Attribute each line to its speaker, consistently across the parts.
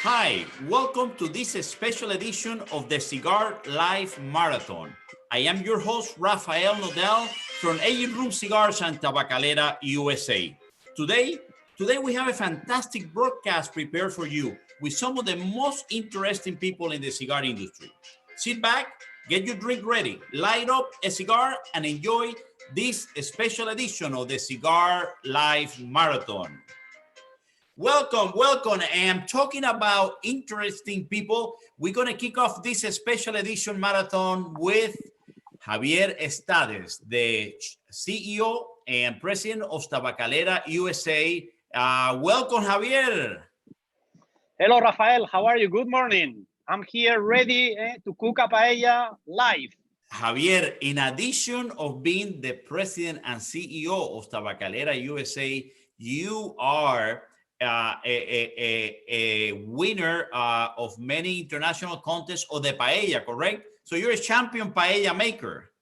Speaker 1: Hi, welcome to this special edition of the Cigar Live Marathon. I am your host, Rafael Nodal from Agent Room Cigars and Tabacalera, USA. Today we have a fantastic broadcast prepared for you with some of the most interesting people in the cigar industry. Sit back, get your drink ready, light up a cigar, and enjoy this special edition of the Cigar Live Marathon. Welcome. I am talking about interesting people. We're going to kick off this special edition marathon with Javier Estades, the CEO and president of Tabacalera USA. Welcome, Javier.
Speaker 2: Hello, Rafael. How are you? Good morning. I'm here ready to cook a paella live.
Speaker 1: Javier, in addition of being the president and CEO of Tabacalera USA, you are a winner of many international contests of the paella, correct? So you're a champion paella maker.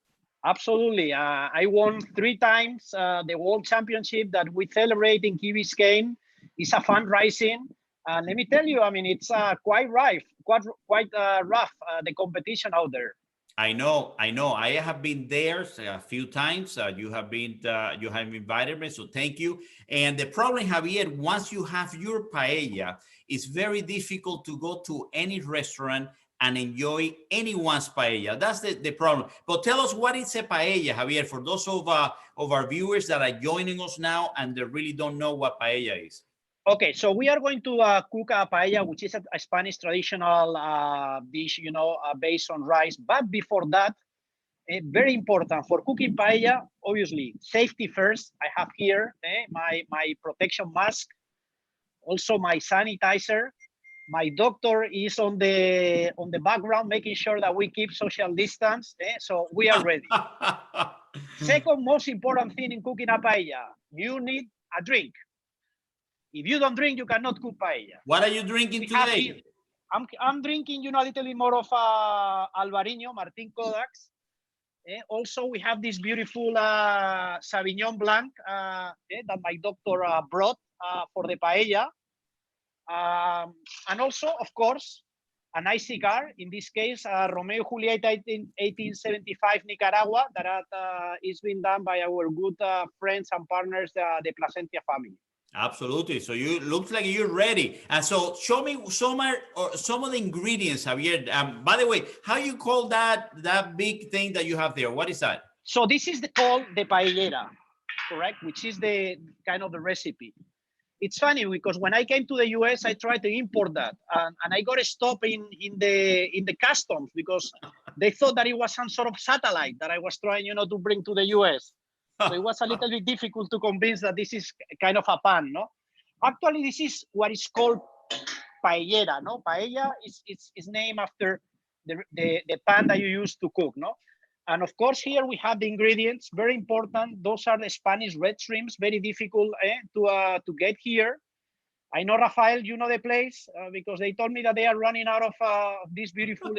Speaker 2: Absolutely. I won 3 times the World Championship that we celebrate in Key Biscayne. It's a fundraising. Let me tell you, I mean, it's quite rough, the competition out there.
Speaker 1: I know. I have been there a few times. You have invited me, so thank you. And the problem, Javier, once you have your paella, it's very difficult to go to any restaurant and enjoy anyone's paella. That's the problem. But tell us, what is a paella, Javier, for those of our viewers that are joining us now and they really don't know what paella is.
Speaker 2: Okay, so we are going to cook a paella, which is a Spanish traditional dish, based on rice. But before that, very important for cooking paella, obviously, safety first. I have here my protection mask, also my sanitizer. My doctor is on the background, making sure that we keep social distance. So we are ready. Second most important thing in cooking a paella, you need a drink. If you don't drink, you cannot cook paella.
Speaker 1: What are you drinking today?
Speaker 2: I'm drinking, a little bit more of Alvarinho, Martin Kodak's. Also, we have this beautiful Sauvignon Blanc that my doctor brought for the paella. And also, of course, a nice cigar. In this case, Romeo Julieta 1875 Nicaragua that is being done by our good friends and partners, the Placentia family.
Speaker 1: Absolutely. So you look like you're ready. And so show me some of the ingredients, Javier. By the way, how you call that big thing that you have there? What is that?
Speaker 2: So this is called the paellera, correct? Which is the kind of the recipe. It's funny because when I came to the US, I tried to import that, and I got stopped in the customs because they thought that it was some sort of satellite that I was trying, to bring to the US. So it was a little bit difficult to convince that this is kind of a pan, no? Actually, this is what is called paellera, no? Paella is named after the pan that you use to cook, no? And of course, here we have the ingredients, very important. Those are the Spanish red shrimps, very difficult to get here. I know, Rafael, you know the place because they told me that they are running out of these beautiful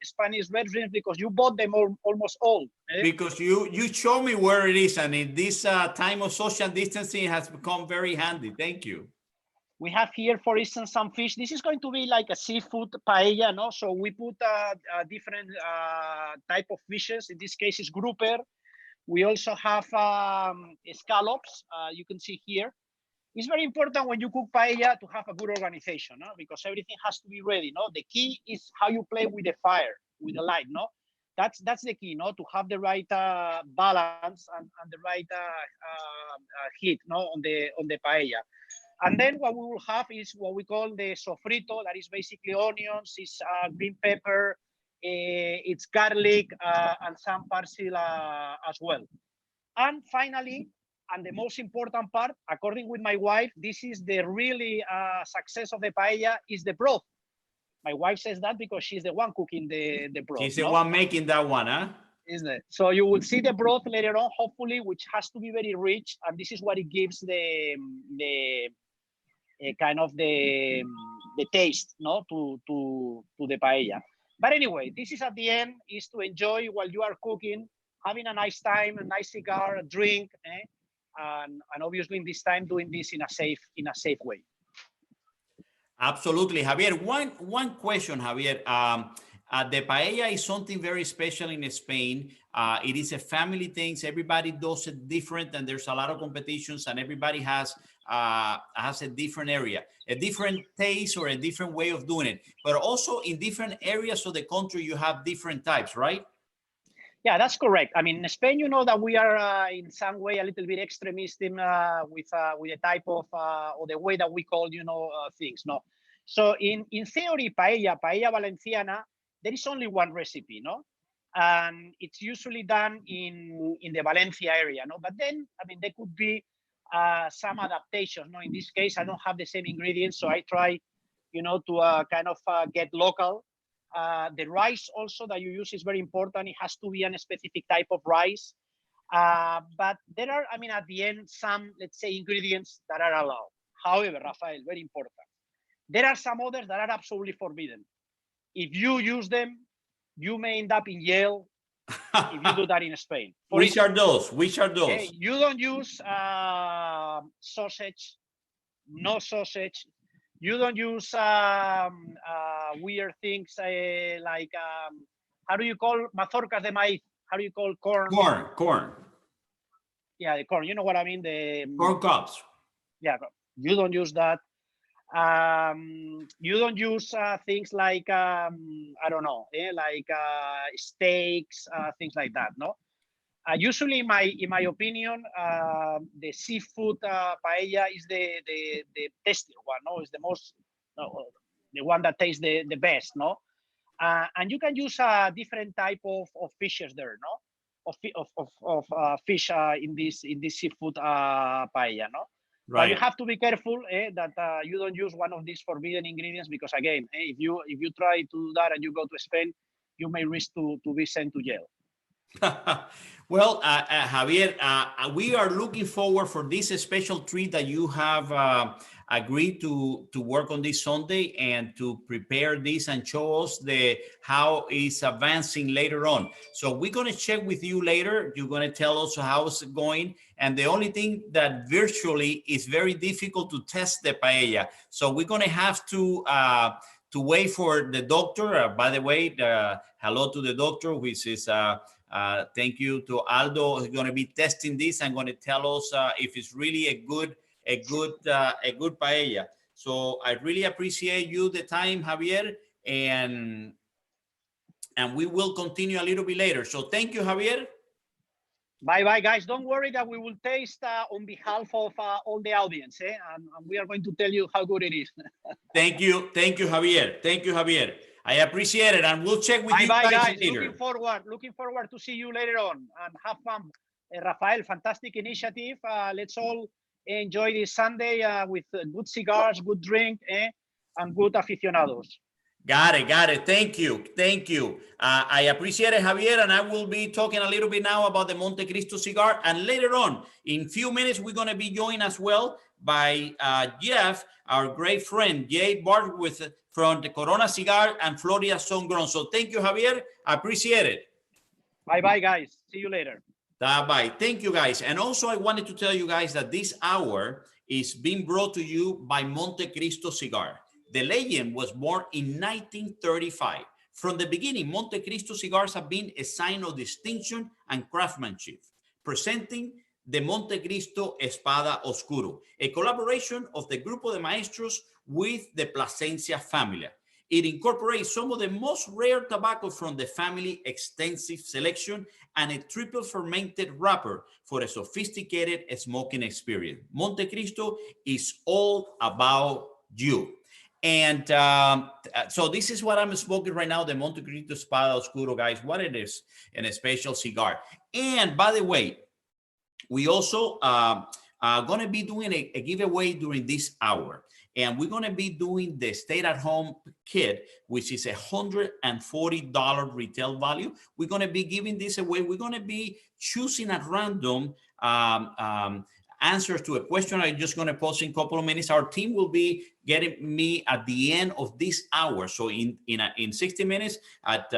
Speaker 2: Spanish red shrimps because you bought them almost all.
Speaker 1: Because you show me where it is, and in this time of social distancing, it has become very handy. Thank you.
Speaker 2: We have here, for instance, some fish. This is going to be like a seafood paella, no? So we put different type of fishes. In this case, it's grouper. We also have scallops. You can see here. It's very important when you cook paella to have a good organization, no? Because everything has to be ready. No, the key is how you play with the fire, with the light. No, that's the key. No, to have the right balance and the right heat. No, on the paella. And then what we will have is what we call the sofrito. That is basically onions, it's green pepper, it's garlic, and some parsley as well. And finally, and the most important part, according with my wife, this is the really success of the paella, is the broth. My wife says that because she's the one cooking the broth.
Speaker 1: She's the one making that one, huh?
Speaker 2: Isn't it? So you will see the broth later on, hopefully, which has to be very rich, and this is what it gives the kind of the taste, no, to the paella. But anyway, this is at the end, is to enjoy while you are cooking, having a nice time, a nice cigar, a drink, and obviously in this time doing this in a safe way.
Speaker 1: Absolutely, Javier. One question, Javier. The paella is something very special in Spain. It is a family thing. Everybody does it different, and there's a lot of competitions, and everybody has a different area, a different taste, or a different way of doing it. But also in different areas of the country, you have different types, right?
Speaker 2: Yeah, that's correct. I mean, in Spain, you know that we are in some way a little bit extremist in with the type of or the way that we call, you know, things. No, so in theory, paella valenciana, there is only one recipe, no, and it's usually done in the Valencia area, no. But then, I mean, there could be some adaptations. No, in this case, I don't have the same ingredients, so I try, you know, to kind of get local. The rice also that you use is very important. It has to be a specific type of rice. But there are, I mean, at the end, some, let's say, ingredients that are allowed. However, Rafael, very important. There are some others that are absolutely forbidden. If you use them, you may end up in jail if you do that in Spain.
Speaker 1: Which are those? Which are those?
Speaker 2: Okay, you don't use sausage, no sausage. You don't use weird things like, how do you call mazorcas de maíz? How do you call corn?
Speaker 1: Corn.
Speaker 2: Yeah, the corn. You know what I mean? The
Speaker 1: corn cobs.
Speaker 2: Yeah, you don't use that. You don't use things like, I don't know, like steaks, things like that, no? Usually, in my opinion, the seafood paella is the tastier one. No, it's the most, the one that tastes the best. No, and you can use a different type of fishes there. No, of fish in this seafood paella. No,
Speaker 1: Right.
Speaker 2: but you have to be careful that you don't use one of these forbidden ingredients, because again, if you try to do that and you go to Spain, you may risk to be sent to jail.
Speaker 1: Well, Javier, we are looking forward for this special treat that you have agreed to work on this Sunday and to prepare this and show us how it's advancing later on. So we're going to check with you later. You're going to tell us how it's going. And the only thing that virtually is very difficult to test the paella. So we're going to have to wait for the doctor. By the way, hello to the doctor, which is thank you to Aldo, who's going to be testing this and going to tell us if it's really a good paella. So I really appreciate you the time, Javier, and we will continue a little bit later. So thank you, Javier.
Speaker 2: Bye, guys. Don't worry that we will taste on behalf of all the audience, and we are going to tell you how good it is.
Speaker 1: Thank you, Javier. Thank you, Javier. I appreciate it, and we'll check with you
Speaker 2: guys
Speaker 1: later.
Speaker 2: Looking forward to see you later on, and have fun. Rafael, fantastic initiative. Let's all enjoy this Sunday with good cigars, good drink, and good aficionados.
Speaker 1: Got it. Thank you. I appreciate it, Javier, and I will be talking a little bit now about the Montecristo cigar. And later on, in a few minutes, we're going to be joined as well by Jeff, our great friend, Jay Bart, from the Corona Cigar and Florida Sungrown. So thank you, Javier. I appreciate it.
Speaker 2: Bye, guys. See you later.
Speaker 1: Bye. Thank you, guys. And also, I wanted to tell you guys that this hour is being brought to you by Montecristo Cigar. The legend was born in 1935. From the beginning, Montecristo cigars have been a sign of distinction and craftsmanship, presenting the Montecristo Espada Oscuro, a collaboration of the Grupo de Maestros with the Plasencia family. It incorporates some of the most rare tobacco from the family extensive selection and a triple fermented wrapper for a sophisticated smoking experience. Montecristo is all about you. And so this is what I'm smoking right now, the Montecristo Espada Oscuro, guys. What it is, and a special cigar. And by the way, we also going to be doing a giveaway during this hour. And we're going to be doing the stay-at-home kit, which is $140 retail value. We're going to be giving this away. We're going to be choosing at random answers to a question I'm just going to post in a couple of minutes. Our team will be getting me at the end of this hour. So in 60 minutes at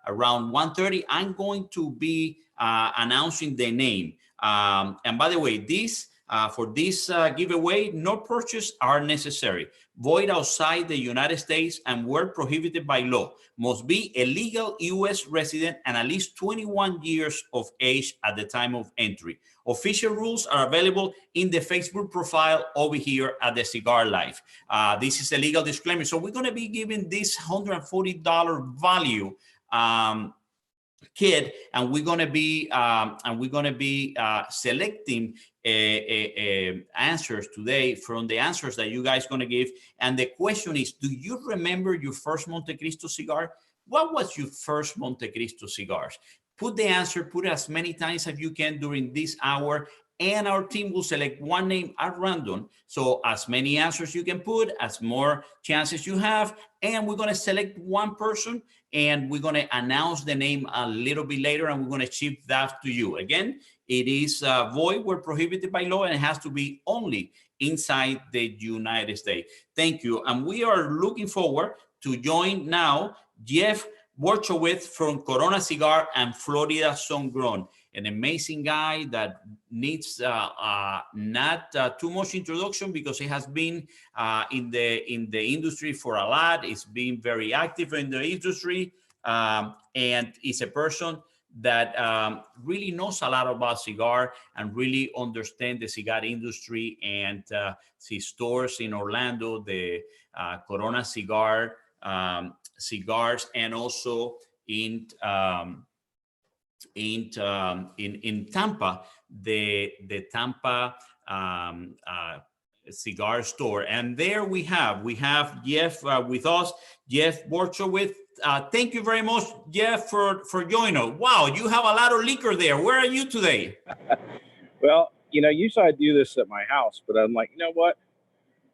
Speaker 1: around 1:30, I'm going to be announcing the name. And by the way, this For this giveaway, no purchase are necessary. Void outside the United States and were prohibited by law. Must be a legal U.S. resident and at least 21 years of age at the time of entry. Official rules are available in the Facebook profile over here at the Cigar Life. This is a legal disclaimer. So we're going to be giving this $140 value kit, and we're going to be selecting answers today from the answers that you guys going to give. And the question is, do you remember your first Monte Cristo cigar? What was your first Monte Cristo cigars? Put the answer, put it as many times as you can during this hour, and our team will select one name at random. So as many answers you can put, as more chances you have, and we're going to select one person, and we're going to announce the name a little bit later, and we're going to ship that to you. Again, it is void where prohibited by law, and it has to be only inside the United States. Thank you. And we are looking forward to join now Jeff Borchowitz from Corona Cigar and Florida Sungrown, an amazing guy that needs not too much introduction because he has been in the industry for a lot. He's been very active in the industry, and is a person that really knows a lot about cigar and really understands the cigar industry, and his stores in Orlando, the Corona Cigar cigars, and also in Tampa, the Tampa cigar store. And there we have Jeff with us, Jeff Borchowitz. Thank you very much, Jeff, for joining us. Wow, you have a lot of liquor there. Where are you today?
Speaker 3: Well, usually I do this at my house, but I'm like, you know what?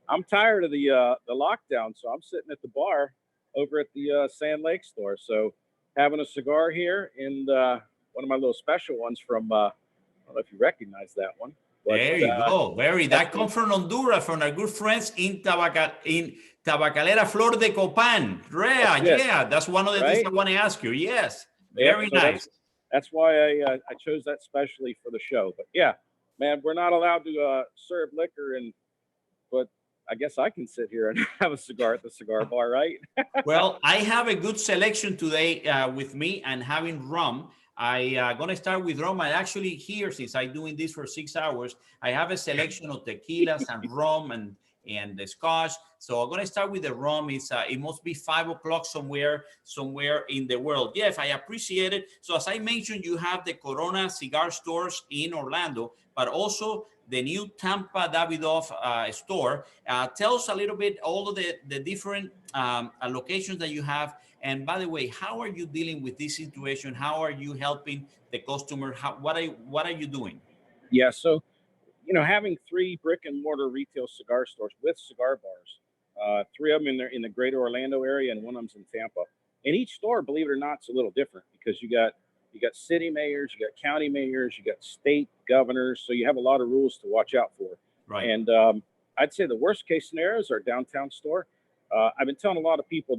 Speaker 3: I'm tired of the lockdown, so I'm sitting at the bar over at the Sand Lake store. So having a cigar here, and one of my little special ones from, I don't know if you recognize that one. But,
Speaker 1: there you go. That comes from Honduras, from our good friends in Tabacalera Flor de Copan. Yeah, that's one of the things I want to ask you. Yes, very nice.
Speaker 3: That's why I chose that specially for the show. But yeah, man, we're not allowed to serve liquor, but I guess I can sit here and have a cigar at the cigar bar, right?
Speaker 1: Well, I have a good selection today with me, and having rum. I'm going to start with rum. I actually here, since I'm doing this for 6 hours, I have a selection of tequilas and rum and the scotch. So I'm going to start with the rum. It must be 5 o'clock somewhere in the world. Jeff, I appreciate it. So as I mentioned, you have the Corona cigar stores in Orlando, but also the new Tampa Davidoff store. Tell us a little bit all of the different locations that you have. And by the way, how are you dealing with this situation? How are you helping the customer? What are you doing?
Speaker 3: Yeah, so having 3 brick and mortar retail cigar stores with cigar bars, 3 of them in the greater Orlando area, and one of them's in Tampa. And each store, believe it or not, is a little different because you got city mayors, you got county mayors, you got state governors, so you have a lot of rules to watch out for.
Speaker 1: Right.
Speaker 3: And I'd say the worst case scenarios are downtown store. I've been telling a lot of people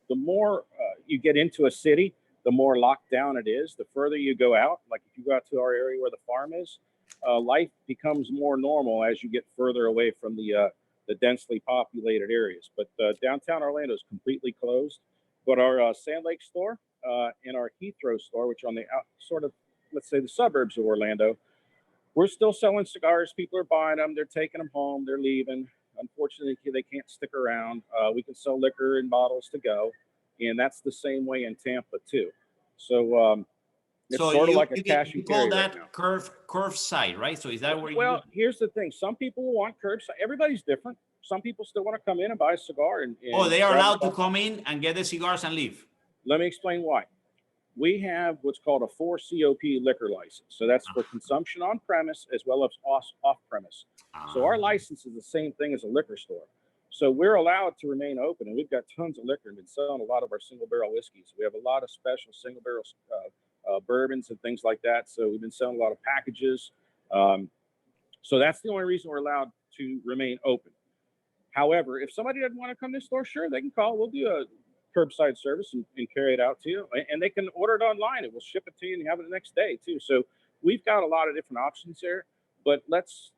Speaker 3: the more you get into a city, the more locked down it is. The further you go out, like if you go out to our area where the farm is, life becomes more normal as you get further away from the densely populated areas. But downtown Orlando is completely closed. But our Sand Lake store and our Heathrow store, which are on the let's say the suburbs of Orlando, we're still selling cigars. People are buying them. They're taking them home. They're leaving. Unfortunately, they can't stick around. We can sell liquor in bottles to go. And that's the same way in Tampa, too. So it's sort of like a cash and carry.
Speaker 1: You call that curbside, right? So is that where
Speaker 3: Well, here's the thing. Some people want curbside. Everybody's different. Some people still want to come in and buy a cigar. And
Speaker 1: they are allowed to come in and get the cigars and leave.
Speaker 3: Let me explain why. We have what's called a 4 COP liquor license. So that's for consumption on premise as well as off premise. So our license is the same thing as a liquor store. So we're allowed to remain open, and we've got tons of liquor and been selling a lot of our single barrel whiskeys. We have a lot of special single barrel bourbons and things like that. So we've been selling a lot of packages. So that's the only reason we're allowed to remain open. However, if somebody doesn't want to come to the store, sure, they can call. We'll do a curbside service and carry it out to you. And they can order it online, and we'll ship it to you and have it the next day too. So we've got a lot of different options there. But let's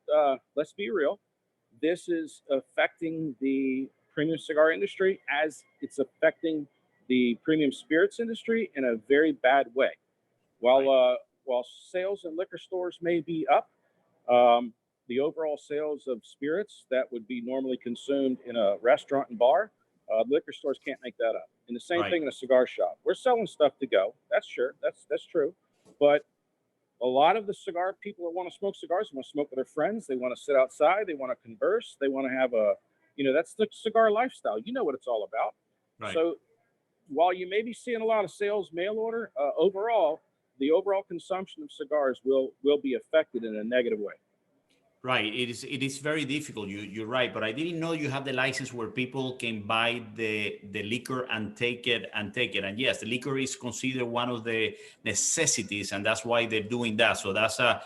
Speaker 3: be real. This is affecting the premium cigar industry as it's affecting the premium spirits industry in a very bad way. While sales in liquor stores may be up, the overall sales of spirits that would be normally consumed in a restaurant and bar, liquor stores can't make that up. And the same thing in a cigar shop. We're selling stuff to go. That's sure. That's true. But a lot of the cigar people that want to smoke cigars want to smoke with their friends. They want to sit outside. They want to converse. They want to have that's the cigar lifestyle. You know what it's all about.
Speaker 1: Right.
Speaker 3: So while you may be seeing a lot of sales mail order, overall, the overall consumption of cigars will be affected in a negative way.
Speaker 1: Right. It is very difficult. You're right. But I didn't know you have the license where people can buy the liquor and take it. And yes, the liquor is considered one of the necessities, and that's why they're doing that. So that's a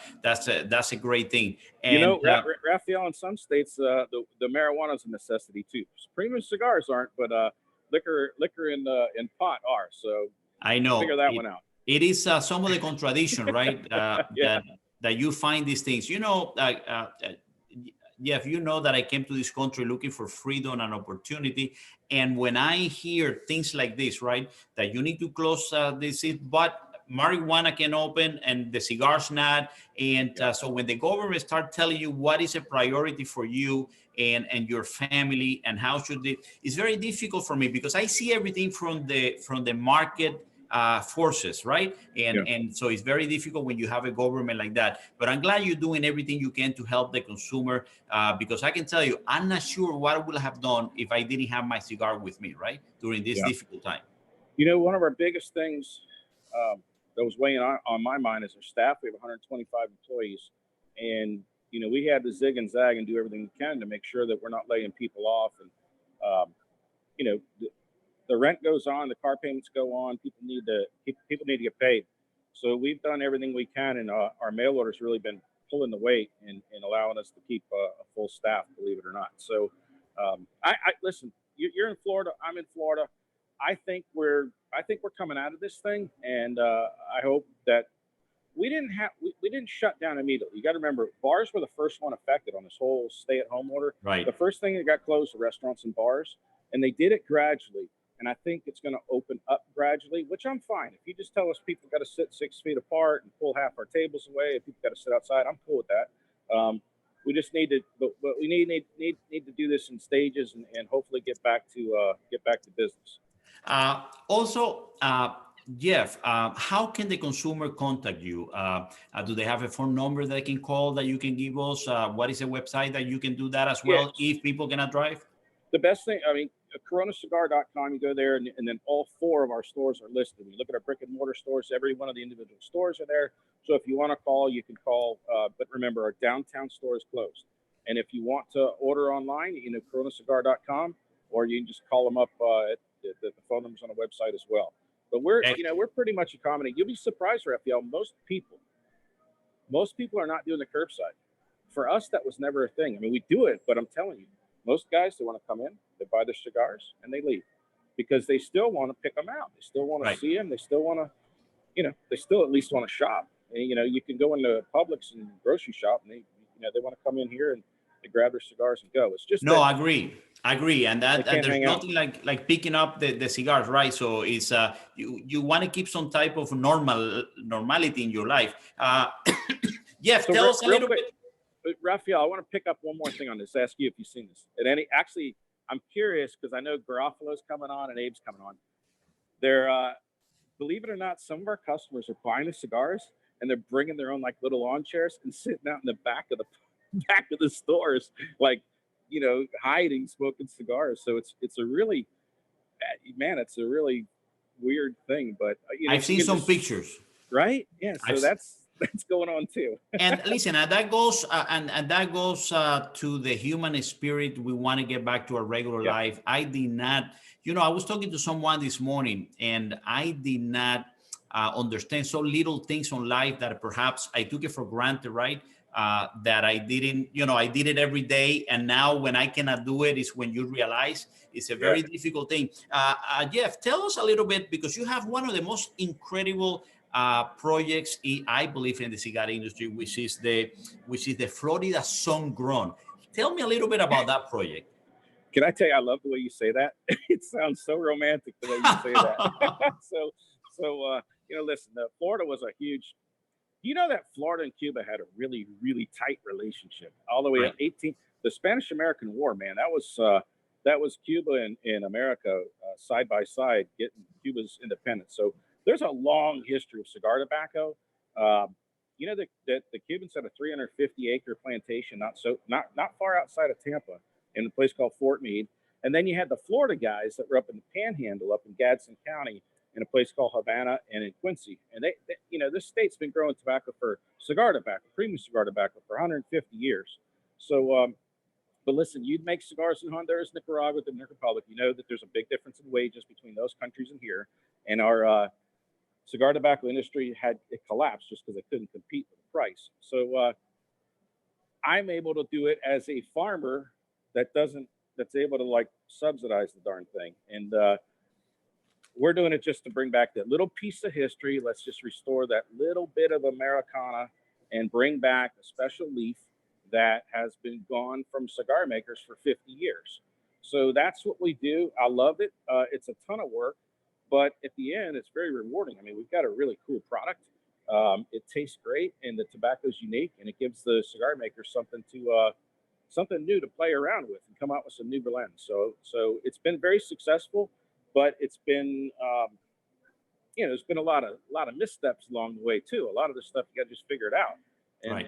Speaker 1: great thing. And
Speaker 3: Raphael, in some states, the marijuana is a necessity too. Premium cigars aren't, but liquor and pot are. So
Speaker 1: I know.
Speaker 3: Figure that one out.
Speaker 1: It is some of the contradiction, right?
Speaker 3: Yeah.
Speaker 1: That you find these things. Jeff, you know that I came to this country looking for freedom and opportunity. And when I hear things like this, right, that you need to close this, but marijuana can open and the cigars not. And so when the government start telling you what is a priority for you and your family and how should it's very difficult for me because I see everything from the market forces, right? And so it's very difficult when you have a government like that. But I'm glad you're doing everything you can to help the consumer because I can tell you, I'm not sure what I would have done if I didn't have my cigar with me, right? During this difficult time.
Speaker 3: One of our biggest things that was weighing on my mind is our staff. We have 125 employees, and we had to zig and zag and do everything we can to make sure that we're not laying people off. And the rent goes on, the car payments go on. People need to get paid. So we've done everything we can, and our mail order's really been pulling the weight and allowing us to keep a full staff, believe it or not. So I listen. You're in Florida. I'm in Florida. I think we're coming out of this thing, and I hope that we didn't shut down immediately. You got to remember, bars were the first one affected on this whole stay-at-home order.
Speaker 1: Right.
Speaker 3: The first thing that got closed were restaurants and bars, and they did it gradually. And I think it's going to open up gradually, which I'm fine. If you just tell us people got to sit 6 feet apart and pull half our tables away, if people got to sit outside, I'm cool with that. We just need to, but we need to do this in stages and hopefully get back to business.
Speaker 1: Also, Jeff, how can the consumer contact you? Do they have a phone number that they can call that you can give us? What is a website that you can do that as well if people cannot drive?
Speaker 3: The best thing, coronacigar.com, you go there, and then all 4 of our stores are listed. When you look at our brick and mortar stores, every one of the individual stores are there. So if you want to call, you can call. But remember, our downtown store is closed. And if you want to order online, coronacigar.com, or you can just call them up. The phone number's on the website as well. But we're pretty much accommodating. You'll be surprised, Raphael. Most people are not doing the curbside. For us, that was never a thing. we do it, but I'm telling you, most guys, they want to come in, they buy their cigars, and they leave because they still want to pick them out. They still want to see them. They still want to, they still at least want to shop. And, you can go into Publix and grocery shop, and they want to come in here and they grab their cigars and go. It's just
Speaker 1: I agree, and there's nothing like picking up the cigars, right? So it's you want to keep some type of normality in your life. Jeff, so tell us a little bit.
Speaker 3: Raphael, I want to pick up one more thing on this. Ask you if you've seen this. Actually, I'm curious because I know Garofalo's coming on and Abe's coming on. They're, believe it or not, some of our customers are buying the cigars and they're bringing their own little lawn chairs and sitting out in the back of the stores, hiding, smoking cigars. So it's a really weird thing. But
Speaker 1: I've seen some pictures.
Speaker 3: Right? Yeah. So that's going on too.
Speaker 1: And listen, that goes to the human spirit. We want to get back to our regular life. I did not, I was talking to someone this morning, and I did not understand so little things on life that perhaps I took it for granted, right? that I didn't, I did it every day. And now when I cannot do it is when you realize it's a very difficult thing. Jeff, tell us a little bit, because you have one of the most incredible projects, I believe, in the cigar industry, which is the Florida Sun Grown. Tell me a little bit about that project.
Speaker 3: Can I tell you, I love the way you say that. It sounds so romantic the way you say that. So, listen, Florida was a huge, that Florida and Cuba had a really, really tight relationship all the way up 18. The Spanish-American War, man, that was Cuba and America side by side getting Cuba's independence. So there's a long history of cigar tobacco. The Cubans had a 350-acre plantation not far outside of Tampa, in a place called Fort Meade. And then you had the Florida guys that were up in the Panhandle, up in Gadsden County, in a place called Havana and in Quincy. And this state's been growing cigar tobacco, premium cigar tobacco for 150 years. So, but listen, you'd make cigars in Honduras, Nicaragua, the Dominican Republic. You know that there's a big difference in wages between those countries and here. And our cigar tobacco industry it collapsed just because they couldn't compete with the price. So I'm able to do it as a farmer that's able to subsidize the darn thing. And we're doing it just to bring back that little piece of history. Let's just restore that little bit of Americana and bring back a special leaf that has been gone from cigar makers for 50 years. So that's what we do. I love it. It's a ton of work, but at the end, it's very rewarding. I mean, we've got a really cool product. It tastes great, and the tobacco is unique, and it gives the cigar makers something new to play around with and come out with some new blends. So it's been very successful, but it's been, there's been a lot of missteps along the way too. A lot of this stuff you got to just figure it out. And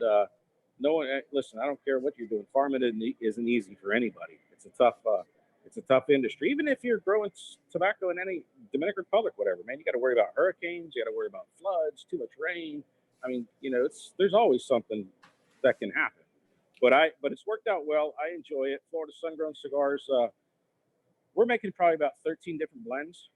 Speaker 3: listen, I don't care what you're doing. Farming isn't easy for anybody. It's a tough industry. Even if you're growing tobacco in any Dominican Republic, whatever, man, you got to worry about hurricanes. You got to worry about floods, too much rain. I mean, there's always something that can happen. But it's worked out well. I enjoy it. Florida Sun Grown Cigars. We're making probably about 13 different blends.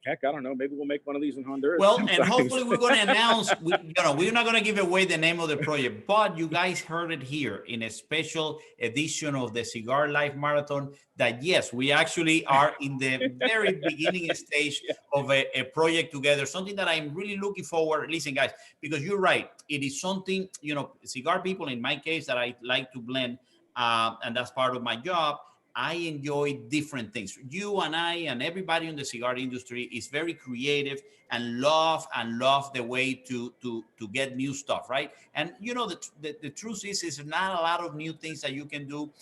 Speaker 3: Heck, I don't know. Maybe we'll make one of these in Honduras.
Speaker 1: Well, and hopefully we're going to announce, we're not going to give away the name of the project, but you guys heard it here in a special edition of the Cigar Life Marathon that, yes, we actually are in the very beginning stage of a project together, something that I'm really looking forward. Listen, guys, because you're right. It is something, cigar people, in my case, that I like to blend, and that's part of my job. I enjoy different things. You and I and everybody in the cigar industry is very creative and love the way to get new stuff, right? And the truth is not a lot of new things that you can do.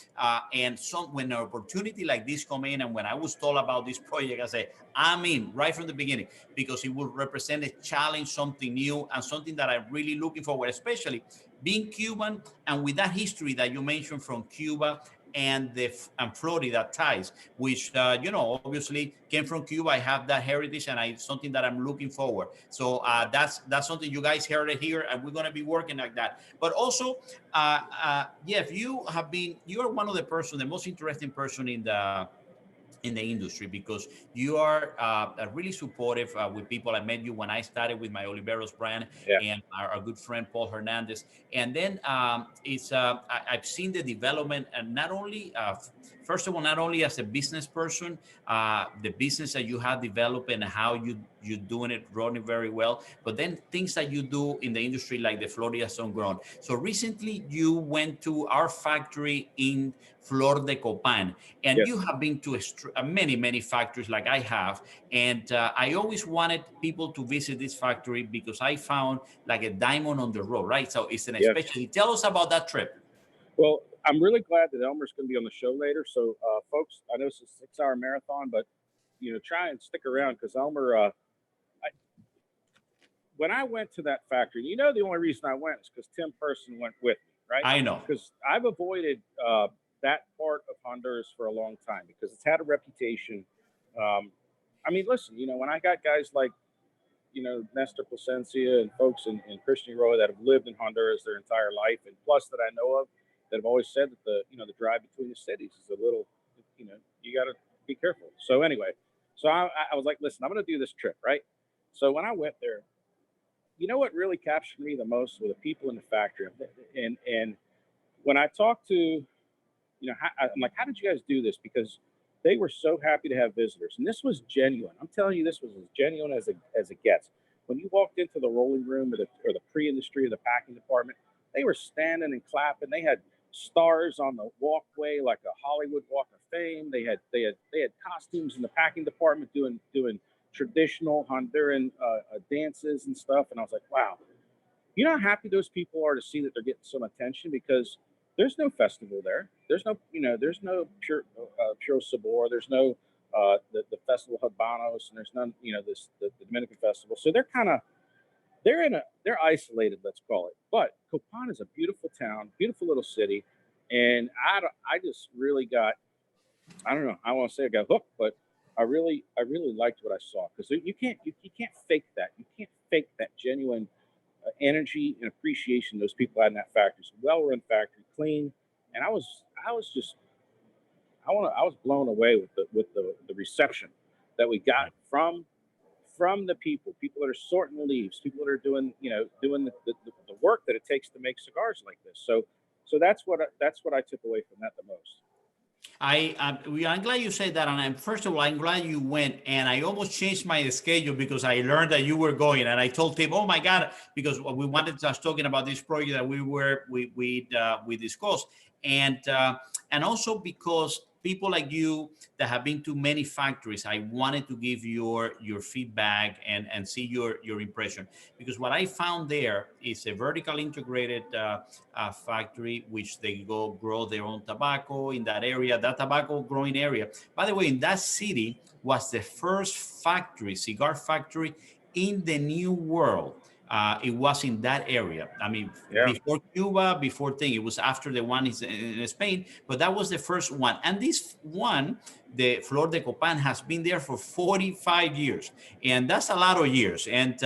Speaker 1: And when an opportunity like this come in, and when I was told about this project, I said, I'm in right from the beginning, because it will represent a challenge, something new, and something that I'm really looking forward, especially being Cuban and with that history that you mentioned from Cuba and Florida ties, which obviously came from Cuba. I have that heritage, and something that I'm looking forward. So that's something you guys heard it here, and we're going to be working like that. But also, Jeff, you are one of the most interesting person in the industry, because you are really supportive with people. I met you when I started with my Oliveros brand, and our good friend Paul Hernandez. And then I've seen the development, and not only first of all, not only as a business person, the business that you have developed and how you're doing it, running very well, but then things that you do in the industry, like the Florida Sun Grown. So recently you went to our factory in Flor de Copan, and you have been to many factories like I have. And I always wanted people to visit this factory, because I found like a diamond on the road, right? So it's an especially. Tell us about that trip.
Speaker 3: Well, I'm really glad that Elmer's going to be on the show later. So, folks, I know it's a 6-hour marathon, but try and stick around, because Elmer. When I went to that factory, the only reason I went is because Tim Person went with me, right?
Speaker 1: I know,
Speaker 3: because I've avoided that part of Honduras for a long time, because it's had a reputation. I mean, listen, when I got guys like, Nestor Plasencia and folks in Christian Roa that have lived in Honduras their entire life, and plus that I know of, that have always said that the drive between the cities is a little, you got to be careful. So anyway, I was like, listen, I'm going to do this trip, right? So when I went there, you know what really captured me the most were the people in the factory. And when I talked to, I'm like, how did you guys do this? Because they were so happy to have visitors, and this was genuine. I'm telling you, this was as genuine as it gets. When you walked into the rolling room or the pre-industry or the packing department, they were standing and clapping. They had stars on the walkway like a Hollywood Walk of Fame. They had costumes in the packing department doing traditional Honduran dances and stuff. And I was like, wow, you know how happy those people are to see that they're getting some attention, because there's no festival there. There's no, there's no Puro Sabor. There's no the Festival Habanos, and there's none, the Dominican Festival. So they're isolated, let's call it. But Copan is a beautiful town, beautiful little city, and I just really got, I don't know, I want to say I got hooked, but I really liked what I saw, because you can't fake that. You can't fake that genuine energy and appreciation those people had in that factory. It's a well-run factory, clean, and I was blown away with the reception that we got from the people that are sorting the leaves, people that are doing the work that it takes to make cigars like this. So that's what I took away from that the most.
Speaker 1: I'm glad you said that, and first of all, I'm glad you went. And I almost changed my schedule because I learned that you were going, and I told Tim, "Oh my God," because we wanted to start talking about this project that we discussed, and also because people like you that have been to many factories, I wanted to give your feedback and see your impression, because what I found there is a vertical integrated factory, which they go grow their own tobacco in that area, that tobacco growing area. By the way, in that city was the first cigar factory in the New World. It was in that area. I mean, before Cuba, it was after the one in Spain, but that was the first one. And this one, the Flor de Copan, has been there for 45 years, and that's a lot of years. And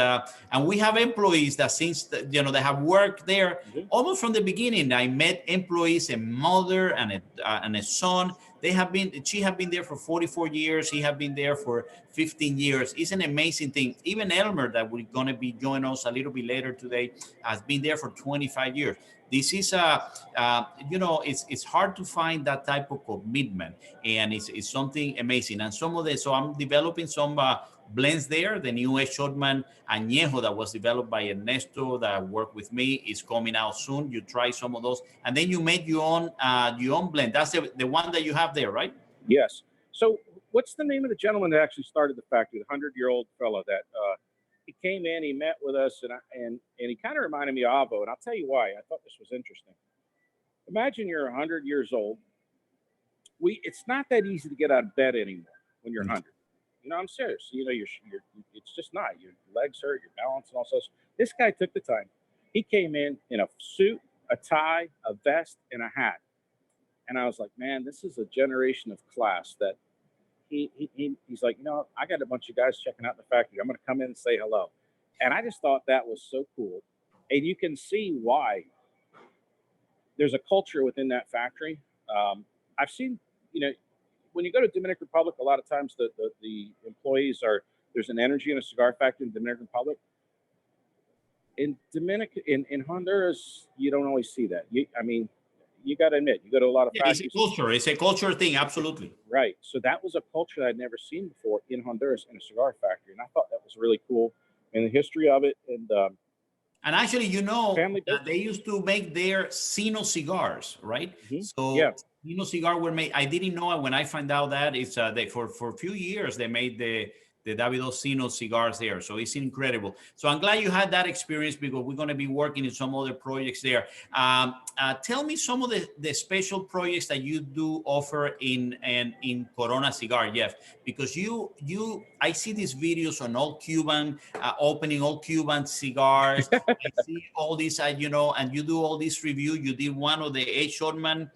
Speaker 1: we have employees that they have worked there almost from the beginning. I met employees, a mother and a son. She have been there for 44 years. He have been there for 15 years. It's an amazing thing. Even Elmer, that we're going to be joining us a little bit later today, has been there for 25 years. This is it's hard to find that type of commitment, and it's something amazing. And so I'm developing some blends there. The new Shotman Añejo that was developed by Ernesto that worked with me is coming out soon. You try some of those, and then you make your own blend. That's the one that you have there, right?
Speaker 3: Yes. So what's the name of the gentleman that actually started the factory, the 100-year-old fellow that he came in, he met with us, and he kind of reminded me of Avo, and I'll tell you why. I thought this was interesting. Imagine you're 100 years old. It's not that easy to get out of bed anymore when you're 100. I'm serious. It's just not. Your legs hurt, your balance, and all sorts. This guy took the time. He came in a suit, a tie, a vest, and a hat. And I was like, man, this is a generation of class that he's like, I got a bunch of guys checking out the factory. I'm going to come in and say hello. And I just thought that was so cool. And you can see why there's a culture within that factory. I've seen, when you go to Dominican Republic, a lot of times the employees there's an energy in a cigar factory in Dominican Republic. In Honduras, you don't always see that. You got to admit, you go to a lot of factories.
Speaker 1: It's a culture thing, absolutely.
Speaker 3: Right. So that was a culture that I'd never seen before in Honduras in a cigar factory. And I thought that was really cool, and the history of it.
Speaker 1: And actually, they used to make their Sino cigars, right? So Sino cigar were made. I didn't know it when I found out that it's for a few years they made the Davido Sino cigars there. So it's incredible. So I'm glad you had that experience, because we're going to be working in some other projects there. Tell me some of the special projects that you do offer in Corona Cigar, Jeff, because I see these videos on all Cuban, opening all Cuban cigars. I see all these, and you do all these review. You did one of the Shotman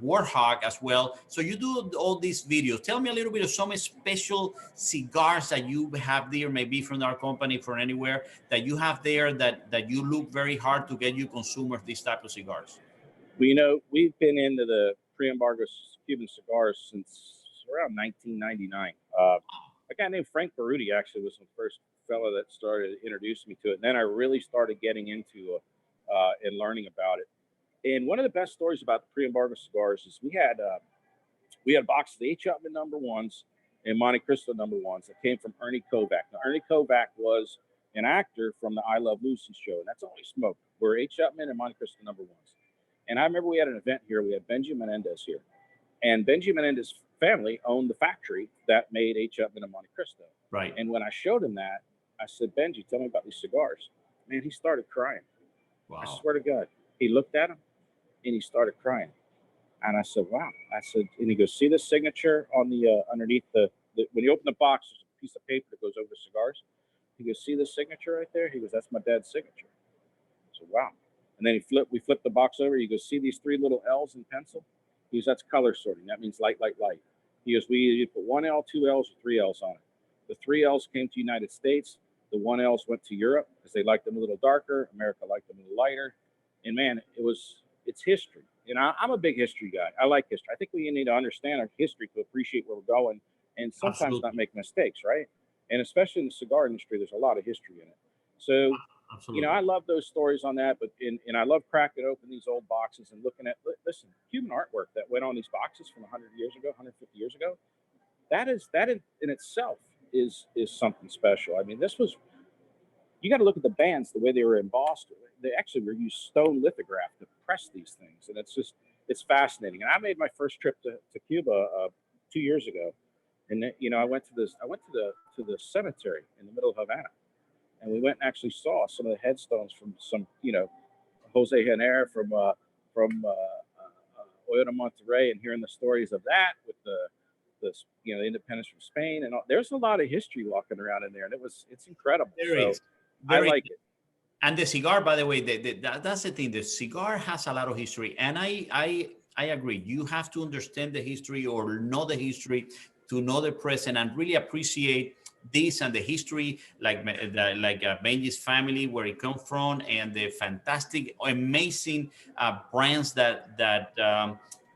Speaker 1: Warhawk as well. So you do all these videos. Tell me a little bit of some special cigars that you have there, maybe from our company, from anywhere that you have there that you look very hard to get you consumers these type of cigars.
Speaker 3: Well, we've been into the pre-embargo Cuban cigars since around 1999. a guy named Frank Baruti actually was the first fellow that started introducing me to it. And then I really started getting into and learning about it. And one of the best stories about the pre-embargo cigars is we had boxes of H. Upmann number ones and Monte Cristo number ones that came from Ernie Kovac. Now, Ernie Kovac was an actor from the I Love Lucy show, and that's all he smoked were H. Upmann and Monte Cristo number ones. And I remember we had an event here. We had Benji Menendez here. And Benji Menendez's family owned the factory that made H. Upmann and Monte Cristo.
Speaker 1: Right.
Speaker 3: And when I showed him that, I said, Benji, tell me about these cigars. Man, he started crying.
Speaker 1: Wow.
Speaker 3: I swear to God. He looked at him and he started crying. And I said, wow. I said, and he goes, see the signature on the underneath the when you open the box, there's a piece of paper that goes over the cigars. He goes, see the signature right there? He goes, that's my dad's signature. I said, wow. And then we flipped the box over. He goes, see these three little L's in pencil? He goes, that's color sorting. That means light, light, light. He goes, we either put one L, two L's, or three L's on it. The three L's came to United States. The one L's went to Europe because they liked them a little darker. America liked them a little lighter. And man, it's history. You know, I'm a big history guy. I like history. I think we need to understand our history to appreciate where we're going and sometimes
Speaker 1: Absolutely.
Speaker 3: not make mistakes, right? And especially in the cigar industry, there's a lot of history in it. So,
Speaker 1: Absolutely.
Speaker 3: you know, I love those stories on that, but and I love cracking open these old boxes and looking at, listen, human artwork that went on these boxes from 100 years ago, 150 years ago. That in itself is something special. I mean, you got to look at the bands, the way they were embossed. They actually were used stone lithograph to press these things. And it's fascinating. And I made my first trip to Cuba 2 years ago. And, you know, I went to the cemetery in the middle of Havana. And we went and actually saw some of the headstones from some, you know, Jose Jenner from Oyo de Monterrey, and hearing the stories of that with the you know, the independence from Spain, and all. There's a lot of history walking around in there, and it's incredible. I like it.
Speaker 1: And the cigar, by the way, that's the thing. The cigar has a lot of history, and I agree. You have to understand the history or know the history to know the present and really appreciate this and the history, like Benji's family, where it comes from, and the fantastic, amazing brands that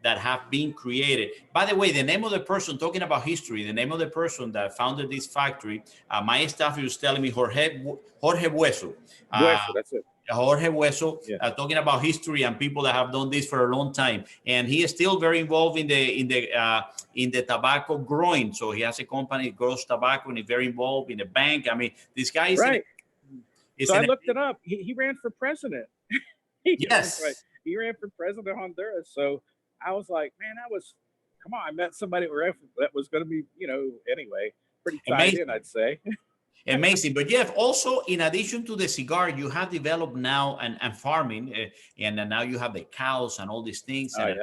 Speaker 1: have been created. By the way, the name of the person, talking about history, the name of the person that founded this factory, my staff was telling me Jorge Bueso.
Speaker 3: That's it.
Speaker 1: Jorge Bueso,
Speaker 3: Yeah.
Speaker 1: Talking about history and people that have done this for a long time, and he is still very involved in the tobacco growing. So he has a company that grows tobacco, and he's very involved in the bank. I mean, this guy is
Speaker 3: right. So I looked it up. He ran for president.
Speaker 1: Yes,
Speaker 3: right. He ran for president of Honduras. So I was like, man, come on. I met somebody that was going to be, you know, anyway, pretty tied
Speaker 1: amazing.
Speaker 3: in, I'd say.
Speaker 1: Amazing. But Jeff, also in addition to the cigar, you have developed now and farming, and now you have the cows and all these things, and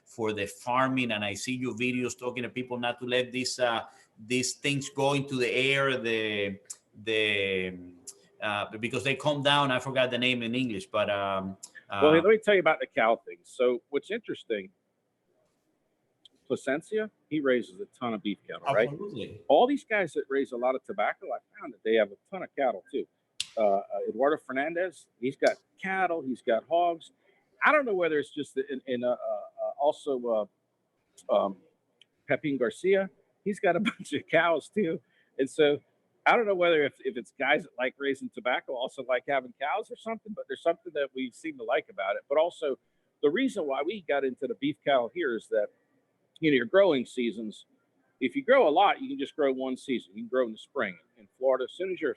Speaker 1: for the farming. And I see your videos talking to people not to let these things go into the air, because they come down. I forgot the name in English, but
Speaker 3: well, let me tell you about the cow thing. So what's interesting, Plasencia, he raises a ton of beef cattle, right?
Speaker 1: Absolutely.
Speaker 3: All these guys that raise a lot of tobacco, I found that they have a ton of cattle too. Eduardo Fernandez, he's got cattle, he's got hogs. I don't know whether it's just also Pepin Garcia, he's got a bunch of cows too. And so I don't know whether if it's guys that like raising tobacco also like having cows or something, but there's something that we seem to like about it. But also the reason why we got into the beef cattle here is that, you know, your growing seasons, if you grow a lot, you can just grow one season. You can grow in the spring. In Florida, as soon as your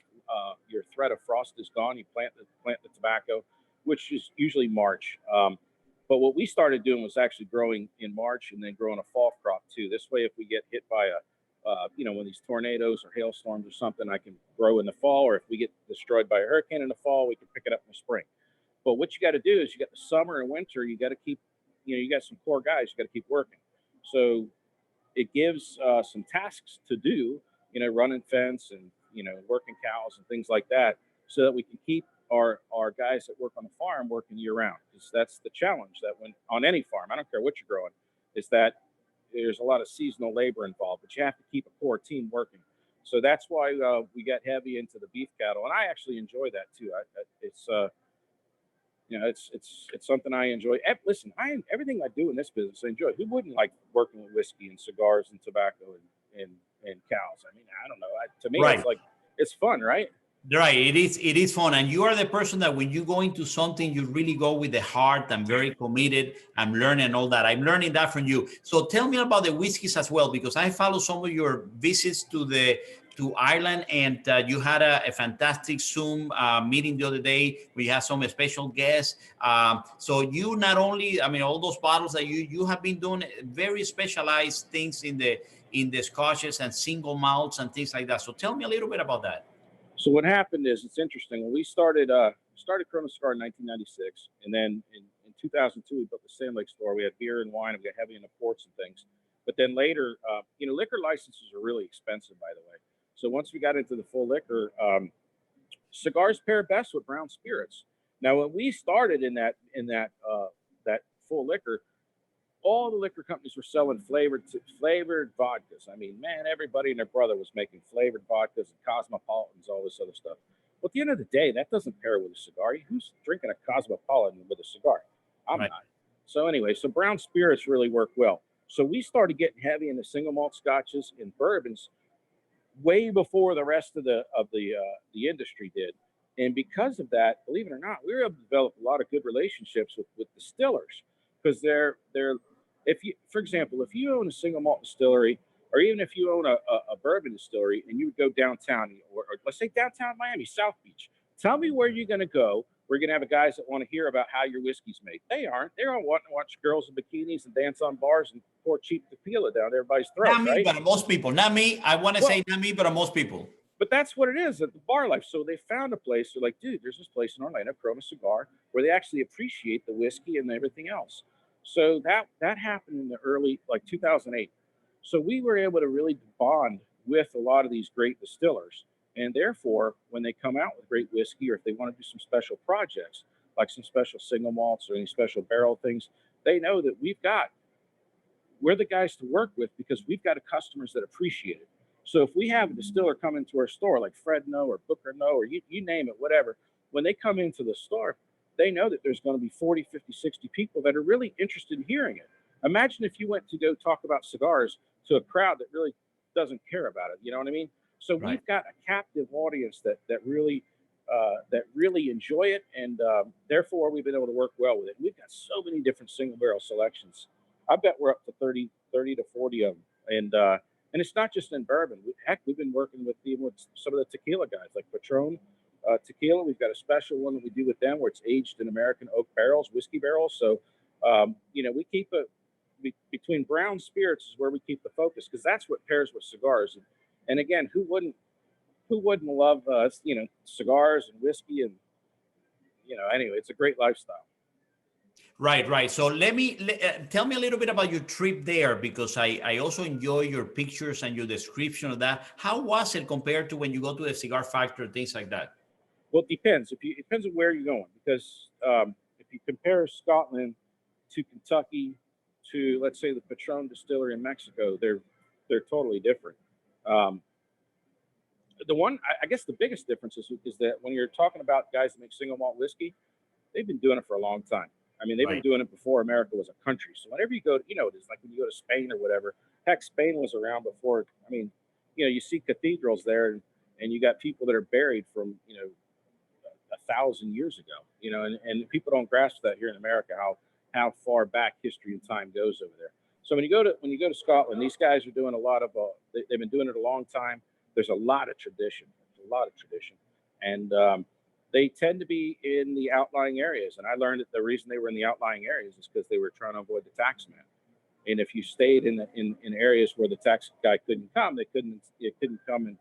Speaker 3: threat of frost is gone, you plant the tobacco, which is usually March. But what we started doing was actually growing in March and then growing a fall crop too. This way, if we get hit by you know, one of these tornadoes or hailstorms or something, I can grow in the fall. Or if we get destroyed by a hurricane in the fall, we can pick it up in the spring. But what you got to do is you got the summer and winter. You got to keep, you know, you got some core guys. You got to keep working. So it gives some tasks to do, you know, running fence and, you know, working cows and things like that, so that we can keep our guys that work on the farm working year round. Because that's the challenge that when on any farm, I don't care what you're growing, is that there's a lot of seasonal labor involved, but you have to keep a core team working. So that's why we got heavy into the beef cattle, and I actually enjoy that too. It's you know, it's something I enjoy. Listen, everything I do in this business, I enjoy. Who wouldn't like working with whiskey and cigars and tobacco and cows. I mean, I don't know. To me,
Speaker 1: Right.
Speaker 3: it's like, it's fun, right?
Speaker 1: Right, it is fun, and you are the person that when you go into something, you really go with the heart. I'm very committed. I'm learning all that. I'm learning that from you. So tell me about the whiskeys as well, because I follow some of your visits to Ireland, and you had a fantastic Zoom meeting the other day. We had some special guests. So you not only, I mean, all those bottles that you have been doing very specialized things in the scotches and single malts and things like that. So tell me a little bit about that.
Speaker 3: So what happened is, it's interesting. When we started Corona Cigar in 1996, and then in 2002 we built the Sand Lake store. We had beer and wine, and we got heavy into ports and things. But then later, liquor licenses are really expensive, by the way. So once we got into the full liquor, cigars pair best with brown spirits. Now, when we started in that full liquor, all the liquor companies were selling flavored vodkas. I mean, man, everybody and their brother was making flavored vodkas and cosmopolitans, all this other stuff. But at the end of the day, that doesn't pair with a cigar. Who's drinking a cosmopolitan with a cigar? I'm not. So anyway, so brown spirits really work well. So we started getting heavy into single malt scotches and bourbons way before the rest of the industry did. And because of that, believe it or not, we were able to develop a lot of good relationships with distillers, because they're if you, for example, if you own a single malt distillery, or even if you own a bourbon distillery, and you would go downtown, or let's say downtown Miami, South Beach, tell me where you're going to go. We're going to have guys that want to hear about how your whiskey's made. They aren't. They're all wanting to watch girls in bikinis and dance on bars and pour cheap tequila down everybody's throat.
Speaker 1: Not me,
Speaker 3: right?
Speaker 1: but most people. Not me. I want to say not me, but most people.
Speaker 3: But that's what it is at the bar life. So they found a place. They're like, dude, there's this place in Orlando, Corona Cigar, where they actually appreciate the whiskey and everything else. So that happened in the early, like 2008. So we were able to really bond with a lot of these great distillers. And therefore, when they come out with great whiskey, or if they want to do some special projects, like some special single malts or any special barrel things, they know that we're the guys to work with, because we've got customers that appreciate it. So if we have a distiller come into our store, like Fred No or Booker No, or you name it, whatever, when they come into the store, they know that there's going to be 40, 50, 60 people that are really interested in hearing it. Imagine if you went to go talk about cigars to a crowd that really doesn't care about it. You know what I mean? So We've got a captive audience that really enjoy it, and therefore we've been able to work well with it. We've got so many different single barrel selections. I bet we're up to 30 to 40 of them, and it's not just in bourbon. Heck, we've been working with some of the tequila guys, like Patron tequila. We've got a special one that we do with them where it's aged in American oak barrels, whiskey barrels. So, we keep between brown spirits is where we keep the focus, because that's what pairs with cigars. And again, who wouldn't love, cigars and whiskey, and, anyway, it's a great lifestyle.
Speaker 1: Right. So tell me a little bit about your trip there, because I also enjoy your pictures and your description of that. How was it compared to when you go to the cigar factory, things like that?
Speaker 3: Well, it depends. It depends on where you're going, because if you compare Scotland to Kentucky to, let's say, the Patron distillery in Mexico, they're totally different. I guess the biggest difference is that when you're talking about guys that make single malt whiskey, they've been doing it for a long time. I mean, they've been doing it before America was a country. So whenever you go, it's like when you go to Spain or whatever. Heck, Spain was around before. I mean, you see cathedrals there, and you got people that are buried from 1,000 years ago. And people don't grasp that here in America, how far back history and time goes over there. So when you go to Scotland, these guys are doing a lot of. They've been doing it a long time. There's a lot of tradition. And they tend to be in the outlying areas. And I learned that the reason they were in the outlying areas is because they were trying to avoid the tax man. And if you stayed in areas where the tax guy couldn't come, they couldn't come and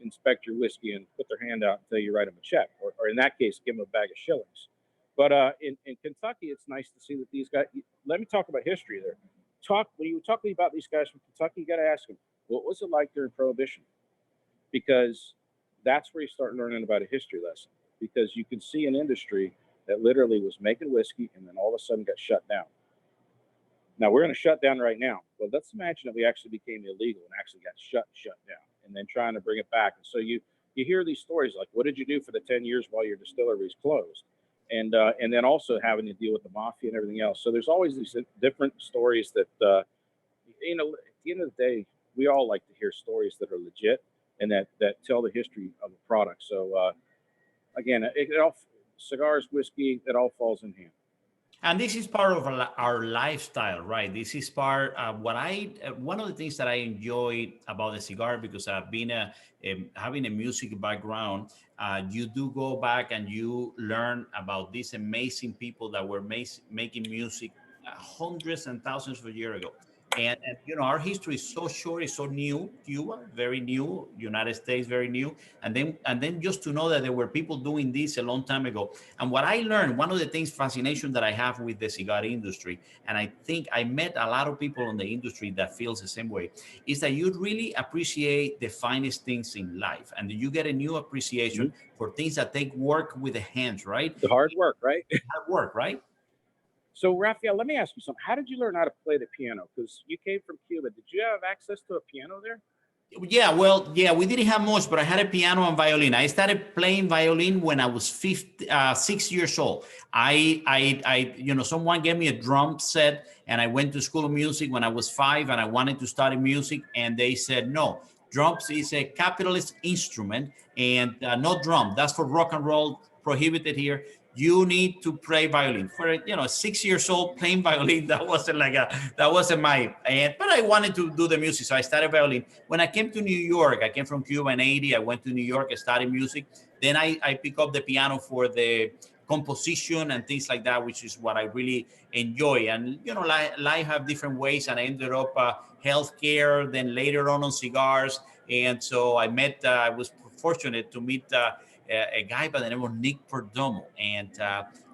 Speaker 3: inspect your whiskey and put their hand out until you write them a check, or in that case, give them a bag of shillings. But in Kentucky, it's nice to see that these guys. Let me talk about history there. When you talk about these guys from Kentucky, you got to ask them, what was it like during Prohibition? Because that's where you start learning about a history lesson. Because you can see an industry that literally was making whiskey and then all of a sudden got shut down. Now we're going to shut down right now. Well, let's imagine that we actually became illegal and actually got shut down, and then trying to bring it back. And so you hear these stories like, what did you do for the 10 years while your distillery was closed? And then also having to deal with the mafia and everything else. So there's always these different stories that, at the end of the day, we all like to hear stories that are legit and that tell the history of a product. So again, it all, cigars, whiskey, it all falls in hand.
Speaker 1: And this is part of our lifestyle, right? This is part of one of the things that I enjoy about the cigar, because I've been having a music background. You do go back and you learn about these amazing people that were making music hundreds and thousands of years ago. And you know, our history is so short, it's so new. Cuba, very new. United States, very new. And then just to know that there were people doing this a long time ago. And what I learned, one of the things, fascination that I have with the cigar industry, and I think I met a lot of people in the industry that feels the same way, is that you really appreciate the finest things in life, and you get a new appreciation for things that take work with the hands, right?
Speaker 3: The hard work, right?
Speaker 1: Hard work, right?
Speaker 3: So, Rafael, let me ask you something. How did you learn how to play the piano? Because you came from Cuba. Did you have access to a piano there?
Speaker 1: Yeah, well, yeah, we didn't have much, but I had a piano and violin. I started playing violin when I was 6 years old. You know, someone gave me a drum set, and I went to school of music when I was 5, and I wanted to study music, and they said no. Drums is a capitalist instrument, and no drum. That's for rock and roll, prohibited here. You need to play violin. For 6 years old playing violin, that wasn't my. But I wanted to do the music, so I started violin. When I came to New York, I came from Cuba in '80. I went to New York, I studied music. Then I picked up the piano for the composition and things like that, which is what I really enjoy. And you know, life have different ways, and I ended up healthcare. Then later on cigars, and so I was fortunate to meet. A guy by the name of Nick Perdomo, and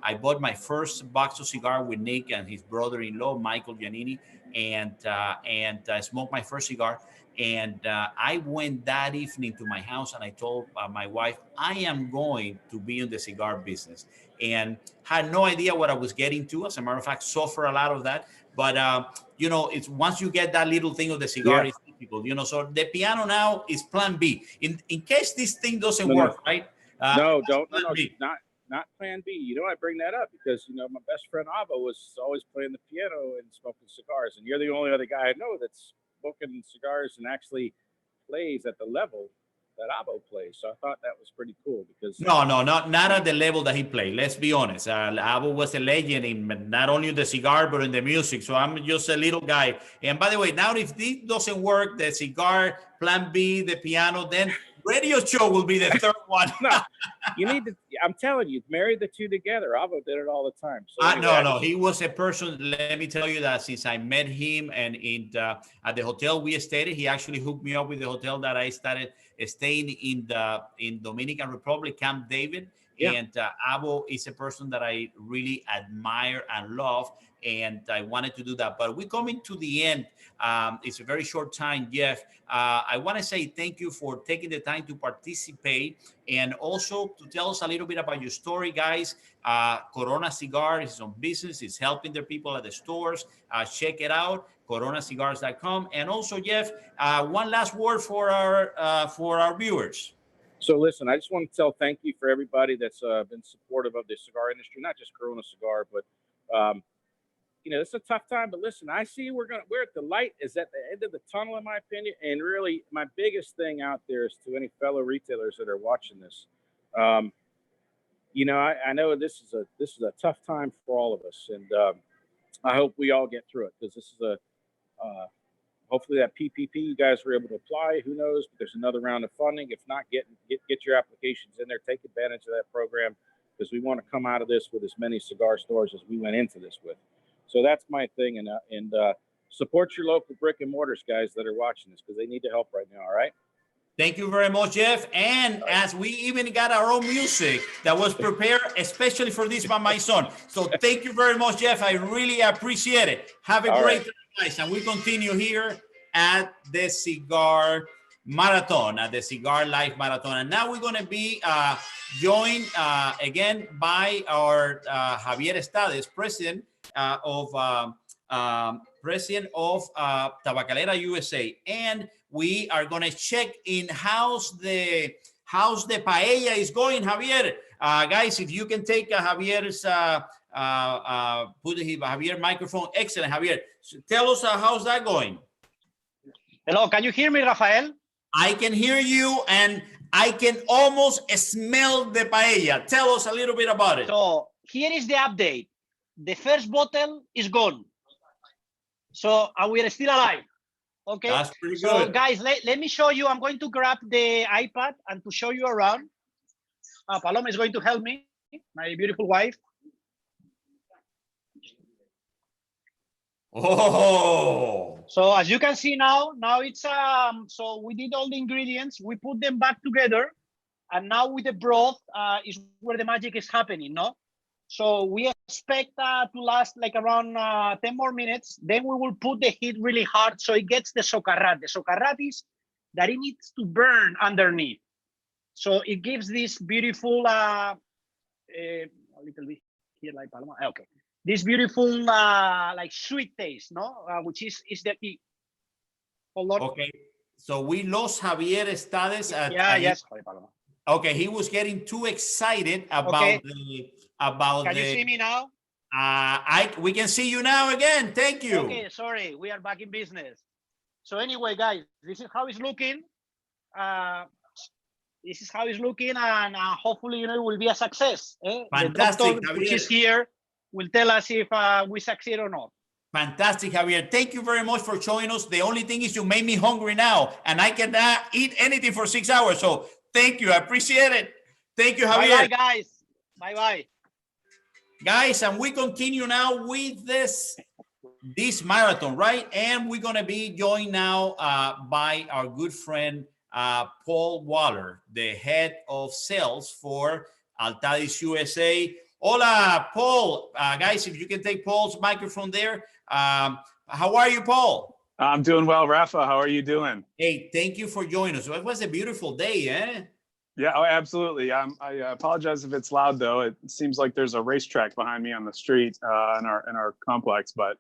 Speaker 1: I bought my first box of cigar with Nick and his brother-in-law Michael Giannini, and I smoked my first cigar. And I went that evening to my house, and I told my wife, I am going to be in the cigar business, and had no idea what I was getting to. As a matter of fact, suffer a lot of that. But you know, it's once you get that little thing of the cigar, it's difficult. You know, so the piano now is Plan B in case this thing doesn't work, right?
Speaker 3: No, not Plan B. You know, I bring that up because, you know, my best friend Avo was always playing the piano and smoking cigars, and you're the only other guy I know that's smoking cigars and actually plays at the level that Avo plays. So I thought that was pretty cool because
Speaker 1: not at the level that he played. Let's be honest. Avo was a legend in not only the cigar but in the music. So I'm just a little guy. And by the way, now if this doesn't work, the cigar, Plan B, the piano, then radio show will be the third one.
Speaker 3: No, you need to. I'm telling you, marry the two together. Avo did it all the time. So anyway,
Speaker 1: no. He was a person. Let me tell you that since I met him and at the hotel we stayed, he actually hooked me up with the hotel that I started staying in Dominican Republic, Camp David. Yeah. And Avo is a person that I really admire and love, and I wanted to do that. But we're coming to the end. It's a very short time, Jeff. I want to say thank you for taking the time to participate, and also to tell us a little bit about your story, guys. Corona Cigar is on business. It's helping their people at the stores. Check it out, coronacigars.com. And also, Jeff, one last word for our viewers.
Speaker 3: So listen, I just want to tell thank you for everybody that's been supportive of the cigar industry, not just Corona Cigar, but you know, it's a tough time. But listen, I see we're at the light is at the end of the tunnel, in my opinion. And really, my biggest thing out there is to any fellow retailers that are watching this. You know, I know this is a tough time for all of us, and I hope we all get through it, because this is hopefully that PPP you guys were able to apply. Who knows? But there's another round of funding. If not, get your applications in there. Take advantage of that program, because we want to come out of this with as many cigar stores as we went into this with. So that's my thing. And support your local brick and mortars, guys, that are watching this, because they need the help right now. All right.
Speaker 1: Thank you very much, Jeff. And as we even got our own music that was prepared especially for this by my son. So thank you very much, Jeff. I really appreciate it. Have a great time, guys. And we continue here at the Cigar Marathon, at the Cigar Life Marathon. And now we're going to be joined again by our Javier Estades, president of Tabacalera USA. And we are going to check in how's the paella is going, Javier. Guys, if you can take Javier's put Javier microphone. Excellent, Javier. So tell us how's that going.
Speaker 2: Hello, can you hear me, Rafael?
Speaker 1: I can hear you, and I can almost smell the paella. Tell us a little bit about it.
Speaker 2: So here is the update. The first bottle is gone. So we are still alive. Okay.
Speaker 1: That's pretty
Speaker 2: So
Speaker 1: good.
Speaker 2: guys, let me show you. I'm going to grab the iPad and to show you around. Paloma is going to help me, my beautiful wife.
Speaker 1: Oh.
Speaker 2: So as you can see now it's so we did all the ingredients, we put them back together, and now with the broth is where the magic is happening, no? So we expect to last like around 10 more minutes. Then we will put the heat really hard so it gets the socarrat. The socarrat is that it needs to burn underneath. So it gives this beautiful, a little bit here like Paloma. Okay. This beautiful like sweet taste, no? Which is the key. Hold on.
Speaker 1: Okay. So we lost Javier Estades.
Speaker 2: Yes.
Speaker 1: Okay, he was getting too excited about
Speaker 2: Can you see me now?
Speaker 1: We can see you now again. Thank you.
Speaker 2: Okay, sorry, we are back in business. So anyway, guys, this is how it's looking. This is how it's looking, and hopefully, it will be a success.
Speaker 1: Fantastic,
Speaker 2: the doctor, which is here, will tell us if we succeed or not.
Speaker 1: Fantastic, Javier. Thank you very much for showing us. The only thing is you made me hungry now, and I cannot eat anything for 6 hours. So thank you. I appreciate it. Thank you, Javier.
Speaker 2: Bye-bye, guys. Bye-bye.
Speaker 1: Guys, and we continue now with this marathon, right? And we're going to be joined now by our good friend, Paul Waller, the head of sales for Altadis USA. Hola, Paul. Guys, if you can take Paul's microphone there. How are you, Paul?
Speaker 4: I'm doing well, Rafa. How are you doing?
Speaker 1: Hey, thank you for joining us. It was a beautiful day, eh?
Speaker 4: Yeah, oh, absolutely. I apologize if it's loud, though. It seems like there's a racetrack behind me on the street in our complex, but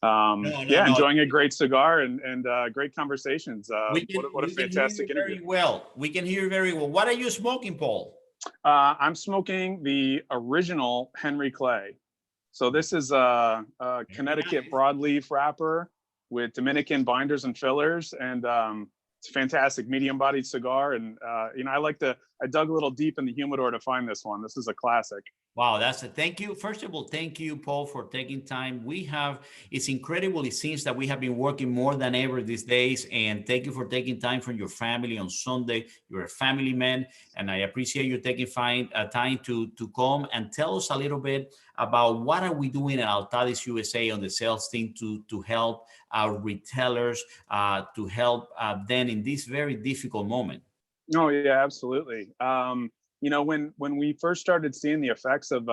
Speaker 4: enjoying a great cigar and great conversations. What a fantastic interview.
Speaker 1: We can hear you very well. What are you smoking, Paul?
Speaker 4: I'm smoking the original Henry Clay. So this is a Connecticut broadleaf wrapper with Dominican binders and fillers, and it's a fantastic medium-bodied cigar. And I dug a little deep in the humidor to find this one. This is a classic.
Speaker 1: Wow, thank you. First of all, thank you, Paul, for taking time. It's incredible. It seems that we have been working more than ever these days. And thank you for taking time from your family on Sunday. You're a family man, and I appreciate you taking time to come and tell us a little bit about what are we doing at Altadis USA on the sales team to help our retailers, to help them in this very difficult moment.
Speaker 4: Oh, yeah, absolutely. When we first started seeing the effects of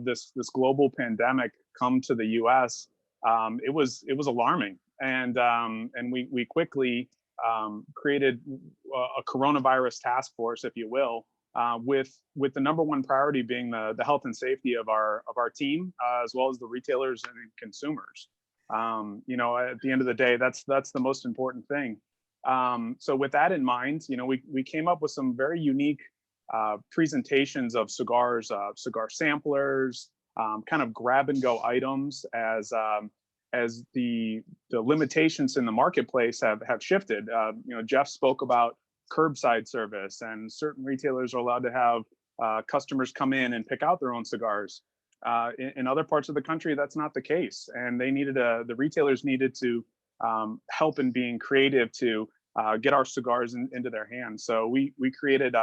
Speaker 4: this global pandemic come to the U.S., it was alarming, and we quickly created a coronavirus task force, if you will, with the number one priority being the health and safety of our team, as well as the retailers and consumers. At the end of the day, that's the most important thing. So with that in mind, we came up with some very unique presentations of cigars, cigar samplers, kind of grab and go items as the limitations in the marketplace have shifted. Jeff spoke about curbside service, and certain retailers are allowed to have customers come in and pick out their own cigars. In other parts of the country, that's not the case, and the retailers needed to help in being creative to get our cigars into their hands. So we created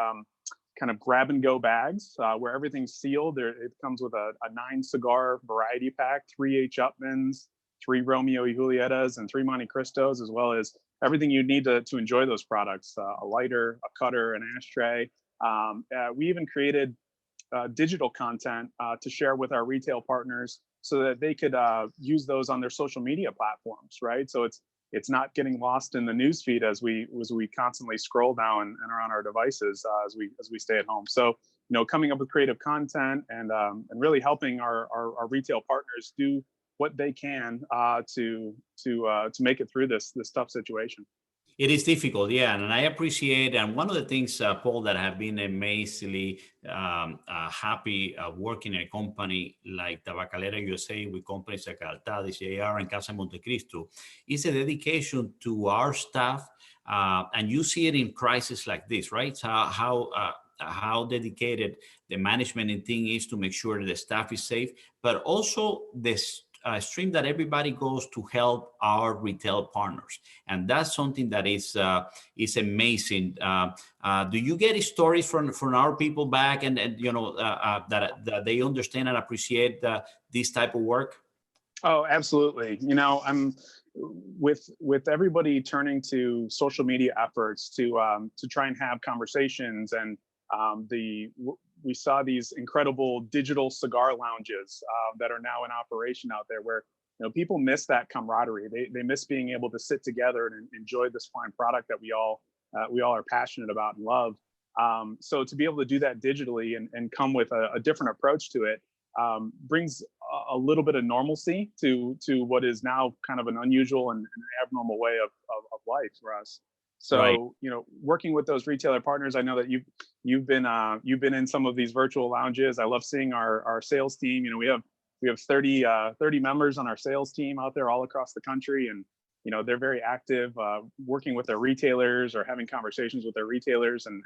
Speaker 4: kind of grab and go bags where everything's sealed. It comes with a 9 cigar variety pack, 3 H. Upmans, 3 Romeo y Julietas, and 3 Monte Cristos, as well as everything you need to enjoy those products, a lighter, a cutter, an ashtray. We even created digital content to share with our retail partners so that they could use those on their social media platforms, right? So it's not getting lost in the news feed as we constantly scroll down and are on our devices as we stay at home. So coming up with creative content and really helping our retail partners do what they can to make it through this tough situation.
Speaker 1: It is difficult, yeah, and I appreciate. And one of the things, Paul, that I have been amazingly happy working in a company like Tabacalera USA with companies like Altadis, Cigar, and Casa Montecristo is a dedication to our staff, and you see it in crises like this, right? So how dedicated the management and thing is to make sure the staff is safe, but also this stream that everybody goes to help our retail partners, and that's something that is amazing. Do you get stories from our people back, and you know that they understand and appreciate this type of work?
Speaker 4: Oh, absolutely. You know, I'm with everybody turning to social media efforts to try and have conversations, and we saw these incredible digital cigar lounges that are now in operation out there, where people miss that camaraderie. They miss being able to sit together and enjoy this fine product that we all are passionate about and love. So to be able to do that digitally and come with a different approach to it brings a little bit of normalcy to what is now kind of an unusual and an abnormal way of life for us. So,
Speaker 1: Right.
Speaker 4: Working with those retailer partners, I know that you've been in some of these virtual lounges. I love seeing our sales team. We have 30 members on our sales team out there all across the country, and they're very active, working with their retailers or having conversations with their retailers and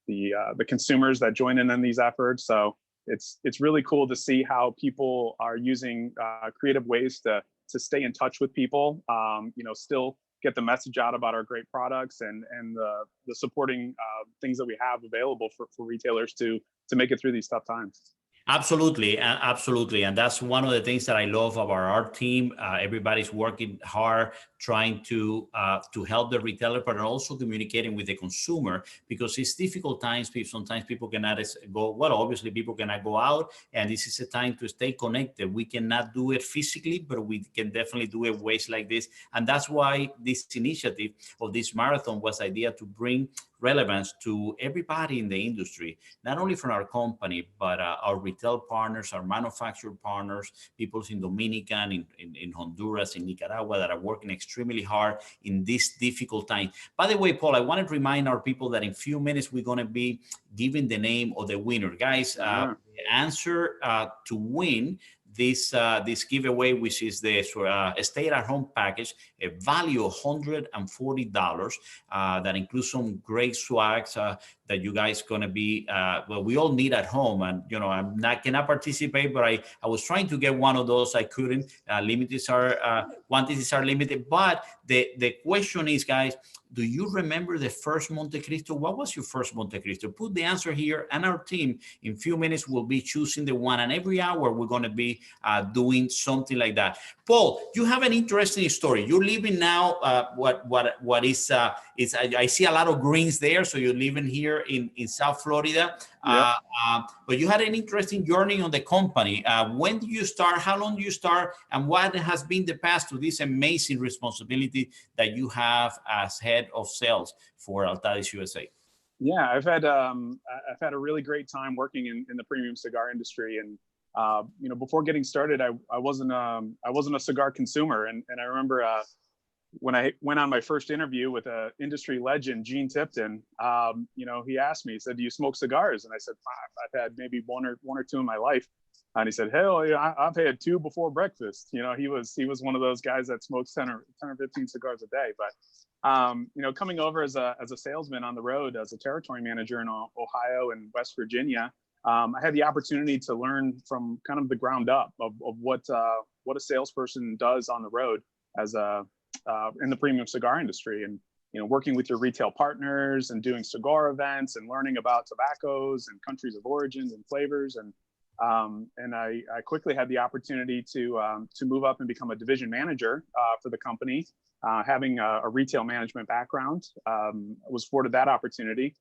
Speaker 4: the consumers that join in on these efforts. So it's really cool to see how people are using creative ways to stay in touch with people. Still get the message out about our great products and the supporting things that we have available for retailers to make it through these tough times.
Speaker 1: Absolutely, absolutely, and that's one of the things that I love about our team. Everybody's working hard, trying to help the retailer, but also communicating with the consumer, because it's difficult times. Sometimes people cannot go. Well, obviously, people cannot go out, and this is a time to stay connected. We cannot do it physically, but we can definitely do it ways like this, and that's why this initiative of this marathon was idea to bring relevance to everybody in the industry, not only from our company, but our retail partners, our manufacturer partners, people in Dominican, in Honduras, in Nicaragua, that are working extremely hard in this difficult time. By the way, Paul, I want to remind our people that in a few minutes, we're going to be giving the name of the winner. Guys, the answer to win this giveaway, which is the stay-at-home package, a value of $140 that includes some great swags that you guys gonna be well, we all need at home. And cannot participate, but I was trying to get one of those. I couldn't. Quantities are limited. But the question is, guys, do you remember the first Montecristo? What was your first Montecristo? Put the answer here, and our team in a few minutes will be choosing the one. And every hour we're going to be doing something like that. Paul, you have an interesting story. You're living now. What is? I see a lot of greens there. So you're living here in South Florida.
Speaker 4: Yep.
Speaker 1: But you had an interesting journey on the company. When do you start? How long do you start? And what has been the path to this amazing responsibility that you have as head of sales for Altadis USA?
Speaker 4: Yeah, I've had a really great time working in the premium cigar industry, and before getting started, I wasn't a cigar consumer, and I remember when I went on my first interview with an industry legend, Gene Tipton, he asked me, he said, "Do you smoke cigars?" And I said, "I've had maybe one or two in my life." And he said, "Hell, I've had two before breakfast." He was one of those guys that smokes 10 or 15 cigars a day. But coming over as a salesman on the road, as a territory manager in Ohio and West Virginia, I had the opportunity to learn from kind of the ground up of what a salesperson does on the road as in the premium cigar industry, and working with your retail partners and doing cigar events and learning about tobaccos and countries of origins and flavors, and I quickly had the opportunity to move up and become a division manager for the company. Having a retail management background, was afforded that opportunity,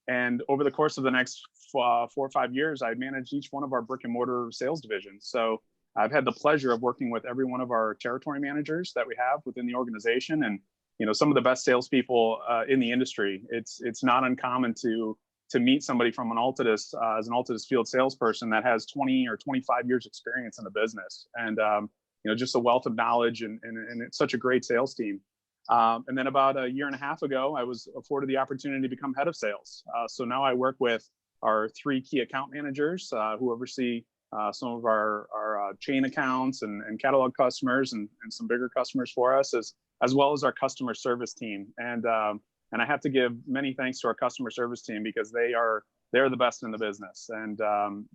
Speaker 4: and over the course of the next 4 or 5 years, I managed each one of our brick and mortar sales divisions. So I've had the pleasure of working with every one of our territory managers that we have within the organization, and some of the best salespeople in the industry. It's not uncommon to meet somebody from an Altadis as an Altadis field salesperson that has 20 or 25 years experience in the business, and just a wealth of knowledge, and it's such a great sales team. And then about a year and a half ago, I was afforded the opportunity to become head of sales. So now I work with our 3 key account managers who oversee some of our chain accounts and catalog customers and some bigger customers for us, as well as our customer service team. And I have to give many thanks to our customer service team because they're the best in the business. And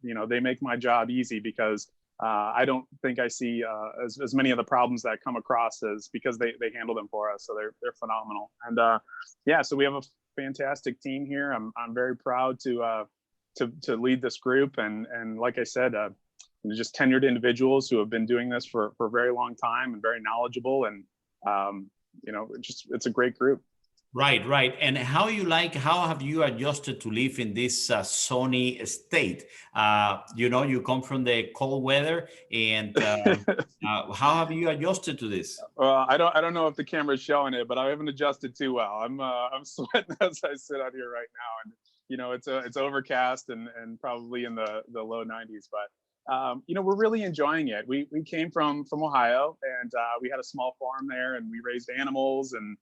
Speaker 4: you know, they make my job easy because I don't think I see as many of the problems that come across as because they handle them for us. So they're phenomenal. And yeah, so we have a fantastic team here. I'm very proud to lead this group. And like I said, just tenured individuals who have been doing this for a very long time and very knowledgeable. And you know, it's a great group.
Speaker 1: Right. And how have you adjusted to live in this sunny state? You know, you come from the cold weather, and how have you adjusted to this?
Speaker 4: I don't know if the camera's showing it, but I haven't adjusted too well. I'm sweating as I sit out here right now, and you know, it's overcast and probably in the low 90s, but you know, we're really enjoying it. We came from Ohio, and we had a small farm there, and we raised animals and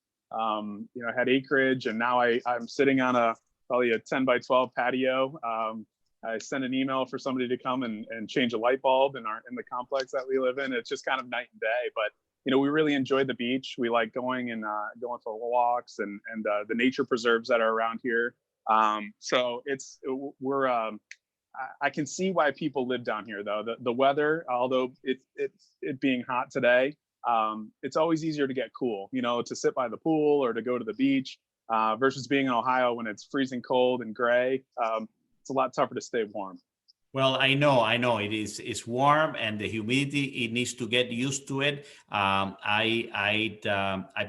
Speaker 4: you know, had acreage, and now I'm sitting on probably a 10 by 12 patio. I sent an email for somebody to come and change a light bulb in the complex that we live in. It's just kind of night and day, but you know, we really enjoy the beach. We like going for walks and the nature preserves that are around here. So I can see why people live down here though. The weather, although it being hot today, it's always easier to get cool, you know, to sit by the pool or to go to the beach versus being in Ohio when it's freezing cold and gray. It's a lot tougher to stay warm.
Speaker 1: Well, I know it's warm, and the humidity, it needs to get used to it. I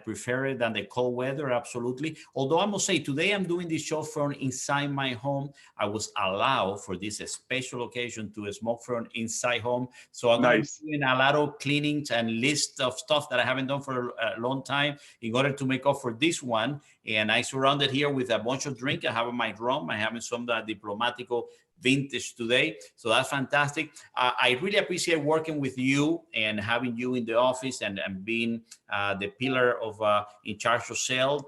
Speaker 1: prefer it than the cold weather, absolutely. Although I must say, today I'm doing this show from inside my home. I was allowed for this special occasion to smoke from inside home. So I'm going to be doing a lot of cleanings and list of stuff that I haven't done for a long time in order to make up for this one. And I surrounded here with a bunch of drink. I have my rum. I have some Diplomatico vintage today, so that's fantastic. I really appreciate working with you and having you in the office and being the pillar of in charge of sales.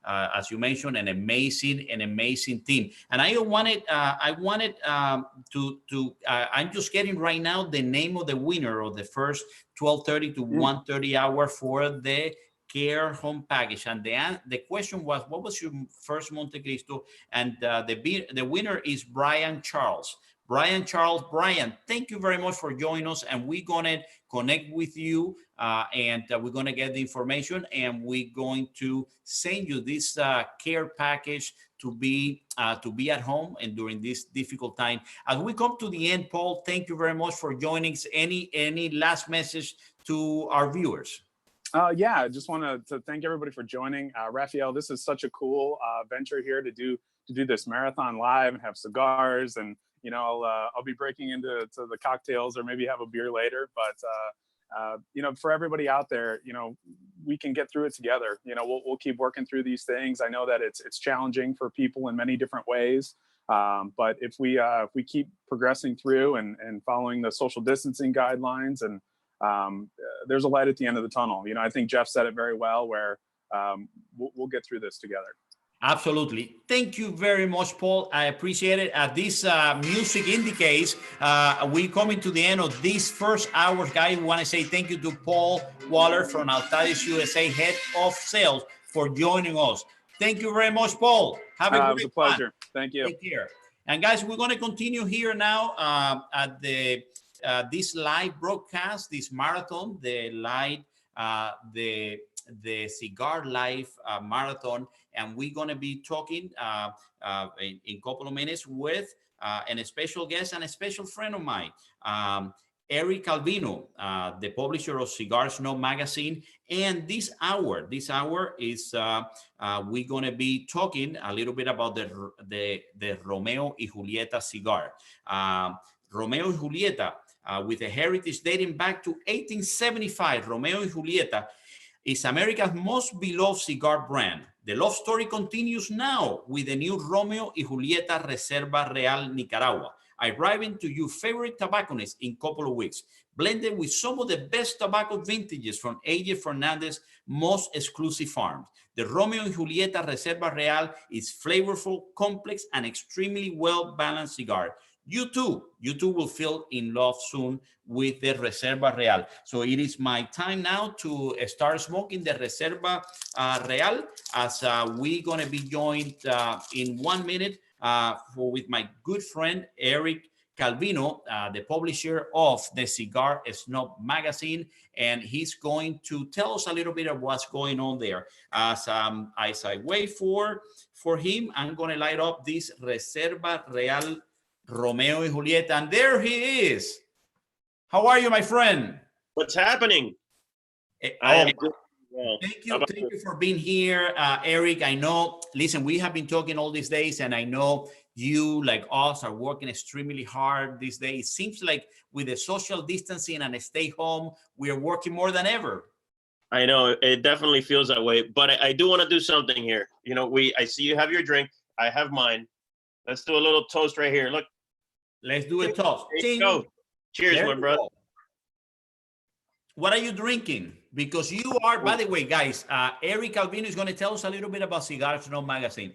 Speaker 1: As you mentioned, an amazing team. And I wanted to I'm just getting right now the name of the winner of the first 12:30 to 1:30 hour for the Care home package. And the question was, what was your first Monte Cristo? And the winner is Brian Charles. Brian, thank you very much for joining us, and we're gonna connect with you and we're gonna get the information, and we're going to send you this care package to be at home and during this difficult time. As we come to the end, Paul, thank you very much for joining us. Any last message to our viewers?
Speaker 4: Yeah, I just want to thank everybody for joining. Rafael, this is such a cool venture here to do this marathon live and have cigars, and you know, I'll be breaking into the cocktails or maybe have a beer later. But you know, for everybody out there, you know, we can get through it together. You know, we'll keep working through these things. I know that it's challenging for people in many different ways. But if we keep progressing through and following the social distancing guidelines, and there's a light at the end of the tunnel. You know, I think Jeff said it very well, where we'll get through this together.
Speaker 1: Absolutely. Thank you very much, Paul. I appreciate it. This music indicates we're coming to the end of this first hour, guys. We want to say thank you to Paul Waller from Altadis USA, Head of Sales, for joining us. Thank you very much, Paul. Have a great
Speaker 4: It was a pleasure. Thank you.
Speaker 1: Take care. And guys, we're going to continue here now at this live broadcast, this marathon, the Cigar Live Marathon, and we're going to be talking in a couple of minutes with a special guest and a special friend of mine, Eric Calvino, the publisher of Cigars No magazine. And this hour is we're going to be talking a little bit about the Romeo y Julieta cigar. Romeo y Julieta, with a heritage dating back to 1875, Romeo y Julieta is America's most beloved cigar brand. The love story continues now with the new Romeo y Julieta Reserva Real Nicaragua, arriving to your favorite tobacconists in a couple of weeks, blended with some of the best tobacco vintages from AJ Fernandez's most exclusive farms. The Romeo and Julieta Reserva Real is flavorful, complex, and extremely well-balanced cigar. You too will feel in love soon with the Reserva Real. So it is my time now to start smoking the Reserva Real, as we're going to be joined in 1 minute with my good friend, Eric Calvino, the publisher of the Cigar Snob magazine, and he's going to tell us a little bit of what's going on there. As I wait for him, I'm going to light up this Reserva Real Romeo y Julieta, and there he is. How are you, my friend?
Speaker 5: What's happening?
Speaker 1: I am good. Well, thank you for being here, Eric. I know, listen, we have been talking all these days, and I know you, like us, are working extremely hard these days. It seems like with the social distancing and a stay home, we are working more than ever.
Speaker 5: I know, it definitely feels that way, but I do want to do something here. You know, I see you have your drink. I have mine. Let's do a little toast right here. Look.
Speaker 1: Let's do a toast.
Speaker 5: Go. Cheers, my brother.
Speaker 1: What are you drinking? Because you are, by the way, guys, Eric Calvino is going to tell us a little bit about Cigar Snob magazine.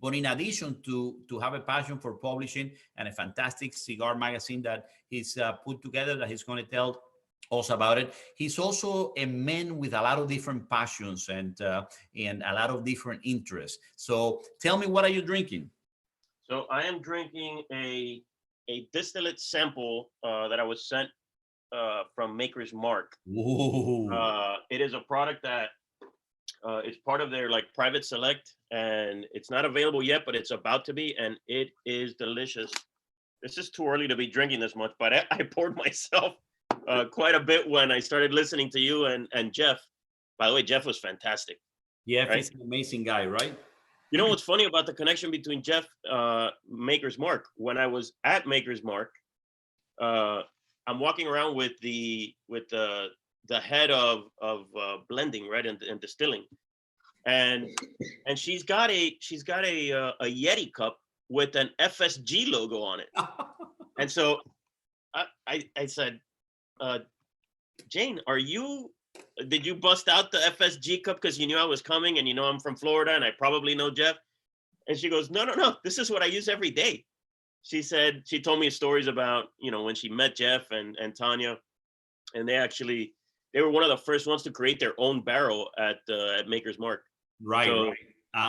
Speaker 1: But in addition to have a passion for publishing and a fantastic cigar magazine that he's put together, that he's going to tell us about it, he's also a man with a lot of different passions and a lot of different interests. So tell me, what are you drinking?
Speaker 5: So I am drinking a distillate sample that I was sent from Maker's Mark. It is a product that it's part of their like private select, and it's not available yet, but it's about to be, and it is delicious. This is too early to be drinking this much, but I poured myself quite a bit when I started listening to you and Jeff. By the way, Jeff was fantastic.
Speaker 1: Yeah, right? He's an amazing guy, right?
Speaker 5: You know what's funny about the connection between Jeff, Maker's Mark? When I was at Maker's Mark, I'm walking around with the head of blending, right, and distilling, and she's got a Yeti cup with an FSG logo on it, and so I said, Jane, did you bust out the FSG cup because you knew I was coming, and you know I'm from Florida and I probably know Jeff? And she goes, no, this is what I use every day. She said, she told me stories about, you know, when she met Jeff and Tanya, and they were one of the first ones to create their own barrel at Maker's Mark.
Speaker 1: Right.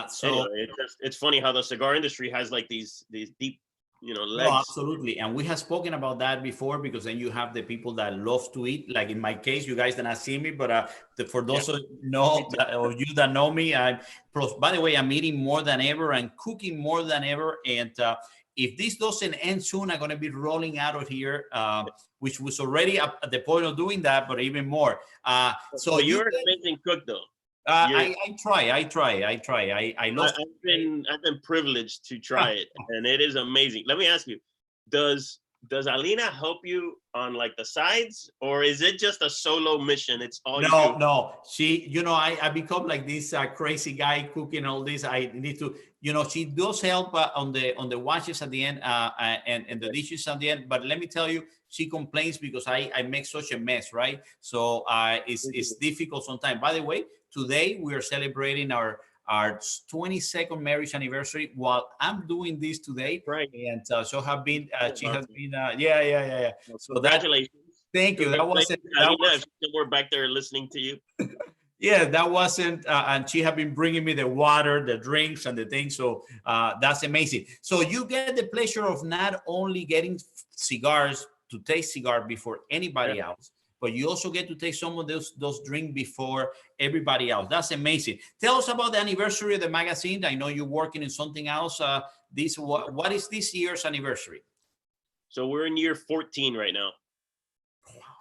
Speaker 5: So anyway, it's funny how the cigar industry has like these deep, you know, legs.
Speaker 1: No, absolutely. And we have spoken about that before, because then you have the people that love to eat. Like in my case, you guys did not see me, but for those of you that know me, by the way, I'm eating more than ever and cooking more than ever. And if this doesn't end soon, I'm going to be rolling out of here, which was already at the point of doing that, but even more.
Speaker 5: So you're an amazing cook, though.
Speaker 1: I try. I love.
Speaker 5: I've been privileged to try it, and it is amazing. Let me ask you, does Alina help you on like the sides, or is it just a solo mission? It's all you do?
Speaker 1: No. She, you know, I become like this crazy guy cooking all this. I need to, you know, she does help on the washes at the end and the dishes at the end. But let me tell you, she complains because I make such a mess, right? So it's difficult sometimes. By the way, today we are celebrating our 22nd marriage anniversary while I'm doing this today.
Speaker 5: Right.
Speaker 1: And so have been, she has been, yeah. So
Speaker 5: congratulations.
Speaker 1: Thank you.
Speaker 5: We're back there listening to you.
Speaker 1: Yeah, that wasn't, and she had been bringing me the water, the drinks, and the things. So that's amazing. So you get the pleasure of not only getting cigars to taste cigar before anybody else, but you also get to take some of those drinks before everybody else. That's amazing. Tell us about the anniversary of the magazine. I know you're working in something else. What is this year's anniversary?
Speaker 5: So we're in year 14 right now.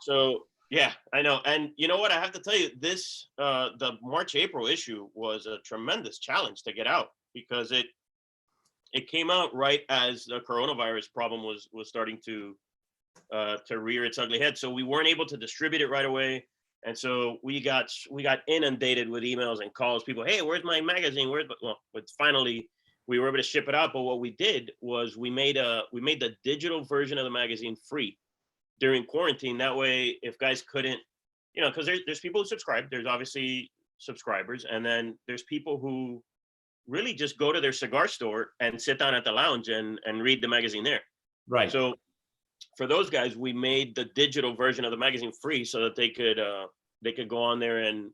Speaker 5: So yeah, I know. And you know what? I have to tell you, this the March-April issue was a tremendous challenge to get out, because it came out right as the coronavirus problem was starting to rear its ugly head. So we weren't able to distribute it right away. And so we got inundated with emails and calls. People, hey, where's my magazine? But finally we were able to ship it out. But what we did was we made the digital version of the magazine free during quarantine. That way, if guys couldn't, because there's people who subscribe. There's obviously subscribers, and then there's people who really just go to their cigar store and sit down at the lounge and read the magazine there.
Speaker 1: Right.
Speaker 5: So for those guys, we made the digital version of the magazine free so that they could go on there and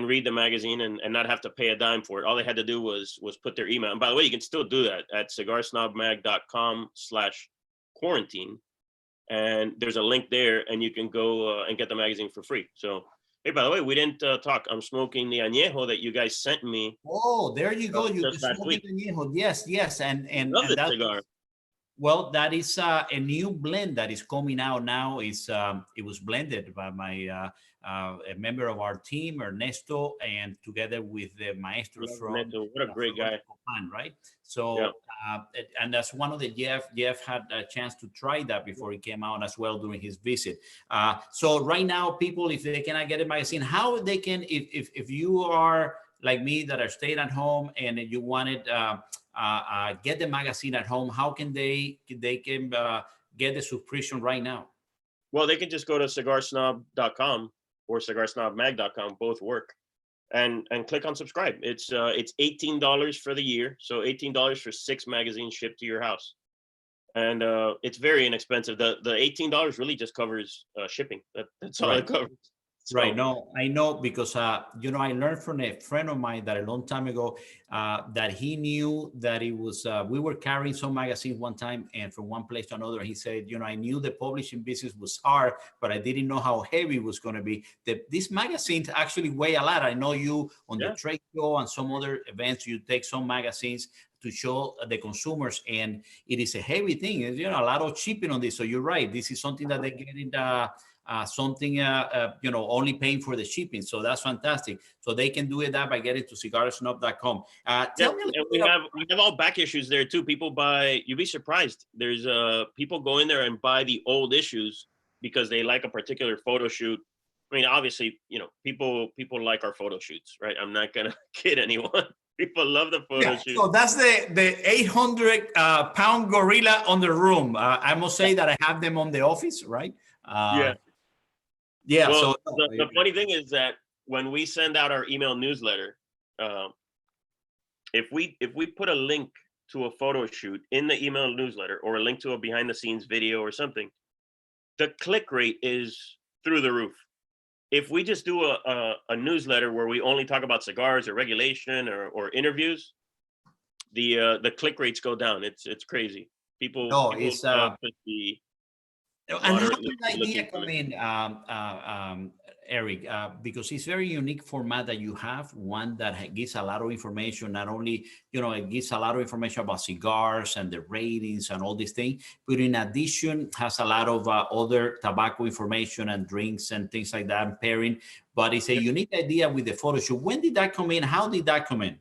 Speaker 5: read the magazine and not have to pay a dime for it. All they had to do was put their email. And by the way, you can still do that at cigarsnobmag.com/quarantine. And there's a link there, and you can go and get the magazine for free. So, hey, by the way, we didn't talk. I'm smoking the añejo that you guys sent me.
Speaker 1: Oh, there you go. You
Speaker 5: just last week.
Speaker 1: Añejo. Yes, and
Speaker 5: Love this
Speaker 1: that
Speaker 5: cigar.
Speaker 1: Well, that is a new blend that is coming out now. It was blended by a member of our team, Ernesto, and together with the maestros from
Speaker 5: Ernesto, what a great guy,
Speaker 1: right? So,
Speaker 5: yeah.
Speaker 1: And that's one of the Jeff had a chance to try that before he came out as well during his visit. So right now, people, if they cannot get a magazine, how they can, if you are like me that are staying at home and you wanted get the magazine at home, how can they get the subscription right now?
Speaker 5: Well, they can just go to cigarsnob.com or cigarsnobmag.com, both work, and click on subscribe. It's $18 for the year, so $18 for 6 magazines shipped to your house, and it's very inexpensive. The $18 really just covers shipping. That's all it covers. So,
Speaker 1: right. No, I know because, I learned from a friend of mine that a long time ago that he knew that it was, we were carrying some magazines one time and from one place to another. He said, I knew the publishing business was hard, but I didn't know how heavy it was going to be. These magazines actually weigh a lot. I know you on the trade show and some other events, you take some magazines to show the consumers, and it is a heavy thing. It's, a lot of shipping on this. So you're right. This is something that they get in only paying for the shipping. So that's fantastic. So they can do that by getting to cigarsnob.com. Tell me,
Speaker 5: we have all back issues there too. People buy, you'd be surprised. There's people go in there and buy the old issues because they like a particular photo shoot. I mean, obviously, people like our photo shoots, right? I'm not gonna kid anyone. People love the photo shoot.
Speaker 1: So that's the 800 pound gorilla on the room. I must say that I have them on the office, right? Yeah.
Speaker 5: Well,
Speaker 1: So
Speaker 5: the funny thing is that when we send out our email newsletter, if we put a link to a photo shoot in the email newsletter or a link to a behind the scenes video or something, the click rate is through the roof. If we just do a newsletter where we only talk about cigars or regulation or interviews, the click rates go down. It's crazy. People
Speaker 1: it's and how did the idea come in, Eric? Because it's very unique format that you have, one that gives a lot of information. Not only, it gives a lot of information about cigars and the ratings and all these things, but in addition has a lot of other tobacco information and drinks and things like that, and pairing. But it's a unique idea with the photo shoot. When did that come in? How did that come in?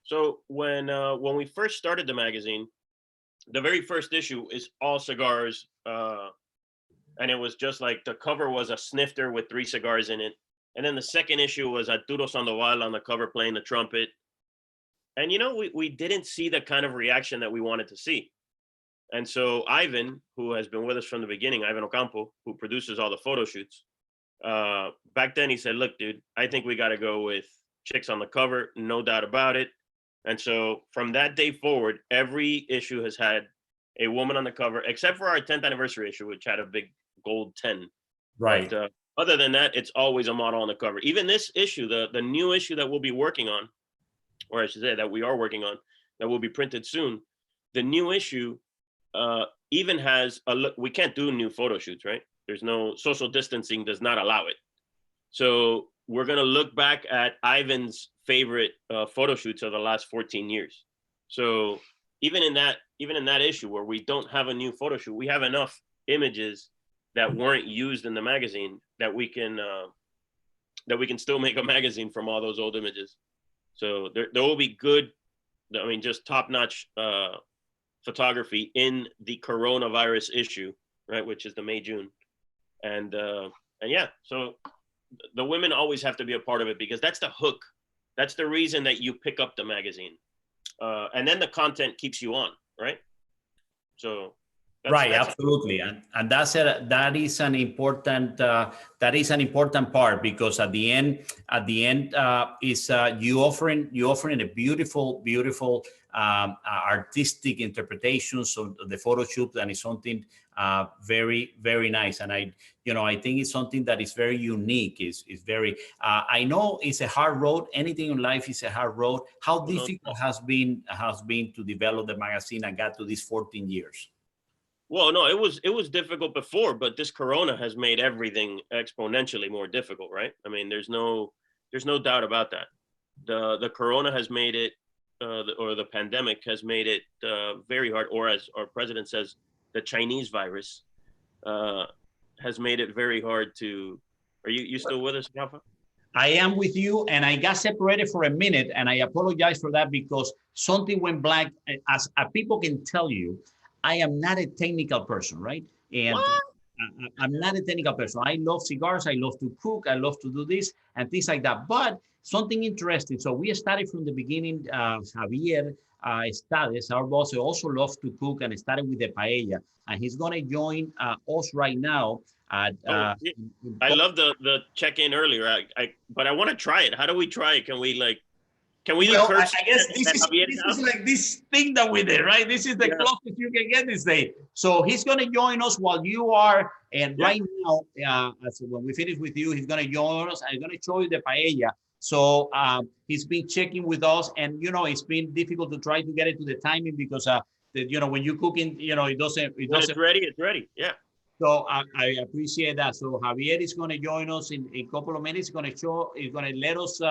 Speaker 5: So when we first started the magazine, the very first issue is all cigars. And it was just like the cover was a snifter with 3 cigars in it. And then the second issue was Arturo Sandoval on the cover playing the trumpet. And, we didn't see the kind of reaction that we wanted to see. And so Ivan, who has been with us from the beginning, Ivan Ocampo, who produces all the photo shoots, back then he said, look, dude, I think we got to go with chicks on the cover, no doubt about it. And so from that day forward, every issue has had a woman on the cover, except for our 10th anniversary issue, which had a big gold 10.
Speaker 1: Right.
Speaker 5: But, other than that, it's always a model on the cover. Even this issue, the new issue that we'll be working on, or I should say that we are working on, that will be printed soon. The new issue even has a look. We can't do new photo shoots, right? There's no social distancing, does not allow it. So we're gonna look back at Ivan's favorite photo shoots of the last 14 years. So even in that issue where we don't have a new photo shoot, we have enough images that weren't used in the magazine that we can still make a magazine from all those old images. So there will be good, just top-notch photography in the coronavirus issue, right, which is the May-June. And yeah, so the women always have to be a part of it because that's the hook. That's the reason that you pick up the magazine. and then the content keeps you on, right? So
Speaker 1: that's absolutely, and that is an important part, because at the end is you offering a beautiful artistic interpretations of the photo shoot, and it's something very nice. And I think it's something that is very unique. Is very I know it's a hard road. Anything in life is a hard road. How difficult has been to develop the magazine and got to these 14 years?
Speaker 5: Well, no, it was difficult before, but this Corona has made everything exponentially more difficult, right? I mean, there's no doubt about that. The Corona has made it, or the pandemic has made it very hard. Or as our president says, the Chinese virus has made it very hard to. Are you still with us, Rafa?
Speaker 1: I am with you, and I got separated for a minute, and I apologize for that, because something went blank. As people can tell you, I am not a technical person, right? And I'm not a technical person. I love cigars. I love to cook. I love to do this and things like that. But something interesting. So we started from the beginning. Javier Estades, our boss, also loves to cook and started with the paella. And he's going to join us right now.
Speaker 5: I love the check-in earlier. But I want to try it. How do we try it? Can we
Speaker 1: well, I guess this is like this thing that we did, right? This is the closest you can get this day. So he's going to join us while you are, and right now, so when we finish with you, he's going to join us. I'm going to show you the paella. So he's been checking with us, and it's been difficult to try to get it to the timing, because when you're cooking, it doesn't.
Speaker 5: When it's ready, it's ready. Yeah.
Speaker 1: So I appreciate that. So Javier is going to join us in a couple of minutes. He's going to let us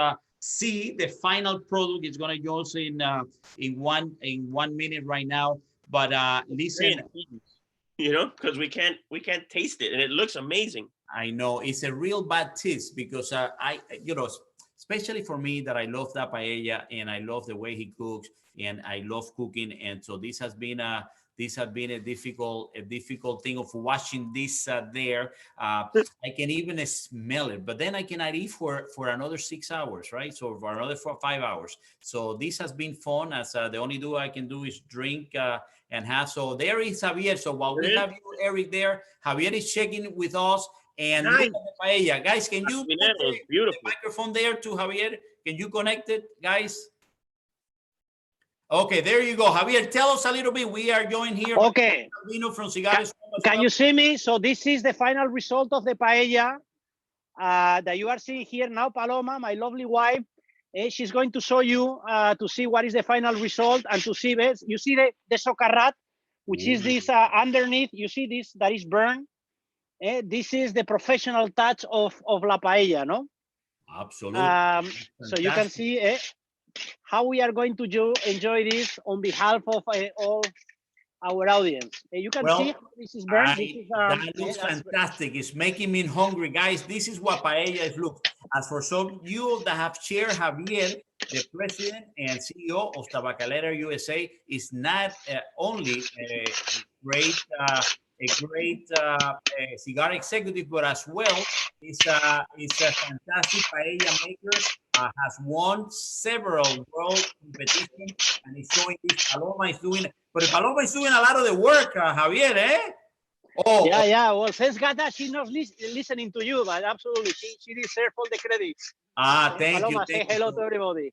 Speaker 1: see the final product. It's going to join us in 1 minute right now. But listen,
Speaker 5: because we can't taste it, and it looks amazing.
Speaker 1: I know it's a real bad taste, because especially for me, that I love that paella and I love the way he cooks, and I love cooking, and so this has been a difficult thing of watching this there. I can even smell it, but then I cannot eat for another 6 hours, right? So for another 5 hours. So this has been fun, as the only do I can do is drink and have. So there is Javier. So while we have you, Eric, there, Javier is checking with us. And look at the paella. Guys, can you put the microphone there to Javier? Can you connect it, guys? Okay, there you go. Javier, tell us a little bit. We are joined here.
Speaker 2: Okay.
Speaker 1: From Cigar.
Speaker 2: Can you see me? So this is the final result of the paella that you are seeing here now, Paloma, my lovely wife. She's going to show you to see what is the final result, and to see this. You see the socarrat, which is this underneath. You see this that is burned. This is the professional touch of La Paella, no?
Speaker 1: Absolutely.
Speaker 2: So you can see how we are going to enjoy this on behalf of all our audience. You can see this is burned.
Speaker 1: That looks fantastic. It's making me hungry, guys. This is what paella looks. As for some of you that have shared, Javier, the president and CEO of Tabacalera USA, is not only a great cigar executive, but as well is a fantastic paella maker. Has won several world competitions, and is showing this. Paloma is doing a lot of the work, Javier, eh?
Speaker 2: Oh, yeah. Well, thanks God that she's not listening to you, but absolutely, she deserves all the credit.
Speaker 1: Thank
Speaker 2: Paloma,
Speaker 1: you.
Speaker 2: Say hello to everybody.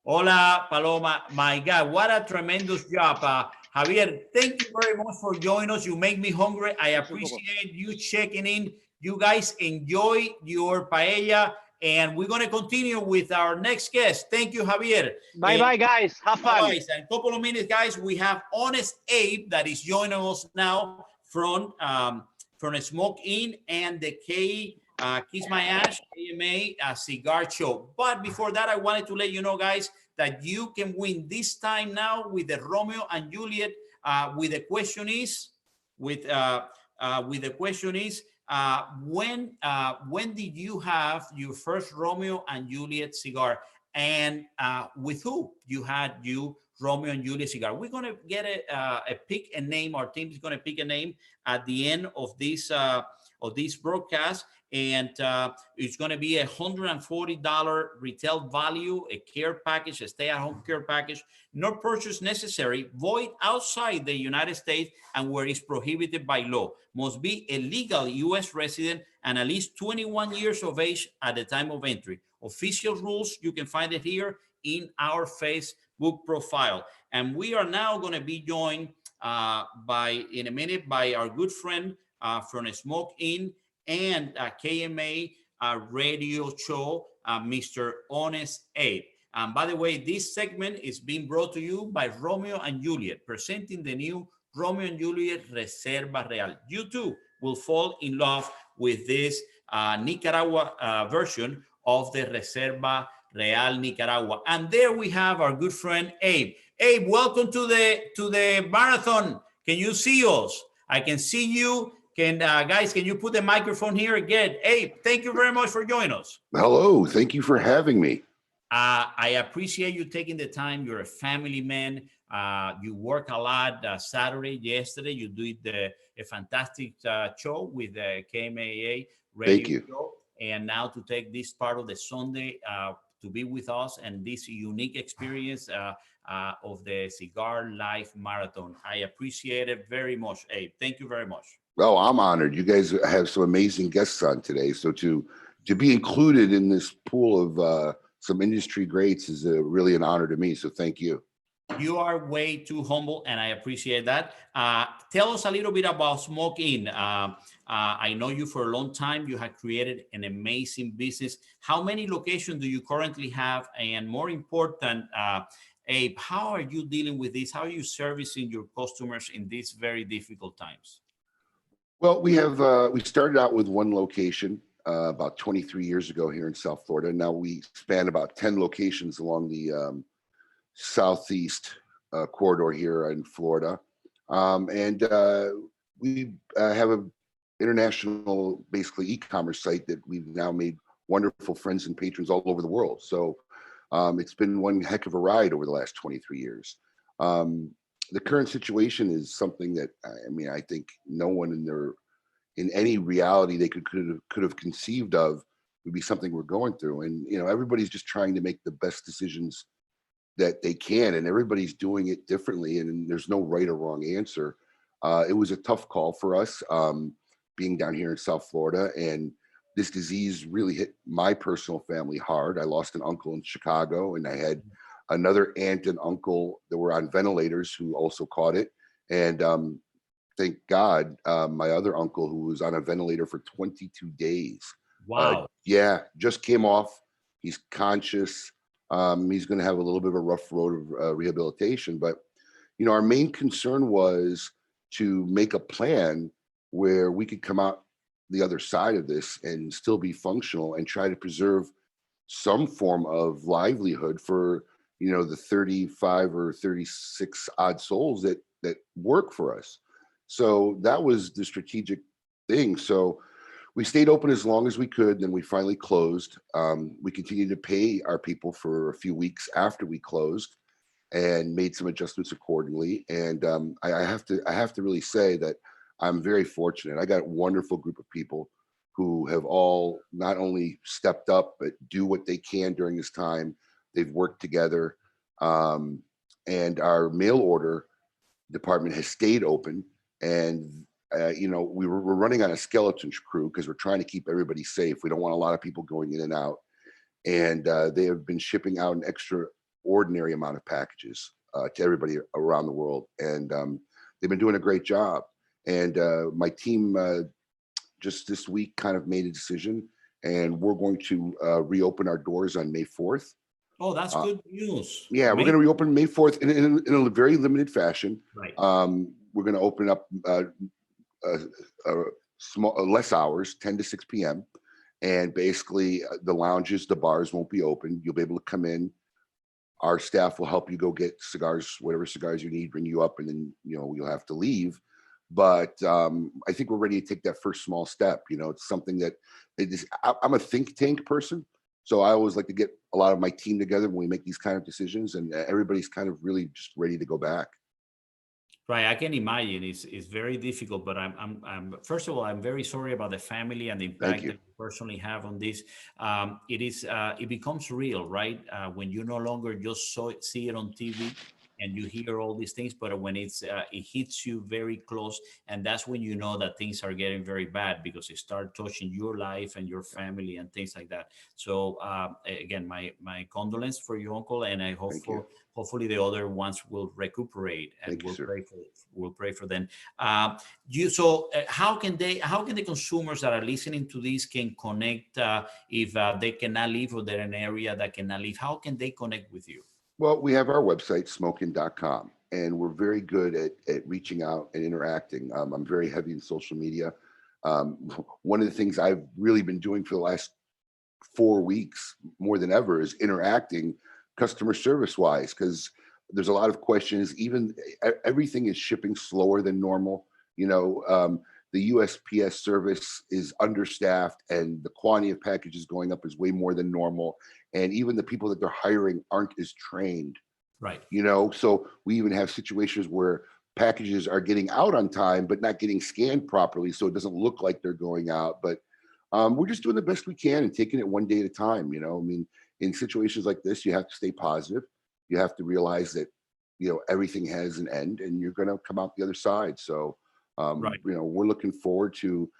Speaker 1: Hola, Paloma. My God, what a tremendous job. Javier, thank you very much for joining us. You make me hungry. I appreciate you checking in. You guys enjoy your paella, and we're going to continue with our next guest. Thank you, Javier.
Speaker 2: Bye-bye, guys. Have fun.
Speaker 1: Bye-bye. In a couple of minutes, guys, we have Honest Abe that is joining us now from Smoke Inn and the Kiss My Ash AMA cigar show. But before that, I wanted to let you know, guys, that you can win this time now with the Romeo and Juliet. With the question is, when did you have your first Romeo and Juliet cigar, and with who you had Romeo and Juliet cigar? We're gonna get pick a name. Our team is gonna pick a name at the end of this of this broadcast. And it's going to be a $140 retail value, a care package, a stay-at-home care package. No purchase necessary, void outside the United States and where it's prohibited by law. Must be a legal U.S. resident and at least 21 years of age at the time of entry. Official rules, you can find it here in our Facebook profile. And we are now going to be joined in a minute by our good friend from Smoke Inn and KMA radio show, Mr. Honest Abe. And by the way, this segment is being brought to you by Romeo and Juliet, presenting the new Romeo and Juliet Reserva Real. You too will fall in love with this Nicaragua version of the Reserva Real Nicaragua. And there we have our good friend Abe. Abe, welcome to the marathon. Can you see us? I can see you. Guys, can you put the microphone here again? Abe, thank you very much for joining us.
Speaker 6: Hello, thank you for having me.
Speaker 1: I appreciate you taking the time. You're a family man. You work a lot. Saturday, yesterday, you did a fantastic show with the KMAA radio show. And now to take this part of the Sunday to be with us and this unique experience of the Cigar Life Marathon. I appreciate it very much, Abe. Thank you very much.
Speaker 6: Oh, I'm honored. You guys have some amazing guests on today. So to be included in this pool of some industry greats is really an honor to me. So thank you.
Speaker 1: You are way too humble, and I appreciate that. Tell us a little bit about Smoke Inn. I know you for a long time. You have created an amazing business. How many locations do you currently have? And more important, Abe, how are you dealing with this? How are you servicing your customers in these very difficult times?
Speaker 6: Well, we started out with one location about 23 years ago here in South Florida. Now we span about 10 locations along the southeast corridor here in Florida. We have an international, basically e-commerce site that we've now made wonderful friends and patrons all over the world. So it's been one heck of a ride over the last 23 years. The current situation is something that, I think no one in any reality they could have conceived of would be something we're going through. And, everybody's just trying to make the best decisions that they can, and everybody's doing it differently. And there's no right or wrong answer. It was a tough call for us being down here in South Florida, and this disease really hit my personal family hard. I lost an uncle in Chicago, and I had another aunt and uncle that were on ventilators who also caught it. And thank God, my other uncle, who was on a ventilator for 22 days.
Speaker 1: Wow.
Speaker 6: Just came off. He's conscious. He's going to have a little bit of a rough road of rehabilitation. But, our main concern was to make a plan where we could come out the other side of this and still be functional and try to preserve some form of livelihood for the 35 or 36 odd souls that work for us. So that was the strategic thing. So we stayed open as long as we could. Then we finally closed. We continued to pay our people for a few weeks after we closed and made some adjustments accordingly. And I have to really say that I'm very fortunate. I got a wonderful group of people who have all not only stepped up, but do what they can during this time. They've worked together, and our mail order department has stayed open. And we're running on a skeleton crew because we're trying to keep everybody safe. We don't want a lot of people going in and out. And they have been shipping out an extraordinary amount of packages to everybody around the world. And they've been doing a great job. And my team just this week kind of made a decision, and we're going to reopen our doors on May 4th.
Speaker 1: Oh, that's good news.
Speaker 6: Yeah, we're going to reopen May 4th in a very limited fashion.
Speaker 1: Right.
Speaker 6: We're going to open up less hours, 10 to 6 p.m. And basically the lounges, the bars won't be open. You'll be able to come in. Our staff will help you go get cigars, whatever cigars you need, bring you up, and then, you'll have to leave. But I think we're ready to take that first small step. It's something that I'm a think tank person. So I always like to get a lot of my team together when we make these kind of decisions, and everybody's kind of really just ready to go back.
Speaker 1: Right, I can imagine it's very difficult, but I'm first of all, I'm very sorry about the family and the
Speaker 6: Thank
Speaker 1: impact
Speaker 6: you.
Speaker 1: that you personally have on this. It becomes real, right? When you no longer just see it on TV and you hear all these things, but when it hits you very close, and that's when you know that things are getting very bad because it start touching your life and your family and things like that. So again, my condolence for your uncle, and I hope
Speaker 6: Thank you.
Speaker 1: hopefully the other ones will recuperate, and
Speaker 6: Thank you, sir.
Speaker 1: we'll pray for them. How can the consumers that are listening to this can connect, if they cannot live or they're in an area that cannot live? How can they connect with you?
Speaker 6: Well, we have our website, smoking.com, and we're very good at reaching out and interacting. I'm very heavy in social media. Um, One of the things I've really been doing for the last 4 weeks more than ever is interacting customer service wise, because there's a lot of questions. Even everything is shipping slower than normal. The USPS service is understaffed, and the quantity of packages going up is way more than normal. And even the people that they're hiring aren't as trained.
Speaker 1: Right.
Speaker 6: So we even have situations where packages are getting out on time but not getting scanned properly, so it doesn't look like they're going out. But we're just doing the best we can and taking it one day at a time. I mean, in situations like this, you have to stay positive. You have to realize that everything has an end, and you're going to come out the other side. So
Speaker 1: Right.
Speaker 6: we're looking forward to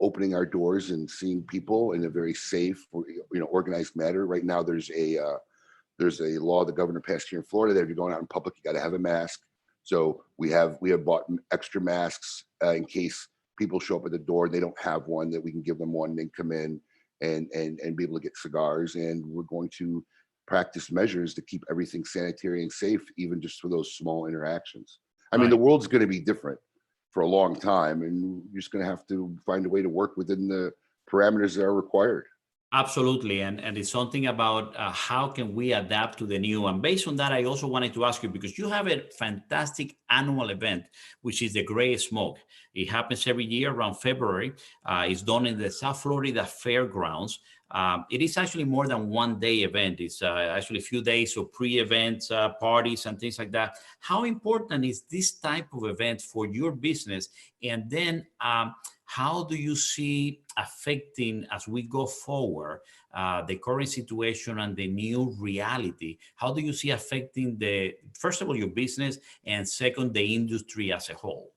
Speaker 6: opening our doors and seeing people in a very safe, organized manner. Right now, there's a law the governor passed here in Florida that if you're going out in public, you got to have a mask. So we have bought extra masks in case people show up at the door and they don't have one, that we can give them one and then come in and be able to get cigars. And we're going to practice measures to keep everything sanitary and safe, even just for those small interactions. I mean, the
Speaker 1: Right.
Speaker 6: world's going to be different for a long time, and you're just going to have to find a way to work within the parameters that are required.
Speaker 1: Absolutely, and it's something about how can we adapt to the new. And based on that, I also wanted to ask you, because you have a fantastic annual event, which is the Gray Smoke. It happens every year around February. It's done in the South Florida Fairgrounds. It is actually more than one day event. It's actually a few days of pre-events, parties, and things like that. How important is this type of event for your business? And then how do you see affecting, as we go forward, the current situation and the new reality? How do you see affecting first of all, your business, and second, the industry as a whole?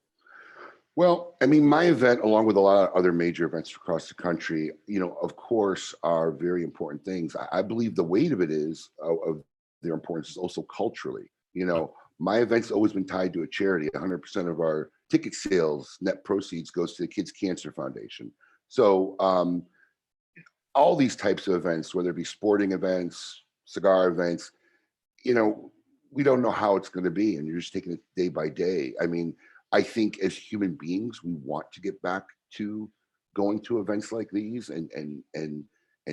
Speaker 6: Well, I mean, my event, along with a lot of other major events across the country, of course, are very important things. I believe the weight of it is of their importance is also culturally. My event's always been tied to a charity. 100% of our ticket sales, net proceeds, goes to the Kids Cancer Foundation. So all these types of events, whether it be sporting events, cigar events, we don't know how it's going to be, and you're just taking it day by day. I mean, I think as human beings, we want to get back to going to events like these and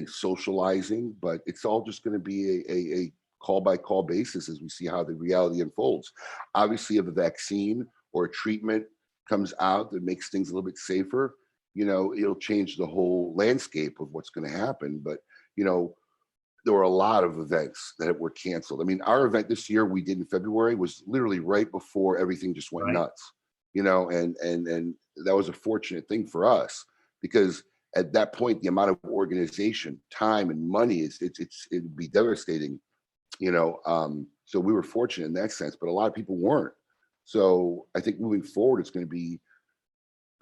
Speaker 6: socializing, but it's all just going to be a call by call basis as we see how the reality unfolds. Obviously, if a vaccine or a treatment comes out that makes things a little bit safer, it'll change the whole landscape of what's going to happen. But there were a lot of events that were canceled. I mean, our event this year we did in February was literally right before everything just went
Speaker 1: Right.
Speaker 6: nuts, and that was a fortunate thing for us, because at that point the amount of organization, time, and money it'd be devastating, so we were fortunate in that sense, but a lot of people weren't. So I think moving forward, it's going to be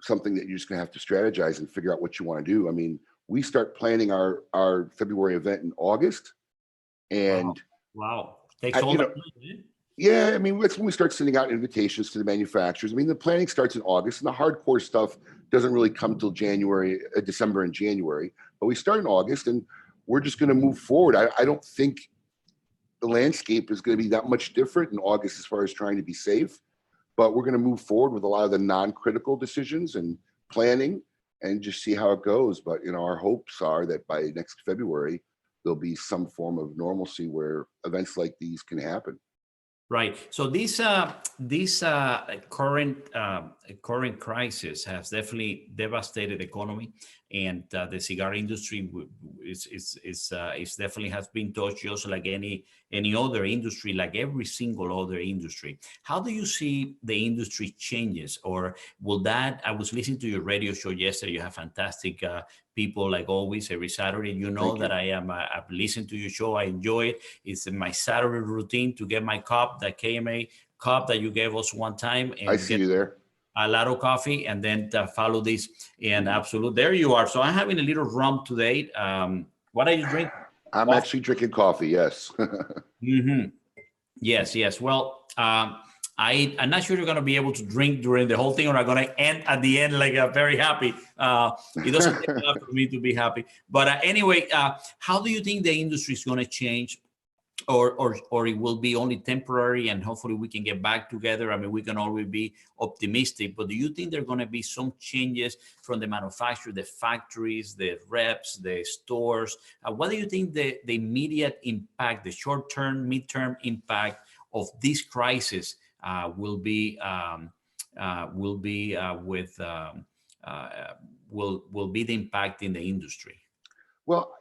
Speaker 6: something that you're just going to have to strategize and figure out what you want to do. I mean, we start planning our February event in August, and
Speaker 1: Wow. Takes all the time, eh?
Speaker 6: yeah, I mean, that's when we start sending out invitations to the manufacturers. I mean, the planning starts in August, and the hardcore stuff doesn't really come till December and January. But we start in August, and we're just going to move forward. I don't think the landscape is going to be that much different in August as far as trying to be safe, but we're going to move forward with a lot of the non-critical decisions and planning and just see how it goes. But our hopes are that by next February there'll be some form of normalcy where events like these can happen.
Speaker 1: Right. So this current crisis has definitely devastated the economy, and the cigar industry is definitely has been touched just like any other industry, like every single other industry. How do you see the industry changes, or will that? I was listening to your radio show yesterday. You have fantastic people like always every Saturday. You know
Speaker 6: Thank you.
Speaker 1: that I've listened to your show. I enjoy it. It's in my Saturday routine to get my cup, that KMA cup that you gave us one time,
Speaker 6: I
Speaker 1: and
Speaker 6: see
Speaker 1: get
Speaker 6: you there.
Speaker 1: a lot of coffee, and then follow this. And absolute, there you are. So I'm having a little rum today. What are you drinking?
Speaker 6: I'm actually drinking coffee. Yes.
Speaker 1: Mm-hmm. Yes, yes. Well, I'm not sure you're going to be able to drink during the whole thing, or I'm going to end at the end like very happy. It doesn't take enough for me to be happy. But anyway, how do you think the industry is going to change, or it will be only temporary, and hopefully we can get back together? I mean, we can always be optimistic, but do you think there are going to be some changes from the manufacturer, the factories, the reps, the stores? What do you think the immediate impact, the short-term, mid-term impact of this crisis will be with will be the impact in the industry?
Speaker 6: Well,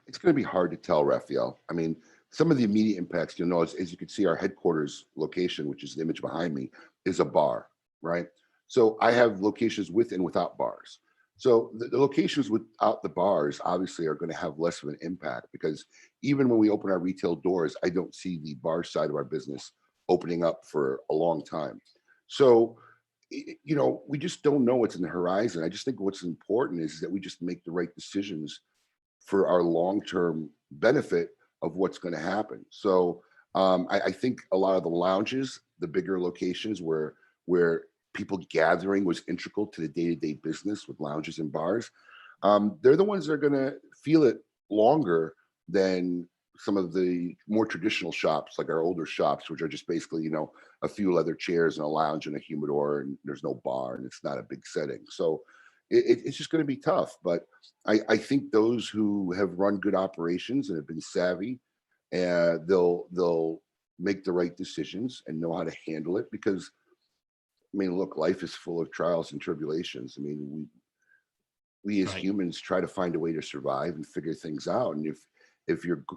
Speaker 6: it's going to be hard to tell, Raphael. I mean, some of the immediate impacts, you'll know, as you can see, our headquarters location, which is the image behind me, is a bar, right? So I have locations with and without bars. So the locations without the bars obviously are going to have less of an impact, because even when we open our retail doors, I don't see the bar side of our business opening up for a long time. So, you know, we just don't know what's in the horizon. I just think what's important is that we just make the right decisions for our long-term benefit of what's going to happen. So I think a lot of the lounges, the bigger locations where people gathering was integral to the day-to-day business with lounges and bars, they're the ones that are going to feel it longer than some of the more traditional shops, like our older shops, which are just basically, you know, a few leather chairs and a lounge and a humidor, and there's no bar and it's not a big setting. So it's just going to be tough. But I think those who have run good operations and have been savvy, they'll make the right decisions and know how to handle it. Because, I mean, look, life is full of trials and tribulations. I mean, we as humans try to find a way to survive and figure things out. And if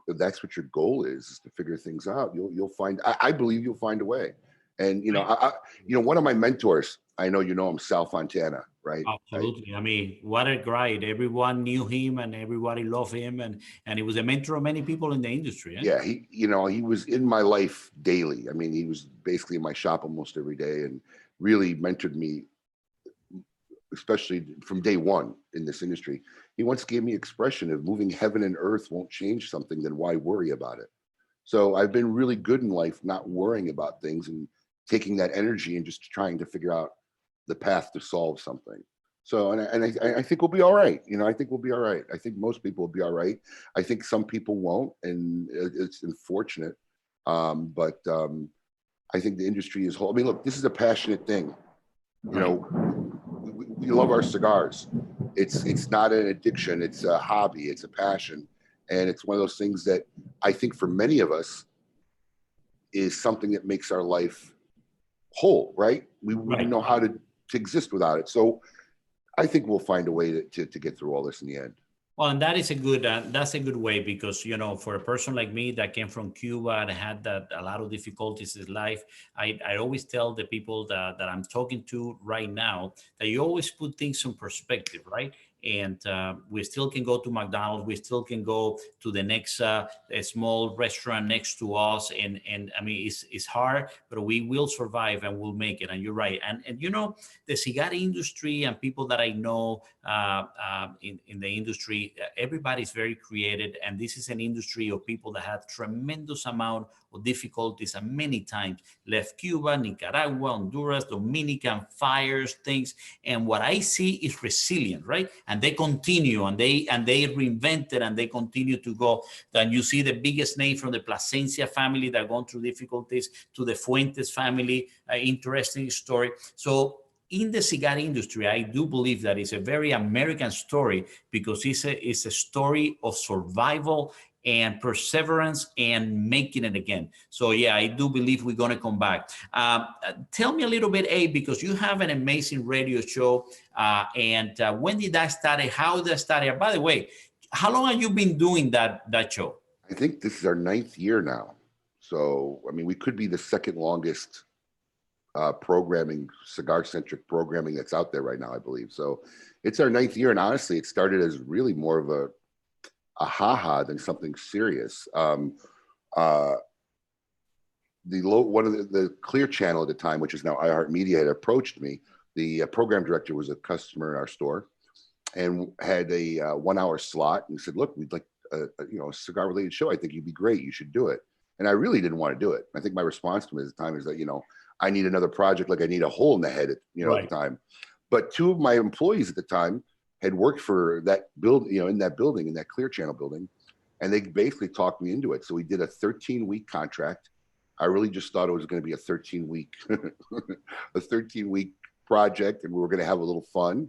Speaker 6: that's what your goal is to figure things out, you'll find. I believe you'll find a way. And you know, one of my mentors, I know you know him, Sal Fontana, right?
Speaker 1: Absolutely. I mean, what a guy! Everyone knew him, and everybody loved him, and he was a mentor of many people in the industry. Eh?
Speaker 6: Yeah, he was in my life daily. I mean, he was basically in my shop almost every day, and really mentored me, especially from day one in this industry. He once gave me expression of moving heaven and earth won't change something, then why worry about it? So I've been really good in life, not worrying about things and taking that energy and just trying to figure out the path to solve something. So, and I think we'll be all right. You know, I think we'll be all right. I think most people will be all right. I think some people won't, and it's unfortunate. But I think the industry is whole. I mean, look, this is a passionate thing. You know, we love our cigars. It's not an addiction. It's a hobby. It's a passion. And it's one of those things that I think for many of us is something that makes our life whole, right? We wouldn't know how to exist without it. So I think we'll find a way to get through all this in the end.
Speaker 1: Well, and that is that's a good way, because, you know, for a person like me that came from Cuba and had a lot of difficulties in life, I always tell the people that I'm talking to right now that you always put things in perspective, right? And we still can go to McDonald's. We still can go to the next a small restaurant next to us. And I mean, it's hard, but we will survive and we'll make it. And you're right. And you know, the cigar industry and people that I know in the industry, everybody's very creative. And this is an industry of people that have tremendous amount of difficulties and many times left Cuba, Nicaragua, Honduras, Dominican, fires, things. And what I see is resilient, right? And they continue and they reinvent it and they continue to go. Then you see the biggest name from the Plasencia family that gone through difficulties to the Fuentes family, interesting story. So in the cigar industry, I do believe that it's a very American story, because it's a story of survival and perseverance and making it again. So yeah, I do believe we're going to come back. Tell me a little bit, because you have an amazing radio show. And when did that start? How did that start? By the way, how long have you been doing that show?
Speaker 6: I think this is our 9th year now. So, I mean, we could be the second longest programming, cigar-centric programming that's out there right now, I believe. So it's our 9th year. And honestly, it started as really more of a ha-ha than something serious. One of the Clear channel at the time, which is now iHeartMedia, had approached me. The program director was a customer in our store and had a 1-hour slot and said, look, we'd like a cigar related show. I think you'd be great. You should do it. And I really didn't want to do it. I think my response to him at the time is that, I need another project, like I need a hole in the head, at the time. But 2 of my employees at the time had worked for that in that building, in that Clear Channel building. And they basically talked me into it. So we did a 13-week contract. I really just thought it was going to be a 13-week, a 13-week project, and we were going to have a little fun.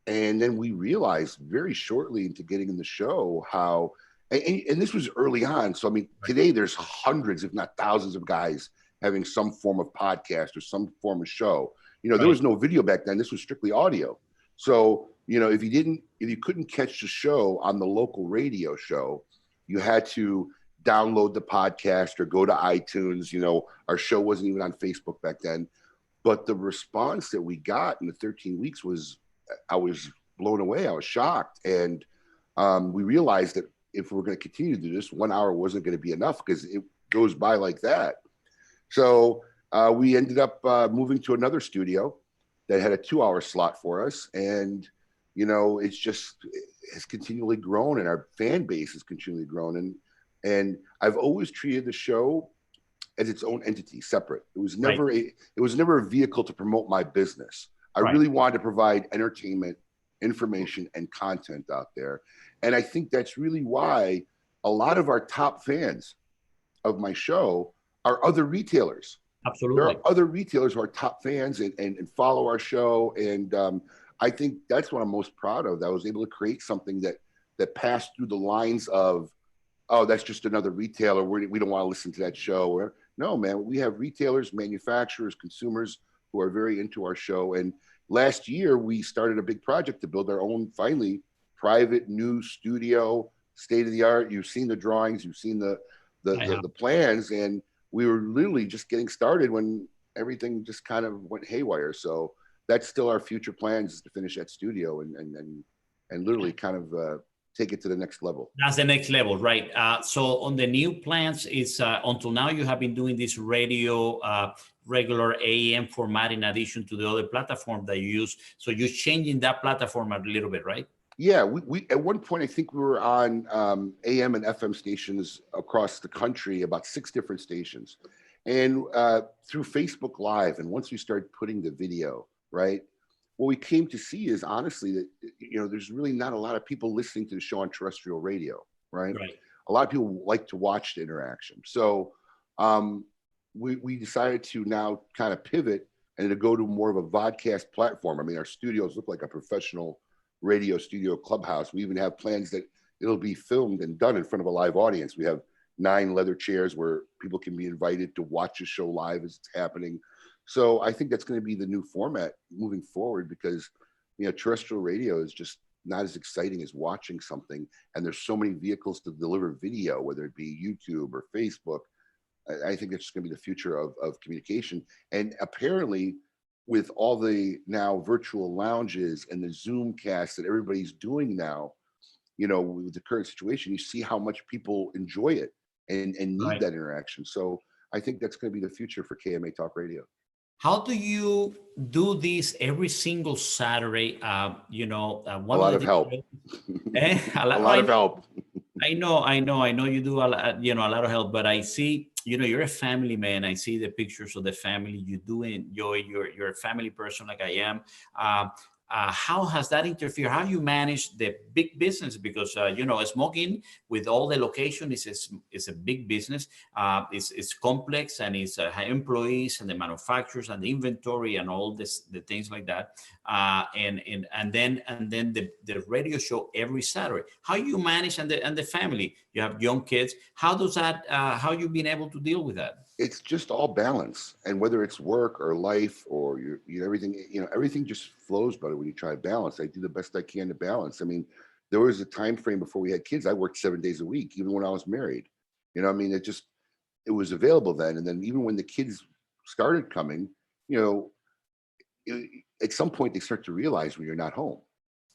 Speaker 6: And then we realized very shortly into getting in the show how, and this was early on. So, I mean, today there's hundreds, if not thousands of guys having some form of podcast or some form of show. There was no video back then. This was strictly audio. So, if you couldn't catch the show on the local radio show, you had to download the podcast or go to iTunes. Our show wasn't even on Facebook back then. But the response that we got in the 13 weeks I was blown away. I was shocked. And we realized that if we're going to continue to do this, 1 hour wasn't going to be enough because it goes by like that. So we ended up moving to another studio that had a 2-hour slot for us. And, it's continually grown, and our fan base has continually grown. And I've always treated the show as its own entity, separate. It was never a vehicle to promote my business. I really wanted to provide entertainment, information, and content out there. And I think that's really why a lot of our top fans of my show are other retailers.
Speaker 1: Absolutely.
Speaker 6: There are other retailers who are top fans and follow our show. And I think that's what I'm most proud of, that I was able to create something that passed through the lines of, oh, that's just another retailer. We don't want to listen to that show. Or, no, man, we have retailers, manufacturers, consumers who are very into our show. And last year, we started a big project to build our own, finally, private new studio, state of the art. You've seen the drawings, you've seen the plans, and we were literally just getting started when everything just kind of went haywire. So that's still our future plans, is to finish that studio and literally kind of take it to the next level.
Speaker 1: That's the next level, right? So on the new plans, is until now you have been doing this radio, regular AM format in addition to the other platform that you use. So you're changing that platform a little bit, right?
Speaker 6: Yeah, we at one point, I think we were on AM and FM stations across the country, about 6 different stations. And through Facebook Live, and once we started putting the video, right, what we came to see is honestly that, there's really not a lot of people listening to the show on terrestrial radio, right? A lot of people like to watch the interaction. So we decided to now kind of pivot and to go to more of a vodcast platform. I mean, our studios look like a professional radio studio clubhouse. We even have plans that it'll be filmed and done in front of a live audience. We have 9 leather chairs where people can be invited to watch the show live as it's happening. So I think that's going to be the new format moving forward, because terrestrial radio is just not as exciting as watching something, and there's so many vehicles to deliver video, whether it be YouTube or Facebook. I think it's going to be the future of communication. And apparently, with all the now virtual lounges and the Zoom cast that everybody's doing now, with the current situation, you see how much people enjoy it and need that interaction. So I think that's going to be the future for KMA Talk Radio.
Speaker 1: How do you do this every single Saturday?
Speaker 6: A lot of help. A lot of help.
Speaker 1: I know you do a lot of help, but I see, you're a family man. I see the pictures of the family. You do enjoy, you're a family person like I am. How has that interfered? How you manage the big business? Because, smoking with all the location is a big business. It's complex, and it's employees and the manufacturers and the inventory and all the things like that. And then the radio show every Saturday. How you manage and the family? you have young kids. How does that, how you've been able to deal with that?
Speaker 6: It's just all balance, and whether it's work or life or everything, everything just flows better when you try to balance. I do the best I can to balance. I mean, there was a time frame before we had kids. I worked 7 days a week, even when I was married. I mean, it was available then. And then even when the kids started coming, at some point they start to realize when you're not home.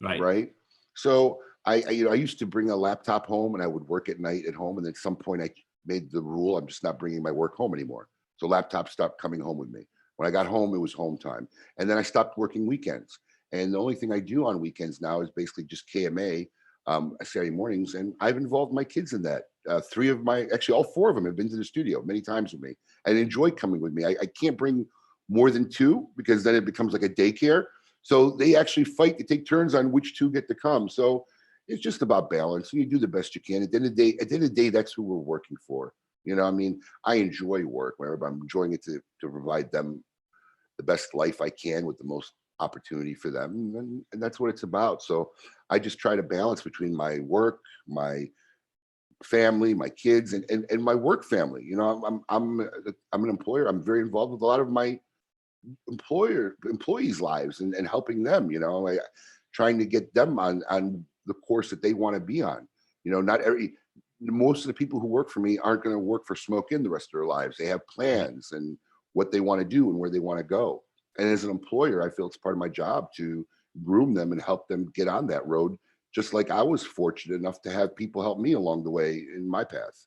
Speaker 6: Right. So I used to bring a laptop home and I would work at night at home. And at some point I made the rule, I'm just not bringing my work home anymore. So laptops stopped coming home with me. When I got home, it was home time. And then I stopped working weekends. And the only thing I do on weekends now is basically just KMA, Saturday mornings. And I've involved my kids in that. Actually all 4 of them have been to the studio many times with me and enjoy coming with me. I can't bring more than 2 because then it becomes like a daycare. So they actually fight to take turns on which 2 get to come. So it's just about balance. You do the best you can. At the end of the day, that's who we're working for. I mean, I enjoy work. Whenever I'm enjoying it to provide them the best life I can with the most opportunity for them. And that's what it's about. So I just try to balance between my work, my family, my kids, and my work family. I'm an employer. I'm very involved with a lot of my employees' lives and helping them, trying to get them on the course that they want to be on. Most of the people who work for me aren't going to work for Smoke Inn the rest of their lives. They have plans and what they want to do and where they want to go. And as an employer, I feel it's part of my job to groom them and help them get on that road, just like I was fortunate enough to have people help me along the way in my path.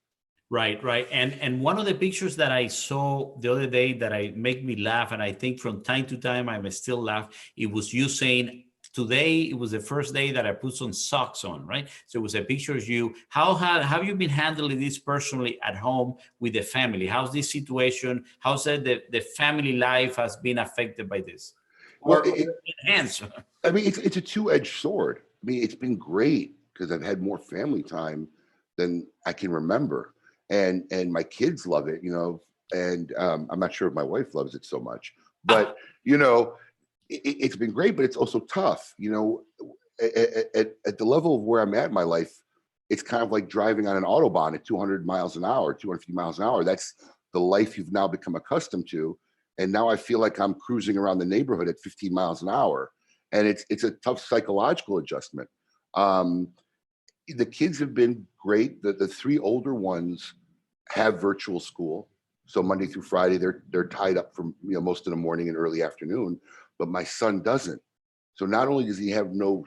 Speaker 1: Right. And one of the pictures that I saw the other day that make me laugh, and I think from time to time I may still laugh, it was you saying, today it was the first day that I put some socks on, right? So it was a picture of you. How have you been handling this personally at home with the family? How's this situation? How's that the family life has been affected by this?
Speaker 6: Well,
Speaker 1: or enhanced?
Speaker 6: I mean, it's a two-edged sword. I mean, it's been great because I've had more family time than I can remember. And my kids love it, and I'm not sure if my wife loves it so much, but, it's been great, but it's also tough, at the level of where I'm at in my life. It's kind of like driving on an Autobahn at 200 miles an hour, 250 miles an hour. That's the life you've now become accustomed to. And now I feel like I'm cruising around the neighborhood at 15 miles an hour. And it's a tough psychological adjustment. The kids have been great. The 3 older ones have virtual school. So Monday through Friday, they're tied up from most of the morning and early afternoon, but my son doesn't. So not only does he have no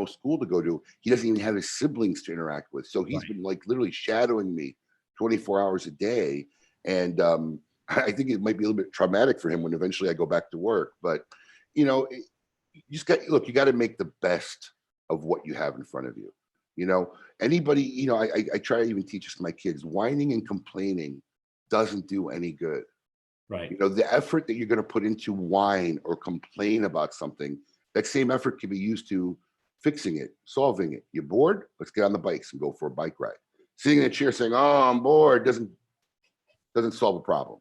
Speaker 6: school to go to, he doesn't even have his siblings to interact with. So he's been like literally shadowing me 24 hours a day. And I think it might be a little bit traumatic for him when eventually I go back to work. But, you just you got to make the best of what you have in front of you. Anybody, I try to even teach this to my kids, whining and complaining doesn't do any good.
Speaker 1: Right.
Speaker 6: The effort that you're going to put into whine or complain about something, that same effort can be used to fixing it, solving it. You're bored? Let's get on the bikes and go for a bike ride. Sitting in a chair saying, "Oh, I'm bored," doesn't solve a problem.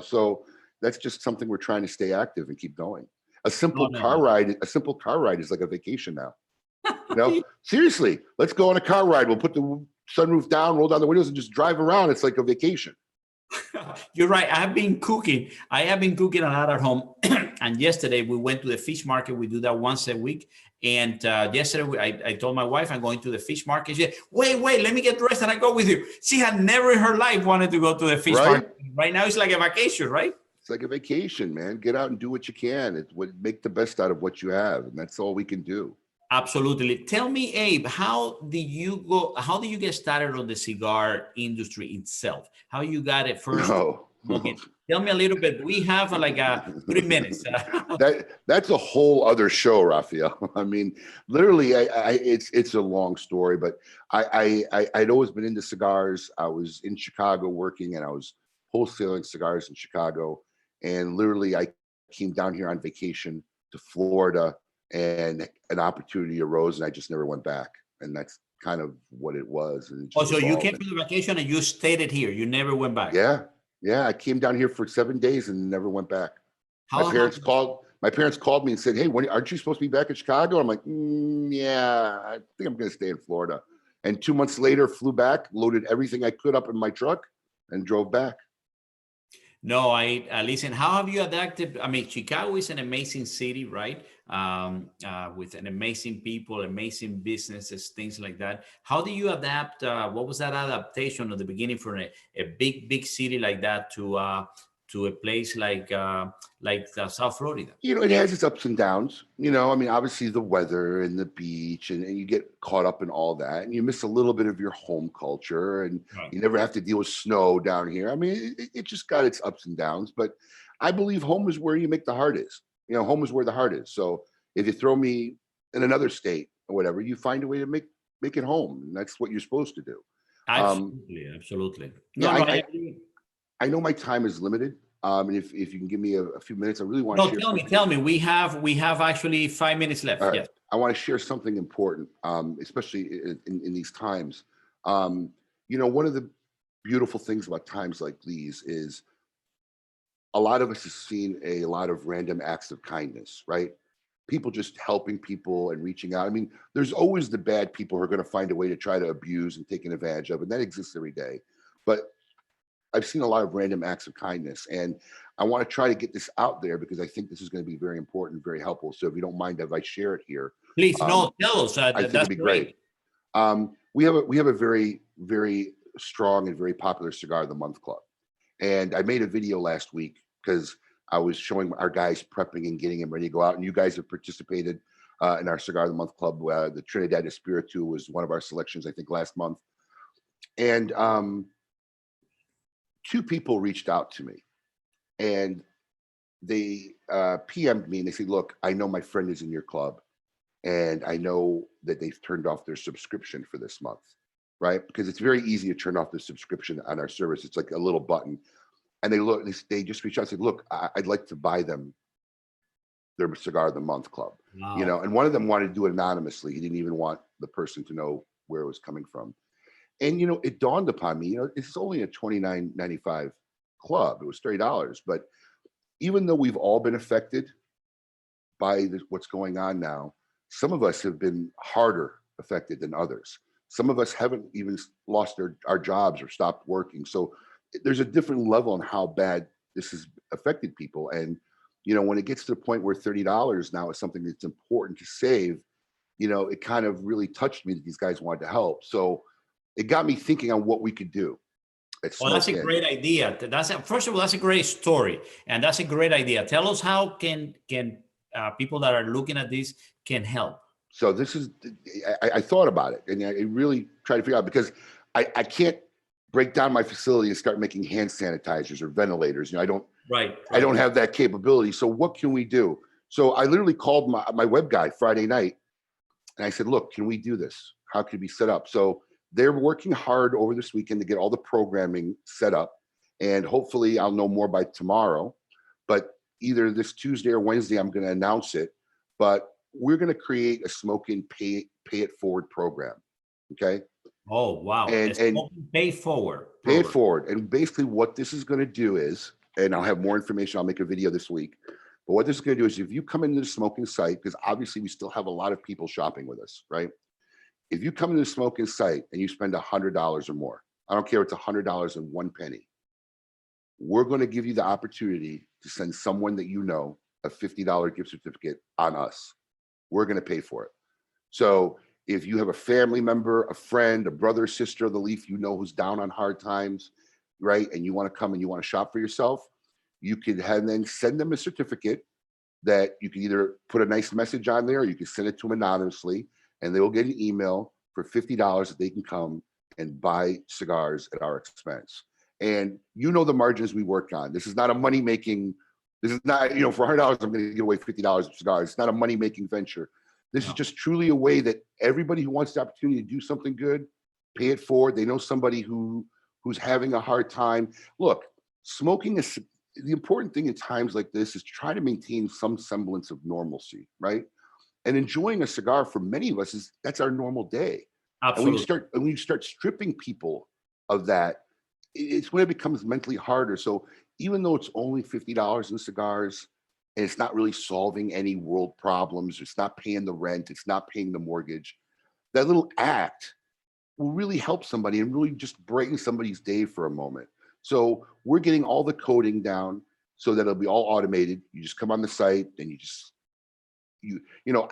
Speaker 6: So that's just something we're trying to stay active and keep going. A simple car ride is like a vacation now. Seriously, let's go on a car ride. We'll put the sunroof down, roll down the windows, and just drive around. It's like a vacation.
Speaker 1: You're right. I have been cooking a lot at home. And yesterday we went to the fish market. We do that once a week. And yesterday I told my wife I'm going to the fish market. She said, wait, let me get dressed and I go with you. She had never in her life wanted to go to the fish market. Right now it's like a vacation, right?
Speaker 6: It's like a vacation, man. Get out and do what you can. Make the best out of what you have. And that's all we can do.
Speaker 1: Absolutely. Tell me, Abe, how did you get started on the cigar industry itself? How you got it first? Tell me a little bit. We have like 3 minutes.
Speaker 6: That's a whole other show, Rafael. I mean, literally, it's a long story, but I'd always been into cigars. I was in Chicago working, and I was wholesaling cigars in Chicago. And literally, I came down here on vacation to Florida, and an opportunity arose, and I just never went back. And that's kind of what it was. And
Speaker 1: so you came to the vacation and you stayed here. You never went back.
Speaker 6: Yeah. I came down here for 7 days and never went back. My parents called me and said, "Hey, aren't you supposed to be back in Chicago?" I'm like, "Yeah, I think I'm going to stay in Florida." And 2 months later, flew back, loaded everything I could up in my truck, and drove back.
Speaker 1: No, I listen. How have you adapted? I mean, Chicago is an amazing city, right? With an amazing people, amazing businesses, things like that. How do you adapt? What was that adaptation at the beginning from a big city like that to a place like South Florida?
Speaker 6: You know, it has its ups and downs. You know, I mean, obviously the weather and the beach, and you get caught up in all that, and you miss a little bit of your home culture, and
Speaker 1: Right.
Speaker 6: you never have to deal with snow down here. I mean, it just got its ups and downs, but I believe home is where you make the heart is. You know, home is where the heart is. So if you throw me in another state or whatever, you find a way to make it home, and that's what you're supposed to do.
Speaker 1: Absolutely.
Speaker 6: Yeah,
Speaker 1: No, I agree.
Speaker 6: I know my time is limited. And if you can give me a few minutes, I really want to share.
Speaker 1: Tell me. We have actually 5 minutes left.
Speaker 6: All right.
Speaker 1: Yes.
Speaker 6: I want to share something important, especially in these times. You know, one of the beautiful things about times like these is a lot of us have seen a lot of random acts of kindness, right? People just helping people and reaching out. I mean, there's always the bad people who are going to find a way to try to abuse and take advantage of, and that exists every day. But I've seen a lot of random acts of kindness, and I want to try to get this out there because I think this is going to be very important, very helpful. So if you don't mind if I share it here,
Speaker 1: Please, tell us.
Speaker 6: I think it'd be great. We have a very, very strong and very popular Cigar of the Month Club, and I made a video last week because I was showing our guys prepping and getting them ready to go out, and you guys have participated in our Cigar of the Month Club. The Trinidad Espiritu was one of our selections, I think, last month, and two people reached out to me, and they PM'd me and they said, look, I know my friend is in your club, and I know that they've turned off their subscription for this month, right? Because it's very easy to turn off the subscription on our service. It's like a little button. And they just reached out and said, look, I'd like to buy them their Cigar of the Month Club.
Speaker 1: Wow.
Speaker 6: You know, and one of them wanted to do it anonymously. He didn't even want the person to know where it was coming from. And, you know, it dawned upon me, you know, it's only a $29.95 club. It was $30. But even though we've all been affected by what's going on now, some of us have been harder affected than others. Some of us haven't even lost our jobs or stopped working. So there's a different level on how bad this has affected people. And, you know, when it gets to the point where $30 now is something that's important to save, you know, it kind of really touched me that these guys wanted to help. So it got me thinking on what we could do.
Speaker 1: Well, that's a great idea. First of all, that's a great story, and that's a great idea. Tell us how can people that are looking at this can help.
Speaker 6: So this is, I thought about it, and I really tried to figure out, because I can't break down my facility and start making hand sanitizers or ventilators. You know, I don't have that capability. So what can we do? So I literally called my web guy Friday night, and I said, look, can we do this? How can we set up? So they're working hard over this weekend to get all the programming set up, and hopefully I'll know more by tomorrow. But either this Tuesday or Wednesday, I'm going to announce it. But we're going to create a smoking pay it forward program. Okay.
Speaker 1: Oh, wow.
Speaker 6: And
Speaker 1: pay forward.
Speaker 6: Pay it forward. And basically what this is going to do is, and I'll have more information, I'll make a video this week. But what this is going to do is, if you come into the smoking site, because obviously we still have a lot of people shopping with us, right? If you come into the smoking site and you spend $100 or more, I don't care if it's $100 and 1 penny, we're going to give you the opportunity to send someone that you know a $50 gift certificate on us. We're going to pay for it. So if you have a family member, a friend, a brother, sister of the leaf, you know, who's down on hard times, right? And you want to come and you want to shop for yourself, you could then send them a certificate that you can either put a nice message on there, or you can send it to them anonymously, and they will get an email for $50 that they can come and buy cigars at our expense. And you know the margins we work on. This is not a money-making, this is not, you know, for $100, I'm going to give away $50 of cigars. It's not a money-making venture. This is just truly a way that everybody who wants the opportunity to do something good, pay it forward. They know somebody who's having a hard time. Look, smoking is, the important thing in times like this is try to maintain some semblance of normalcy, right? And enjoying a cigar for many of us that's our normal day.
Speaker 1: Absolutely.
Speaker 6: And when you start stripping people of that, it's when it becomes mentally harder. So even though it's only $50 in cigars, and it's not really solving any world problems, it's not paying the rent, it's not paying the mortgage, that little act will really help somebody and really just brighten somebody's day for a moment. So we're getting all the coding down so that it'll be all automated. You just come on the site and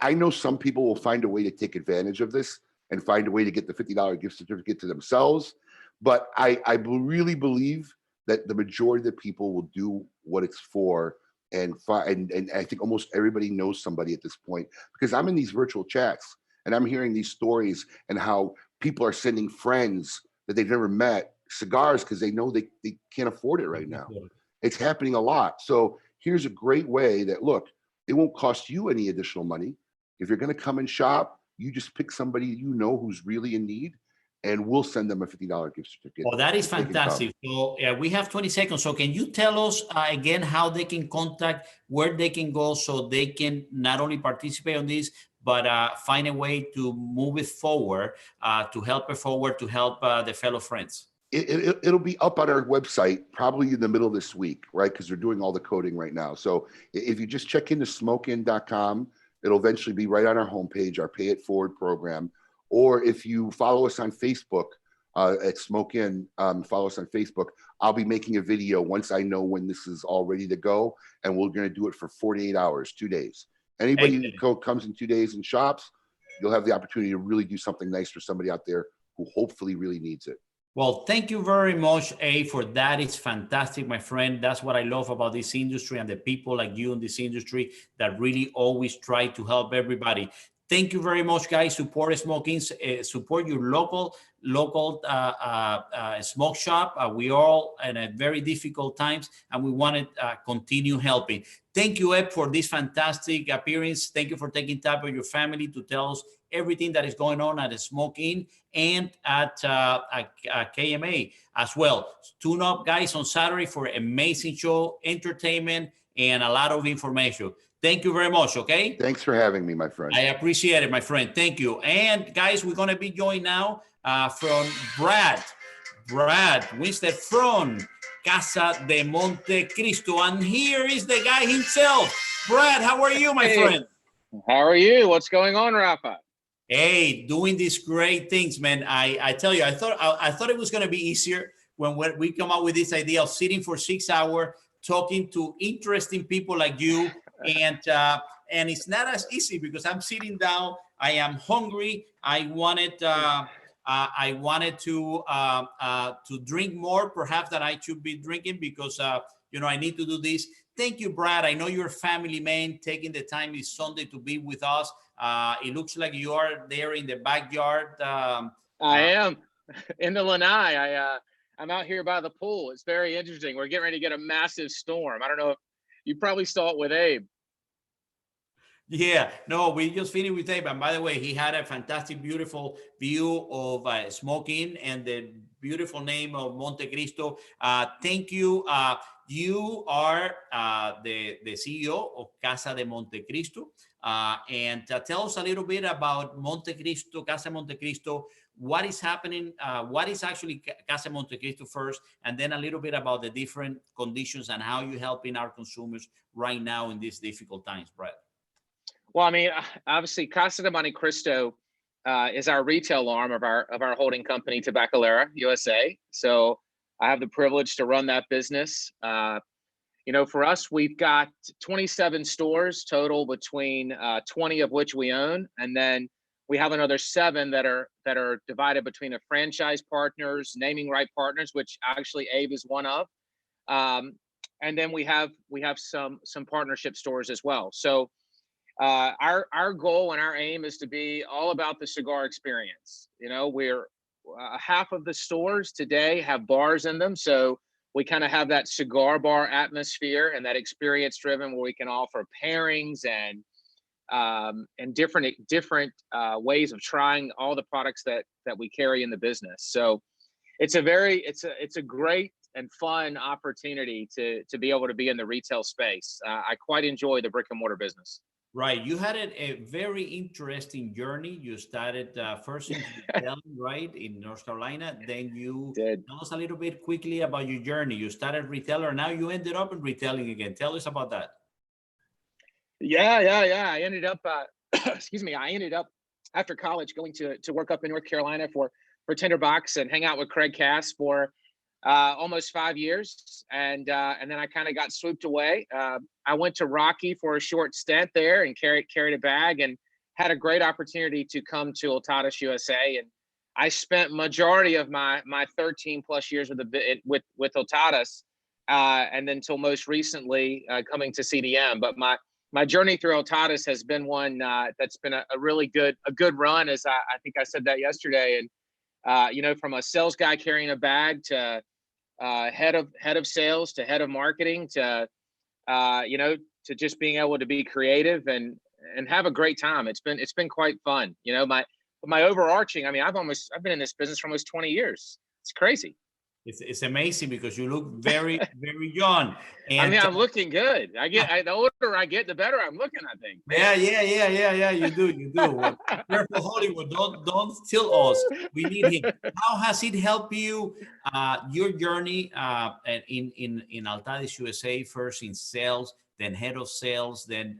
Speaker 6: I know some people will find a way to take advantage of this and find a way to get the $50 gift certificate to themselves. But I really believe that the majority of the people will do what it's for. And I think almost everybody knows somebody at this point, because I'm in these virtual chats and I'm hearing these stories and how people are sending friends that they've never met cigars because they know they can't afford it right now. It's happening a lot. So here's a great way that, look, it won't cost you any additional money. If you're going to come and shop, you just pick somebody you know who's really in need, and we'll send them a $50 gift certificate.
Speaker 1: Oh, that is fantastic. So we have 20 seconds. So can you tell us again how they can contact, where they can go so they can not only participate on this, but find a way to move it forward, to help it forward, to help the fellow friends?
Speaker 6: It'll be up on our website probably in the middle of this week, right? Because they're doing all the coding right now. So if you just check into smokein.com, it'll eventually be right on our homepage, our Pay It Forward program. Or if you follow us on Facebook at Smoke In, follow us on Facebook, I'll be making a video once I know when this is all ready to go. And we're going to do it for 48 hours, 2 days. Anybody who comes in 2 days and shops, you'll have the opportunity to really do something nice for somebody out there who hopefully really needs it.
Speaker 1: Well, thank you very much, for that. It's fantastic, my friend. That's what I love about this industry and the people like you in this industry that really always try to help everybody. Thank you very much, guys. Support Smoking, support your local smoke shop. We all in a very difficult times, and we want to continue helping. Thank you, Ed, for this fantastic appearance. Thank you for taking time with your family to tell us everything that is going on at the Smoke In and at KMA as well. Tune up, guys, on Saturday for an amazing show, entertainment, and a lot of information. Thank you very much, okay?
Speaker 6: Thanks for having me, my friend.
Speaker 1: I appreciate it, my friend. Thank you. And, guys, we're going to be joined now from Brad Winstead from Casa de Monte Cristo. And here is the guy himself. Brad, how are you, my friend?
Speaker 7: How are you? What's going on, Rafa?
Speaker 1: Hey, doing these great things, man. I tell you, I thought it was going to be easier when we come up with this idea of sitting for 6 hours, talking to interesting people like you. And it's not as easy because I'm sitting down. I am hungry. I wanted to drink more, perhaps, that I should be drinking because I need to do this. Thank you, Brad. I know you're a family man, taking the time this Sunday to be with us. It looks like you are there in the backyard.
Speaker 7: I am in the lanai. I'm out here by the pool. It's very interesting. We're getting ready to get a massive storm. I don't know if you probably saw it with Abe.
Speaker 1: Yeah, no, we just finished with Abe. And by the way, he had a fantastic, beautiful view of Smoke In and the beautiful name of Monte Cristo. Thank you. You are the CEO of Casa de Monte Cristo. And tell us a little bit about Monte Cristo, Casa Monte Cristo. What is happening? What is actually Casa Monte Cristo first, and then a little bit about the different conditions and how you're helping our consumers right now in these difficult times, Brett.
Speaker 7: Well, I mean, obviously, Casa de Monte Cristo is our retail arm of our holding company, Tabacalera USA. So I have the privilege to run that business. For us, we've got 27 stores total, between 20 of which we own, and then we have another 7 that are divided between a franchise partners, naming right partners, which actually Abe is one of, and then we have some partnership stores as well. So our goal and our aim is to be all about the cigar experience. We're half of the stores today have bars in them, so we kind of have that cigar bar atmosphere and that experience driven, where we can offer pairings and different ways of trying all the products that we carry in the business. So it's a great and fun opportunity to be able to be in the retail space. I quite enjoy the brick and mortar business.
Speaker 1: Right. You had a very interesting journey. You started first in retailing, right, in North Carolina. Then you tell us a little bit quickly about your journey. You started retailer. Now you ended up in retailing again. Tell us about that.
Speaker 7: Yeah. I ended up, I ended up after college going to work up in North Carolina for Tinderbox and hang out with Craig Cass for almost 5 years, and then I kind of got swooped away. I went to Rocky for a short stint there and carried a bag, and had a great opportunity to come to Otadas USA, and I spent majority of my 13 plus years with Otadas, and then till most recently coming to CDM. But my journey through Otadas has been one that's been a really good run, as I think I said that yesterday. And you know, from a sales guy carrying a bag to head of sales to head of marketing to you know, to just being able to be creative and have a great time. It's been quite fun. You know, my overarching, I mean, I've been in this business for almost 20 years. It's crazy.
Speaker 1: It's amazing because you look very, very young. And
Speaker 7: I mean, I'm looking good. The older I get, the better I'm looking, I think.
Speaker 1: Yeah. You do. Well, careful, Hollywood. Don't steal us. We need him. How has it helped you, your journey in Altadis USA, first in sales, then head of sales, then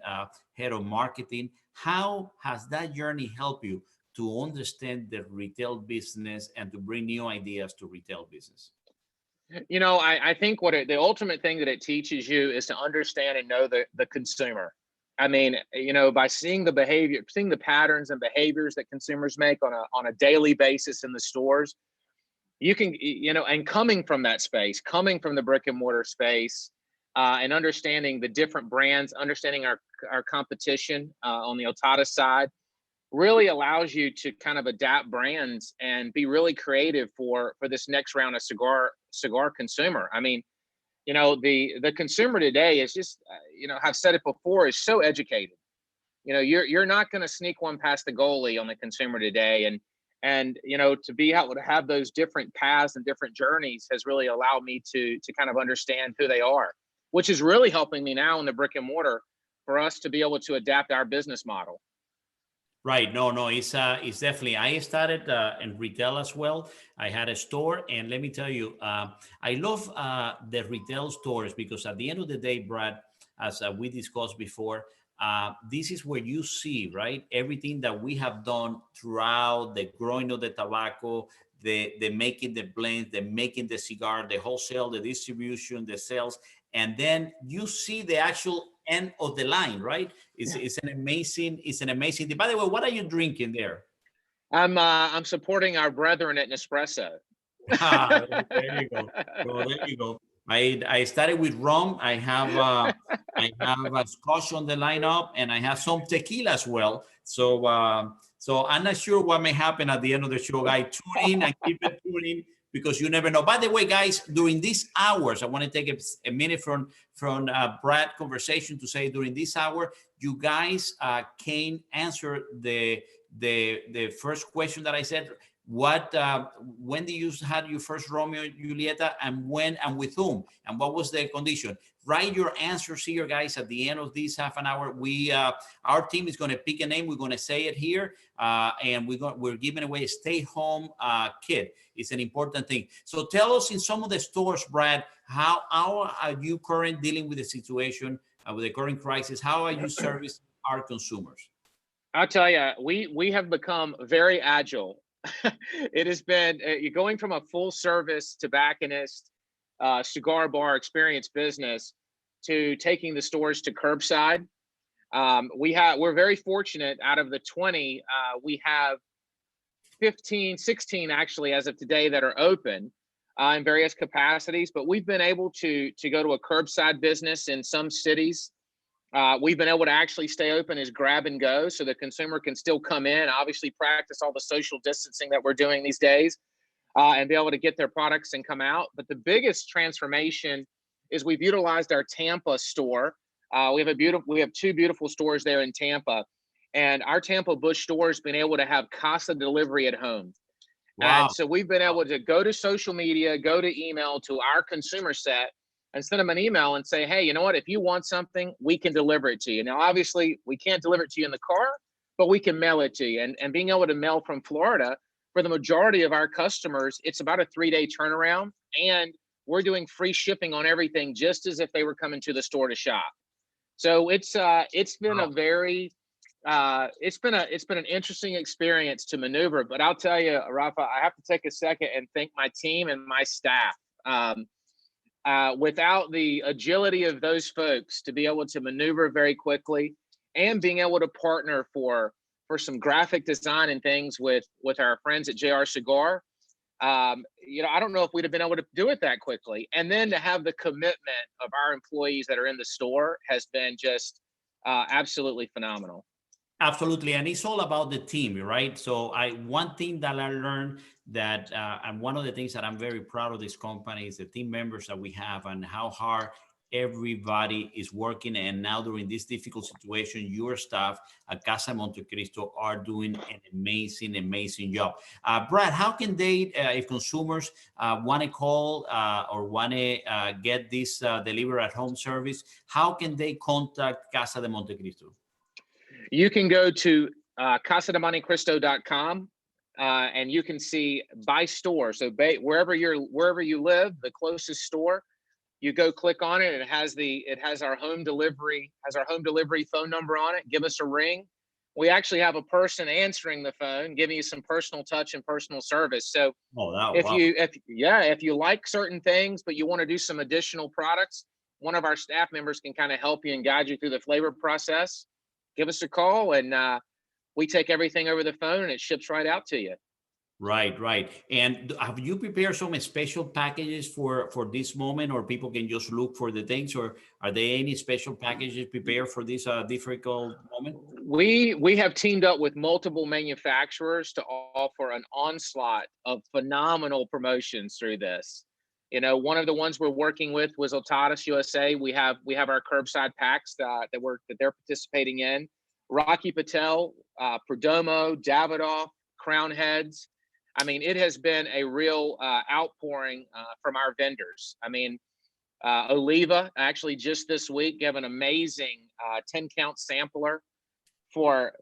Speaker 1: head of marketing? How has that journey helped you to understand the retail business and to bring new ideas to retail business?
Speaker 7: You know, I think the ultimate thing that it teaches you is to understand and know the consumer. I mean, you know, by seeing the behavior, seeing the patterns and behaviors that consumers make on a daily basis in the stores, you can, you know, and coming from that space, coming from the brick and mortar space, and understanding the different brands, understanding our competition on the Otada side, really allows you to kind of adapt brands and be really creative for this next round of cigar consumer. I mean, you know, the consumer today is just, you know, I've said it before, is so educated. You know, you're not going to sneak one past the goalie on the consumer today, and you know, to be able to have those different paths and different journeys has really allowed me to kind of understand who they are, which is really helping me now in the brick and mortar for us to be able to adapt our business model.
Speaker 1: Right. No, it's definitely. I started in retail as well. I had a store, and let me tell you, I love the retail stores because at the end of the day, Brad, as we discussed before, this is where you see, right, everything that we have done throughout the growing of the tobacco, the making the blends, the making the cigar, the wholesale, the distribution, the sales, and then you see the actual end of the line, right? It's an amazing thing. By the way, what are you drinking there?
Speaker 7: I'm supporting our brethren at Nespresso.
Speaker 1: There you go. There you go. I started with rum. I have a scotch on the lineup, and I have some tequila as well. So I'm not sure what may happen at the end of the show. I tune in and keep it tuning because you never know. By the way, guys, during these hours, I want to take a minute from Brad conversation to say during this hour, you guys can answer the first question that I said. When did you had your first Romeo and Julieta, and when and with whom, and what was the condition? Write your answers here, guys. At the end of this half an hour, our team is going to pick a name. We're going to say it here, and we're giving away a stay-home kit. It's an important thing. So tell us, in some of the stores, Brad, how are you currently dealing with the situation, with the current crisis? How are you servicing our consumers?
Speaker 7: I'll tell you, we have become very agile. It has been going from a full service tobacconist cigar bar experience business to taking the stores to curbside. We're very fortunate. Out of the 20, we have 16 actually as of today that are open in various capacities, but we've been able to go to a curbside business in some cities. We've been able to actually stay open as grab and go, so the consumer can still come in, obviously practice all the social distancing that we're doing these days, and be able to get their products and come out. But the biggest transformation is we've utilized our Tampa store. We have two beautiful stores there in Tampa, and our Tampa Bush store has been able to have casa delivery at home. Wow. And so we've been able to go to social media, go to email to our consumer set, and send them an email and say, hey, you know what? If you want something, we can deliver it to you. Now, obviously, we can't deliver it to you in the car, but we can mail it to you. And being able to mail from Florida, for the majority of our customers, it's about a 3-day turnaround. And we're doing free shipping on everything, just as if they were coming to the store to shop. So it's been a very it's been an interesting experience to maneuver, but I'll tell you, Rafa, I have to take a second and thank my team and my staff. Without the agility of those folks to be able to maneuver very quickly and being able to partner for some graphic design and things with our friends at JR Cigar, you know, I don't know if we'd have been able to do it that quickly. And then to have the commitment of our employees that are in the store has been just absolutely phenomenal.
Speaker 1: Absolutely, and it's all about the team, right? So one thing that I learned that, and one of the things that I'm very proud of this company is the team members that we have and how hard everybody is working. And now during this difficult situation, your staff at Casa Montecristo are doing an amazing job. Brad, how can they, if consumers want to call or want to get this deliver at home service, how can they contact Casa de Montecristo?
Speaker 7: You can go to casademontecristo.com and you can see by store. So wherever you live, the closest store, you go click on it. It has our home delivery phone number on it. Give us a ring. We actually have a person answering the phone, giving you some personal touch and personal service. So if you like certain things, but you want to do some additional products, one of our staff members can kind of help you and guide you through the flavor process. Give us a call and we take everything over the phone and it ships right out to you.
Speaker 1: Right. And have you prepared some special packages for this moment, or people can just look for the things, or are there any special packages prepared for this difficult moment?
Speaker 7: We have teamed up with multiple manufacturers to offer an onslaught of phenomenal promotions through this. You know, one of the ones we're working with was Otadas USA. We have our curbside packs that they're participating in. Rocky Patel, Perdomo, Davidoff, Crown Heads. I mean, it has been a real outpouring from our vendors. I mean, Oliva actually just this week gave an amazing 10-count sampler for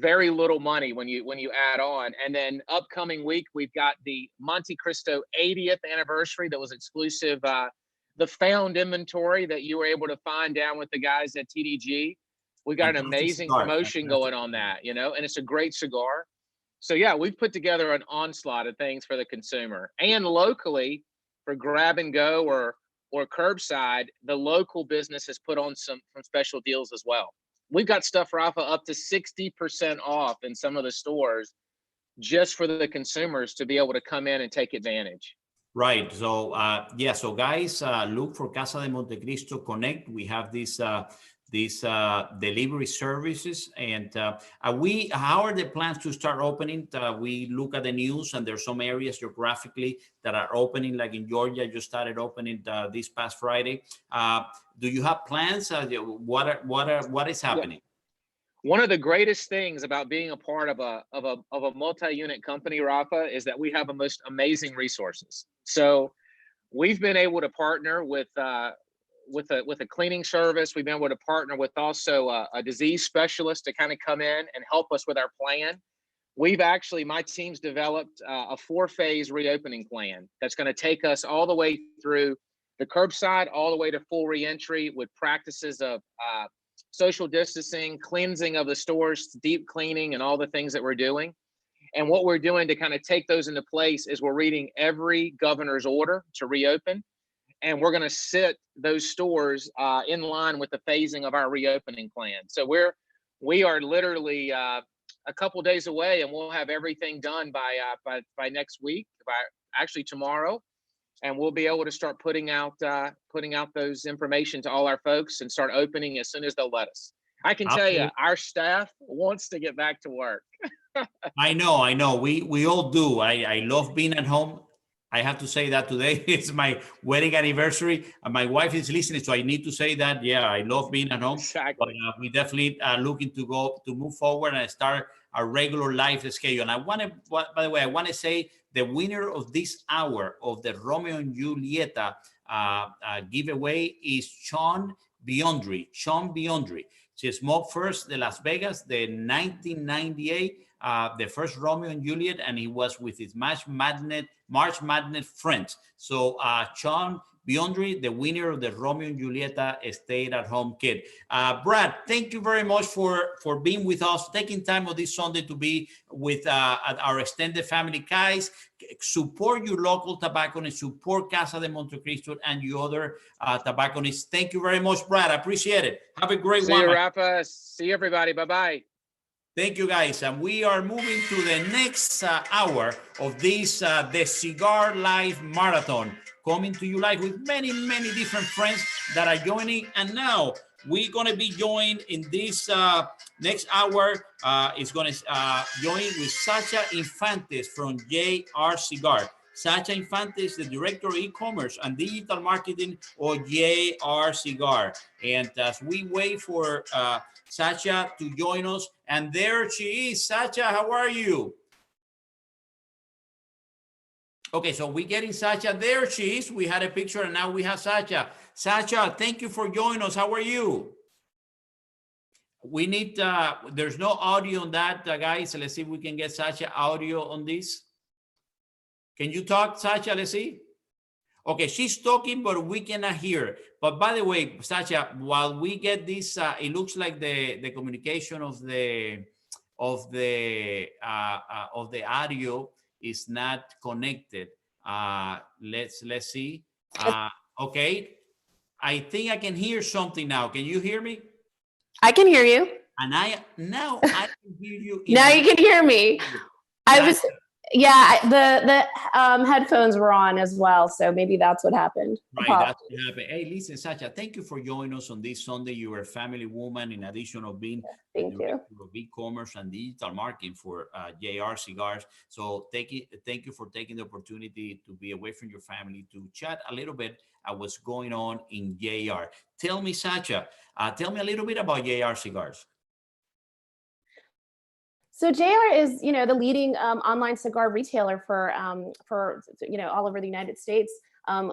Speaker 7: very little money when you add on. And then upcoming week, we've got the Montecristo 80th anniversary that was exclusive, the found inventory that you were able to find down with the guys at TDG. We got an amazing promotion going on that, you know, and it's a great cigar. So yeah, we've put together an onslaught of things for the consumer. And locally, for grab and go or curbside, the local business has put on some special deals as well. We've got stuff, Rafa, up to 60% off in some of the stores just for the consumers to be able to come in and take advantage.
Speaker 1: Right. So so guys, look for Casa de Montecristo Connect. We have these delivery services, and how are the plans to start opening? We look at the news, and there's some areas geographically that are opening, like in Georgia, just started opening this past Friday. Do you have plans? What is happening?
Speaker 7: Yeah. One of the greatest things about being a part of a multi-unit company, Rafa, is that we have the most amazing resources. So we've been able to partner with a cleaning service. We've been able to partner with also a disease specialist to kind of come in and help us with our plan. My team's developed a 4-phase reopening plan that's going to take us all the way through the curbside, all the way to full reentry with practices of social distancing, cleansing of the stores, deep cleaning, and all the things that we're doing. And what we're doing to kind of take those into place is we're reading every governor's order to reopen. And we're going to sit those stores in line with the phasing of our reopening plan. So we are literally a couple of days away, and we'll have everything done by next week, actually tomorrow, and we'll be able to start putting out those information to all our folks and start opening as soon as they'll let us. I can tell you, our staff wants to get back to work.
Speaker 1: I know. We all do. I love being at home. I have to say that today is my wedding anniversary, and my wife is listening, so I need to say that. Yeah, I love being at home.
Speaker 7: Exactly.
Speaker 1: But we definitely are looking to move forward and start a regular life schedule. And I want to say the winner of this hour of the Romeo and Julieta giveaway is Sean Biondri. She smoked first the Las Vegas, the 1998. The first Romeo and Juliet, and he was with his March Madness friends. So, Sean, Beyondry, the winner of the Romeo and Julieta Stay at Home Kit. Brad, thank you very much for being with us, taking time on this Sunday to be with our extended family. Guys, support your local tobacconists, support Casa de Montecristo and your other tobacconists. Thank you very much, Brad. I appreciate it. Have a great one.
Speaker 7: See you, Rafa. See you, everybody. Bye-bye.
Speaker 1: Thank you, guys. And we are moving to the next hour of this, the Cigar Live Marathon, coming to you live with many, many different friends that are joining. And now we're going to be joined in this next hour. Is going to join with Sacha Infantes from JR Cigar. Sacha Infantes, the Director of E-Commerce and Digital Marketing of JR Cigar. And as we wait for Sacha to join us, and there she is. Sacha, how are you? Okay, so we're getting Sacha. There she is. We had a picture, and now we have Sacha. Sacha, thank you for joining us. How are you? We need, there's no audio on that, guys. So let's see if we can get Sacha audio on this. Can you talk, Sacha? Let's see. Okay, she's talking, but we cannot hear her. But by the way, Sacha, while we get this, it looks like the communication of the audio is not connected. Let's see. Okay, I think I can hear something now. Can you hear me?
Speaker 8: I can hear you.
Speaker 1: And I can hear you.
Speaker 8: Now you can hear me. The headphones were on as well, so maybe that's what happened.
Speaker 1: Right, that's what happened. Hey, listen, Sacha, thank you for joining us on this Sunday. You are a family woman, in addition of being Director of E-Commerce and Digital Marketing for JR Cigars. So thank you for taking the opportunity to be away from your family to chat a little bit about what's going on in JR. Tell me, Sacha, tell me a little bit about JR Cigars.
Speaker 8: So JR is, the leading online cigar retailer for all over the United States.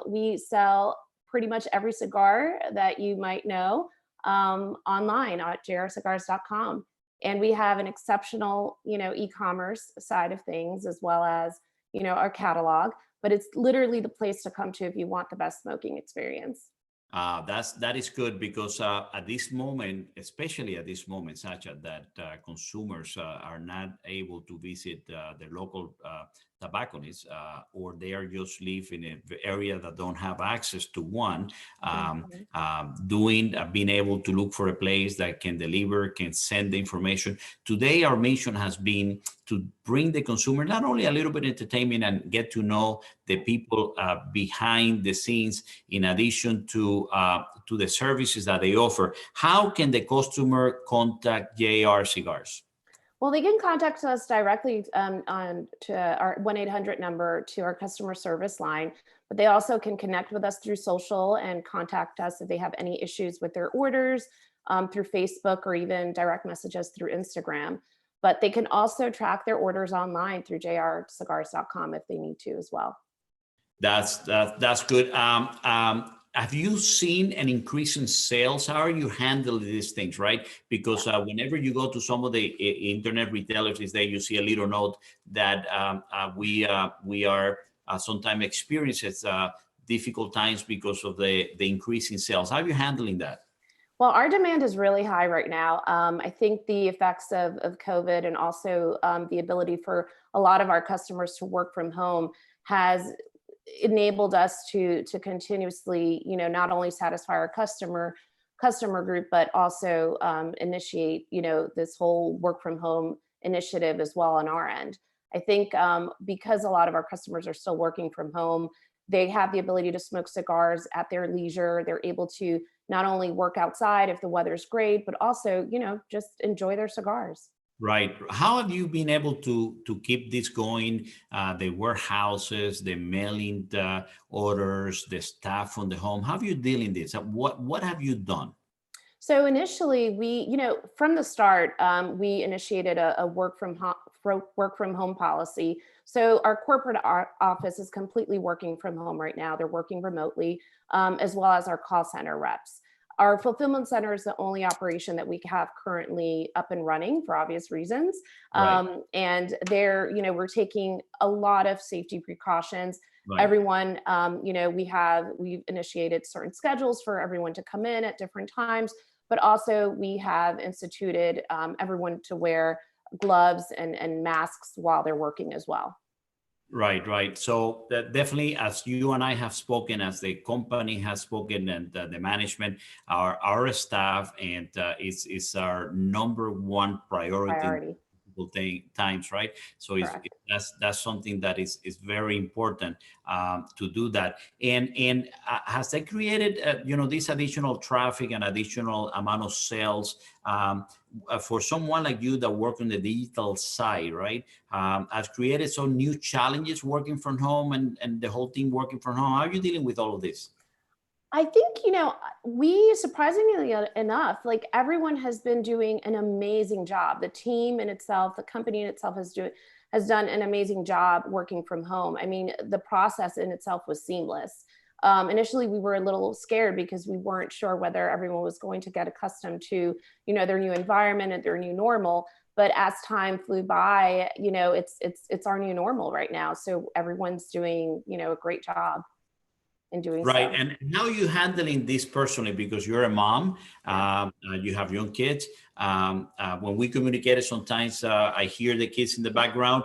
Speaker 8: We sell pretty much every cigar that you might know online at jrcigars.com. And we have an exceptional, e-commerce side of things, as well as, our catalog. But it's literally the place to come to if you want the best smoking experience.
Speaker 1: That is good, because at this moment, especially at this moment, Sacha, that consumers are not able to visit their local tobacconists, or they are just live in an area that don't have access to one, being able to look for a place that can deliver, can send the information. Today, our mission has been to bring the consumer not only a little bit of entertainment and get to know the people behind the scenes, in addition to the services that they offer. How can the customer contact JR Cigars?
Speaker 8: Well, they can contact us directly to our 1-800 number, to our customer service line, but they also can connect with us through social and contact us if they have any issues with their orders through Facebook, or even direct messages through Instagram. But they can also track their orders online through jrcigars.com if they need to as well.
Speaker 1: That's good. Have you seen an increase in sales? How are you handling these things, right? Because whenever you go to some of the internet retailers these days, you see a little note that we are sometimes experiencing difficult times because of the increase in sales. How are you handling that?
Speaker 8: Well, our demand is really high right now. I think the effects of COVID, and also the ability for a lot of our customers to work from home, has enabled us to continuously, not only satisfy our customer group, but also initiate, this whole work from home initiative as well on our end. I think because a lot of our customers are still working from home, they have the ability to smoke cigars at their leisure. They're able to not only work outside if the weather's great, but also, just enjoy their cigars.
Speaker 1: Right. How have you been able to keep this going? The warehouses, the mailing orders, the staff on the home. How have you dealing this? What have you done?
Speaker 8: So initially, we, from the start, we initiated a work from home policy. So our corporate office is completely working from home right now. They're working remotely, as well as our call center reps. Our fulfillment center is the only operation that we have currently up and running for obvious reasons. Right. And there, we're taking a lot of safety precautions.
Speaker 1: Right.
Speaker 8: everyone, we've initiated certain schedules for everyone to come in at different times, but also we have instituted everyone to wear gloves and masks while they're working as well.
Speaker 1: Right, right. So that definitely, as you and I have spoken, as the company has spoken, and the management, our staff, and it's our number one priority in difficult times, right? So that's something that is very important to do that. And has that created this additional traffic and additional amount of sales for someone like you that work on the digital side, right? Has created some new challenges working from home and the whole team working from home. How are you dealing with all of this?
Speaker 8: I think, we surprisingly enough, like everyone has been doing an amazing job. The team in itself, the company in itself has done an amazing job working from home. I mean, the process in itself was seamless. Initially, we were a little scared because we weren't sure whether everyone was going to get accustomed to, their new environment and their new normal. But as time flew by, it's our new normal right now. So everyone's doing, a great job in doing
Speaker 1: right.
Speaker 8: so.
Speaker 1: And how are you handling this personally? Because you're a mom, you have young kids. When we communicated, sometimes I hear the kids in the background.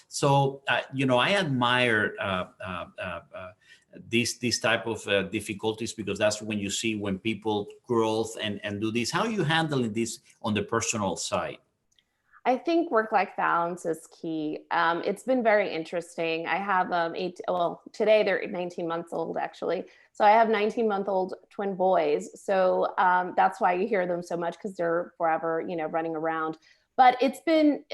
Speaker 1: So I admire these type of difficulties, because that's when you see when people grow and do this. How are you handling this on the personal side?
Speaker 8: I think work-life balance is key. It's been very interesting. I have today they're 19 months old actually. So I have 19-month-old twin boys. So that's why you hear them so much, because they're forever, running around. But it's been,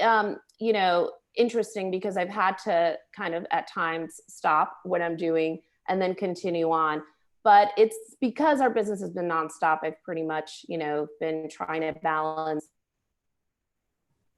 Speaker 8: interesting, because I've had to kind of at times stop what I'm doing and then continue on. But it's because our business has been nonstop. I've pretty much, been trying to balance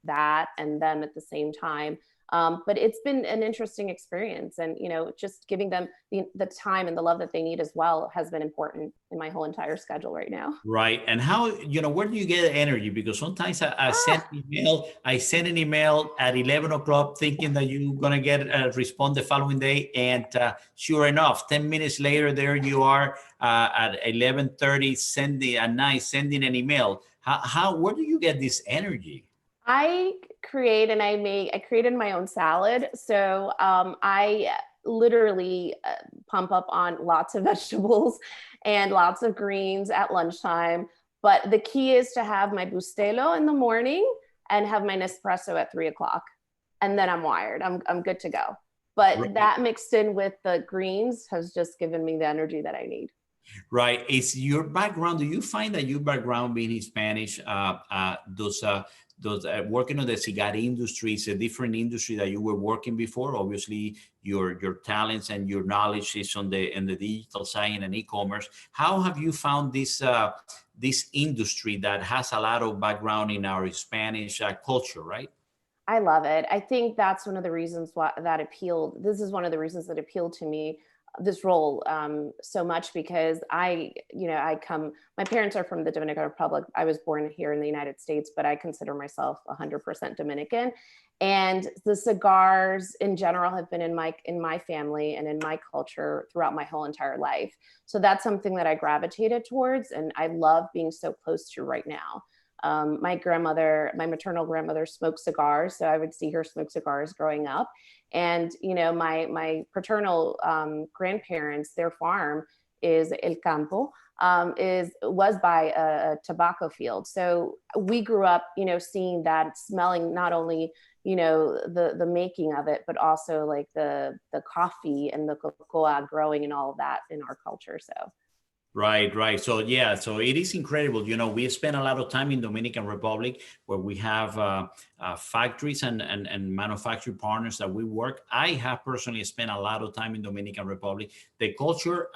Speaker 8: that and them at the same time. But it's been an interesting experience, and just giving them the time and the love that they need as well has been important in my whole entire schedule right now.
Speaker 1: Right. And how, where do you get energy? Because sometimes I send an email at 11 o'clock thinking that you're going to get a response the following day. And sure enough, 10 minutes later, there you are at 11:30 sending an email. Where do you get this energy?
Speaker 8: I created my own salad. So I literally pump up on lots of vegetables and lots of greens at lunchtime. But the key is to have my bustelo in the morning and have my Nespresso at 3 o'clock. And then I'm wired. I'm good to go. But that mixed in with the greens has just given me the energy that I need.
Speaker 1: Right. Is your background, do you find that your background being Spanish, those working on the cigar industry is a different industry that you were working before? Obviously, your talents and your knowledge is in the digital side and e-commerce. How have you found this industry that has a lot of background in our Spanish culture, right?
Speaker 8: I love it. I think that's one of the reasons that appealed. This is one of the reasons that appealed to me, this role so much, because my parents are from the Dominican Republic. I was born here in the United States, but I consider myself 100% Dominican. And the cigars in general have been in my family and in my culture throughout my whole entire life. So that's something that I gravitated towards, and I love being so close to right now. My maternal grandmother smoked cigars, so I would see her smoke cigars growing up. And, my paternal grandparents, their farm is El Campo, was by a tobacco field. So we grew up, seeing that, smelling not only, the making of it, but also like the coffee and the cocoa growing and all of that in our culture. So.
Speaker 1: Right. So it is incredible. We spend a lot of time in Dominican Republic, where we have factories and manufacturing partners that we work. I have personally spent a lot of time in Dominican Republic. The culture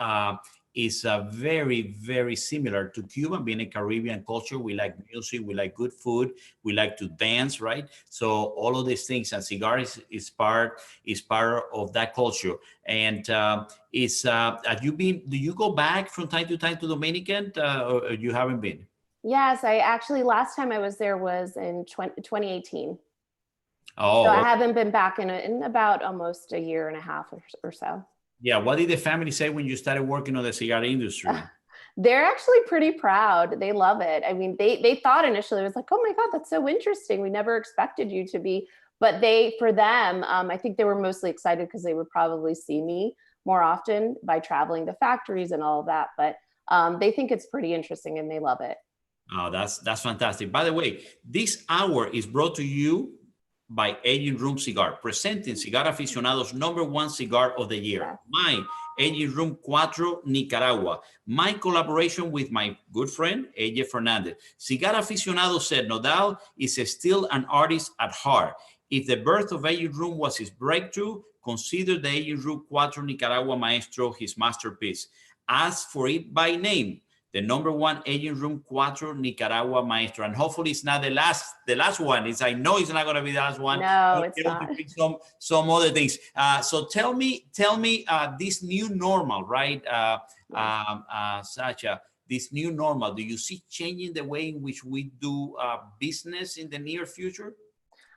Speaker 1: is very, very similar to Cuba, being a Caribbean culture. We like music, we like good food, we like to dance, right? So all of these things, and cigar is part of that culture. And do you go back from time to time to Dominican, or you haven't been?
Speaker 8: Yes, last time I was there was in 2018. So I
Speaker 1: Oh,
Speaker 8: haven't been back in about almost a year and a half or so.
Speaker 1: yeah. What did the family say when you started working on the cigar industry?
Speaker 8: They're actually pretty proud. They love it. I mean, they thought initially it was like, oh my God, that's so interesting. We never expected you to be. But for them, I think they were mostly excited because they would probably see me more often by traveling to factories and all of that. But they think it's pretty interesting and they love it.
Speaker 1: Oh, that's fantastic. By the way, this hour is brought to you by Aging Room Cigar, presenting Cigar Aficionado's #1 cigar of the year,
Speaker 8: Yes.
Speaker 1: my Aging Room Cuatro Nicaragua, my collaboration with my good friend, AJ Fernandez. Cigar Aficionado said Nodal is still an artist at heart. If the birth of Aging Room was his breakthrough, consider the Aging Room Cuatro Nicaragua Maestro his masterpiece. Ask for it by name. The #1 Aging Room Cuatro Nicaragua Maestro. And hopefully it's not the last one. I know it's not going to be the last one.
Speaker 8: No, it's not.
Speaker 1: Some other things. So tell me this new normal, right? Sacha, this new normal, do you see changing the way in which we do business in the near future?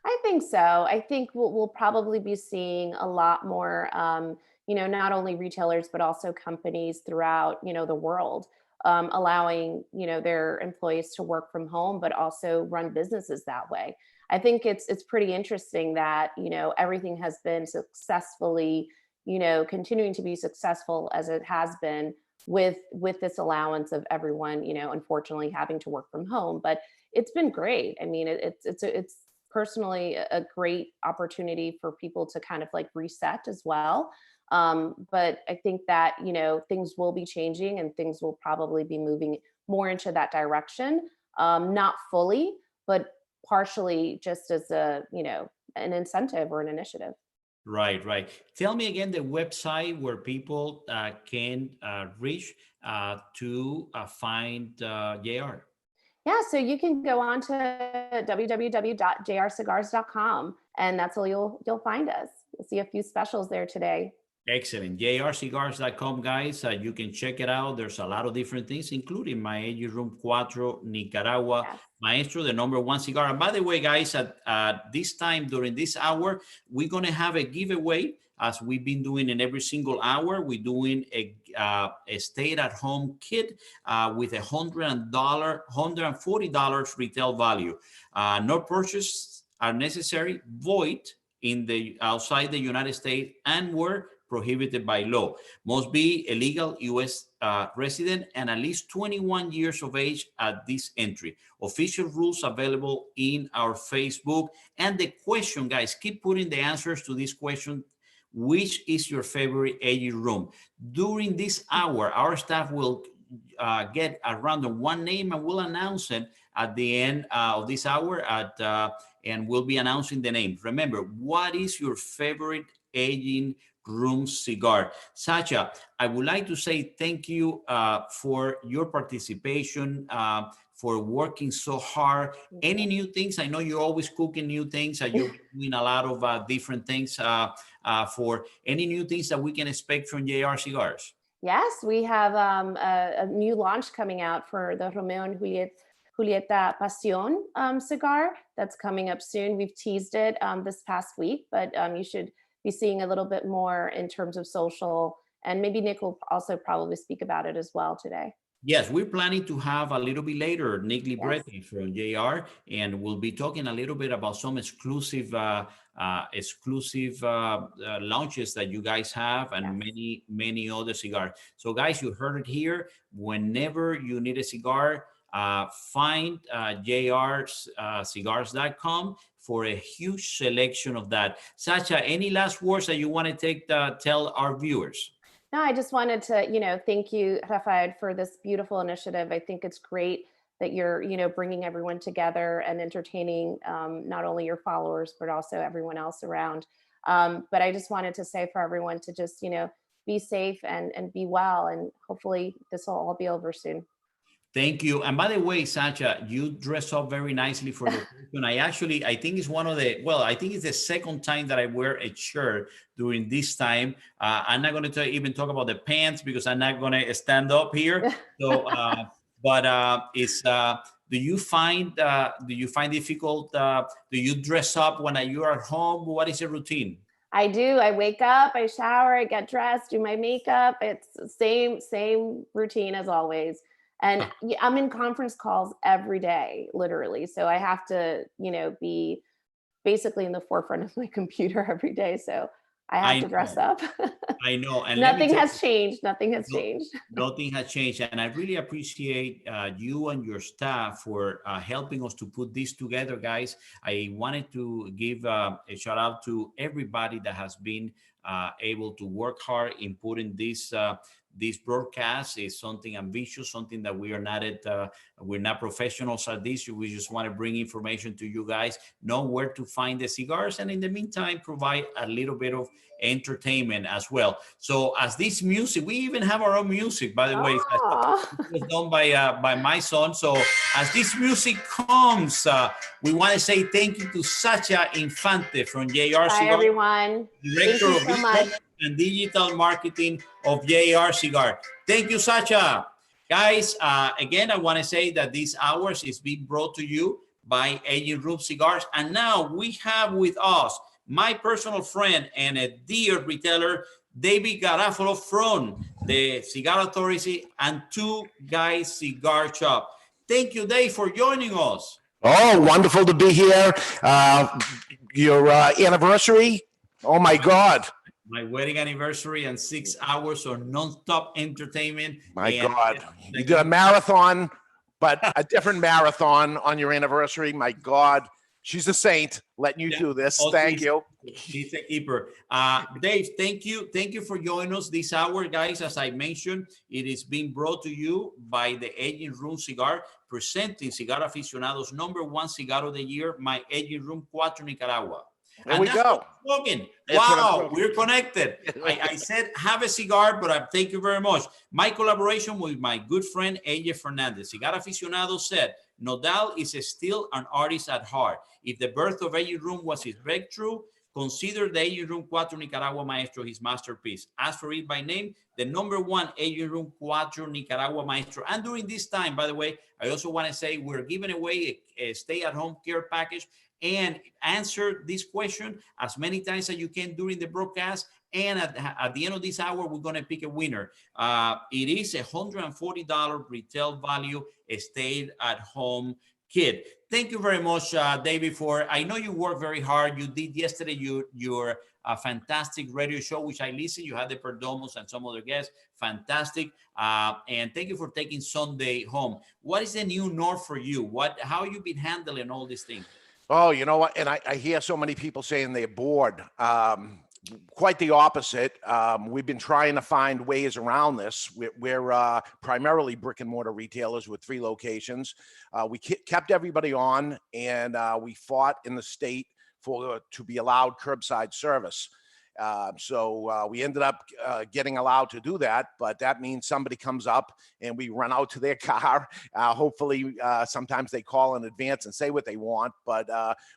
Speaker 8: I think so. I think we'll probably be seeing a lot more, not only retailers, but also companies throughout, the world, allowing, their employees to work from home, but also run businesses that way. I think it's pretty interesting that, everything has been successfully, continuing to be successful as it has been with this allowance of everyone, unfortunately having to work from home. But it's been great. I mean, it's personally a great opportunity for people to kind of like reset as well. But I think that, things will be changing and things will probably be moving more into that direction. Not fully, but partially just as an incentive or an initiative.
Speaker 1: Right. Tell me again the website where people can reach to find JR.
Speaker 8: Yeah, so you can go on to www.jrcigars.com and that's all you'll find us. You'll see a few specials there today.
Speaker 1: Excellent. jrcigars.com, guys. You can check it out. There's a lot of different things, including my Aging Room Cuatro Nicaragua
Speaker 8: Yes.
Speaker 1: Maestro, the #1 cigar. And by the way, guys, at this time during this hour, we're going to have a giveaway as we've been doing in every single hour. We're doing a stay-at-home kit with $140 retail value. No purchases are necessary, void in the outside the United States, and were prohibited by law. Must be a legal U.S. Resident and at least 21 years of age at this entry. Official rules available in our Facebook. And the question, guys, keep putting the answers to this question. Which is your favorite aging room? During this hour, our staff will get a random one name and we'll announce it at the end of this hour and we'll be announcing the name. Remember, what is your favorite aging room cigar? Sacha, I would like to say thank you for your participation, for working so hard. Any new things? I know you're always cooking new things. You're doing a lot of different things. For any new things that we can expect from JR Cigars?
Speaker 8: Yes, we have a new launch coming out for the Romeo and Julieta Pasión cigar that's coming up soon. We've teased it this past week, but you should be seeing a little bit more in terms of social, and maybe Nick will also probably speak about it as well today.
Speaker 1: Yes, we're planning to have a little bit later Nick Libretti from JR, and we'll be talking a little bit about some exclusive launches that you guys have, and many other cigars. So guys, you heard it here. Whenever you need a cigar, find jrcigars.com for a huge selection of that. Sacha, any last words that you want to tell our viewers?
Speaker 8: No, I just wanted to, thank you, Rafael, for this beautiful initiative. I think it's great that you're, bringing everyone together and entertaining not only your followers, but also everyone else around. But I just wanted to say for everyone to just, be safe and be well. And hopefully this will all be over soon.
Speaker 1: Thank you. And by the way, Sacha, you dress up very nicely for the occasion. I think it's I think it's the second time that I wear a shirt during this time. I'm not going to even talk about the pants because I'm not going to stand up here. So, but Do you find difficult? Do you dress up when you are at home? What is your routine?
Speaker 8: I do. I wake up, I shower, I get dressed, do my makeup. It's the same routine as always. And I'm in conference calls every day, literally. So I have to, be basically in the forefront of my computer every day. So I have to dress up.
Speaker 1: I know. And
Speaker 8: Nothing has changed. Nothing has changed.
Speaker 1: Nothing has changed. And I really appreciate you and your staff for helping us to put this together, guys. I wanted to give a shout out to everybody that has been able to work hard in putting this broadcast. Is something ambitious, something that we are not we're not professionals at this. We just want to bring information to you guys, know where to find the cigars, and in the meantime, provide a little bit of entertainment as well. So as this music, we even have our own music, by the way. It was done by my son. So as this music comes, we want to say thank you to Sacha Infante from JR
Speaker 8: Bye,
Speaker 1: Cigar,
Speaker 8: everyone.
Speaker 1: Director
Speaker 8: Thank you
Speaker 1: of
Speaker 8: so much.
Speaker 1: and Digital Marketing of JR Cigar. Thank you, Sacha. Guys, again, I want to say that these hours is being brought to you by Agent Room Cigars. And now we have with us my personal friend and a dear retailer, David Garofalo from the Cigar Authority and Two Guys Cigar Shop. Thank you, Dave, for joining us.
Speaker 9: Oh, wonderful to be here. Your anniversary. Oh, my God.
Speaker 1: My wedding anniversary and 6 hours of non-stop entertainment.
Speaker 9: My God. You did a marathon, but a different marathon on your anniversary. My God. She's a saint letting you do this. Thank you.
Speaker 1: She's a keeper. Dave, thank you. Thank you for joining us this hour, guys. As I mentioned, it is being brought to you by the Aging Room Cigar, presenting Cigar Aficionados #1 cigar of the year, my Aging Room 4 Nicaragua.
Speaker 9: There we go.
Speaker 1: Wow, we're connected. I said have a cigar, but thank you very much. My collaboration with my good friend AJ Fernandez. Cigar Aficionado said, Nodal is still an artist at heart. If the birth of Aging Room was his breakthrough, consider the Aging Room 4 Nicaragua Maestro his masterpiece. As for it by name, the #1 Aging Room 4 Nicaragua Maestro. And during this time, by the way, I also want to say we're giving away a stay-at-home care package and answer this question as many times as you can during the broadcast. And at the end of this hour, we're going to pick a winner. It is a $140 retail value, a stay-at-home kit. Thank you very much, David, I know you work very hard. You did yesterday your fantastic radio show, which I listened. You had the Perdomos and some other guests. Fantastic. And thank you for taking Sunday home. What is the new north for you? How you been handling all these things?
Speaker 9: Oh, you know what? And I hear so many people saying they're bored. Quite the opposite. We've been trying to find ways around this. We're primarily brick and mortar retailers with 3 locations. We kept everybody on, and we fought in the state to be allowed curbside service. So we ended up getting allowed to do that, but that means somebody comes up and we run out to their car. Hopefully, sometimes they call in advance and say what they want, but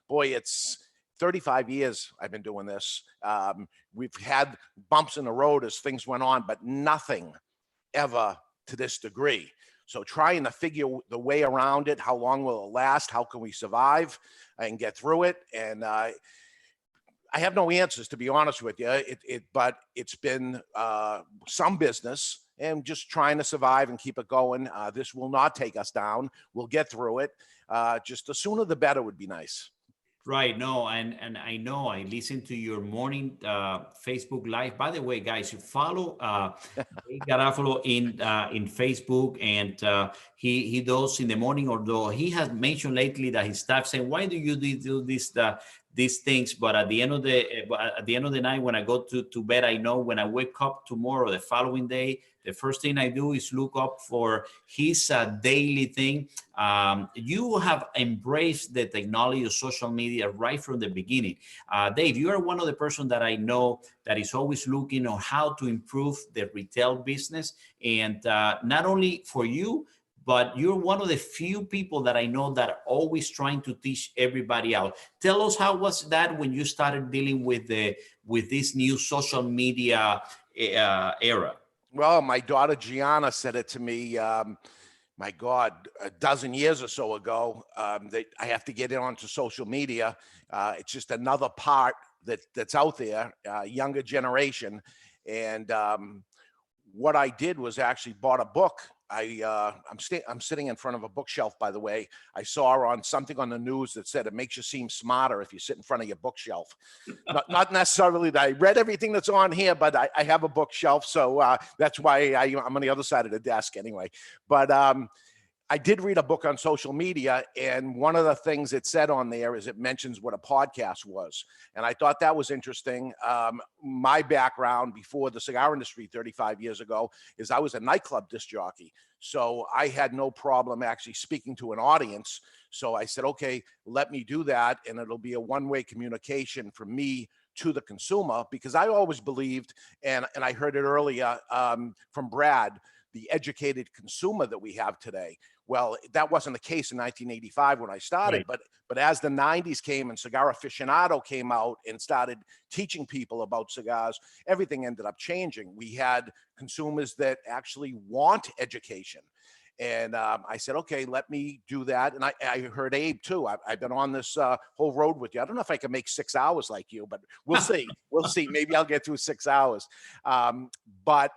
Speaker 9: boy, it's 35 years I've been doing this. We've had bumps in the road as things went on, but nothing ever to this degree. So trying to figure the way around it, how long will it last? How can we survive and get through it? And I have no answers, to be honest with you. But it's been some business and just trying to survive and keep it going. This will not take us down. We'll get through it. Just the sooner the better would be nice.
Speaker 1: Right. No, and I know I listened to your morning Facebook Live. By the way, guys, you follow Garofalo in Facebook, and he does in the morning. Although he has mentioned lately that his staff saying, "Why do you do these things?" But at the end of the night, when I go to bed, I know when I wake up tomorrow, the following day, the first thing I do is look up for his daily thing. You have embraced the technology of social media right from the beginning. Dave, you are one of the person that I know that is always looking on how to improve the retail business. And not only for you, but you're one of the few people that I know that are always trying to teach everybody out. Tell us, how was that when you started dealing with this new social media era?
Speaker 9: Well, my daughter Gianna said it to me. my God, a dozen years or so ago, that I have to get in onto social media. It's just another part that's out there, younger generation. And what I did was actually bought a book. I'm sitting in front of a bookshelf, by the way. I saw on something on the news that said it makes you seem smarter if you sit in front of your bookshelf. Not necessarily that I read everything that's on here, but I have a bookshelf, so that's why I'm on the other side of the desk anyway. But I did read a book on social media, and one of the things it said on there is it mentions what a podcast was. And I thought that was interesting. My background before the cigar industry 35 years ago is I was a nightclub disc jockey. So I had no problem actually speaking to an audience. So I said, okay, let me do that. And it'll be a one-way communication from me to the consumer, because I always believed, and I heard it earlier from Brad, the educated consumer that we have today. Well, that wasn't the case in 1985 when I started,
Speaker 1: Right.
Speaker 9: but as the 90s came and Cigar Aficionado came out and started teaching people about cigars, everything ended up changing. We had consumers that actually want education. And I said, okay, let me do that. And I heard Abe too. I've been on this whole road with you. I don't know if I can make 6 hours like you, but we'll see. We'll see. Maybe I'll get through 6 hours. But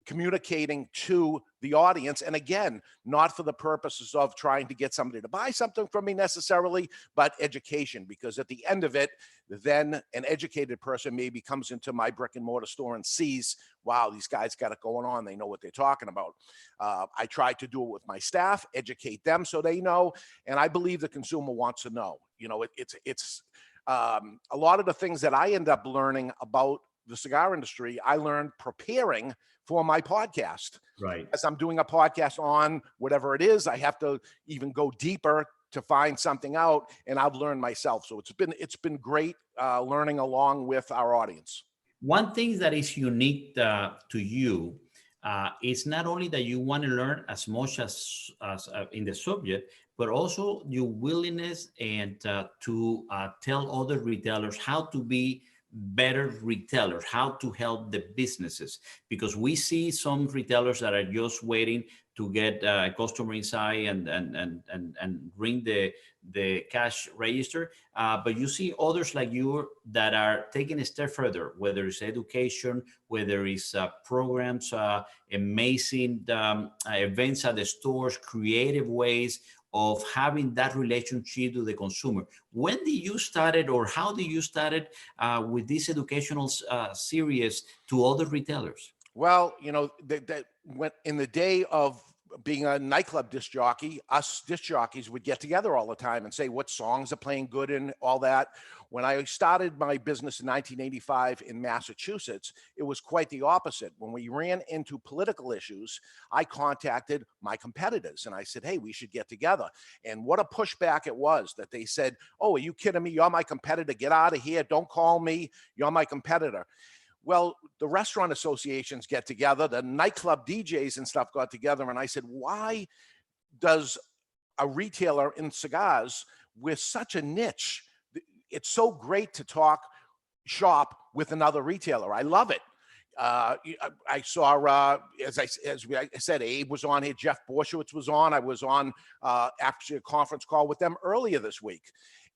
Speaker 9: communicating to the audience, and again, not for the purposes of trying to get somebody to buy something from me necessarily, but education, because at the end of it, then an educated person maybe comes into my brick and mortar store and sees, wow, these guys got it going on. They know what they're talking about. I try to do it with my staff, educate them so they know, and I believe the consumer wants to know. You know, it's a lot of the things that I end up learning about the cigar industry, I learned preparing for my podcast.
Speaker 1: Right.
Speaker 9: As I'm doing a podcast on whatever it is, I have to even go deeper to find something out, and I've learned myself. So it's been great learning along with our audience.
Speaker 1: One thing that is unique to you is not only that you want to learn as much as in the subject, but also your willingness and to tell other retailers how to be better retailers, how to help the businesses, because we see some retailers that are just waiting to get a customer inside and ring the cash register, but you see others like you that are taking a step further, whether it's education, whether it's programs, amazing events at the stores, creative ways of having that relationship with the consumer. When did you started, or how did you started with this educational series to other retailers?
Speaker 9: Well, you know, that when in the day of being a nightclub disc jockey, us disc jockeys would get together all the time and say what songs are playing good and all that. When I started my business in 1985 in Massachusetts, it was quite the opposite. When we ran into political issues, I contacted my competitors and I said, hey, we should get together. And what a pushback it was that they said, oh, are you kidding me? You're my competitor. Get out of here. Don't call me. You're my competitor. Well, the restaurant associations get together, the nightclub DJs and stuff got together. And I said, why does a retailer in cigars with such a niche, it's so great to talk shop with another retailer. I love it. I saw, as I said, Abe was on here, Jeff Borshowitz was on. I was on actually a conference call with them earlier this week.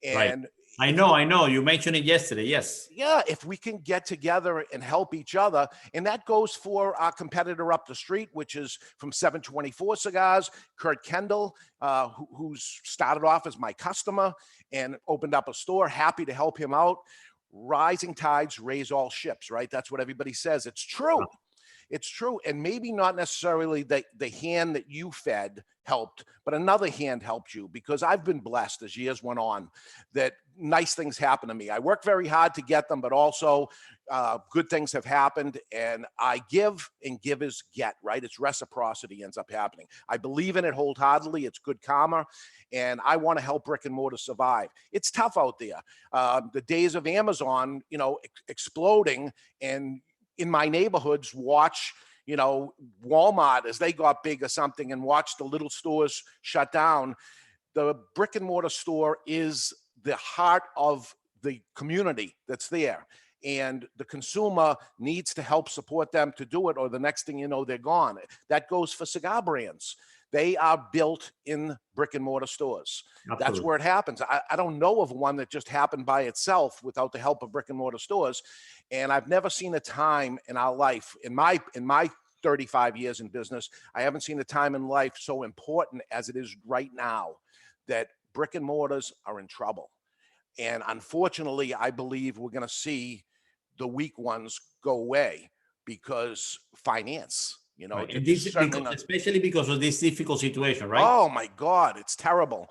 Speaker 9: And
Speaker 1: right. I know. You mentioned it yesterday. Yes.
Speaker 9: Yeah, if we can get together and help each other, and that goes for our competitor up the street, which is from 724 Cigars, Kurt Kendall, who's started off as my customer and opened up a store. Happy to help him out. Rising tides raise all ships, right? That's what everybody says. It's true. It's true. And maybe not necessarily the hand that you fed helped, but another hand helped you, because I've been blessed as years went on that nice things happen to me. I work very hard to get them, but also good things have happened, and I give and give is get, right? It's reciprocity ends up happening. I believe in it wholeheartedly. It's good karma, and I want to help brick and mortar survive. It's tough out there. The days of Amazon, you know, exploding, and in my neighborhoods, watch, you know, Walmart as they got big or something, and watch the little stores shut down. The brick and mortar store is the heart of the community that's there. And the consumer needs to help support them to do it, or the next thing you know, they're gone. That goes for cigar brands. They are built in brick and mortar stores. That's
Speaker 1: Absolutely.
Speaker 9: where it happens. I don't know of one that just happened by itself without the help of brick and mortar stores. And I've never seen a time in our life, in my 35 years in business, I haven't seen a time in life so important as it is right now, that brick and mortars are in trouble. And unfortunately, I believe we're going to see the weak ones go away because finance, you know,
Speaker 1: Right.
Speaker 9: ju-
Speaker 1: And
Speaker 9: just
Speaker 1: this
Speaker 9: certainly
Speaker 1: because,
Speaker 9: not.
Speaker 1: especially because of this difficult situation, right?
Speaker 9: Oh my God, it's terrible.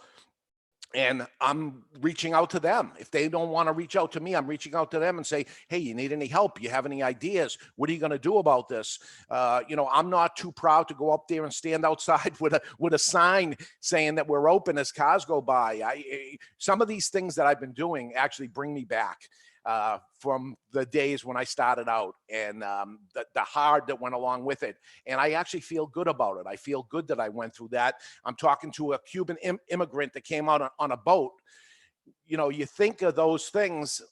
Speaker 9: And I'm reaching out to them. If they don't want to reach out to me, I'm reaching out to them and say, hey, you need any help? You have any ideas? What are you going to do about this? You know, I'm not too proud to go up there and stand outside with a sign saying that we're open as cars go by. Some of these things that I've been doing actually bring me back from the days when I started out, and the hard that went along with it. And I actually feel good about it. I feel good that I went through that. I'm talking to a Cuban immigrant that came out on a boat. You know, you think of those things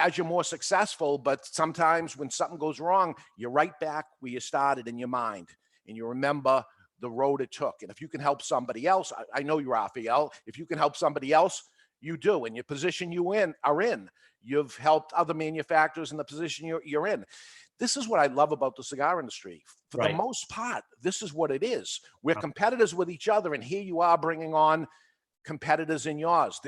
Speaker 9: as you're more successful, but sometimes when something goes wrong, you're right back where you started in your mind, and you remember the road it took. And if you can help somebody else, I know you, Raphael, if you can help somebody else, you do. And your position are in. You've helped other manufacturers in the position you're in. This is what I love about the cigar industry. For the most part, this is what it is. We're competitors with each other, and here you are bringing on competitors in yours.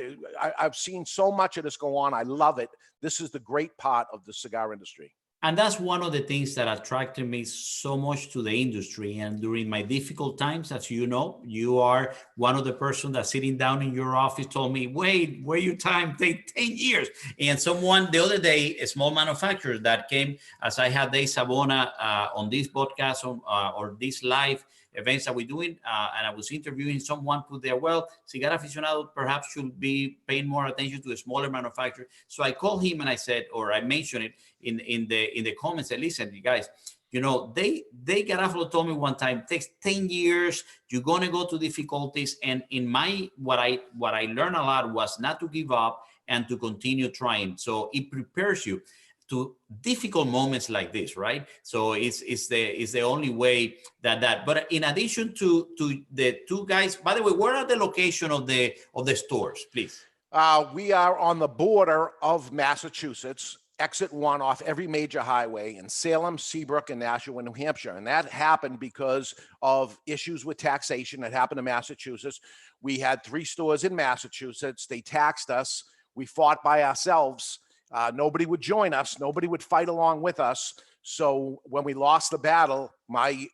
Speaker 9: I've seen so much of this go on. I love it. This is the great part of the cigar industry.
Speaker 1: And that's one of the things that attracted me so much to the industry. And during my difficult times, as you know, you are one of the person that sitting down in your office told me, wait, where your time take 10 years. And someone the other day, a small manufacturer that came, as I had Dave Sabona on this podcast or this live events that we're doing, and I was interviewing someone put there, well, Cigar Aficionado perhaps should be paying more attention to a smaller manufacturer. So I called him and I said, or I mentioned it in the comments, and listen, you guys, you know, they Garofalo told me one time, it takes 10 years, you're gonna go to difficulties. And in what I learned a lot was not to give up and to continue trying. So it prepares you to difficult moments like this, right? So it's the only way that. But in addition to the two guys, by the way, where are the location of the stores, please?
Speaker 9: We are on the border of Massachusetts, exit 1 off every major highway in Salem, Seabrook, and Nashua, New Hampshire. And that happened because of issues with taxation that happened in Massachusetts. We had 3 stores in Massachusetts. They taxed us. We fought by ourselves. Nobody would join us. Nobody would fight along with us. So when we lost the battle, my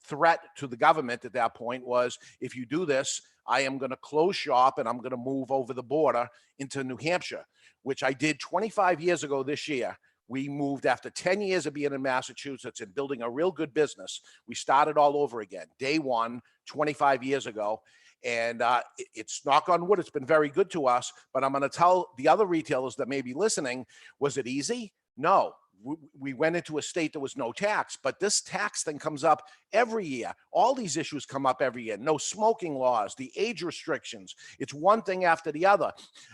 Speaker 9: threat to the government at that point was, if you do this, I am going to close shop and I'm going to move over the border into New Hampshire, which I did 25 years ago this year. We moved after 10 years of being in Massachusetts and building a real good business. We started all over again, day one, 25 years ago. And it's, knock on wood, it's been very good to us. But I'm going to tell the other retailers that may be listening, was it easy? No. We went into a state that was no tax, but this tax thing comes up every year. All these issues come up every year. No smoking laws, the age restrictions. It's one thing after the other.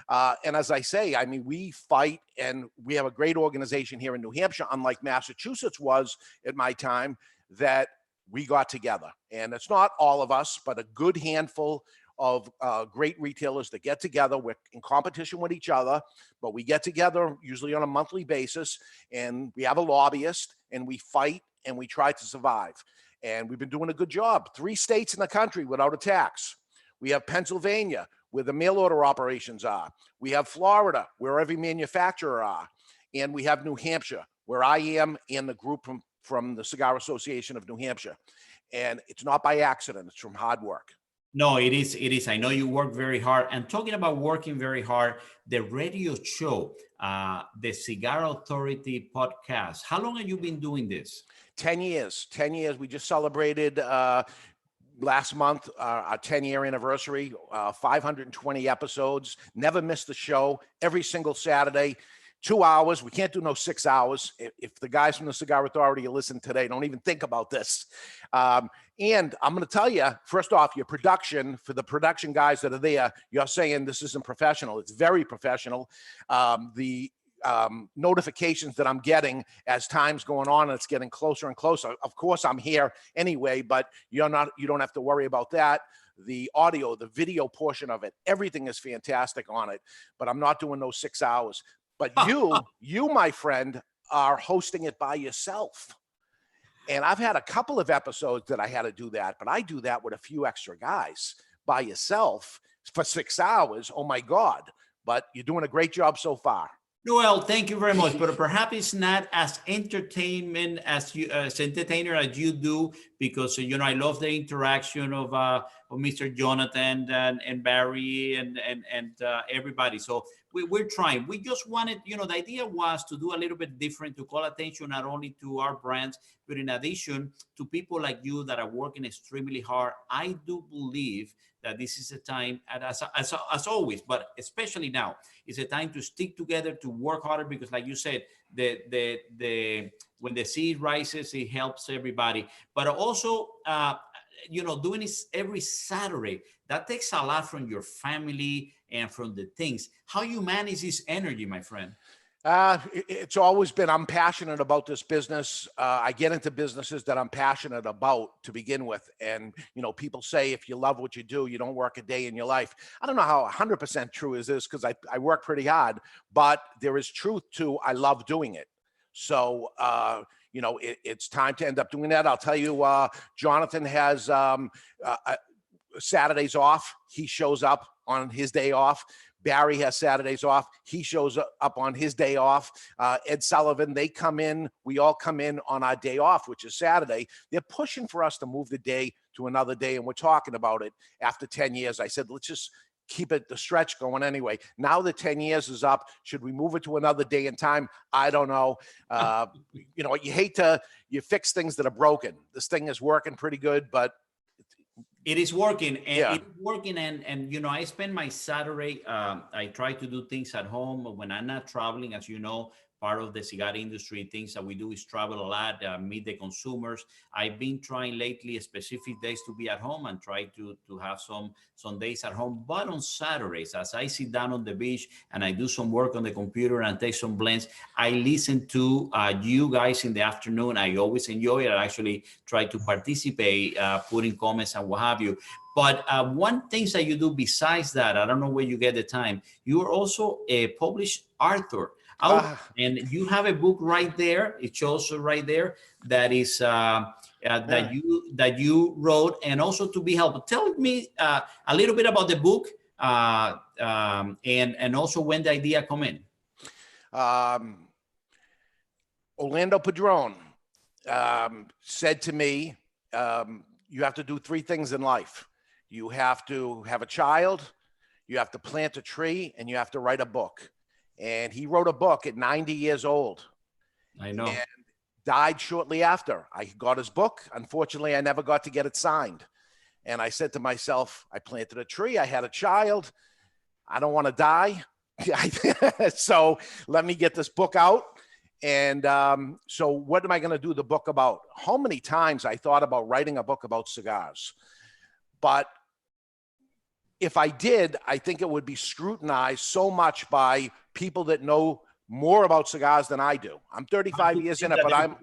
Speaker 9: And as I say, I mean, we fight, and we have a great organization here in New Hampshire, unlike Massachusetts was at my time, that we got together. And it's not all of us, but a good handful of great retailers that get together. We're in competition with each other, but we get together usually on a monthly basis, and we have a lobbyist, and we fight, and we try to survive. And we've been doing a good job. 3 states in the country without a tax. We have Pennsylvania, where the mail order operations are. We have Florida, where every manufacturer are. And we have New Hampshire, where I am, and the group from the Cigar Association of New Hampshire. And it's not by accident, it's from hard work.
Speaker 1: No, it is. It is. I know you work very hard. And talking about working very hard, the radio show, the Cigar Authority podcast, how long have you been doing this?
Speaker 9: 10 years. 10 years. We just celebrated last month our 10-year anniversary, 520 episodes, never missed the show, every single Saturday. 2 hours. We can't do no 6 hours. If the guys from the Cigar Authority listen today, don't even think about this. And I'm going to tell you, first off, your production, for the production guys that are there, you're saying this isn't professional. It's very professional. The notifications that I'm getting as time's going on and it's getting closer and closer. Of course, I'm here anyway, but you don't have to worry about that. The audio, the video portion of it, everything is fantastic on it, but I'm not doing those 6 hours. But you, my friend, are hosting it by yourself. And I've had a couple of episodes that I had to do that, but I do that with a few extra guys by yourself for 6 hours. Oh my God. But you're doing a great job so far.
Speaker 1: Noel, thank you very much. But perhaps it's not as entertainment as entertainer as you do, because I love the interaction of Mr. Jonathan and Barry and everybody. So we're trying. We just wanted, the idea was to do a little bit different, to call attention not only to our brands, but in addition to people like you that are working extremely hard. I do believe that this is a time, as always, but especially now, it's a time to stick together, to work harder, because like you said, when the sea rises, it helps everybody. But also, doing this every Saturday, that takes a lot from your family and from the things. How you manage this energy, my friend?
Speaker 9: It's always been, I'm passionate about this business. I get into businesses that I'm passionate about to begin with. And, people say, if you love what you do, you don't work a day in your life. I don't know how 100% true is this, because I work pretty hard, but there is truth to, I love doing it. So, it's time to end up doing that. I'll tell you, Jonathan has Saturdays off. He shows up on his day off. Barry has Saturdays off. He shows up on his day off. Ed Sullivan, they come in. We all come in on our day off, which is Saturday. They're pushing for us to move the day to another day, and we're talking about it. After 10 years, I said, let's just keep the stretch going anyway. Now the 10 years is up. Should we move it to another day and time? I don't know. You fix things that are broken. This thing is working pretty good, but
Speaker 1: it is working, and
Speaker 9: yeah.
Speaker 1: it's working, and I spend my Saturday. I try to do things at home when I'm not traveling. As you know, part of the cigar industry, things that we do is travel a lot, meet the consumers. I've been trying lately specific days to be at home and try to have some days at home. But on Saturdays, as I sit down on the beach and I do some work on the computer and take some blends, I listen to you guys in the afternoon. I always enjoy it. I actually try to participate, putting comments and what have you. But one thing that you do besides that, I don't know where you get the time, you are also a published author. And you have a book right there. It shows right there that is that you wrote, and also to be helpful. Tell me a little bit about the book, and also when the idea come in.
Speaker 9: Orlando Padron said to me, you have to do 3 things in life. You have to have a child, you have to plant a tree, and you have to write a book. And he wrote a book at 90 years old.
Speaker 1: I know.
Speaker 9: And died shortly after. I got his book. Unfortunately, I never got to get it signed. And I said to myself, I planted a tree. I had a child. I don't want to die. So let me get this book out. And so what am I going to do the book about? How many times I thought about writing a book about cigars. But if I did, I think it would be scrutinized so much by people that know more about cigars than I do. I'm 35 years in it, but I'm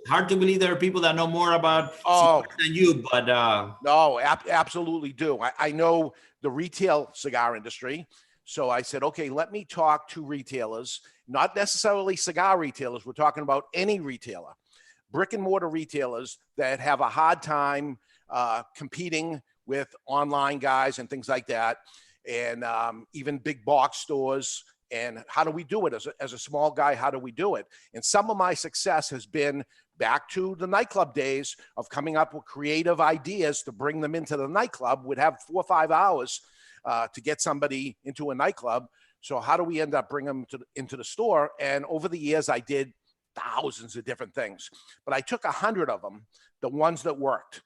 Speaker 1: hard to believe there are people that know more about cigars than you, but
Speaker 9: no, absolutely do. I know the retail cigar industry. So I said, okay, let me talk to retailers, not necessarily cigar retailers. We're talking about any retailer, brick and mortar retailers that have a hard time competing with online guys and things like that, and even big box stores. And how do we do it as a small guy? How do we do it? And some of my success has been back to the nightclub days of coming up with creative ideas to bring them into the nightclub. We'd have 4 or 5 hours to get somebody into a nightclub. So how do we end up bringing them into the store? And over the years, I did thousands of different things, but I took 100 of them, the ones that worked,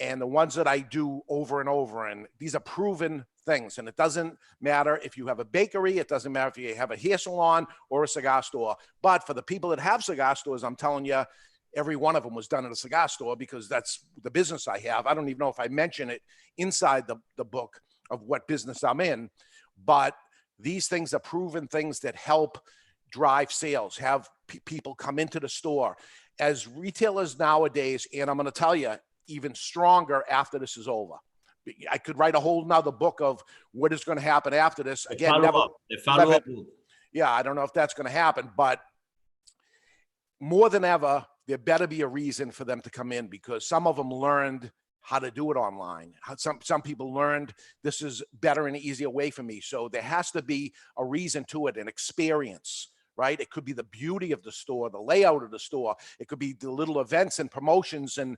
Speaker 9: and the ones that I do over and over. And these are proven things. And it doesn't matter if you have a bakery, it doesn't matter if you have a hair salon or a cigar store. But for the people that have cigar stores, I'm telling you, every one of them was done at a cigar store, because that's the business I have. I don't even know if I mention it inside the book of what business I'm in, but these things are proven things that help drive sales, have people come into the store. As retailers nowadays, and I'm going to tell you, even stronger after this is over. I could write a whole nother book of what is going to happen after this. Again,
Speaker 1: follow-up.
Speaker 9: Yeah, I don't know if that's going to happen, but more than ever, there better be a reason for them to come in, because some of them learned how to do it online. Some people learned this is better and easier way for me. So there has to be a reason to it, an experience, right? It could be the beauty of the store, the layout of the store. It could be the little events and promotions and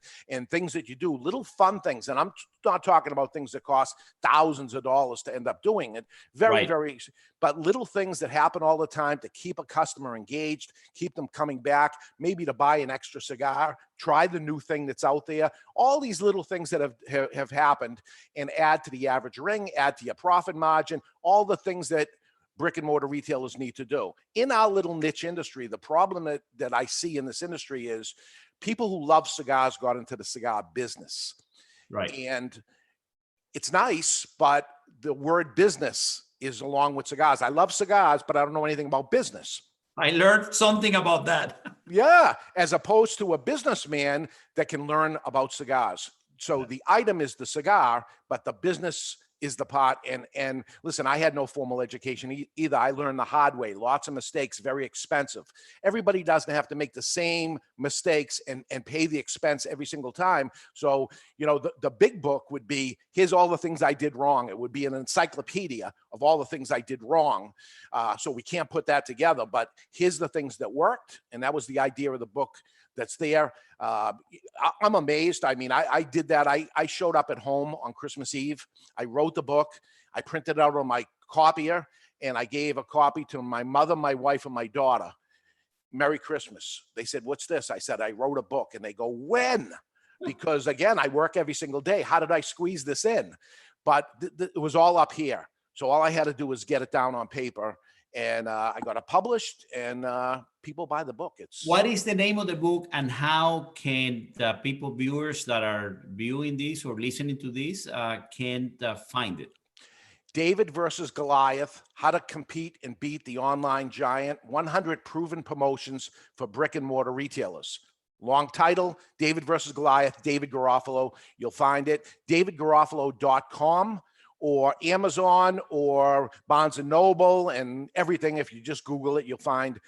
Speaker 9: things that you do, little fun things. And I'm not talking about things that cost thousands of dollars to end up doing it. Very, but little things that happen all the time to keep a customer engaged, keep them coming back, maybe to buy an extra cigar, try the new thing that's out there. All these little things that have happened, and add to the average ring, add to your profit margin, all the things that brick and mortar retailers need to do. In our little niche industry, the problem that I see in this industry is people who love cigars got into the cigar business.
Speaker 1: Right.
Speaker 9: And it's nice, but the word business is along with cigars. I love cigars, but I don't know anything about business.
Speaker 1: I learned something about that.
Speaker 9: Yeah, as opposed to a businessman that can learn about cigars. So the item is the cigar, but the business is the part. And listen, I had no formal education either. I learned the hard way, lots of mistakes, very expensive. Everybody doesn't have to make the same mistakes and pay the expense every single time. So, you know, the big book would be, here's all the things I did wrong. It would be an encyclopedia of all the things I did wrong. So we can't put that together, but here's the things that worked. And that was the idea of the book that's there. I'm amazed. I mean, I did that. I showed up at home on Christmas Eve. I wrote the book. I printed it out on my copier, and I gave a copy to my mother, my wife, and my daughter. Merry Christmas. They said, what's this? I said, I wrote a book. And they go, when? Because again, I work every single day. How did I squeeze this in? But it was all up here. So all I had to do was get it down on paper. And I got it published, and people buy the book.
Speaker 1: What is the name of the book, and how can the viewers that are viewing this or listening to this can find it?
Speaker 9: David versus Goliath: How to Compete and Beat the Online Giant. 100 Proven Promotions for Brick and Mortar Retailers. Long title: David versus Goliath, David Garofalo. You'll find it, davidgarofalo.com. or Amazon or Barnes & Noble and everything. If you just Google it, you'll find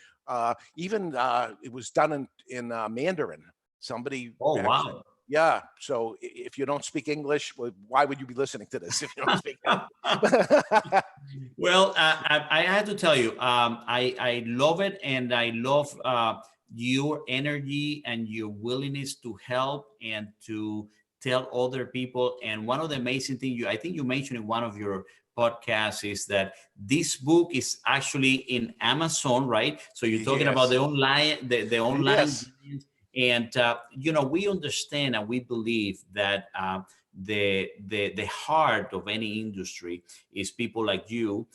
Speaker 9: even it was done in Mandarin. Somebody.
Speaker 1: Oh, wow.
Speaker 9: Yeah. So if you don't speak English, well, why would you be listening to this if you don't speak English?
Speaker 1: Well, I had to tell you, I love it. And I love your energy and your willingness to help and to tell other people. And one of the amazing things I think you mentioned in one of your podcasts is that this book is actually in Amazon, right? So you're talking about the online, the online.
Speaker 9: Yes.
Speaker 1: And you know, we understand and we believe that the heart of any industry is people like you,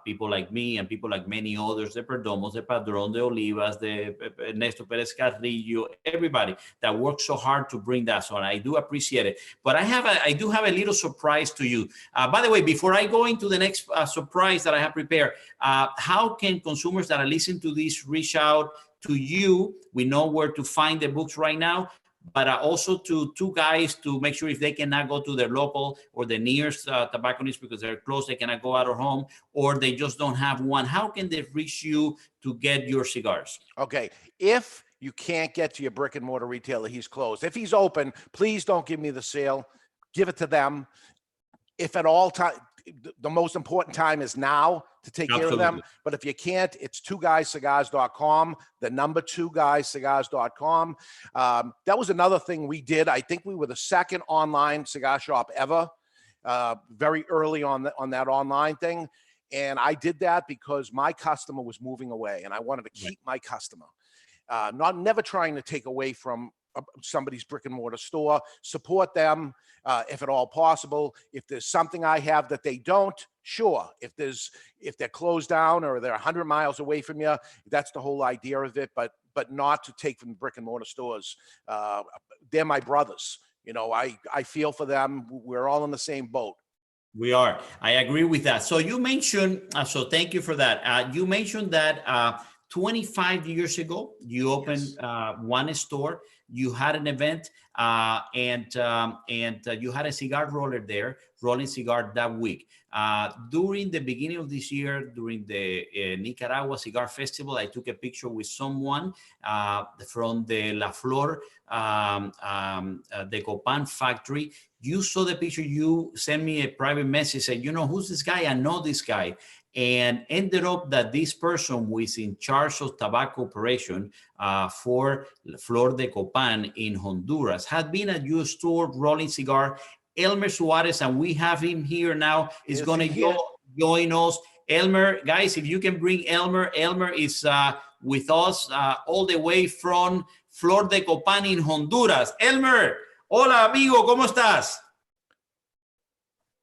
Speaker 1: people like me, and people like many others, the Perdomos, the Padron, the Olivas, the Ernesto Perez Carrillo, everybody that works so hard to bring that. So I do appreciate it. But I do have a little surprise to you. By the way, before I go into the next surprise that I have prepared, how can consumers that are listening to this reach out to you? We know where to find the books right now, but also to two guys to make sure if they cannot go to their local or the nearest tobacconist because they're close, they cannot go out of home, or they just don't have one. How can they reach you to get your cigars?
Speaker 9: Okay. If you can't get to your brick and mortar retailer, he's closed. If he's open, please don't give me the sale. Give it to them. If at all time, the most important time is now to take care of them. But if you can't, it's twoguyscigars.com, the number 2guyscigars.com. That was another thing we did. I think we were the second online cigar shop ever, very early on that online thing. And I did that because my customer was moving away and I wanted to keep my customer. Never trying to take away from somebody's brick and mortar store. Support them if at all possible. If there's something I have that they don't, sure. If they're closed down or they're 100 miles away from you, that's the whole idea of it. But not to take from brick and mortar stores. They're my brothers. You know, I feel for them. We're all in the same boat.
Speaker 1: We are. I agree with that. So you mentioned. So thank you for that. You mentioned that 25 years ago, you opened one store. You had an event, and you had a cigar roller there, rolling cigar that week. During the beginning of this year, during the Nicaragua Cigar Festival, I took a picture with someone from the La Flor, the Copan factory. You saw the picture. You sent me a private message, said, you know, who's this guy? I know this guy. And ended up that this person was in charge of tobacco operation for Flor de Copan in Honduras, had been at your store rolling cigar, Elmer Suarez, and we have him here now. He's going to join us. Elmer, guys, if you can bring Elmer. Elmer is with us all the way from Flor de Copan in Honduras. Elmer, hola, amigo, ¿cómo estás?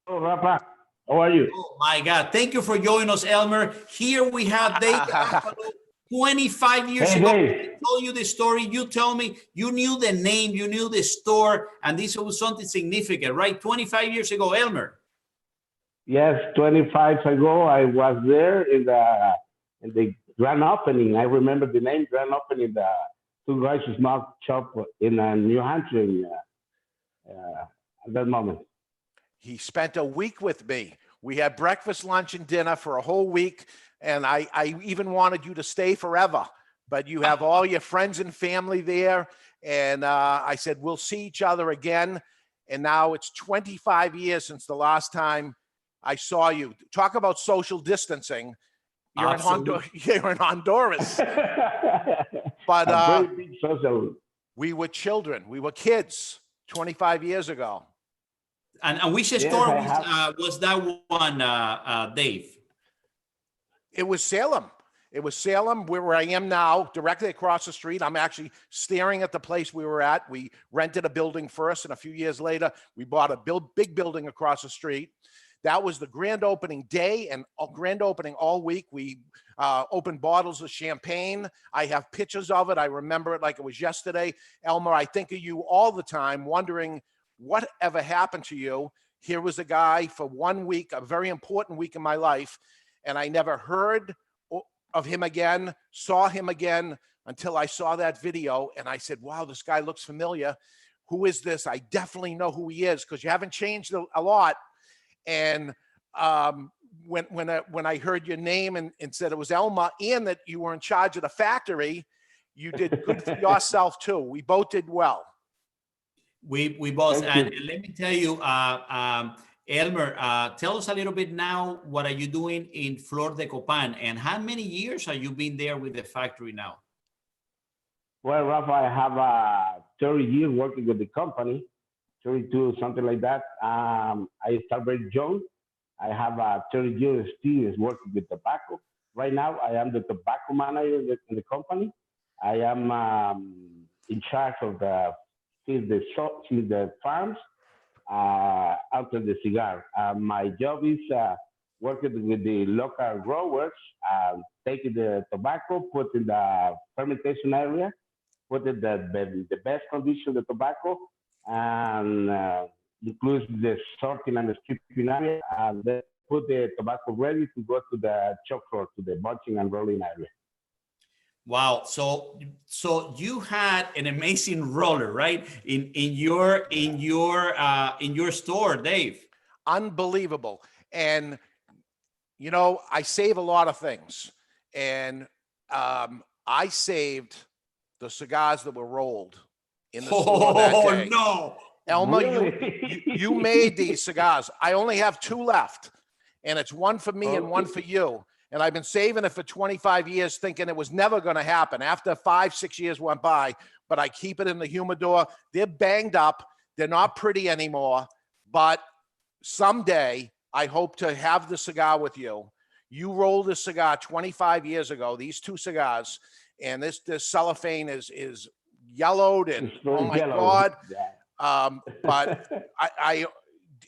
Speaker 10: Oh, Rafa. How are you?
Speaker 1: Oh my God. Thank you for joining us, Elmer. Here we have Dave 25 years ago. I told you the story. You tell me you knew the name, you knew the store, and this was something significant, right? 25 years ago, Elmer.
Speaker 10: Yes, 25 ago, I was there in the grand opening. I remember the name, grand opening, the Two Guys Smoke Shop in New Hampshire at that moment.
Speaker 9: He spent a week with me. We had breakfast, lunch, and dinner for a whole week. And I even wanted you to stay forever, but you have all your friends and family there. And I said, we'll see each other again. And now it's 25 years since the last time I saw you. Talk about social distancing. You're in Honduras. But we were children. We were kids 25 years ago.
Speaker 1: And which store was that one, Dave?
Speaker 9: It was Salem. It was Salem, where I am now, directly across the street. I'm actually staring at the place we were at. We rented a building first, and a few years later, we bought a big building across the street. That was the grand opening day and grand opening all week. We opened bottles of champagne. I have pictures of it. I remember it like it was yesterday. Elmer, I think of you all the time, wondering whatever happened to you. Here was a guy for 1 week, a very important week in my life, and I never heard of him again, saw him again until I saw that video, and I said, wow, this guy looks familiar. Who is this? I definitely know who he is, because you haven't changed a lot. And when I heard your name and said it was Elmer, and that you were in charge of the factory, you did good for yourself too. We both did well.
Speaker 1: We both, and let me tell you, Elmer, tell us a little bit now, what are you doing in Flor de Copan, and how many years have you been there with the factory now?
Speaker 10: Well, Rafa, I have 30 years working with the company, 32, something like that. I started very young. I have 30 years experience working with tobacco. Right now, I am the tobacco manager in the company. I am in charge of the farms after the cigar. My job is working with the local growers, taking the tobacco, put in the fermentation area, put in the best condition of the tobacco, and includes the sorting and the stripping area, and then put the tobacco ready to go to the chop floor, to the bunching and rolling area.
Speaker 1: Wow. So you had an amazing roller, right? In your store, Dave.
Speaker 9: Unbelievable. And you know, I save a lot of things. And I saved the cigars that were rolled in the store that day.
Speaker 1: No.
Speaker 9: Elmer,
Speaker 10: Really?
Speaker 9: you made these cigars. I only have 2 left. And it's one for me and one for you. And I've been saving it for 25 years, thinking it was never going to happen. After 5-6 years went by, but I keep it in the humidor. They're banged up. They're not pretty anymore. But someday, I hope to have the cigar with you. You rolled a cigar 25 years ago, these 2 cigars, and this cellophane is yellowed, and oh my God. But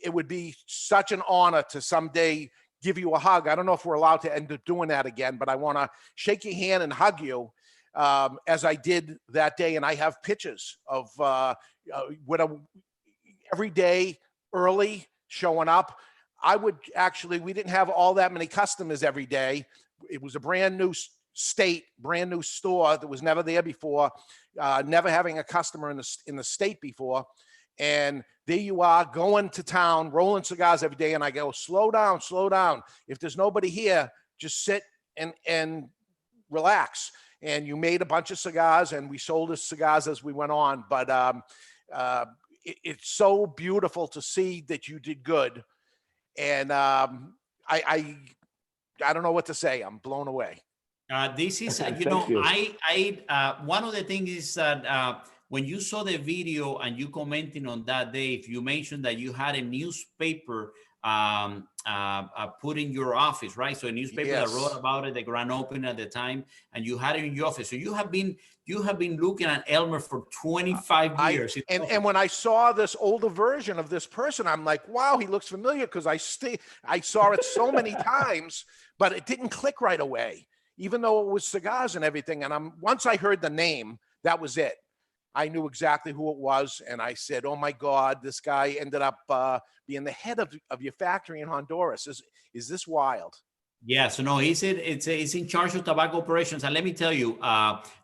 Speaker 9: it would be such an honor to someday give you a hug. I don't know if we're allowed to end up doing that again, but I want to shake your hand and hug you as I did that day. And I have pictures of every day early showing up. We didn't have all that many customers every day. It was a brand new state, brand new store that was never there before, never having a customer in the state before. And there you are going to town, rolling cigars every day. And I go, slow down, slow down. If there's nobody here, just sit and relax. And you made a bunch of cigars, and we sold the cigars as we went on. But it's so beautiful to see that you did good. And I don't know what to say. I'm blown away.
Speaker 1: This is, you
Speaker 10: Thank
Speaker 1: know,
Speaker 10: you.
Speaker 1: one of the things is that when you saw the video and you commenting on that, Dave, you mentioned that you had a newspaper put in your office, right? So a newspaper that wrote about it, the grand opening at the time, and you had it in your office. So you have been looking at Elmer for 25 years.
Speaker 9: And when I saw this older version of this person, I'm like, wow, he looks familiar, because I saw it so many times, but it didn't click right away, even though it was cigars and everything. And once I heard the name, that was it. I knew exactly who it was, and I said, "Oh my God, this guy ended up being the head of your factory in Honduras. Is this wild?"
Speaker 1: Yeah, so no, he's in charge of tobacco operations. And let me tell you,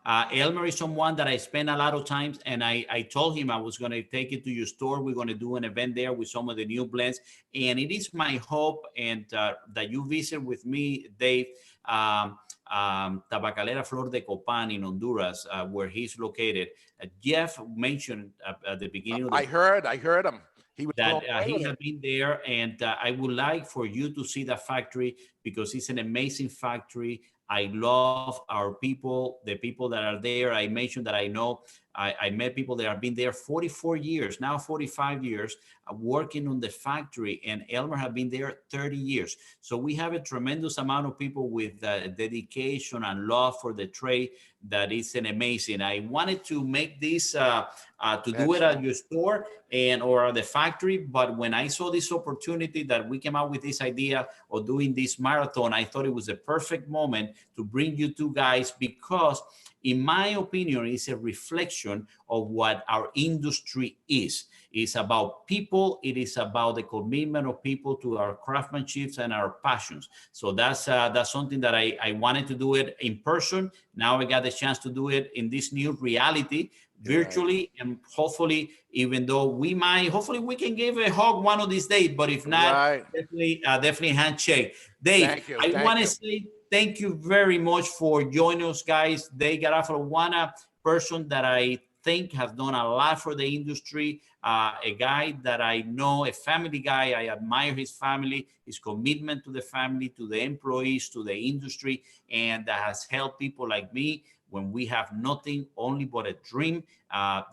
Speaker 1: Elmer is someone that I spend a lot of times, and I told him I was going to take it to your store. We're going to do an event there with some of the new blends. And it is my hope and that you visit with me, Dave, Tabacalera Flor de Copan in Honduras, where he's located. Jeff mentioned at the beginning of the
Speaker 9: I heard him. He was
Speaker 1: he had been there, and I would like for you to see the factory, because it's an amazing factory. I love our people, the people that are there. I mentioned that I know I met people that have been there 44 years, now 45 years, working on the factory, and Elmer have been there 30 years. So we have a tremendous amount of people with dedication and love for the trade. That is an amazing. I wanted to make this to do it at your store or at the factory, but when I saw this opportunity that we came out with this idea of doing this marathon, I thought it was a perfect moment to bring you two guys, because in my opinion, it's a reflection of what our industry is. It's about people. It is about the commitment of people to our craftsmanship and our passions. So that's something that I wanted to do it in person. Now I got the chance to do it in this new reality, virtually, and hopefully, even though hopefully we can give a hug one of these days, but if not, definitely handshake. Dave, I want to say thank you very much for joining us, guys. Dave Garofalo, one person that I think has done a lot for the industry, a guy that I know, a family guy. I admire his family, his commitment to the family, to the employees, to the industry, and that has helped people like me when we have nothing, only but a dream.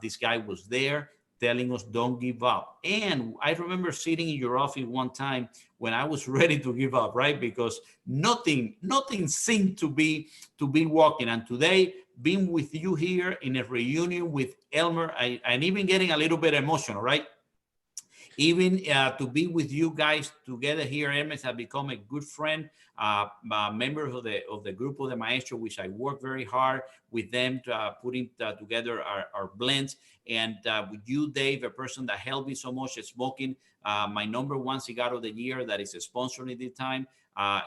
Speaker 1: This guy was there telling us, don't give up. And I remember sitting in your office one time when I was ready to give up, right? Because nothing seemed to be working. And today, being with you here in a reunion with Elmer, and even getting a little bit emotional, right? Even to be with you guys together here, Hermes has become a good friend, member of the group of the Maestro, which I work very hard with them to putting together our blends. And with you, Dave, a person that helped me so much, smoking my #1 cigar of the year that is sponsoring this time.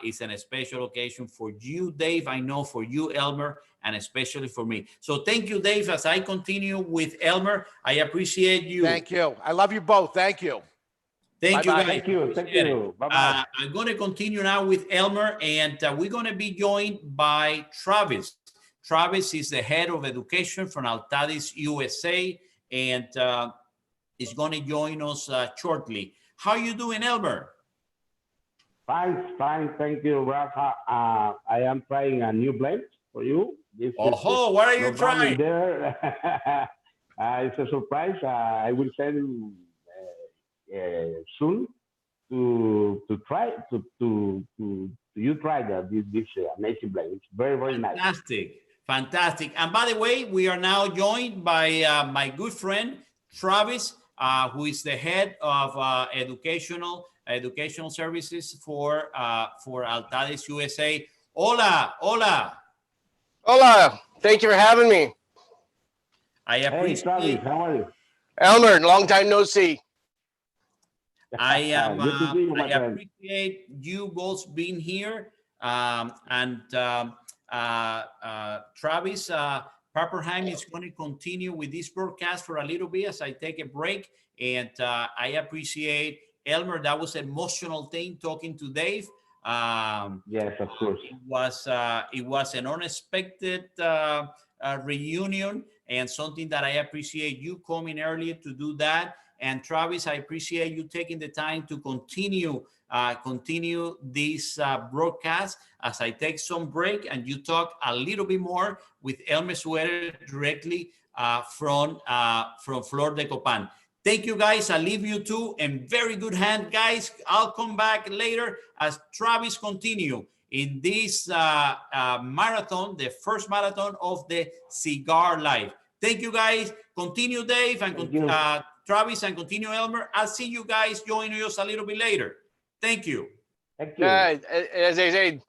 Speaker 1: It's a special occasion for you, Dave. I know for you, Elmer, and especially for me. So thank you, Dave. As I continue with Elmer, I appreciate you.
Speaker 9: Thank you. I love you both. Thank you.
Speaker 1: Thank you, guys.
Speaker 10: Thank you. Thank you. Bye-bye.
Speaker 1: I'm going to continue now with Elmer, and we're going to be joined by Travis. Travis is the head of education from Altadis USA, and is going to join us shortly. How are you doing, Elmer?
Speaker 10: Fine. Thank you, Rafa. I am trying a new blend for you.
Speaker 1: What are you trying?
Speaker 10: There. It's a surprise. I will send soon to try to you try this amazing blend. It's very, very nice.
Speaker 1: Fantastic. And by the way, we are now joined by my good friend Travis, who is the head of educational services for Altadis USA. Hola.
Speaker 11: Thank you for having me.
Speaker 1: I appreciate.
Speaker 10: Hey, Travis, how are you?
Speaker 11: Elmer, long time no see.
Speaker 1: I
Speaker 10: Good to see you, my friend.
Speaker 1: appreciate you both being here. And Travis Papperheim is going to continue with this broadcast for a little bit as I take a break. And I appreciate Elmer. That was an emotional thing talking to Dave.
Speaker 10: Yes, of course.
Speaker 1: It was an unexpected reunion and something that I appreciate you coming earlier to do that. And Travis, I appreciate you taking the time to continue this broadcast as I take some break and you talk a little bit more with Elmer Suarez directly from Flor de Copan. Thank you, guys. I leave you two in very good hand, guys. I'll come back later as Travis continue in this marathon, the first marathon of the Cigar Life. Thank you, guys. Continue, Dave, and Travis, and continue, Elmer. I'll see you guys joining us a little bit later. Thank you.
Speaker 10: Thank you.
Speaker 11: As they say,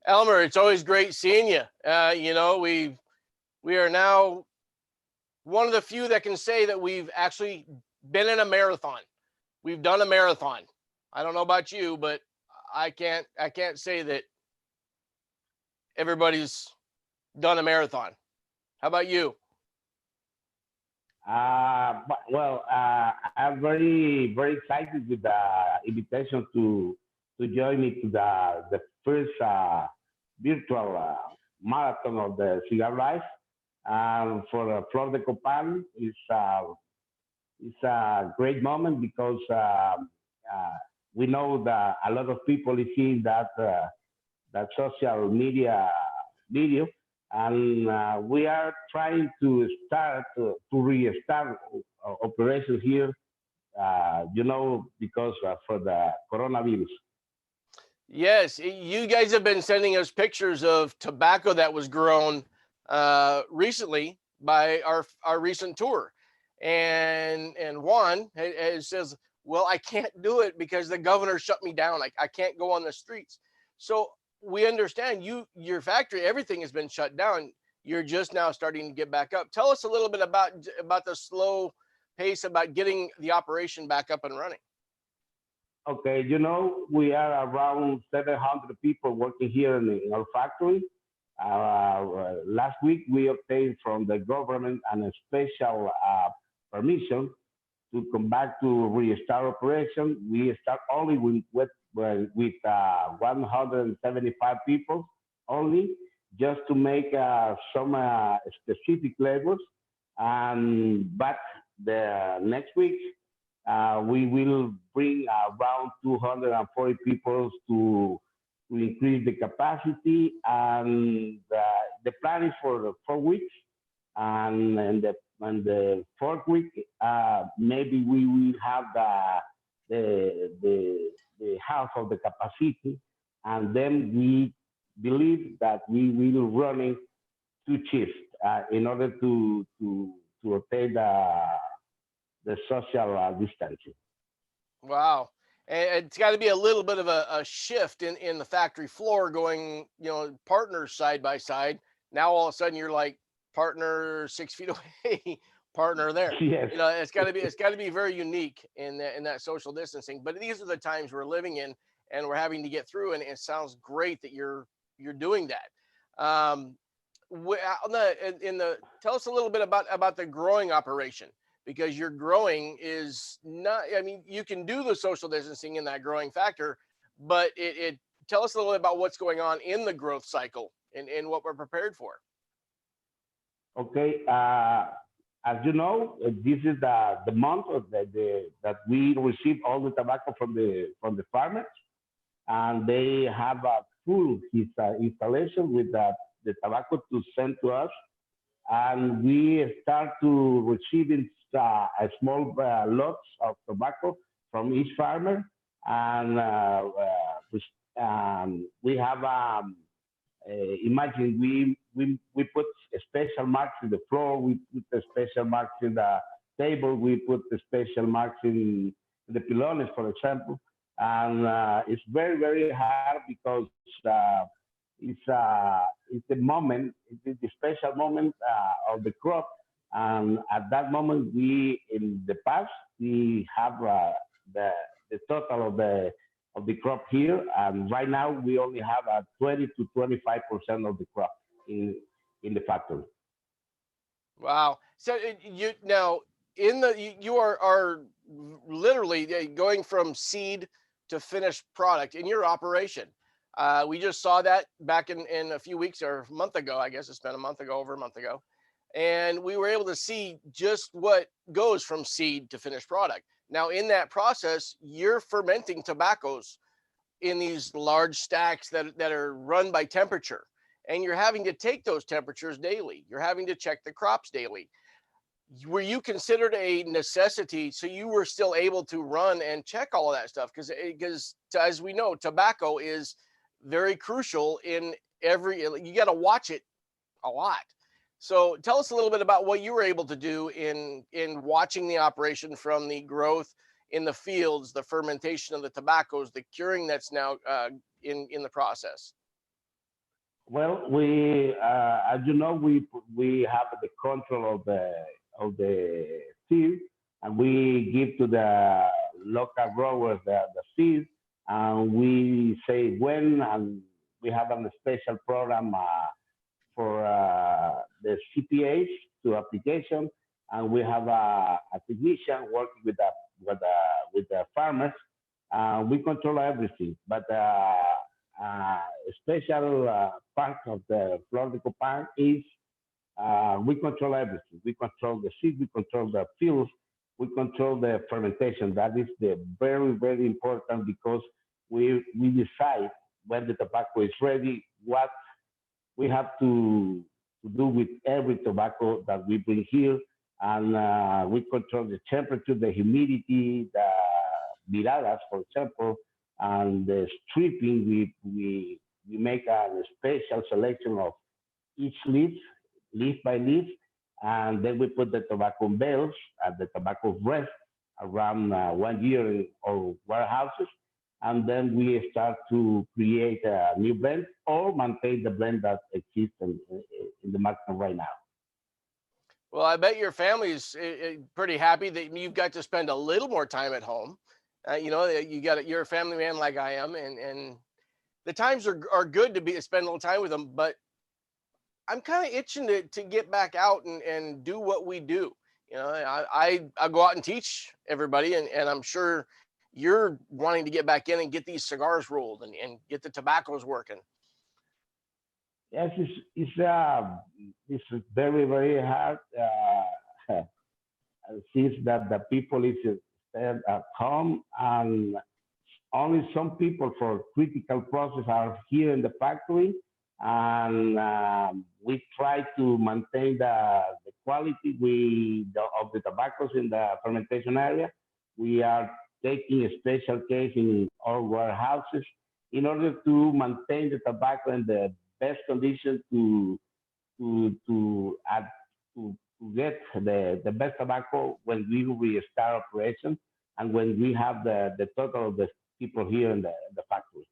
Speaker 11: Elmer, it's always great seeing you. You know, we are now one of the few that can say that we've actually been in a marathon. We've done a marathon. I don't know about you, but I can't say that everybody's done a marathon. How about you?
Speaker 10: Well, I'm very excited with the invitation to join me to the first virtual marathon of the Cigar Life. For Flor de Copan, it's a great moment because we know that a lot of people is seeing that social media video, and we are trying to restart operations here. You know, because for the coronavirus.
Speaker 11: Yes, you guys have been sending us pictures of tobacco that was grown recently by our recent tour, and Juan says, well, I can't do it because the governor shut me down. I can't go on the streets. So we understand your factory, everything has been shut down. You're just now starting to get back up. Tell us a little bit about the slow pace about getting the operation back up and running.
Speaker 10: Okay, you know, we are around 700 people working here in our factory. Last week, we obtained from the government a special permission to come back to restart operation. We start only with 175 people only, just to make some specific labels. But the next week, we will bring around 240 people to increase the capacity, and the plan is for 4 weeks, and the fourth week maybe we will have the half of the capacity, and then we believe that we will running 2 shifts in order to obtain the social distancing.
Speaker 11: Wow. And it's got to be a little bit of a shift in the factory floor going, you know, partners side by side. Now all of a sudden you're like partner 6 feet away, partner there.
Speaker 10: Yes.
Speaker 11: You know, it's got to be very unique in that social distancing. But these are the times we're living in, and we're having to get through. And it sounds great that you're doing that. Tell us a little bit about the growing operation. Because your growing is not, I mean, you can do the social distancing in that growing factor, but it tell us a little bit about what's going on in the growth cycle and what we're prepared for.
Speaker 10: Okay, as you know, this is the month of that we receive all the tobacco from the farmers, and they have a full installation with the tobacco to send to us, and we start to receiving a small lots of tobacco from each farmer, and we have imagine we put special marks in the floor, we put the special marks in the table, we put the special marks in the pilones, for example, and it's very hard because it's the moment, it's the special moment of the crop. And at that moment, in the past, we have the total of the crop here, and right now we only have 20 to 25% of the crop. in the factory.
Speaker 11: Wow. So you now in the you are literally going from seed to finished product in your operation. We just saw that back in a few weeks or a month ago. I guess it's been a month ago, over a month ago, and we were able to see just what goes from seed to finished product. Now, in that process, you're fermenting tobaccos in these large stacks that are run by temperature, and you're having to take those temperatures daily. You're having to check the crops daily. Were you considered a necessity so you were still able to run and check all of that stuff? Because as we know, tobacco is very crucial in every, you got to watch it a lot. So tell us a little bit about what you were able to do in watching the operation from the growth in the fields, the fermentation of the tobaccos, the curing that's now in the process.
Speaker 10: Well, we, as you know, we have the control of the seed, and we give to the local growers the seed, and we say when, and we have a special program for the CPAs to application, and we have a technician working with the farmers. We control everything, but a special part of the Flor de Copan is we control everything. We control the seed, we control the fields, we control the fermentation. That is the very, very important, because we decide when the tobacco is ready, what we have to do with every tobacco that we bring here. And we control the temperature, the humidity, the viradas, for example, and the stripping. We make a special selection of each leaf by leaf, and then we put the tobacco bales at the tobacco rest around 1 year in our warehouses, and then we start to create a new blend or maintain the blend that exists in the market right now.
Speaker 11: Well, I bet your family's pretty happy that you've got to spend a little more time at home. You know, you're a family man like I am, and the times are good to spend a little time with them. But I'm kind of itching to get back out and do what we do. You know, I go out and teach everybody, and I'm sure you're wanting to get back in and get these cigars rolled and get the tobaccos working.
Speaker 10: Yes, it's very, very hard. Since that the people is stayed at home, and only some people for critical process are here in the factory, and we try to maintain the quality of the tobaccos in the fermentation area. We are taking a special case in our warehouses in order to maintain the tobacco in the best condition to get the best tobacco when we restart operation, and when we have the total of the people here in the factory.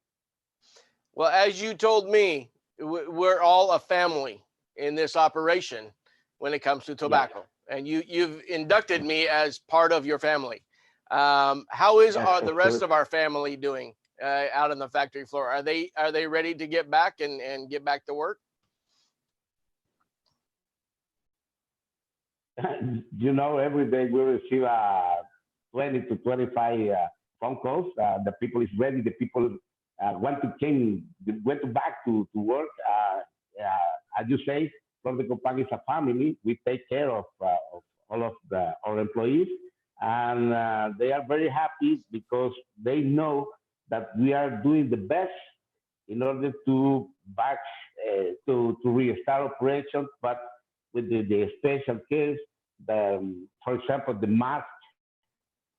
Speaker 11: Well, as you told me, we're all a family in this operation when it comes to tobacco, yeah. And you've inducted me as part of your family. How is the rest of our family doing out on the factory floor? Are they ready to get back and get back to work?
Speaker 10: You know, every day we receive 20 to 25 phone calls. The people is ready. The people went back to work. As you say, Flor de Copan is a family. We take care of all of our employees, and they are very happy because they know that we are doing the best in order to restart operations, but with the special case, for example, the mask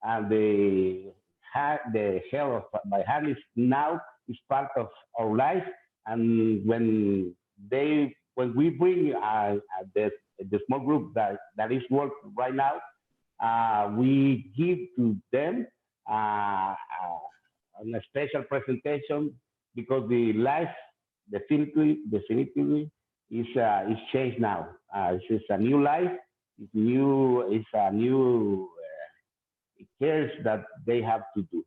Speaker 10: and the hair of my hand now is part of our life. And when we bring the small group that is working right now, we give to them a special presentation, because the life definitively is changed now. It's a new life. It's a new cares that they have to do.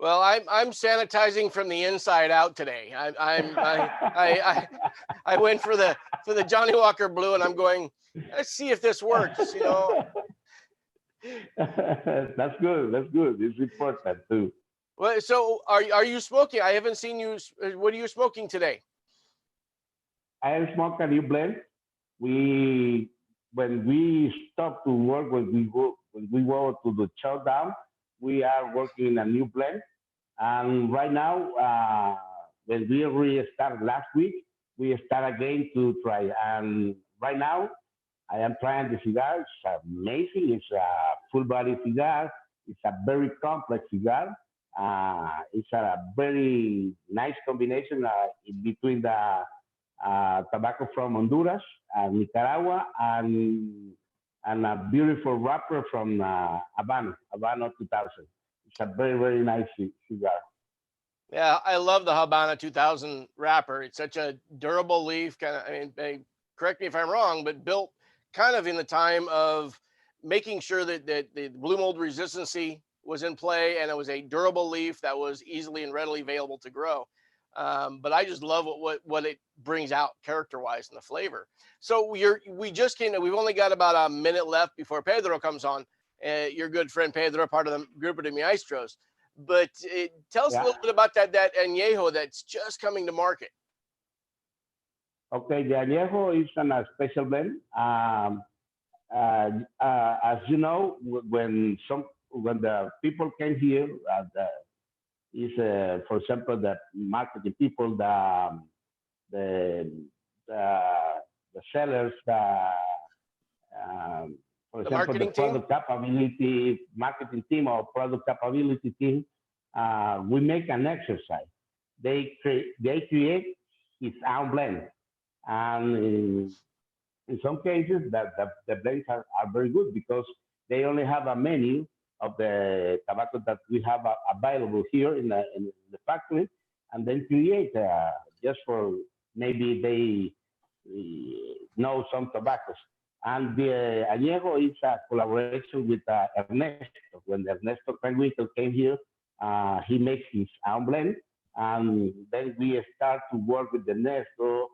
Speaker 11: Well, I'm sanitizing from the inside out today. I went for the Johnny Walker Blue, and I'm going, let's see if this works. You know.
Speaker 10: That's good. That's good. It's important too.
Speaker 11: Well, so are you smoking? I haven't seen you. What are you smoking today?
Speaker 10: I smoke a new blend. We when we stop to work, when we go to the shutdown, we are working in a new blend. And right now, when we restart last week, we start again to try. And right now, I am trying the cigar. It's amazing. It's a full body cigar. It's a very complex cigar. It's a very nice combination in between the tobacco from Honduras, Nicaragua, and a beautiful wrapper from Habano 2000. It's a very, very nice cigar.
Speaker 11: Yeah, I love the Habana 2000 wrapper. It's such a durable leaf. Kind of, I mean, correct me if I'm wrong, but built kind of in the time of making sure that the blue mold resistancy was in play, and it was a durable leaf that was easily and readily available to grow. But I just love what it brings out character-wise in the flavor. So we just came. We've only got about a minute left before Pedro comes on. Your good friend Pedro, part of the Grupo de Maestros. But tell us a little bit about that añejo that's just coming to market.
Speaker 10: Okay, the añejo is a special blend. As you know, when the people came here, for example, the marketing people, the the sellers, for
Speaker 11: The
Speaker 10: example,
Speaker 11: marketing
Speaker 10: the product capability marketing team or product capability team, we make an exercise. They create his own blend, and in some cases the blends are very good because they only have a menu of the tobacco that we have available here in the factory, and then create just for maybe they know some tobaccos. And the añejo is a collaboration with Ernesto. When Ernesto Penwinkle came here, he makes his own blend, and then we start to work with Ernesto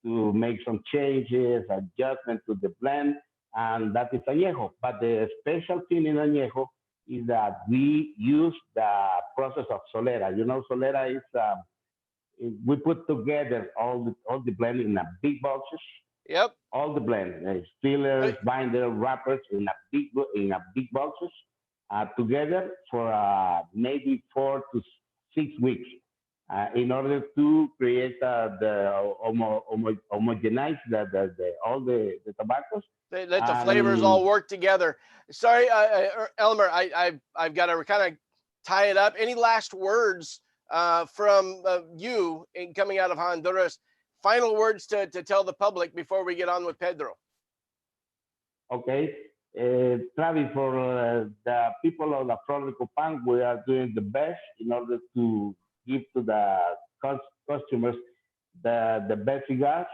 Speaker 10: to make some changes, adjustments to the blend, and that is añejo. But the special thing in añejo is that we use the process of solera. You know, solera is we put together all the blend in a big boxes.
Speaker 11: Yep.
Speaker 10: All the blend, fillers, binder, wrappers in a big boxes together for maybe 4 to 6 weeks in order to create homogenize all the tobaccos.
Speaker 11: They let the flavors all work together. Sorry, Elmer, I've got to kind of tie it up. Any last words from you coming out of Honduras? Final words to tell the public before we get on with Pedro.
Speaker 10: Okay. Travis, for the people of the Florida Copan, we are doing the best in order to give to the customers the best cigars.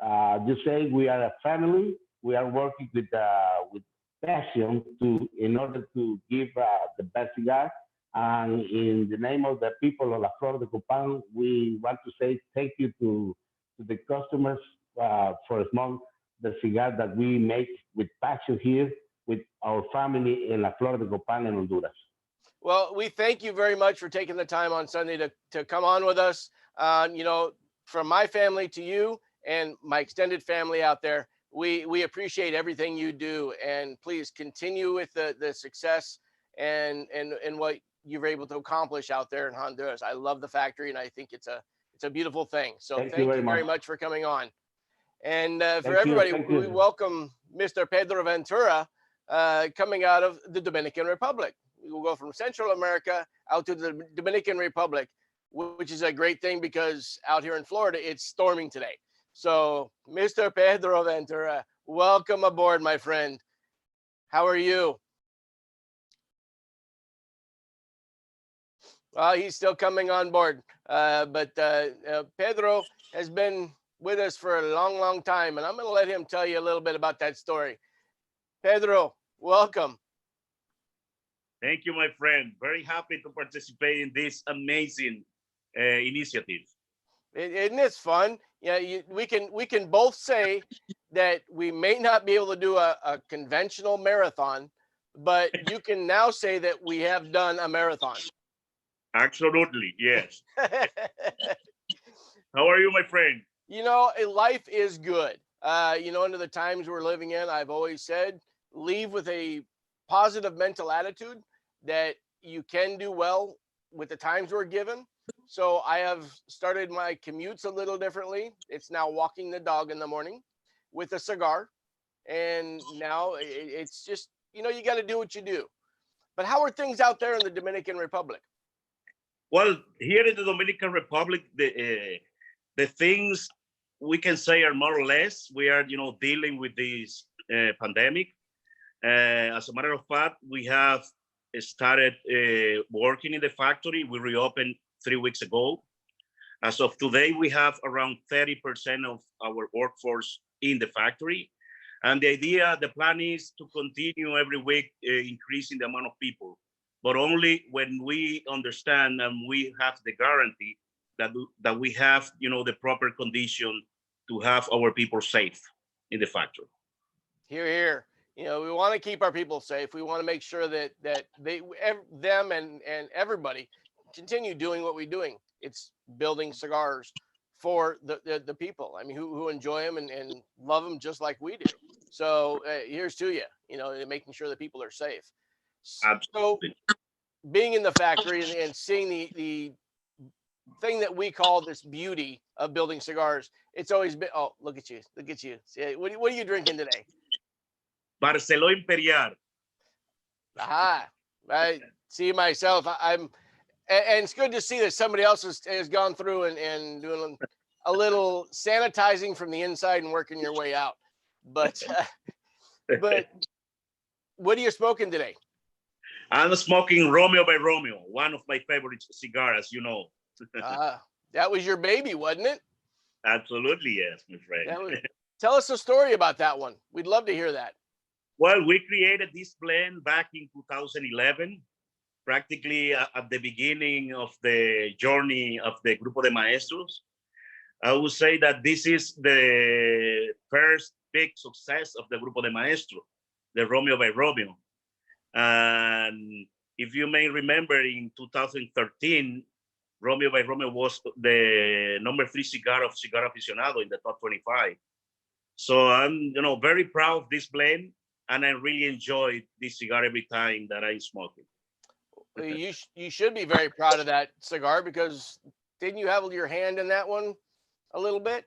Speaker 10: You say we are a family. We are working with passion in order to give the best cigar. And in the name of the people of La Flor de Copan, we want to say thank you to the customers for the cigar that we make with passion here with our family in La Flor de Copan in Honduras.
Speaker 11: Well, we thank you very much for taking the time on Sunday to come on with us. You know, from my family to you and my extended family out there, we appreciate everything you do, and please continue with the success and what you're able to accomplish out there in Honduras. I love the factory, and I think it's a beautiful thing. So thank you very much for coming on. And for everybody, we welcome Mr. Pedro Ventura coming out of the Dominican Republic. We will go from Central America out to the Dominican Republic, which is a great thing because out here in Florida, it's storming today. So, Mr. Pedro Ventura, welcome aboard, my friend. How are you? Well, he's still coming on board. But Pedro has been with us for a long, long time, and I'm going to let him tell you a little bit about that story. Pedro, welcome.
Speaker 12: Thank you, my friend. Very happy to participate in this amazing initiative.
Speaker 11: Isn't this fun? Yeah, we can both say that we may not be able to do a conventional marathon, but you can now say that we have done a marathon.
Speaker 12: Absolutely, yes. How are you, my friend?
Speaker 11: You know, life is good. You know, under the times we're living in, I've always said, leave with a positive mental attitude that you can do well with the times we're given. So I have started my commutes a little differently. It's now walking the dog in the morning with a cigar. And now it's just, you know, you got to do what you do. But how are things out there in the Dominican Republic?
Speaker 12: Well, here in the Dominican Republic, the things we can say are more or less. We are, dealing with this pandemic. As a matter of fact, we have started working in the factory. We reopened 3 weeks ago. As of today, we have around 30% of our workforce in the factory. And the plan is to continue every week increasing the amount of people, but only when we understand and we have the guarantee that we have, the proper condition to have our people safe in the factory.
Speaker 11: Here, here. You know, we want to keep our people safe. We want to make sure that them and everybody continue doing what we're doing. It's building cigars for the people. I mean, who enjoy them and love them just like we do. So here's to you. You know, making sure that people are safe.
Speaker 12: Absolutely.
Speaker 11: So being in the factory and seeing the thing that we call this beauty of building cigars, it's always been. Oh, look at you! Look at you! See, what are you drinking today?
Speaker 12: Barceló Imperial.
Speaker 11: Aha! I see myself. And it's good to see that somebody else has gone through and doing a little sanitizing from the inside and working your way out. But what are you smoking today?
Speaker 12: I'm smoking Romeo by Romeo, one of my favorite cigars, as you know.
Speaker 11: That was your baby, wasn't it?
Speaker 12: Absolutely, yes, my friend.
Speaker 11: Tell us a story about that one. We'd love to hear that.
Speaker 12: Well, we created this blend back in 2011, practically at the beginning of the journey of the Grupo de Maestros. I would say that this is the first big success of the Grupo de Maestro, the Romeo by Romeo. And if you may remember, in 2013, Romeo by Romeo was the number 3 cigar of Cigar Aficionado in the top 25. So I'm, very proud of this blend, and I really enjoy this cigar every time that I smoke it.
Speaker 11: You should be very proud of that cigar, because didn't you have your hand in that one a little bit?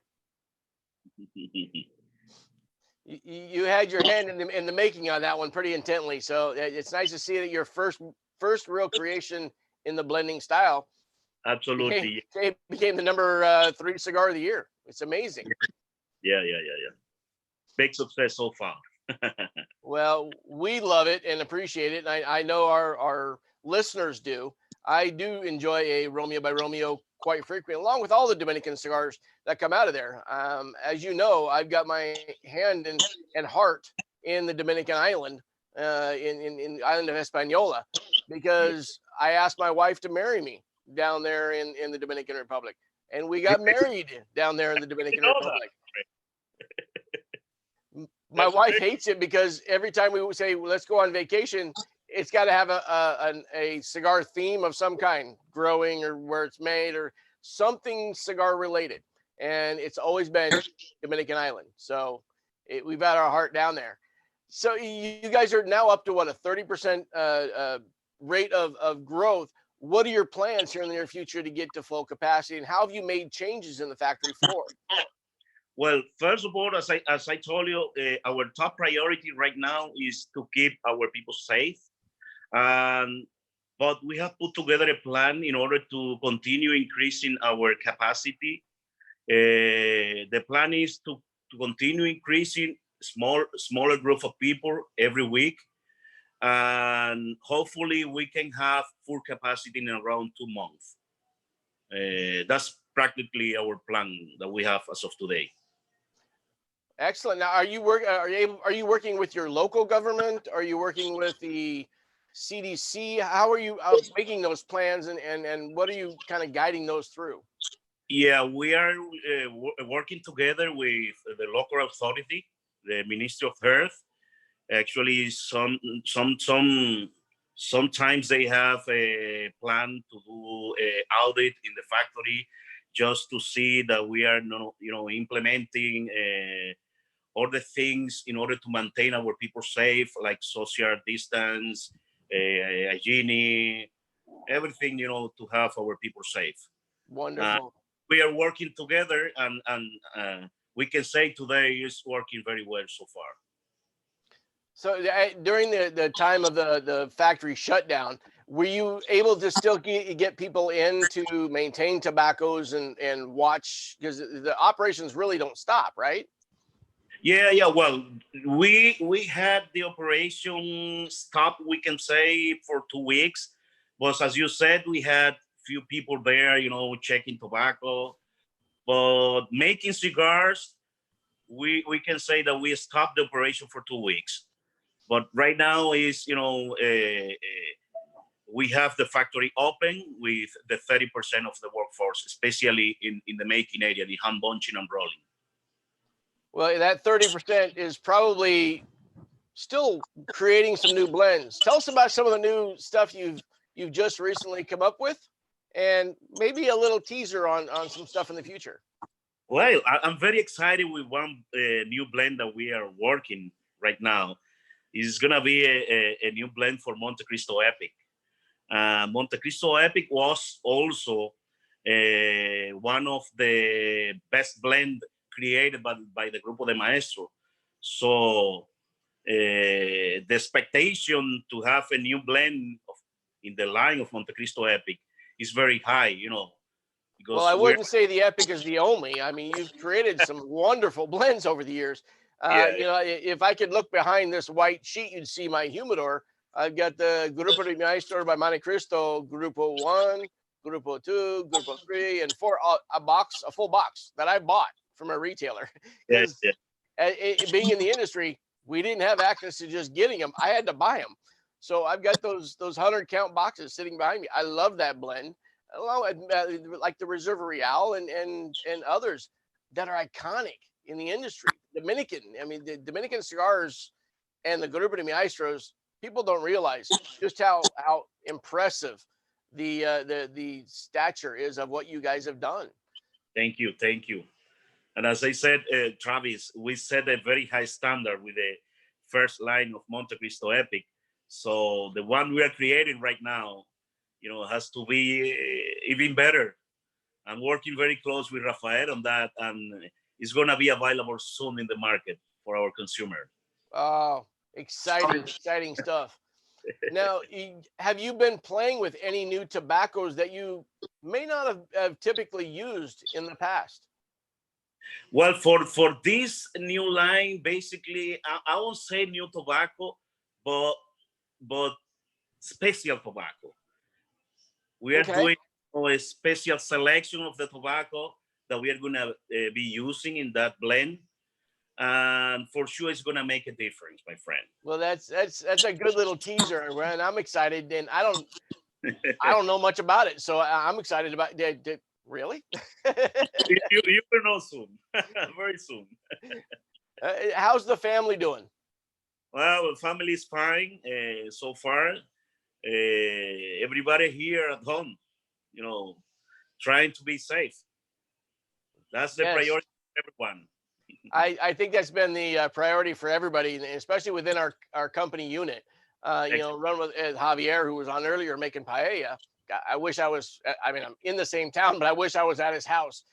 Speaker 11: You had your hand in the making of that one pretty intently. So it's nice to see that your first real creation in the blending style
Speaker 12: absolutely
Speaker 11: became the number 3 cigar of the year. It's amazing.
Speaker 12: Yeah. Big success so far.
Speaker 11: Well, we love it and appreciate it. And I know our listeners do. I do enjoy a Romeo by Romeo quite frequently, along with all the Dominican cigars that come out of there. As you know, I've got my hand and heart in the Dominican island, in the island of Hispaniola, because I asked my wife to marry me down there in the Dominican Republic. And we got married down there in the Dominican Republic. My wife hates it because every time we say, well, let's go on vacation, it's got to have a cigar theme of some kind, growing or where it's made or something cigar related. And it's always been Dominican island. So we've had our heart down there. So you guys are now up to what, a 30% rate of growth. What are your plans here in the near future to get to full capacity, and how have you made changes in the factory floor?
Speaker 12: Well, first of all, as I told you, our top priority right now is to keep our people safe. But we have put together a plan in order to continue increasing our capacity. The plan is to continue increasing smaller group of people every week. And hopefully we can have full capacity in around 2 months. That's practically our plan that we have as of today.
Speaker 11: Excellent. Now, are you working with your local government? Are you working with the CDC? How are you making those plans, and what are you kind of guiding those through?
Speaker 12: Yeah, we are working together with the local authority, the Ministry of Health. Actually, sometimes they have a plan to do a audit in the factory just to see that we are implementing all the things in order to maintain our people safe, like social distance, hygiene, everything, to have our people safe.
Speaker 11: Wonderful.
Speaker 12: We are working together, and we can say today is working very well so far.
Speaker 11: So during the time of the factory shutdown, were you able to still get people in to maintain tobaccos and watch, because the operations really don't stop, right?
Speaker 12: Yeah. Well, we had the operation stop, we can say, for 2 weeks, but as you said, we had few people there, checking tobacco, but making cigars, we can say that we stopped the operation for 2 weeks. But right now is, we have the factory open with the 30% of the workforce, especially in the making area, the hand bunching and rolling.
Speaker 11: Well, that 30% is probably still creating some new blends. Tell us about some of the new stuff you've just recently come up with, and maybe a little teaser on some stuff in the future.
Speaker 12: Well, I'm very excited with one new blend that we are working right now. It's gonna be a new blend for Monte Cristo Epic. Monte Cristo Epic was also one of the best blend created by the Grupo de Maestro. So the expectation to have a new blend in the line of Monte Cristo Epic is very high, because
Speaker 11: well, I wouldn't say the Epic is the only. I mean, you've created some wonderful blends over the years. If I could look behind this white sheet, you'd see my humidor. I've got the Grupo de Maestro by Monte Cristo, Grupo 1, Grupo 2, Grupo 3, and 4, a full box that I bought from a retailer. Because being in the industry, we didn't have access to just getting them. I had to buy them. So I've got those 100 count boxes sitting behind me. I love that blend. Like the Reserva Real and others that are iconic in the industry. Dominican, I mean, the Dominican cigars and the Grupo de Maestros, people don't realize just how impressive the stature is of what you guys have done.
Speaker 12: Thank you. And as I said, Travis, we set a very high standard with the first line of Monte Cristo Epic. So the one we are creating right now, has to be even better. I'm working very close with Rafael on that, and it's going to be available soon in the market for our consumer.
Speaker 11: Oh, exciting stuff. Now, have you been playing with any new tobaccos that you may not have typically used in the past?
Speaker 12: Well, for this new line, basically, I won't say new tobacco, but special tobacco. We are doing a special selection of the tobacco that we are going to be using in that blend, and for sure it's going to make a difference, my friend.
Speaker 11: Well, that's a good little teaser, and I'm excited. And I don't know much about it, so I'm excited about it. Really?
Speaker 12: you will know soon, very soon.
Speaker 11: How's the family doing?
Speaker 12: Well, the family is fine so far. Everybody here at home, trying to be safe. That's the priority for everyone.
Speaker 11: I think that's been the priority for everybody, especially within our company unit. Run with Javier, who was on earlier, making paella. I wish I was. I'm in the same town, but I wish I was at his house.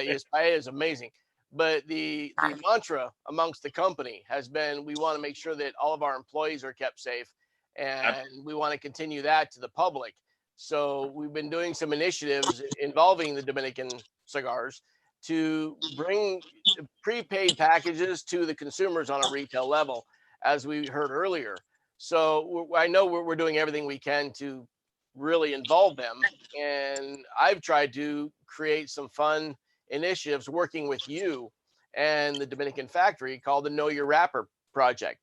Speaker 11: His paella is amazing. But the mantra amongst the company has been, we want to make sure that all of our employees are kept safe, and we want to continue that to the public. So we've been doing some initiatives involving the Dominican cigars to bring prepaid packages to the consumers on a retail level, as we heard earlier. So I know we're doing everything we can to really involve them. And I've tried to create some fun initiatives working with you and the Dominican factory called the Know Your Wrapper Project.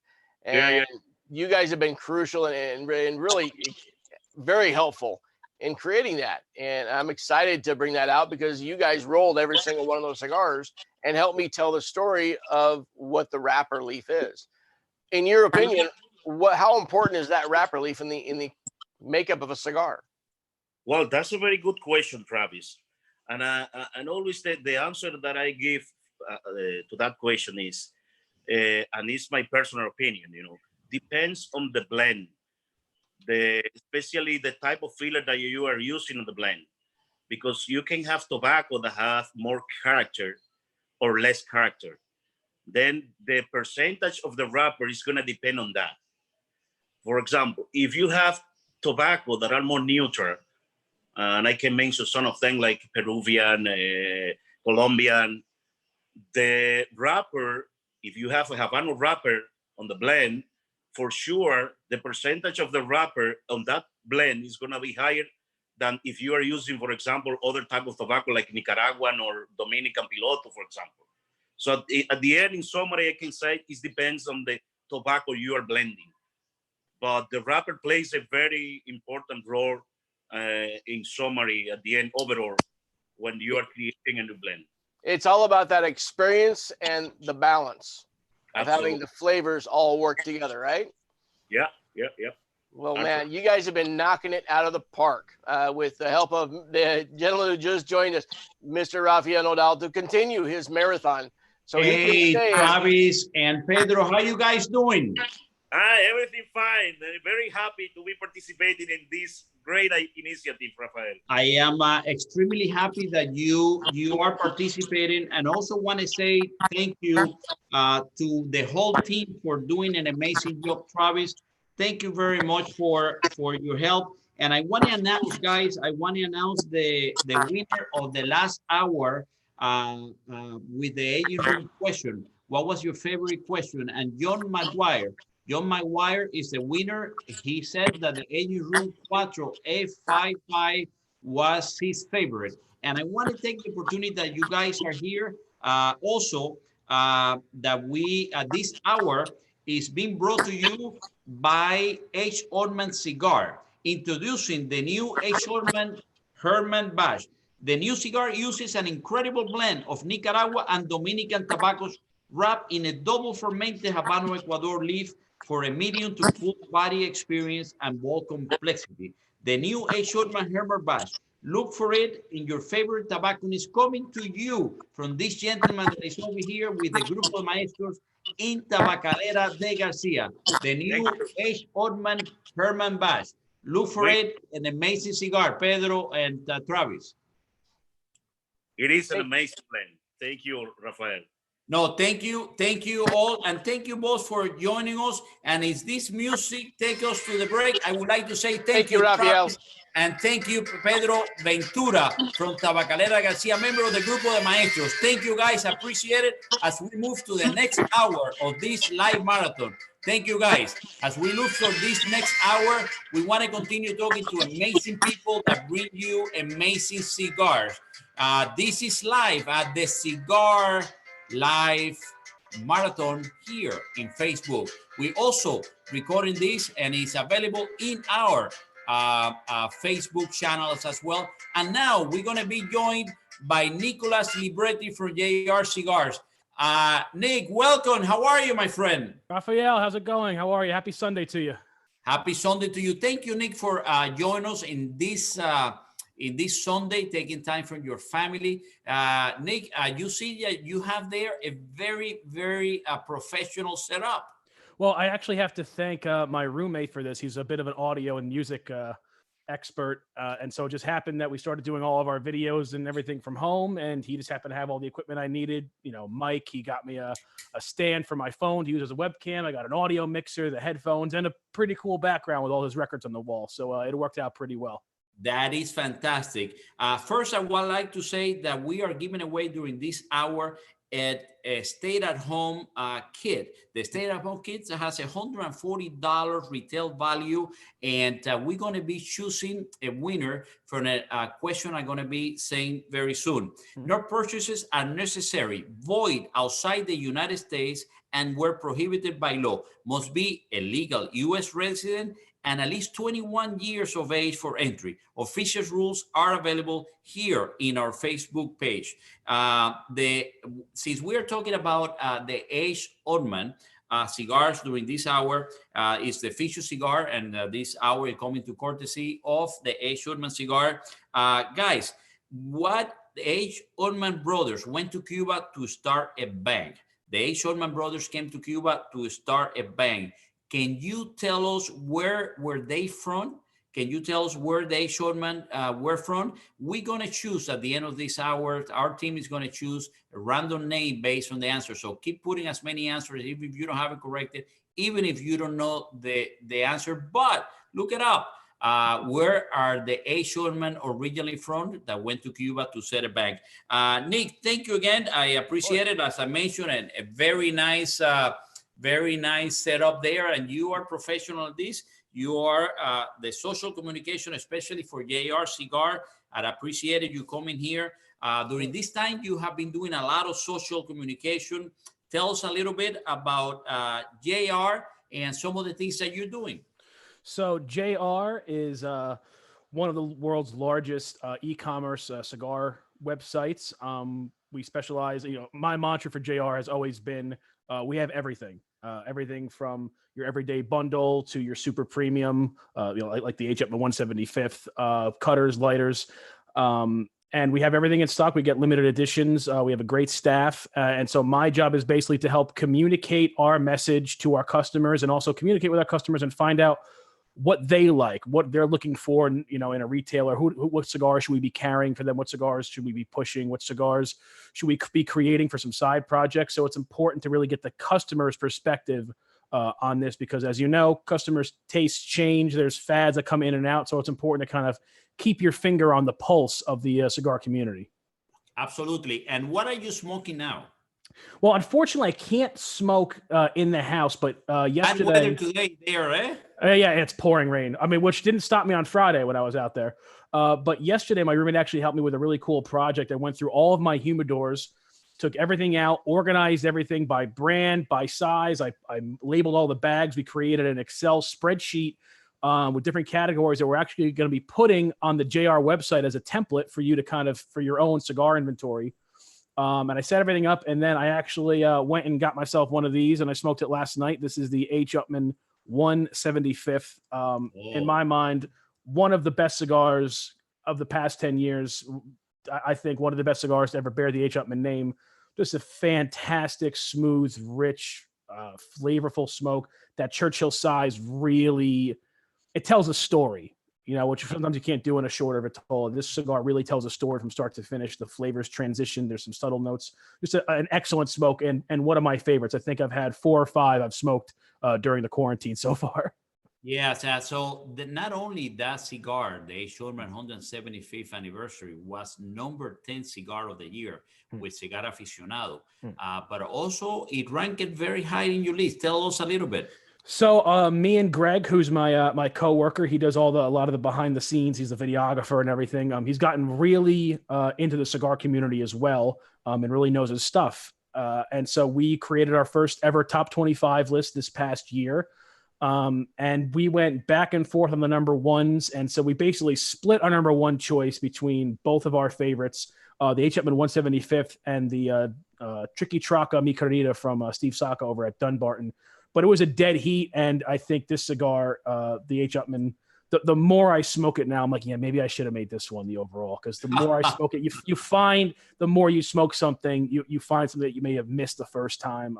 Speaker 11: And you guys have been crucial and really very helpful in creating that. And I'm excited to bring that out because you guys rolled every single one of those cigars and helped me tell the story of what the wrapper leaf is. In your opinion, how important is that wrapper leaf in the makeup of a cigar?
Speaker 12: Well, that's a very good question, Travis. And always the answer that I give to that question is, and it's my personal opinion, depends on the blend, especially the type of filler that you are using in the blend, because you can have tobacco that have more character or less character. Then the percentage of the wrapper is going to depend on that. For example, if you have tobacco that are more neutral, and I can mention some of them like Peruvian, Colombian, the wrapper, if you have a Habano wrapper on the blend, for sure, the percentage of the wrapper on that blend is going to be higher than if you are using, for example, other type of tobacco like Nicaraguan or Dominican Piloto, for example. So at the end, in summary, I can say it depends on the tobacco you are blending. But the wrapper plays a very important role in summary at the end overall when you are creating a new blend.
Speaker 11: It's all about that experience and the balance of having the flavors all work together, right?
Speaker 12: Yeah.
Speaker 11: Well, man, you guys have been knocking it out of the park with the help of the gentleman who just joined us, Mr. Rafael Nodal, to continue his marathon. So
Speaker 1: hey, Travis and Pedro, how you guys doing?
Speaker 12: Everything fine. Very happy to be participating in this great initiative, Rafael.
Speaker 1: I am extremely happy that you are participating, and also want to say thank you to the whole team for doing an amazing job, Travis. Thank you very much for your help. And I want to announce, guys, the winner of the last hour with the aging room question. What was your favorite question? And John Maguire is the winner. He said that the aging room Quattro A55 was his favorite. And I want to take the opportunity that you guys are here. Also, that we this hour is being brought to you by H. Orman Cigar, introducing the new H. Orman Herman Bash. The new cigar uses an incredible blend of Nicaragua and Dominican tobaccos wrapped in a double fermented Habano Ecuador leaf for a medium to full body experience and bold complexity. The new H. Orman Herman Bash. Look for it in your favorite tobacconist, coming to you from this gentleman that is over here with the Grupo de Maestros in Tabacalera de Garcia, the new H. Orman Herman Bash. Look for it, an amazing cigar, Pedro and Travis.
Speaker 12: It is an amazing blend. Thank you, Rafael.
Speaker 1: No, thank you all, and thank you both for joining us. And as this music takes us to the break, I would like to say thank you, Rafael. And thank you, Pedro Ventura from Tabacalera Garcia, member of the Grupo de Maestros. Thank you, guys. Appreciate it as we move to the next hour of this live marathon. Thank you, guys. As we look for this next hour, we want to continue talking to amazing people that bring you amazing cigars. This is live at the Cigar Live Marathon here in Facebook. We also recording this and it's available in our Facebook channels as well. And now we're going to be joined by Nicolas Libretti from JR Cigars. Nick, welcome. How are you, my friend?
Speaker 13: Rafael, how's it going? How are you? Happy Sunday to you.
Speaker 1: Happy Sunday to you. Thank you, Nick, for joining us in this Sunday, taking time from your family. Nick, you see that you have there a very, very professional setup.
Speaker 13: Well, I actually have to thank my roommate for this. He's a bit of an audio and music expert. And so it just happened that we started doing all of our videos and everything from home. And he just happened to have all the equipment I needed. You know, Mike, he got me a stand for my phone to use as a webcam. I got an audio mixer, the headphones, and a pretty cool background with all his records on the wall. So it worked out pretty well.
Speaker 1: That is fantastic. First, I would like to say that we are giving away during this hour at a stay-at-home kit. The stay-at-home kit has $140 retail value, and we're going to be choosing a winner for a question I'm going to be saying very soon. No purchases are necessary, void outside the United States, and were prohibited by law. Must be a legal U.S. resident and at least 21 years of age for entry. Official rules are available here in our Facebook page. Since we are talking about the H. Oldman cigars during this hour, is the feature cigar, and this hour is coming to courtesy of the H. Oldman cigar. Guys, what the H. Oldman brothers went to Cuba to start a bank. The H. Oldman brothers came to Cuba to start a bank. Can you tell us where were they from? Can you tell us where the H. Oldman were from? We're going to choose at the end of this hour. Our team is going to choose a random name based on the answer. So keep putting as many answers, even if you don't have it corrected, even if you don't know the answer, but look it up. Where are the H. Oldman originally from that went to Cuba to set a bank? Nick, thank you again. I appreciate it. As I mentioned, a very nice setup there, and you are professional at this. You are the social communication, especially for JR Cigar. I appreciated you coming here. During this time, you have been doing a lot of social communication. Tell us a little bit about JR and some of the things that you're doing.
Speaker 13: So JR is one of the world's largest e-commerce cigar websites. We specialize, my mantra for JR has always been, we have everything. Everything from your everyday bundle to your super premium, like the H. Upman 175th, cutters, lighters. And we have everything in stock. We get limited editions. We have a great staff. And so my job is basically to help communicate our message to our customers, and also communicate with our customers and find out what they like, what they're looking for, in a retailer. What cigars should we be carrying for them? What cigars should we be pushing? What cigars should we be creating for some side projects? So it's important to really get the customer's perspective on this, because as you know, customers' tastes change. There's fads that come in and out. So it's important to kind of keep your finger on the pulse of the cigar community.
Speaker 1: Absolutely. And what are you smoking now?
Speaker 13: Well, unfortunately, I can't smoke in the house, but yesterday.
Speaker 1: Bad weather today there, eh?
Speaker 13: Yeah, it's pouring rain. I mean, which didn't stop me on Friday when I was out there. But yesterday, my roommate actually helped me with a really cool project. I went through all of my humidors, took everything out, organized everything by brand, by size. I labeled all the bags. We created an Excel spreadsheet with different categories that we're actually going to be putting on the JR website as a template for you to for your own cigar inventory. And I set everything up, and then I actually went and got myself one of these, and I smoked it last night. This is the H. Upman 175th. In my mind, one of the best cigars of the past 10 years. I think one of the best cigars to ever bear the H. Upman name. Just a fantastic, smooth, rich, flavorful smoke. That Churchill size really, it tells a story. Which sometimes you can't do in a shorter Vitola. This cigar really tells a story from start to finish. The flavors transition. There's some subtle notes. Just an excellent smoke, and one of my favorites. I think I've had 4 or 5 I've smoked during the quarantine so far.
Speaker 1: Yes, so not only that cigar, the H. Oldman 175th anniversary was number 10 cigar of the year with Cigar Aficionado, but also it ranked very high in your list. Tell us a little bit.
Speaker 13: So me and Greg, who's my coworker, he does a lot of the behind the scenes. He's a videographer and everything. He's gotten really into the cigar community as well, and really knows his stuff. And so we created our first ever top 25 list this past year. And we went back and forth on the number ones. And so we basically split our number one choice between both of our favorites, the H. Upman 175th and the Tricky Traca Mi Carnita from Steve Saka over at Dunbarton. But it was a dead heat, and I think this cigar, the H. Upman, the more I smoke it now, I'm like, yeah, maybe I should have made this one the overall, because the more I smoke it, you find the more you smoke something, you find something that you may have missed the first time,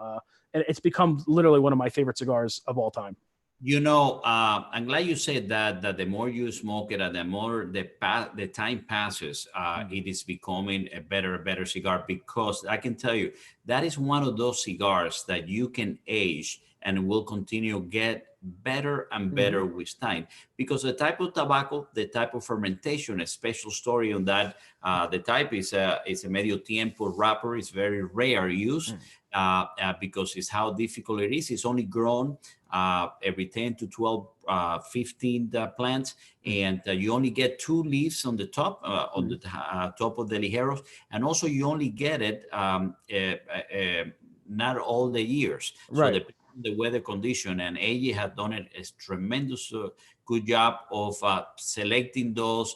Speaker 13: and it's become literally one of my favorite cigars of all time.
Speaker 1: I'm glad you said that the more you smoke it and the more the time passes, it is becoming a better cigar, because I can tell you that is one of those cigars that you can age and will continue get better and better with time, because the type of tobacco, the type of fermentation, a special story on that. The type is a medio tiempo wrapper. It's very rare use because it's how difficult it is. It's only grown every 10 to 12, 15 plants, and you only get 2 leaves on the top, on the top of the ligeros, and also you only get it not all the years. So the weather condition, and AJ had done a tremendous good job of selecting those,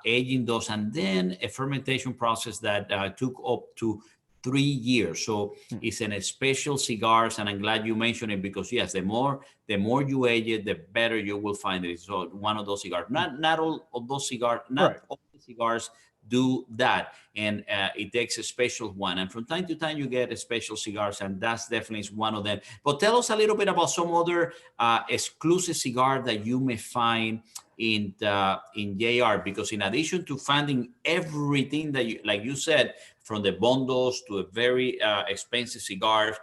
Speaker 1: aging those, and then a fermentation process that took up to 3 years. So it's in a special cigars, and I'm glad you mentioned it, because yes, the more you age it, the better you will find it. So one of those cigars, not all of those cigars, not all the cigars do that, and it takes a special one, and from time to time you get a special cigars, and that's definitely one of them. But tell us a little bit about some other exclusive cigar that you may find in JR, because in addition to finding everything that you, like you said, from the bundles to a very expensive cigars,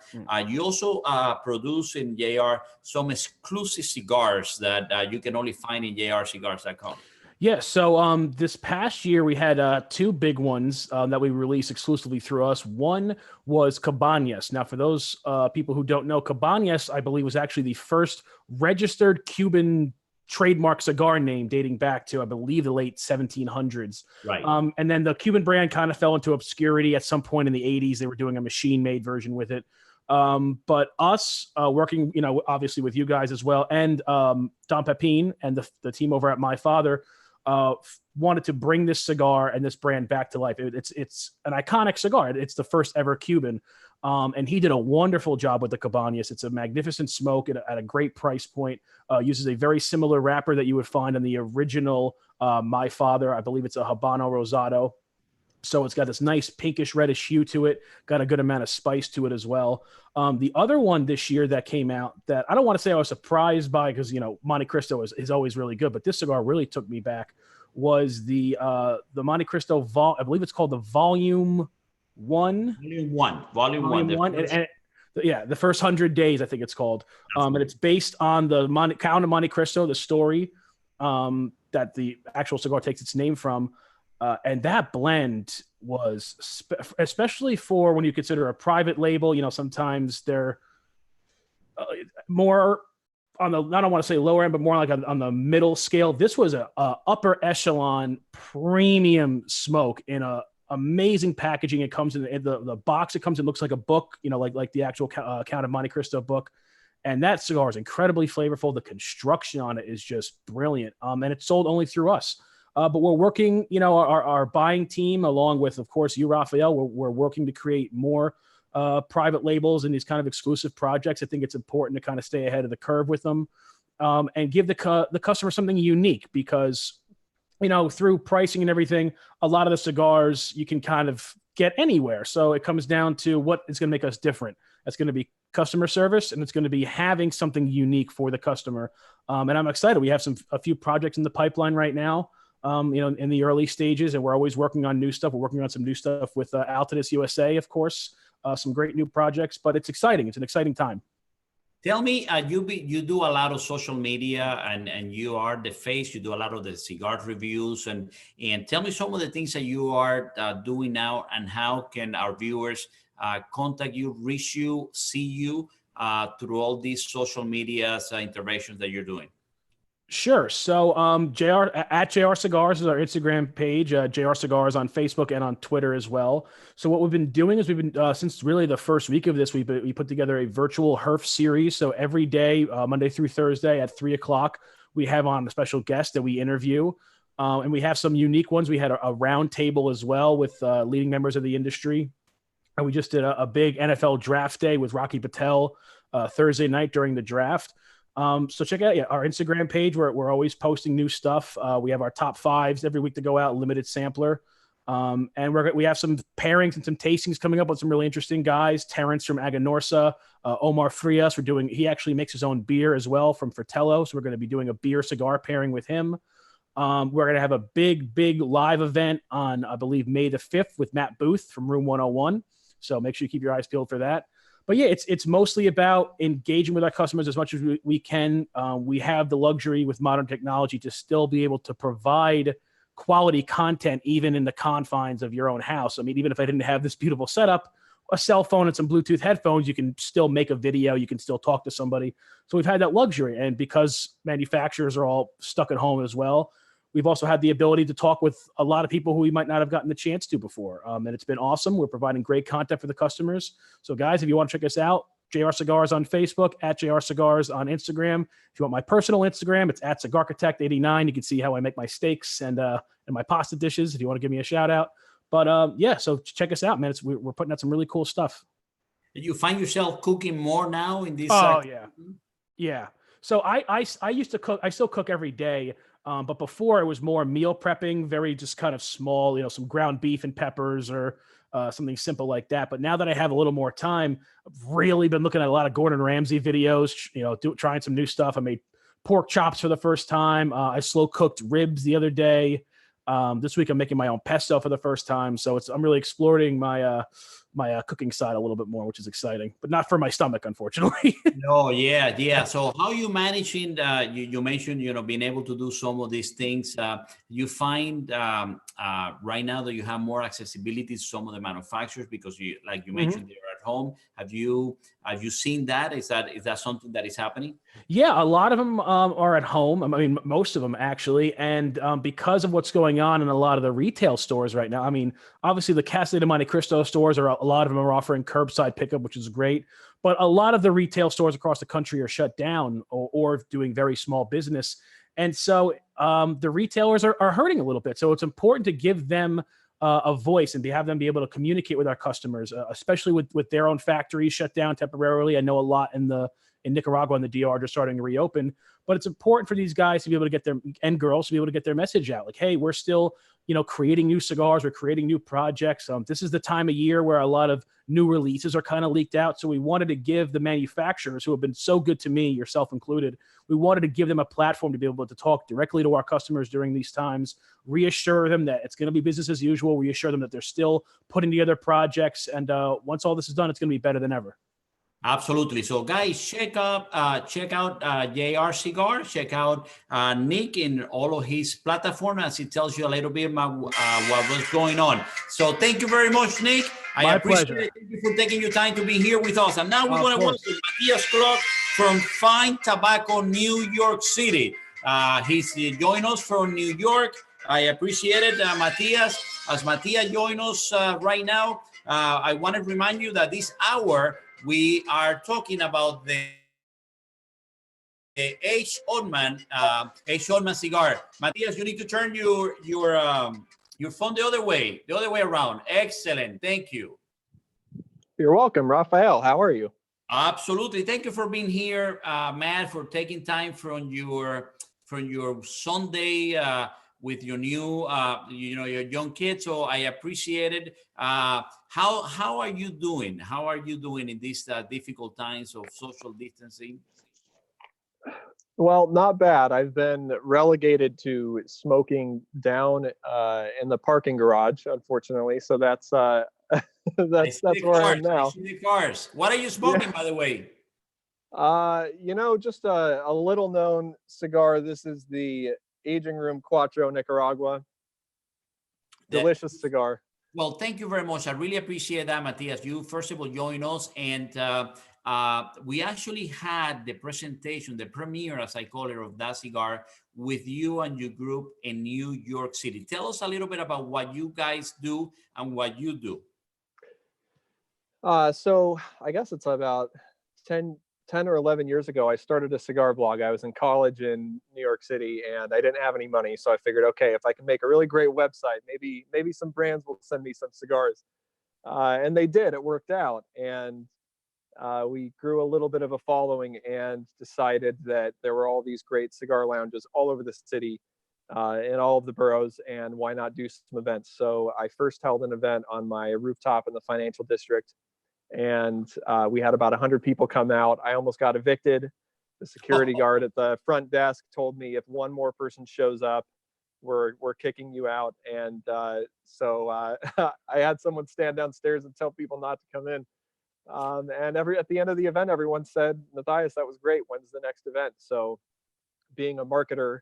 Speaker 1: you also produce in JR some exclusive cigars that you can only find in jrcigars.com.
Speaker 13: Yeah, so this past year we had 2 big ones that we released exclusively through us. One was Cabañas. Now, for those people who don't know, Cabañas, I believe, was actually the first registered Cuban trademark cigar name dating back to, I believe, the late 1700s.
Speaker 1: Right.
Speaker 13: And then the Cuban brand kind of fell into obscurity at some point in the 80s. They were doing a machine-made version with it. But us working, obviously with you guys as well, and Don Pepin and the team over at My Father, wanted to bring this cigar and this brand back to life. It's an iconic cigar. It's the first ever Cuban. And he did a wonderful job with the Cabañas. It's a magnificent smoke at a great price point. Uses a very similar wrapper that you would find on the original My Father. I believe it's a Habano Rosado. So it's got this nice pinkish reddish hue to it, got a good amount of spice to it as well. The other one this year that came out that I don't want to say I was surprised by, because, Monte Cristo is always really good, but this cigar really took me back, was the Monte Cristo, I believe it's called the Volume 1.
Speaker 1: Volume one.
Speaker 13: The first 100 days, I think it's called. And it's based on the Count of Monte Cristo, the story that the actual cigar takes its name from. And that blend was especially for when you consider a private label, sometimes they're more on the, I don't want to say lower end, but more like on the middle scale. This was a upper echelon premium smoke in a amazing packaging. It comes in the box. It comes in, looks like a book, like the actual Count of Monte Cristo book. And that cigar is incredibly flavorful. The construction on it is just brilliant. And it's sold only through us. But we're working, our buying team, along with, of course, you, Rafael, we're working to create more private labels and these kind of exclusive projects. I think it's important to kind of stay ahead of the curve with them and give the customer something unique, because, through pricing and everything, a lot of the cigars you can kind of get anywhere. So it comes down to what is going to make us different. That's going to be customer service, and it's going to be having something unique for the customer. And I'm excited. We have a few projects in the pipeline right now. In the early stages, and we're always working on new stuff. We're working on some new stuff with Altadis USA, of course, some great new projects, but it's exciting. It's an exciting time.
Speaker 1: Tell me, you do a lot of social media, and you are the face. You do a lot of the cigar reviews, and tell me some of the things that you are doing now, and how can our viewers contact you, reach you, see you through all these social media interventions that you're doing.
Speaker 13: Sure. So at JR Cigars is our Instagram page, JR Cigars on Facebook and on Twitter as well. So what we've been doing is since really the first week of this, we put together a virtual HERF series. So every day, Monday through Thursday at 3:00, we have on a special guest that we interview. And we have some unique ones. We had a round table as well with leading members of the industry. And we just did a big NFL draft day with Rocky Patel Thursday night during the draft. So check out our Instagram page where we're always posting new stuff. We have our top 5s every week to go out, limited sampler. And we have some pairings and some tastings coming up with some really interesting guys. Terrence from Aganorsa, Omar Frias. He actually makes his own beer as well from Fratello. So we're going to be doing a beer cigar pairing with him. We're going to have a big live event on, I believe, May the 5th with Matt Booth from Room 101. So make sure you keep your eyes peeled for that. But yeah, it's mostly about engaging with our customers as much as we can. We have the luxury with modern technology to still be able to provide quality content even in the confines of your own house. I mean, even if I didn't have this beautiful setup, a cell phone and some Bluetooth headphones, you can still make a video, you can still talk to somebody. So we've had that luxury. And because manufacturers are all stuck at home as well, we've also had the ability to talk with a lot of people who we might not have gotten the chance to before. And it's been awesome. We're providing great content for the customers. So guys, if you want to check us out, JR Cigars on Facebook, at JR Cigars on Instagram. If you want my personal Instagram, it's at Cigarchitect89. You can see how I make my steaks and my pasta dishes if you want to give me a shout out. But yeah, so check us out, man. We're putting out some really cool stuff.
Speaker 1: Did you find yourself cooking more now in this?
Speaker 13: Oh, yeah. Yeah. So I used to cook. I still cook every day. But before it was more meal prepping, very just kind of small, some ground beef and peppers or something simple like that. But now that I have a little more time, I've really been looking at a lot of Gordon Ramsay videos, trying some new stuff. I made pork chops for the first time. I slow cooked ribs the other day. This week I'm making my own pesto for the first time. So I'm really exploring my cooking side a little bit more, which is exciting, but not for my stomach, unfortunately.
Speaker 1: No, yeah. So how you managing? You mentioned being able to do some of these things. You find right now that you have more accessibility to some of the manufacturers because you mentioned they're at home. Have you seen that? Is that something that is happening?
Speaker 13: Yeah, a lot of them are at home. I mean, most of them actually. And because of what's going on in a lot of the retail stores right now, I mean, obviously the Casa de Monte Cristo stores a lot of them are offering curbside pickup, which is great. But a lot of the retail stores across the country are shut down or doing very small business. And so the retailers are hurting a little bit. So it's important to give them a voice and have them be able to communicate with our customers, especially with their own factories shut down temporarily. I know a lot in Nicaragua and the DR just starting to reopen, but it's important for these guys to be able to get and girls to be able to get their message out. Like, hey, we're still, creating new cigars, we're creating new projects. This is the time of year where a lot of new releases are kind of leaked out. So we wanted to give the manufacturers who have been so good to me, yourself included, we wanted to give them a platform to be able to talk directly to our customers during these times, reassure them that it's going to be business as usual, reassure them that they're still putting together projects. And once all this is done, it's going to be better than ever.
Speaker 1: Absolutely. So guys, check out JR Cigar. Check out Nick in all of his platform as he tells you a little bit about what was going on. So thank you very much, Nick. I appreciate it. Thank you for taking your time to be here with us. And now we're going to welcome Matthias Clark from Fine Tobacco, New York City. He's joining us from New York. I appreciate it, Matthias. As Matthias joins us right now, I want to remind you that this hour, we are talking about the H. Oldman cigar. Matthias, you need to turn your phone the other way around. Excellent. Thank you.
Speaker 14: You're welcome, Rafael. How are you?
Speaker 1: Absolutely. Thank you for being here, Matt, for taking time from your Sunday with your new, your young kids. So I appreciate it. How are you doing? How are you doing in these difficult times of social distancing?
Speaker 14: Well, not bad. I've been relegated to smoking down in the parking garage, unfortunately. So that's where I am now.
Speaker 1: I see the cars. What are you smoking, by the way?
Speaker 14: Just a little known cigar. This is the Aging Room Cuatro Nicaragua. Delicious cigar.
Speaker 1: Well, thank you very much. I really appreciate that, Matthias. You first of all join us, and we actually had the presentation, the premiere, as I call it, of that cigar with you and your group in New York City. Tell us a little bit about what you guys do and what you do.
Speaker 14: So I guess it's about 10 or 11 years ago, I started a cigar blog. I was in college in New York City and I didn't have any money. So I figured, okay, if I can make a really great website, maybe some brands will send me some cigars. And they did. It worked out. And we grew a little bit of a following and decided that there were all these great cigar lounges all over the city in all of the boroughs, and why not do some events? So I first held an event on my rooftop in the financial district, and we had about 100 people come out. I almost got evicted. The security guard at the front desk told me if one more person shows up, we're kicking you out. And so I had someone stand downstairs and tell people not to come in. And at the end of the event, everyone said, Matthias, that was great. When's the next event? So being a marketer,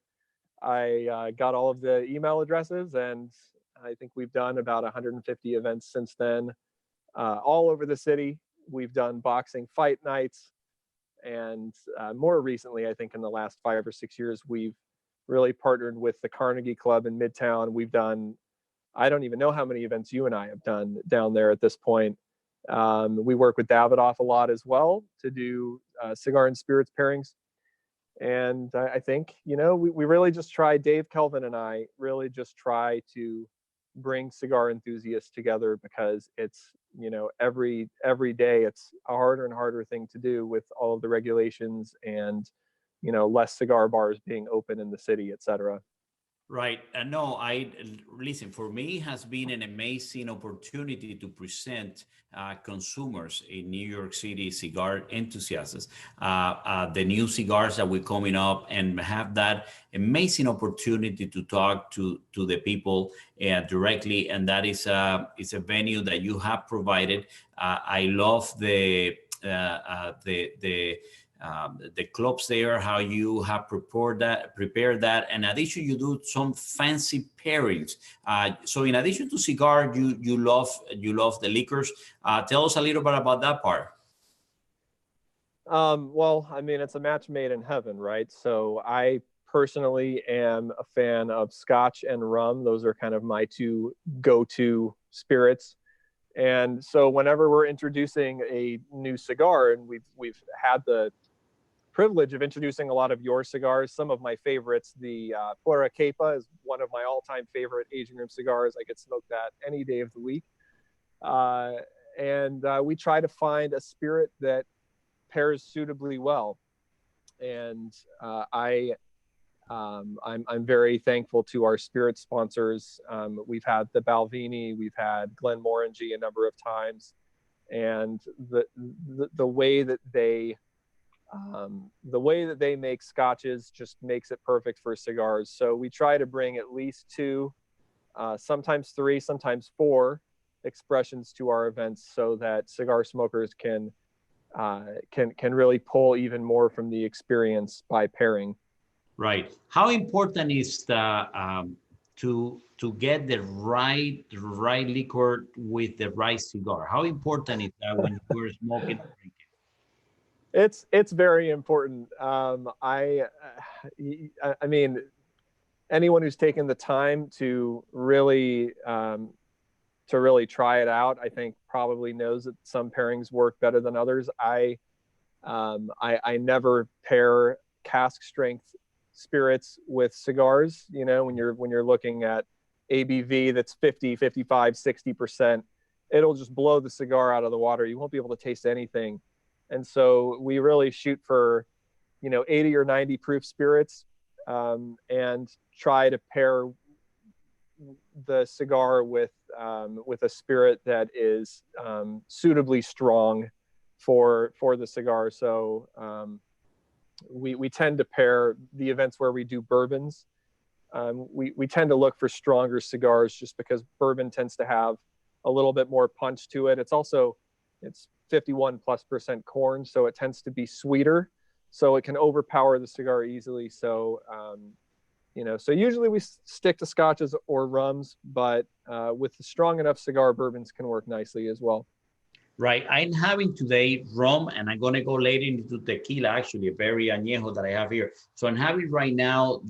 Speaker 14: I got all of the email addresses, and I think we've done about 150 events since then, all over the city. We've done boxing fight nights, and more recently, I think in the last 5 or 6 years, we've really partnered with the Carnegie Club in Midtown. We've done, I don't even know how many events you and I have done down there at this point. We work with Davidoff a lot as well to do cigar and spirits pairings. And I think, you know, we really just try, Dave, Kelvin, and I really just try to bring cigar enthusiasts together, because it's, you know, every day it's a harder and harder thing to do with all of the regulations and, you know, less cigar bars being open in the city, et cetera.
Speaker 1: Right. No, listen, for me, it has been an amazing opportunity to present consumers in New York City, cigar enthusiasts, the new cigars that we're coming up, and have that amazing opportunity to talk to the people directly. And that is it's a venue that you have provided. I love the clubs there, how you have prepared that. In addition, you do some fancy pairings. So in addition to cigar, you love the liquors. Tell us a little bit about that part.
Speaker 14: Well, I mean, it's a match made in heaven, right? So I personally am a fan of Scotch and rum. Those are kind of my two go-to spirits. And so whenever we're introducing a new cigar, and we've had the privilege of introducing a lot of your cigars, some of my favorites, the Pura Kepa is one of my all-time favorite aging room cigars. I could smoke that any day of the week. And we try to find a spirit that pairs suitably well. And I'm very thankful to our spirit sponsors. We've had the Balvenie, we've had Glenmorangie a number of times, and the way that they make scotches just makes it perfect for cigars. So we try to bring at least 2, sometimes 3, sometimes 4 expressions to our events, so that cigar smokers can really pull even more from the experience by pairing.
Speaker 1: Right. How important is to get the right liquor with the right cigar? How important is that when you're smoking?
Speaker 14: It's very important. I mean, anyone who's taken the time to really try it out, I think probably knows that some pairings work better than others. I never pair cask strength spirits with cigars. You know, when you're looking at ABV that's 50, 55, 60%, it'll just blow the cigar out of the water. You won't be able to taste anything. And so we really shoot for, 80 or 90 proof spirits, and try to pair the cigar with a spirit that is suitably strong for the cigar. So we tend to pair the events where we do bourbons. We tend to look for stronger cigars, just because bourbon tends to have a little bit more punch to it. It's 51+% corn, so it tends to be sweeter, so it can overpower the cigar easily. So so usually we stick to scotches or rums, but with the strong enough cigar, bourbons can work nicely as well.
Speaker 1: Right. I'm having today rum, and I'm going to go later into tequila, actually, a very añejo that I have here. So I'm having right now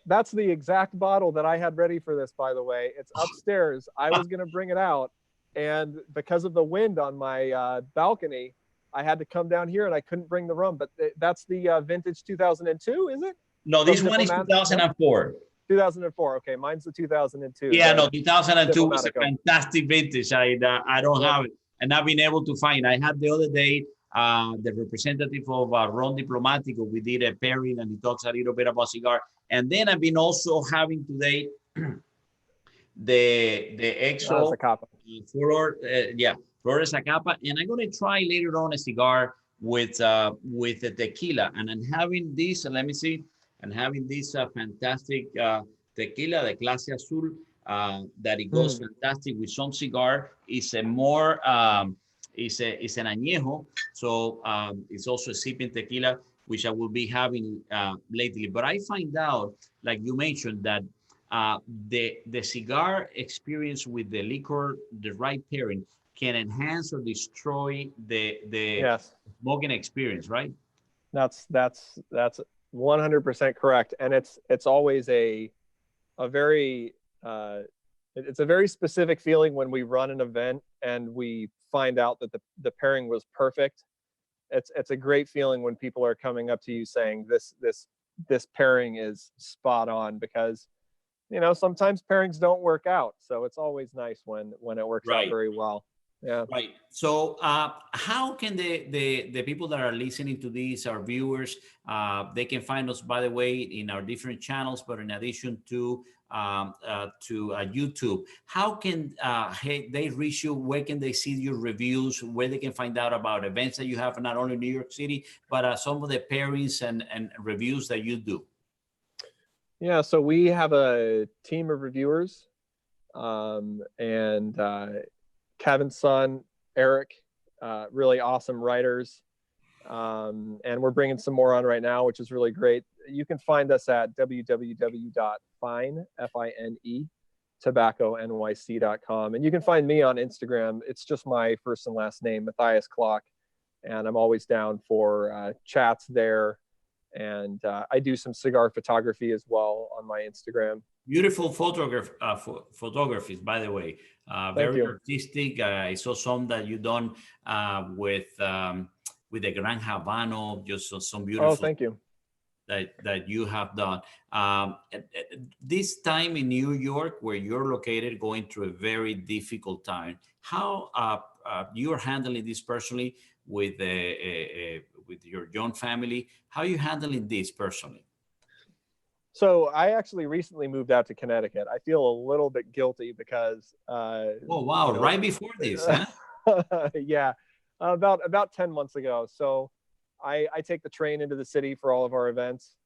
Speaker 14: that's the exact bottle that I had ready for this, by the way. It's upstairs. I was going to bring it out, and because of the wind on my balcony, I had to come down here, and I couldn't bring the rum. But that's the vintage 2002, is it?
Speaker 1: No, this one is 2004.
Speaker 14: 2004. Okay, mine's the 2002.
Speaker 1: Yeah, no, 2002 was a fantastic vintage. I don't have it, and I've been able to find. I had the other day the representative of Ron Diplomatico. We did a pairing, and he talks a little bit about cigar. And then I've been also having today the EXO Flores Zacapa, and I'm going to try later on a cigar with the tequila. And I'm having this. Let me see. I'm having this fantastic tequila, the Clase Azul, that it goes fantastic with some cigar. It's a more is an añejo, so it's also a sipping tequila, which I will be having lately. But I find out, like you mentioned, that the cigar experience with the liquor, the right pairing, can enhance or destroy the
Speaker 14: Yes,
Speaker 1: smoking experience, right?
Speaker 14: that's 100% correct, and it's always a very it's a very specific feeling when we run an event and we find out that the pairing was perfect. It's a great feeling when people are coming up to you saying this pairing is spot on, because sometimes pairings don't work out, so it's always nice when it works out
Speaker 1: Right.
Speaker 14: very well. Yeah.
Speaker 1: Right. So, how can the people that are listening to this, our viewers, they can find us, by the way, in our different channels, but in addition to YouTube, how can they reach you? Where can they see your reviews? Where they can find out about events that you have, not only in New York City, but some of the pairings and reviews that you do?
Speaker 14: Yeah, so we have a team of reviewers, and Kevin's son, Eric, really awesome writers. And we're bringing some more on right now, which is really great. You can find us at www.fine, F-I-N-E, tobacconyc.com. And you can find me on Instagram. It's just my first and last name, Matthias Klock. And I'm always down for chats there. And I do some cigar photography as well on my Instagram.
Speaker 1: Beautiful photographies, by the way. Very artistic. I saw some that you done with the Gran Habano. Just some beautiful.
Speaker 14: Oh, thank you.
Speaker 1: That you have done. This time in New York, where you're located, going through a very difficult time. How you're handling this personally with your young family? How are you handling this personally?
Speaker 14: So I actually recently moved out to Connecticut. I feel a little bit guilty because
Speaker 1: oh wow, right before this, huh?
Speaker 14: Yeah, about 10 months ago. So I take the train into the city for all of our events.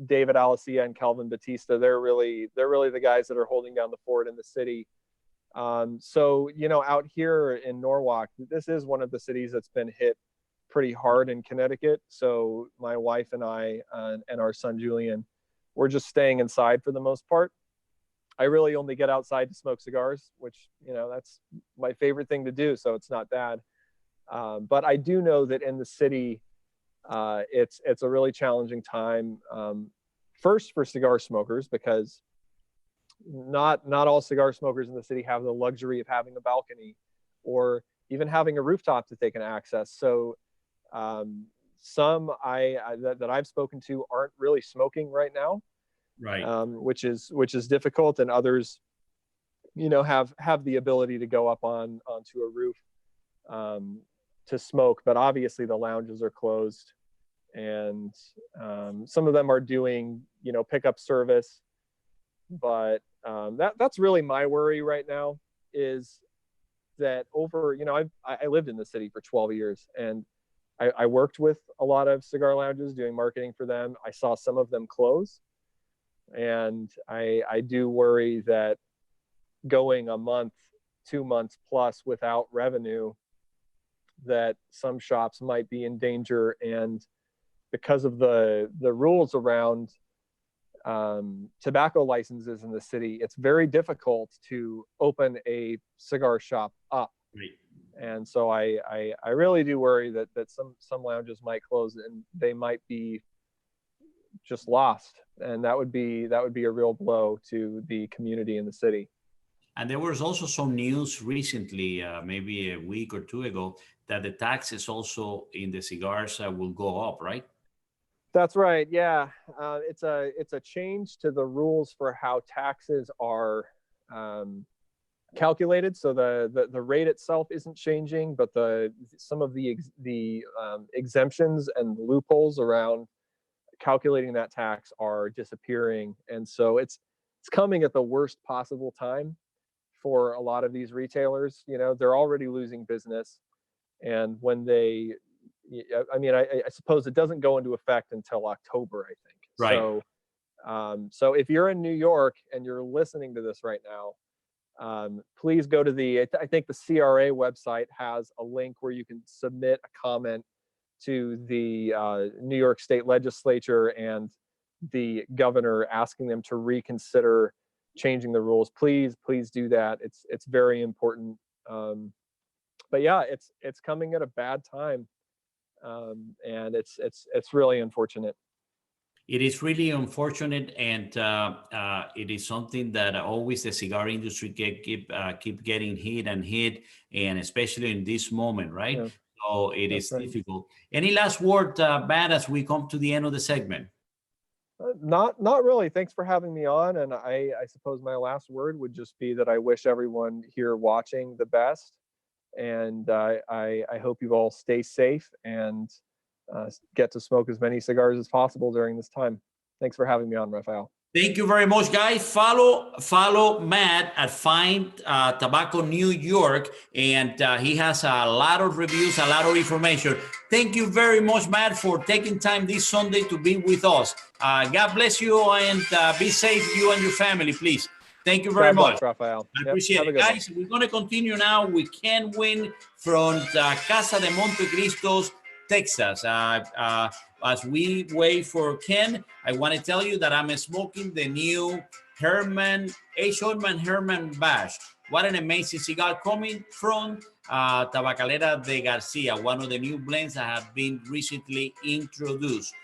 Speaker 14: David Alicia and Calvin Batista, they're really the guys that are holding down the fort in the city. So out here in Norwalk, this is one of the cities that's been hit pretty hard in Connecticut. So my wife and I and our son Julian, we're just staying inside for the most part. I really only get outside to smoke cigars, which that's my favorite thing to do, so it's not bad. But I do know that in the city, it's a really challenging time. First for cigar smokers, because not all cigar smokers in the city have the luxury of having a balcony or even having a rooftop that they can access. So some that I've spoken to aren't really smoking right now,
Speaker 1: right?
Speaker 14: Which is difficult, and others, have the ability to go up onto a roof to smoke. But obviously the lounges are closed, and some of them are doing pickup service. But that's really my worry right now, is that I lived in the city for 12 years, and I worked with a lot of cigar lounges doing marketing for them. I saw some of them close, and I do worry that going a month, 2 months plus without revenue, that some shops might be in danger. And because of the rules around tobacco licenses in the city, it's very difficult to open a cigar shop up.
Speaker 1: Right.
Speaker 14: And so I really do worry that some lounges might close and they might be just lost, and that would be a real blow to the community in the city.
Speaker 1: And there was also some news recently, maybe a week or two ago, that the taxes also in the cigars will go up, right?
Speaker 14: That's right. Yeah, it's a change to the rules for how taxes are calculated. So the rate itself isn't changing, but some of the exemptions and loopholes around calculating that tax are disappearing. And so it's coming at the worst possible time for a lot of these retailers. They're already losing business, and when I suppose it doesn't go into effect until October, I think.
Speaker 1: Right.
Speaker 14: So if you're in New York and you're listening to this right now, please go to I think the CRA website has a link where you can submit a comment to the New York State Legislature and the governor, asking them to reconsider changing the rules. Please do that. It's very important. But yeah, it's coming at a bad time, and it's really unfortunate.
Speaker 1: It is really unfortunate, and it is something that always the cigar industry keep getting hit, and especially in this moment, right? Yeah. So it is difficult. Any last word, Matt, as we come to the end of the segment?
Speaker 14: Not really. Thanks for having me on. And I suppose my last word would just be that I wish everyone here watching the best. And I hope you all stay safe and get to smoke as many cigars as possible during this time. Thanks for having me on, Rafael.
Speaker 1: Thank you very much, guys. Follow Matt at Fine Tobacco New York, and he has a lot of reviews, a lot of information. Thank you very much, Matt, for taking time this Sunday to be with us. God bless you, and be safe, you and your family, please. Thank you very much,
Speaker 14: Rafael.
Speaker 1: I appreciate it, guys. We're going to continue now. We can win from Casa de Monte Cristo, Texas. As we wait for Ken, I want to tell you that I'm smoking the new Herman Bash. What an amazing cigar coming from Tabacalera de Garcia, one of the new blends that have been recently introduced.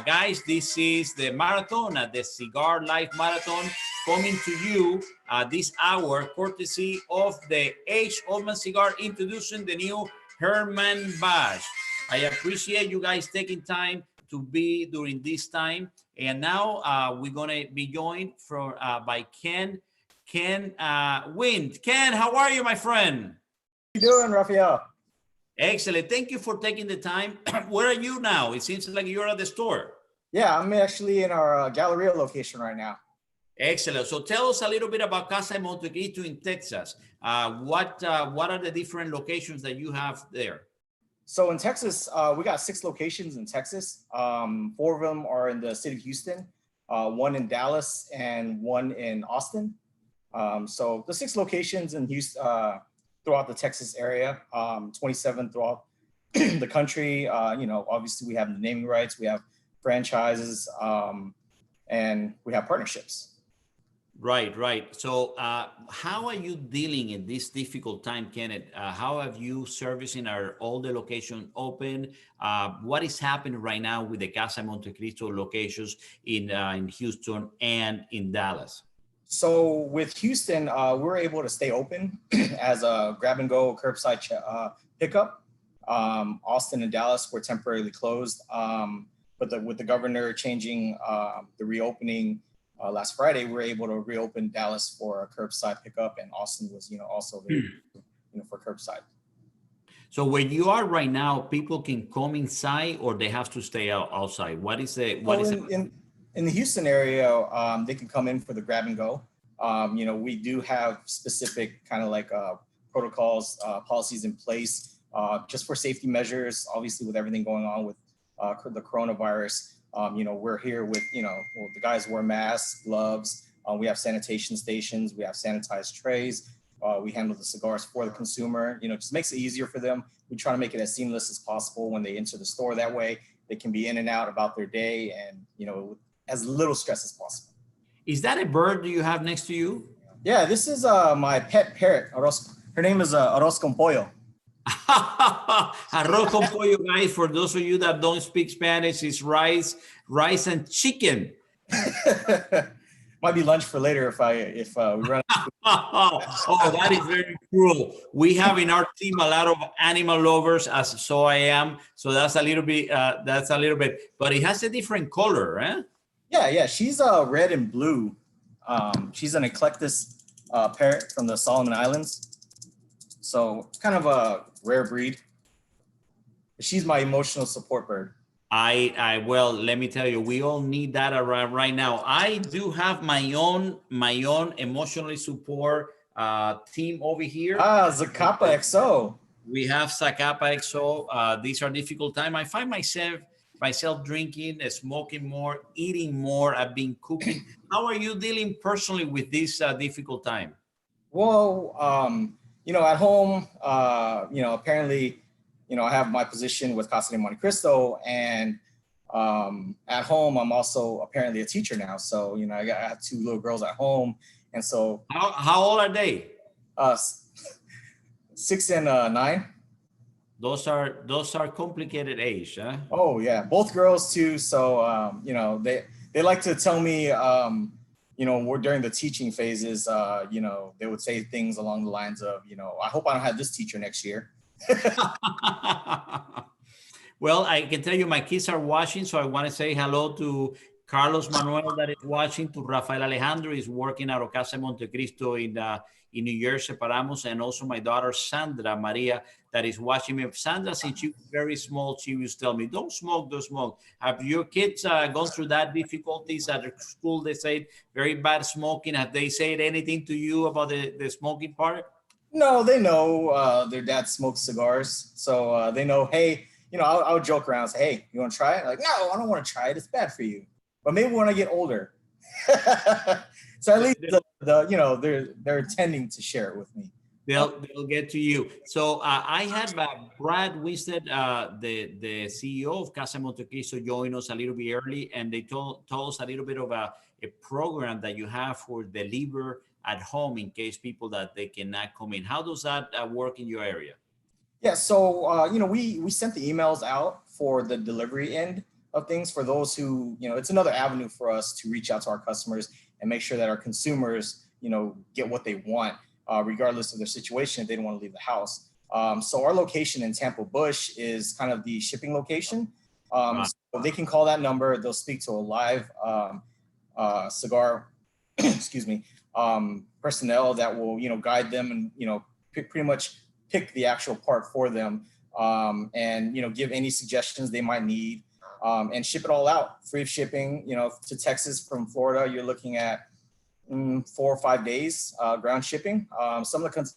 Speaker 1: Guys, this is the marathon, the Cigar Live Marathon, coming to you this hour, courtesy of the H. Oldman Cigar, introducing the new Herman Bash. I appreciate you guys taking time to be during this time. And now we're going to be joined by Ken Wind. Ken, how are you, my friend?
Speaker 15: How you doing, Rafael?
Speaker 1: Excellent. Thank you for taking the time. Where are you now? It seems like you're at the store.
Speaker 15: Yeah, I'm actually in our Galleria location right now.
Speaker 1: Excellent. So tell us a little bit about Casa de Monte Cristo in Texas. What are the different locations that you have there?
Speaker 15: So in Texas, we got 6 locations in Texas. 4 of them are in the city of Houston, 1 in Dallas, and 1 in Austin. So the 6 locations in Houston, throughout the Texas area, 27 throughout the country. You know, obviously we have the naming rights, we have franchises, and we have partnerships.
Speaker 1: Right. So how are you dealing in this difficult time, Kenneth? How have you servicing all the locations open? What is happening right now with the Casa Monte Cristo locations in Houston and in Dallas?
Speaker 15: So with Houston, we're able to stay open as a grab and go curbside pickup. Austin and Dallas were temporarily closed, but with the governor changing the reopening last Friday, we were able to reopen Dallas for a curbside pickup, and Austin was, also for curbside.
Speaker 1: So where you are right now, people can come inside, or they have to stay outside.
Speaker 15: In the Houston area, they can come in for the grab and go. We do have specific kind of like protocols, policies in place just for safety measures. Obviously, with everything going on with the coronavirus, we're here with, the guys wear masks, gloves. We have sanitation stations. We have sanitized trays. We handle the cigars for the consumer. It just makes it easier for them. We try to make it as seamless as possible when they enter the store. That way, they can be in and out about their day, and as little stress as possible.
Speaker 1: Is that a bird you have next to you?
Speaker 15: Yeah, this is my pet parrot. Her name is Arroz con Pollo.
Speaker 1: Arroz con pollo, guys, for those of you that don't speak Spanish, is rice and chicken.
Speaker 15: Might be lunch for later if we run.
Speaker 1: Oh, that is very cruel. We have in our team a lot of animal lovers, so I am. So that's a little bit. But it has a different color, eh?
Speaker 15: Yeah. She's red and blue. She's an eclectus parrot from the Solomon Islands. So kind of a rare breed. She's my emotional support bird.
Speaker 1: Well, let me tell you, we all need that around right now. I do have my own emotionally support team over here.
Speaker 15: Zacapa XO.
Speaker 1: We have Zacapa XO. These are difficult times. I find myself drinking, smoking more, eating more. I've been cooking. How are you dealing personally with this difficult time?
Speaker 15: Well, at home, apparently, I have my position with Casa de Monte Cristo, and at home, I'm also apparently a teacher now. So, I have 2 little girls at home, and so
Speaker 1: How old are they?
Speaker 15: 6 and 9.
Speaker 1: Those are complicated age, huh?
Speaker 15: Oh yeah, both girls too. So they like to tell me, we're during the teaching phases. They would say things along the lines of, I hope I don't have this teacher next year.
Speaker 1: Well, I can tell you my kids are watching, so I want to say hello to Carlos Manuel that is watching, to Rafael Alejandro is working out of Casa Monte Cristo in New Jersey, Paramos, and also my daughter Sandra Maria that is watching me. Sandra, since she was very small, she used to tell me, don't smoke, don't smoke. Have your kids gone through that difficulties at school? They say very bad smoking. Have they said anything to you about the smoking part?
Speaker 15: No, they know their dad smokes cigars. So they know, hey, I would joke around and say, hey, you want to try it? Like, no, I don't want to try it. It's bad for you. But maybe when I get older. So at least they're intending to share it with me.
Speaker 1: They'll get to you. So I had Brad Winstead, the CEO of Casa Monte Cristo, join us a little bit early, and they told us a little bit of a program that you have for deliver at home in case people that they cannot come in. How does that work in your area?
Speaker 15: Yeah, so we sent the emails out for the delivery end of things for those who, it's another avenue for us to reach out to our customers and make sure that our consumers, get what they want, regardless of their situation if they don't want to leave the house. So our location in Tampa Bush is kind of the shipping location. So they can call that number. They'll speak to a live cigar, excuse me, personnel that will, guide them and, pretty much pick the actual part for them, and give any suggestions they might need, and ship it all out free of shipping. To Texas from Florida, you're looking at 4 or 5 days ground shipping. Some of the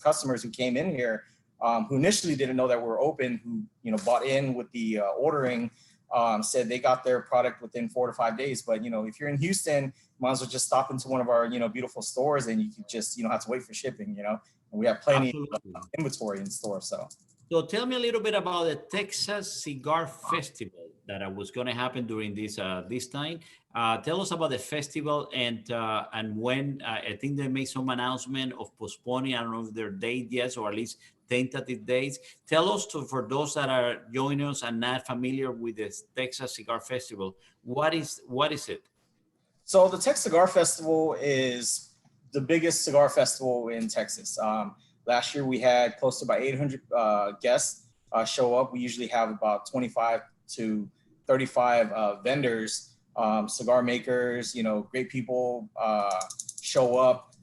Speaker 15: customers who came in here, who initially didn't know that we're open, who bought in with the ordering, said they got their product within 4 to 5 days. But if you're in Houston, you might as well just stop into one of our beautiful stores, and you can just have to wait for shipping. And we have plenty of inventory in store. So
Speaker 1: tell me a little bit about the Texas Cigar Festival that was going to happen during this time. Tell us about the festival and when. I think they made some announcement of postponing. I don't know if their date yet, or at least tentative dates. Tell us, for those that are joining us and not familiar with the Texas Cigar Festival, what is it?
Speaker 15: So the Texas Cigar Festival is the biggest cigar festival in Texas. Last year we had close to about 800 guests show up. We usually have about 25 to 35 vendors, cigar makers, great people show up.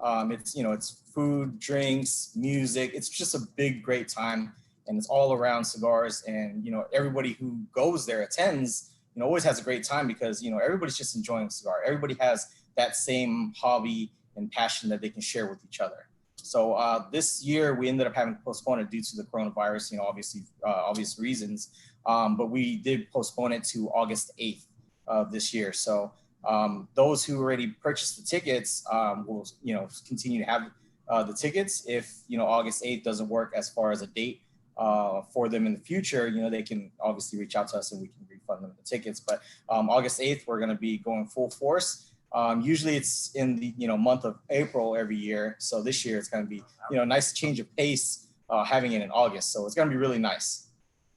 Speaker 15: It's food, drinks, music. It's just a big, great time, and it's all around cigars. And everybody who goes there, attends, always has a great time because everybody's just enjoying a cigar. Everybody has that same hobby and passion that they can share with each other. So this year we ended up having to postpone it due to the coronavirus, obviously obvious reasons. But we did postpone it to August 8th of this year. So those who already purchased the tickets will, continue to have the tickets. If August 8th doesn't work as far as a date for them in the future, they can obviously reach out to us and we can refund them the tickets. But August 8th, we're going to be going full force. Usually it's in the month of April every year. So this year it's going to be a nice change of pace, having it in August. So it's going to be really nice.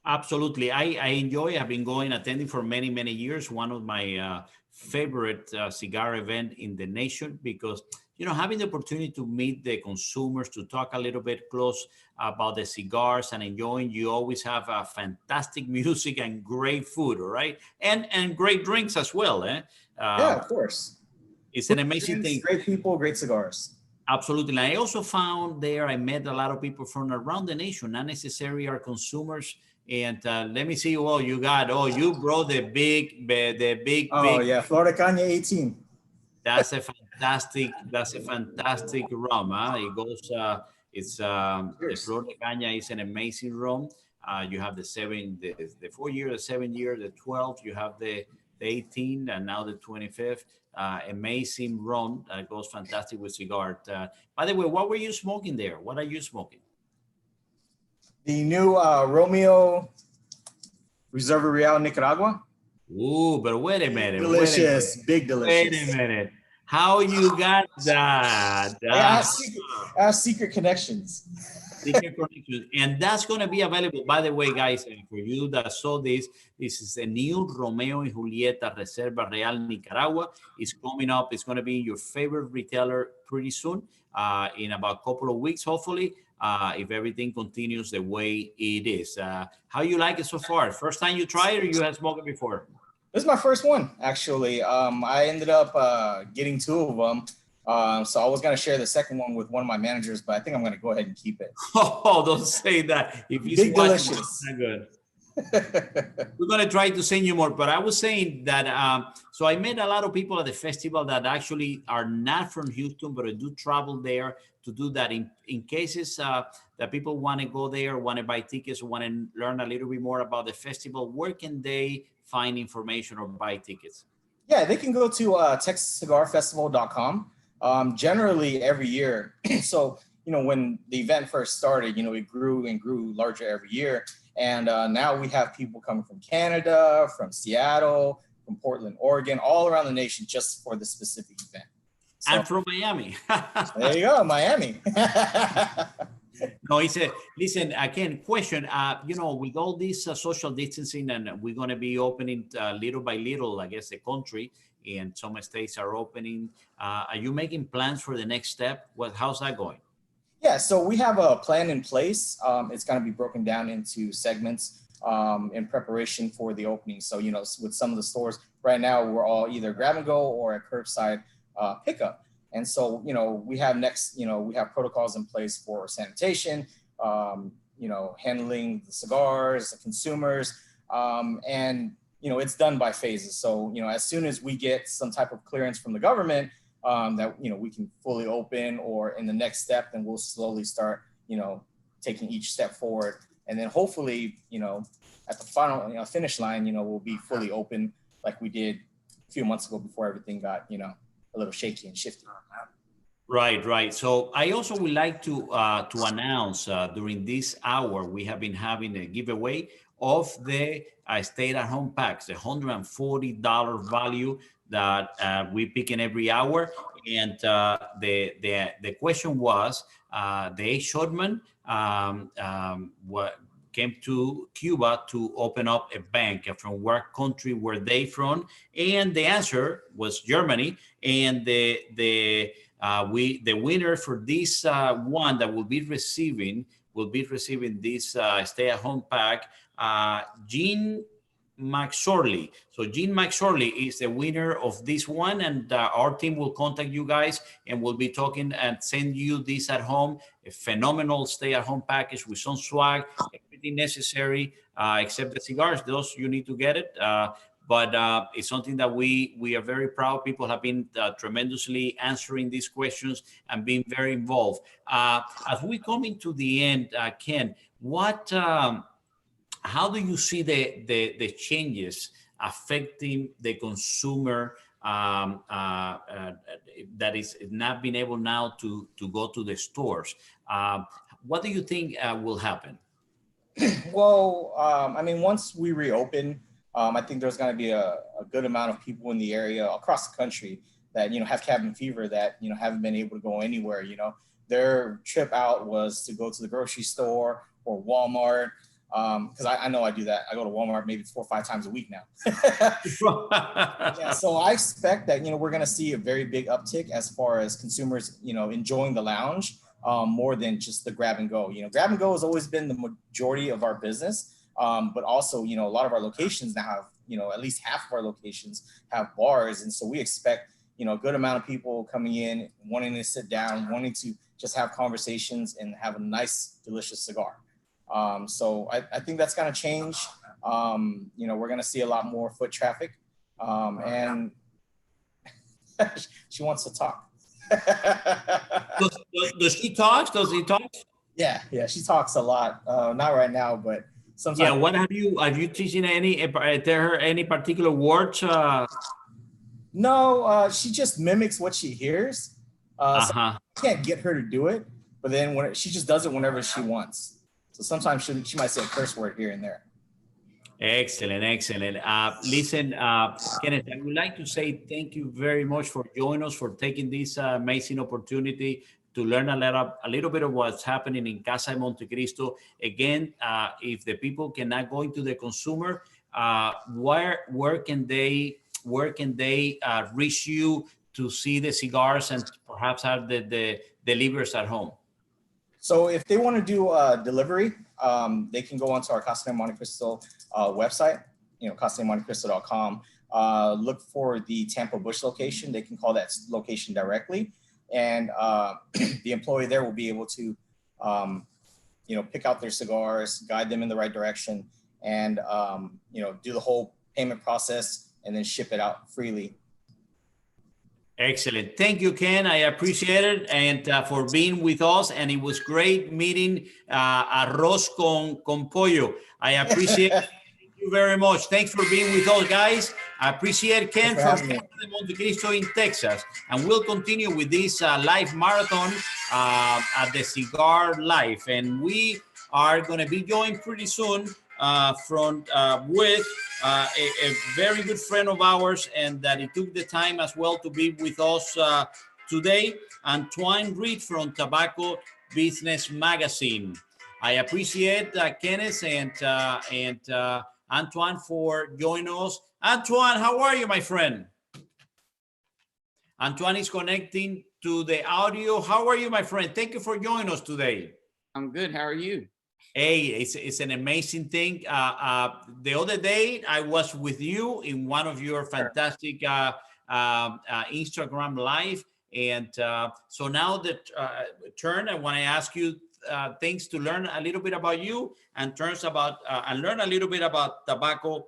Speaker 1: Absolutely. I enjoy. I've been attending for many, many years. One of my favorite cigar event in the nation, because having the opportunity to meet the consumers, to talk a little bit close about the cigars and enjoying. You always have fantastic music and great food, all right, and great drinks as well.
Speaker 15: Yeah, of course.
Speaker 1: It's an amazing thing.
Speaker 15: Great people, great cigars.
Speaker 1: Absolutely. And I also found there, I met a lot of people from around the nation, not necessarily our consumers. And let me see. Oh, you brought the big.
Speaker 15: Oh, yeah, Florida Caña 18.
Speaker 1: That's a fantastic rum. It goes. The Florida Caña is an amazing rum. You have the 4 year, the 7 year, the 12. You have the the 18th and now the 25th. Amazing rum that goes fantastic with Cigar. By the way, what were you smoking there? What are you smoking?
Speaker 15: The new Romeo Reserva Real Nicaragua.
Speaker 1: Ooh, but wait a minute.
Speaker 15: Delicious, big delicious.
Speaker 1: Wait a minute. How you got that?
Speaker 15: I have secret connections.
Speaker 1: Secret connections. And that's going to be available, by the way, guys, and for you that saw this is a new Romeo y Julieta Reserva Real Nicaragua. It's coming up. It's going to be your favorite retailer pretty soon, in about a couple of weeks, hopefully, if everything continues the way it is. How you like it so far? First time you try it, or you have smoked it before?
Speaker 15: This is my first one, actually. I ended up getting 2 of them. So I was going to share the second one with one of my managers, but I think I'm going to go ahead and keep it.
Speaker 1: Oh, don't say that. If you
Speaker 15: Big delicious.
Speaker 1: It's not good. We're going to try to send you more, but I was saying that, so I met a lot of people at the festival that actually are not from Houston, but do travel there to do that in cases that people want to go there, want to buy tickets, want to learn a little bit more about the festival. Where can they find information or buy tickets?
Speaker 15: Yeah, they can go to TexasCigarFestival.com. Generally every year. So, when the event first started, it grew and grew larger every year. And now we have people coming from Canada, from Seattle, from Portland, Oregon, all around the nation just for the specific event. So,
Speaker 1: I'm from Miami.
Speaker 15: There you go, Miami.
Speaker 1: No, he said, listen, again, question, with all this social distancing, and we're going to be opening little by little, I guess, the country, and some states are opening. Are you making plans for the next step? How's that going?
Speaker 15: Yeah, so we have a plan in place. It's going to be broken down into segments in preparation for the opening. So, with some of the stores right now, we're all either grab and go or a curbside pickup. And so, we have we have protocols in place for sanitation, handling the cigars, the consumers, and, it's done by phases. So, as soon as we get some type of clearance from the government that, we can fully open, or in the next step, then we'll slowly start, taking each step forward. And then hopefully, at the final finish line, we'll be fully open like we did a few months ago before everything got, a little shaky and shifty.
Speaker 1: Right. So I also would like to announce during this hour, we have been having a giveaway of the stay-at-home packs, the $140 value that we pick in every hour. And the question was, the shortman came to Cuba to open up a bank. From what country were they from? And the answer was Germany. And the winner for this one that will be receiving this stay-at-home pack, Jean McSorley. So Jean McSorley is the winner of this one, and our team will contact you guys and we'll be talking and send you this at home, a phenomenal stay-at-home package with some swag, everything necessary except the cigars. Those you need to get it. But it's something that we are very proud. People have been tremendously answering these questions and being very involved. As we come into the end, Ken, how do you see the changes affecting the consumer that is not being able now to go to the stores? What do you think will happen?
Speaker 15: Well, once we reopen, I think there's going to be a good amount of people in the area across the country that, have cabin fever that, haven't been able to go anywhere. Their trip out was to go to the grocery store or Walmart. Because I know I do that. I go to Walmart maybe 4 or 5 times a week now. Yeah, so I expect that, we're going to see a very big uptick as far as consumers, enjoying the lounge more than just the grab and go. Grab and go has always been the majority of our business. But also, a lot of our locations now have, at least half of our locations have bars. And so we expect, a good amount of people coming in, wanting to sit down, wanting to just have conversations and have a nice, delicious cigar. So I think that's going to change. We're going to see a lot more foot traffic. And she wants to talk.
Speaker 1: Does she talk? Does he talk?
Speaker 15: Yeah, she talks a lot. Not right now, but sometimes.
Speaker 1: Yeah, what have you teaching tell her any particular words?
Speaker 15: No, she just mimics what she hears. So
Speaker 1: Uh-huh.
Speaker 15: I can't get her to do it, but then when she just does it whenever she wants. So sometimes she might say a curse word here and there.
Speaker 1: Excellent, excellent. Listen, Kenneth, I would like to say thank you very much for joining us, for taking this amazing opportunity to learn a little bit of what's happening in Casa de Montecristo. Again, if the people cannot go into the consumer, where can they reach you to see the cigars and perhaps have the delivers at home?
Speaker 15: So if they want to do delivery, they can go onto our Casa de Montecristo website, casademontecristo.com. Look for the Tampa Bush location. They can call that location directly, and the employee there will be able to, pick out their cigars, guide them in the right direction, and do the whole payment process, and then ship it out freely.
Speaker 1: Excellent. Thank you, Ken. I appreciate it, and for being with us. And it was great meeting Arroz con Pollo. I appreciate it. Thank you very much. Thanks for being with us, guys. I appreciate Ken from Montecristo in Texas. And we'll continue with this live marathon at the Cigar Live. And we are going to be joined pretty soon with a very good friend of ours, and that he took the time as well to be with us today, Antoine Reed from Tobacco Business Magazine. I appreciate Kenneth and Antoine for joining us. Antoine, how are you, my friend? Antoine is connecting to the audio. How are you, my friend? Thank you for joining us today.
Speaker 16: I'm good. How are you?
Speaker 1: Hey, it's an amazing thing. The other day, I was with you in one of your fantastic Instagram live. And so now that turn, I want to ask you things to learn a little bit about you and learn a little bit about tobacco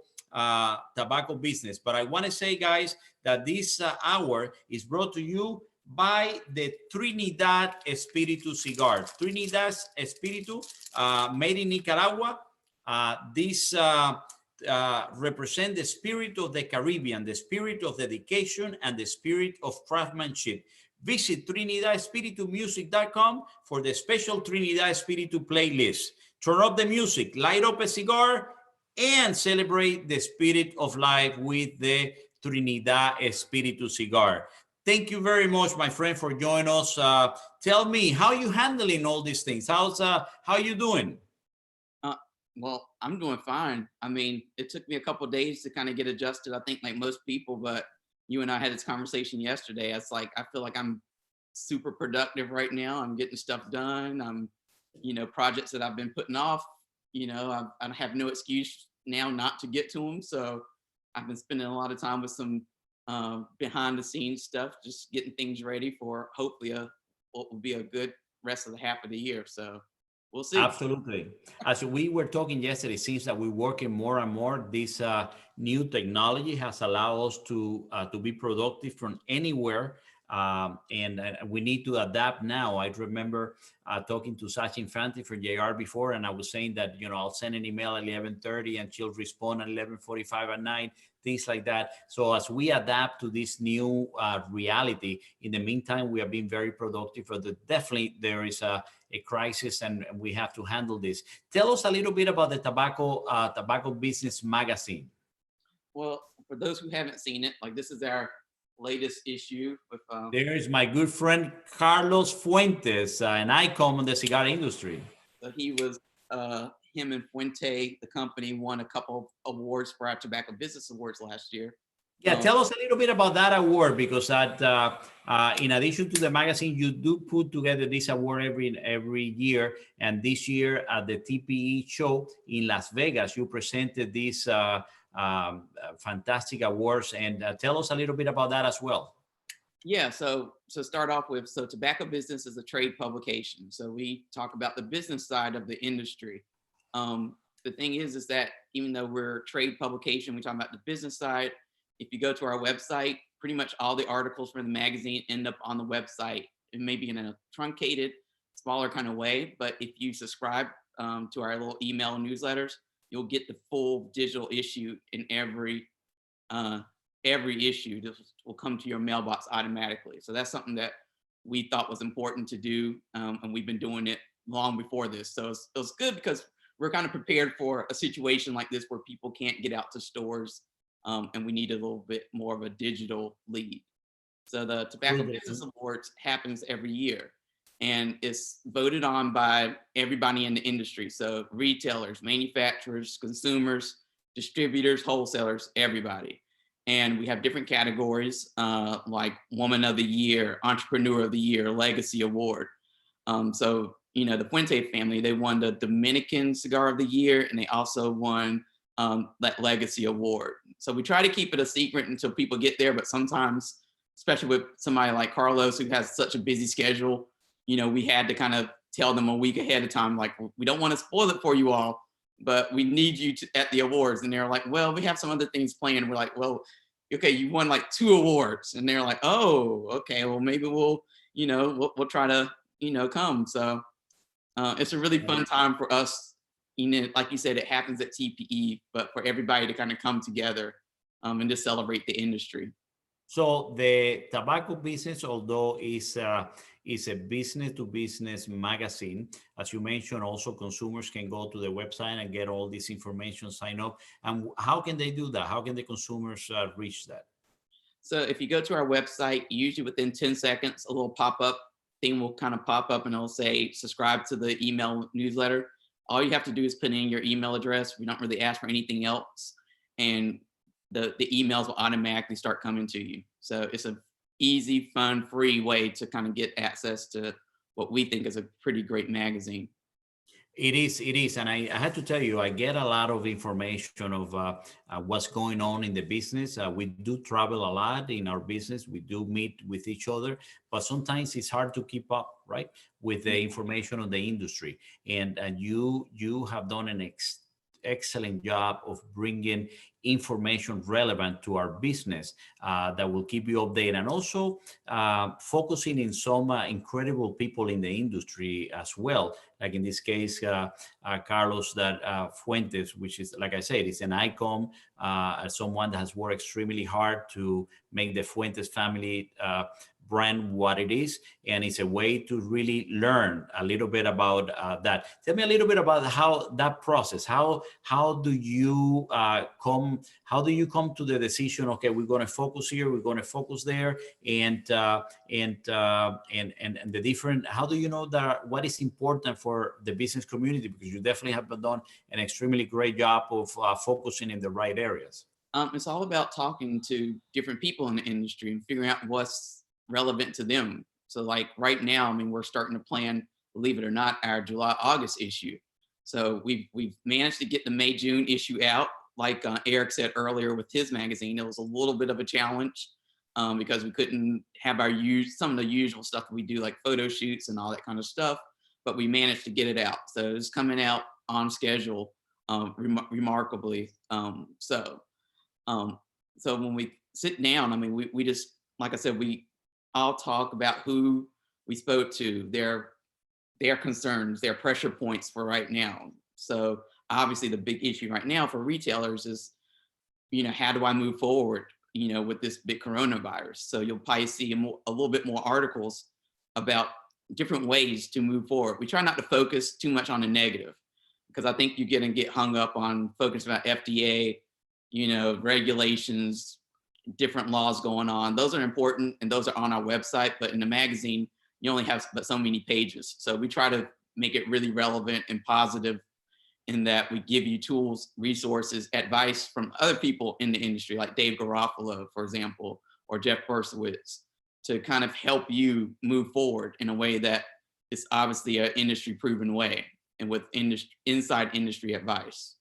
Speaker 1: business. But I want to say, guys, that this hour is brought to you by the Trinidad Espiritu cigars. Trinidad Espiritu, made in Nicaragua. This represent the spirit of the Caribbean, the spirit of dedication, and the spirit of craftsmanship. Visit TrinidadEspirituMusic.com for the special Trinidad Espiritu playlist. Turn up the music, light up a cigar, and celebrate the spirit of life with the Trinidad Espiritu cigar. Thank you very much, my friend, for joining us. Tell me, how you handling all these things? How you doing?
Speaker 16: Well, I'm doing fine. I mean, it took me a couple of days to kind of get adjusted, I think, like most people, but you and I had this conversation yesterday. It's like, I feel like I'm super productive right now. I'm getting stuff done. I'm, projects that I've been putting off, I have no excuse now not to get to them. So I've been spending a lot of time with some behind the scenes stuff, just getting things ready for hopefully what will be a good rest of the half of the year. So we'll see.
Speaker 1: Absolutely. As we were talking yesterday, it seems that we're working more and more. This new technology has allowed us to be productive from anywhere. And we need to adapt now. I remember talking to Sachi Infante from JR before, and I was saying that, I'll send an email at 11:30 and she'll respond at 11:45 at night, things like that. So as we adapt to this new reality, in the meantime, we have been very productive. But definitely there is a crisis, and we have to handle this. Tell us a little bit about the Tobacco Business Magazine.
Speaker 16: Well, for those who haven't seen it, like, this is our latest issue with
Speaker 1: there is my good friend Carlos Fuentes, an icon in the cigar industry.
Speaker 16: So he was him and Fuente, the company, won a couple of awards for our Tobacco Business Awards last year.
Speaker 1: Yeah, tell us a little bit about that award, because in addition to the magazine, you do put together this award every year. And this year at the TPE show in Las Vegas, you presented these fantastic awards. And tell us a little bit about that as well.
Speaker 16: Yeah, so start off with, Tobacco Business is a trade publication. So we talk about the business side of the industry. The thing is that even though we're a trade publication, we talk about the business side. If you go to our website, pretty much all the articles from the magazine end up on the website. It may be in a truncated, smaller kind of way, but if you subscribe to our little email newsletters, you'll get the full digital issue in every issue. This will come to your mailbox automatically. So that's something that we thought was important to do, and we've been doing it long before this. So it was good because we're kind of prepared for a situation like this where people can't get out to stores, and we need a little bit more of a digital lead. So the Tobacco Business Awards happens every year, and it's voted on by everybody in the industry. So retailers, manufacturers, consumers, distributors, wholesalers, everybody. And we have different categories like Woman of the Year, Entrepreneur of the Year, Legacy Award. So, you know, the Fuente family, they won the Dominican Cigar of the Year, and they also won that Legacy Award. So we try to keep it a secret until people get there, but sometimes, especially with somebody like Carlos, who has such a busy schedule, you know, we had to kind of tell them a week ahead of time, like, we don't want to spoil it for you all, but we need you at the awards. And they're like, well, we have some other things planned. We're like, well, okay, you won like 2 awards. And they're like, oh, okay, well, maybe we'll, you know, we'll try to, you know, come. So it's a really fun time for us. You know, like you said, it happens at TPE, but for everybody to kind of come together and just celebrate the industry.
Speaker 1: So the tobacco business, although is a business-to-business magazine, as you mentioned, also consumers can go to the website and get all this information, sign up. And how can they do that? How can the consumers reach that?
Speaker 16: So if you go to our website, usually within 10 seconds, a little pop-up thing will kind of pop up and it'll say, subscribe to the email newsletter. All you have to do is put in your email address. We don't really ask for anything else. And the emails will automatically start coming to you. So it's a easy, fun, free way to kind of get access to what we think is a pretty great magazine.
Speaker 1: It is. And I had to tell you, I get a lot of information of what's going on in the business. We do travel a lot in our business. We do meet with each other, but sometimes it's hard to keep up, right, with the information on the industry. And you have done an excellent job of bringing information relevant to our business that will keep you updated, and also focusing in some incredible people in the industry as well. Like in this case, Carlos Fuentes, which is, like I said, is an icon, someone that has worked extremely hard to make the Fuentes family brand what it is, and it's a way to really learn a little bit about that. Tell me a little bit about how that process. How do you come to the decision? Okay, we're going to focus here. We're going to focus there, and the different. How do you know that what is important for the business community? Because you definitely have done an extremely great job of focusing in the right areas.
Speaker 16: It's all about talking to different people in the industry and figuring out what's relevant to them. So like right now, I mean, we're starting to plan, believe it or not, our July-August issue. So we've managed to get the May-June issue out. Like Eric said earlier with his magazine, it was a little bit of a challenge because we couldn't have some of the usual stuff that we do, like photo shoots and all that kind of stuff, but we managed to get it out. So it's coming out on schedule remarkably. So when we sit down, I mean, we just, like I said, I'll talk about who we spoke to, their concerns, their pressure points for right now. So obviously the big issue right now for retailers is, you know, how do I move forward, you know, with this big coronavirus? So you'll probably see a little bit more articles about different ways to move forward. We try not to focus too much on the negative, because I think you're going to get hung up on focus about FDA, you know, regulations, different laws going on. Those are important and those are on our website, but in the magazine, you only have but so many pages. So we try to make it really relevant and positive in that we give you tools, resources, advice from other people in the industry, like Dave Garofalo, for example, or Jeff Berkowitz, to kind of help you move forward in a way that is obviously an industry proven way and with inside industry advice.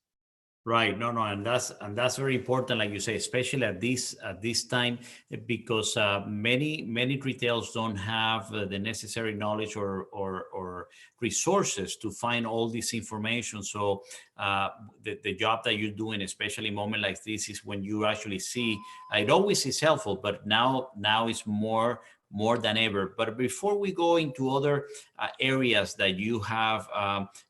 Speaker 1: Right. No, and that's very important, like you say, especially at this time, because many retailers don't have the necessary knowledge or resources to find all this information. So the job that you're doing, especially in a moment like this, is when you actually see. It always is helpful, but now it's more more than ever. But before we go into other areas that you have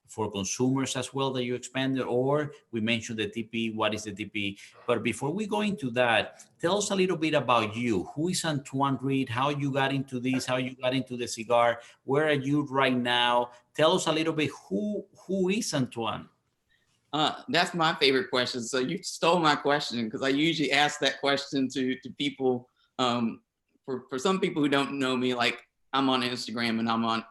Speaker 1: for consumers as well that you expanded, or we mentioned the TP, what is the TP? But before we go into that, tell us a little bit about you. Who is Antoine Reed? How you got into this? How you got into the cigar? Where are you right now? Tell us a little bit who is Antoine?
Speaker 16: That's my favorite question. So you stole my question because I usually ask that question to people. For some people who don't know me, like I'm on Instagram and I'm on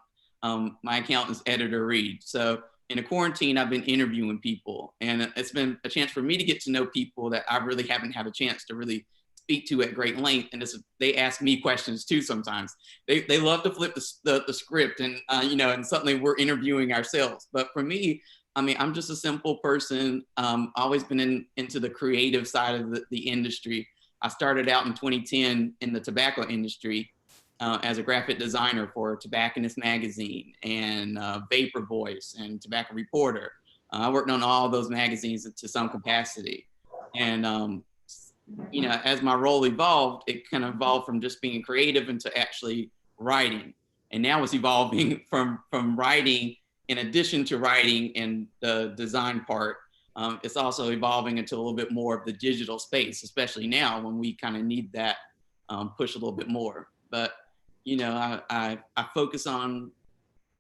Speaker 16: my account is Editor Reed. So in a quarantine, I've been interviewing people, and it's been a chance for me to get to know people that I really haven't had a chance to really speak to at great length. And they ask me questions too sometimes. They love to flip the script and and suddenly we're interviewing ourselves. But for me, I mean, I'm just a simple person. Always been into the creative side of the industry. I started out in 2010 in the tobacco industry as a graphic designer for Tobacconist Magazine and Vapor Voice and Tobacco Reporter. I worked on all those magazines to some capacity. And, as my role evolved, it kind of evolved from just being creative into actually writing. And now it's evolving from writing, in addition to writing and the design part, it's also evolving into a little bit more of the digital space, especially now when we kind of need that push a little bit more. But, I focus on,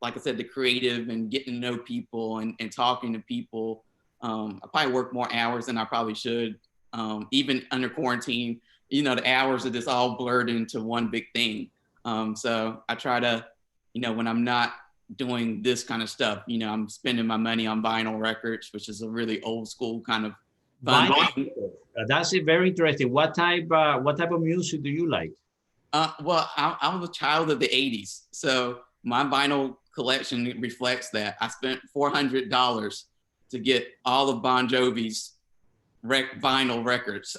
Speaker 16: like I said, the creative and getting to know people and talking to people. I probably work more hours than I probably should. Even under quarantine, the hours are just all blurred into one big thing. So I try to, when I'm not doing this kind of stuff, I'm spending my money on vinyl records, which is a really old school kind of fun thing.
Speaker 1: That's very interesting. What type of music do you like?
Speaker 16: Well, I was a child of the 80s, so my vinyl collection reflects that. I spent $400 to get all of Bon Jovi's vinyl records.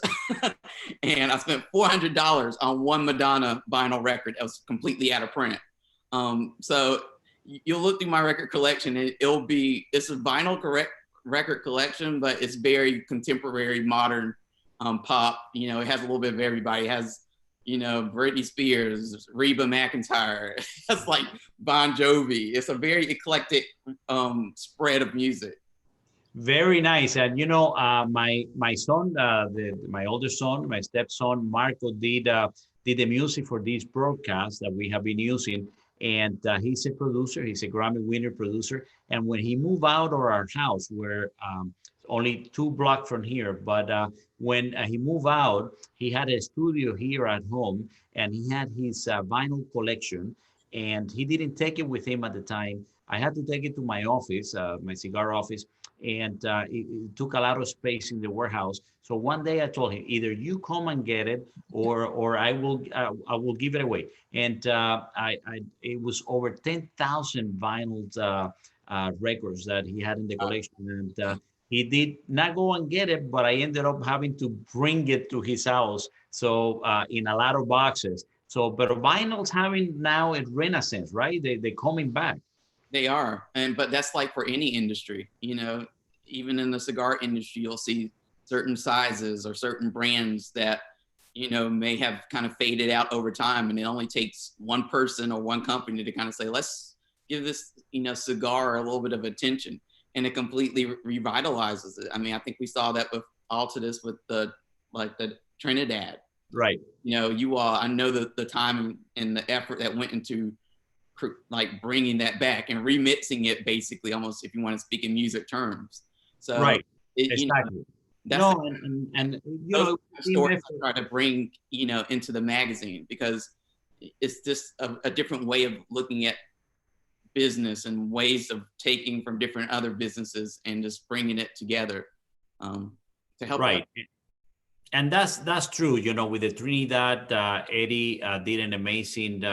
Speaker 16: And I spent $400 on one Madonna vinyl record that was completely out of print. So you'll look through my record collection and it's a vinyl record collection, but it's very contemporary, modern pop. It has a little bit of everybody. It has, Britney Spears, Reba McEntire. It's like Bon Jovi. It's a very eclectic spread of music.
Speaker 1: Very nice. And my son, my older son, my stepson Marco did the music for this broadcast that we have been using. And he's a producer. He's a Grammy winner producer. And when he moved out of our house, we're only 2 blocks from here, but when he moved out, he had a studio here at home, and he had his vinyl collection, and he didn't take it with him at the time. I had to take it to my office, my cigar office, and it took a lot of space in the warehouse. So one day I told him, either you come and get it, or I will give it away. And it was over 10,000 vinyl records that he had in the collection, and he did not go and get it, but I ended up having to bring it to his house. So in a lot of boxes. So, but vinyl's having now a renaissance, right? They're coming back.
Speaker 16: They are, but that's like for any industry, even in the cigar industry, you'll see certain sizes or certain brands that, may have kind of faded out over time. And it only takes one person or one company to kind of say, let's give this, cigar a little bit of attention. And it completely revitalizes it. I mean, I think we saw that with Altadis with the Trinidad.
Speaker 1: Right.
Speaker 16: I know the time and the effort that went into like bringing that back and remixing it, basically, almost, if you want to speak in music terms. So
Speaker 1: right, exactly.
Speaker 16: Stories I try to bring into the magazine, because it's just a different way of looking at business and ways of taking from different other businesses and just bringing it together to help.
Speaker 1: Right. And that's true. With the Trinidad, Eddie did an amazing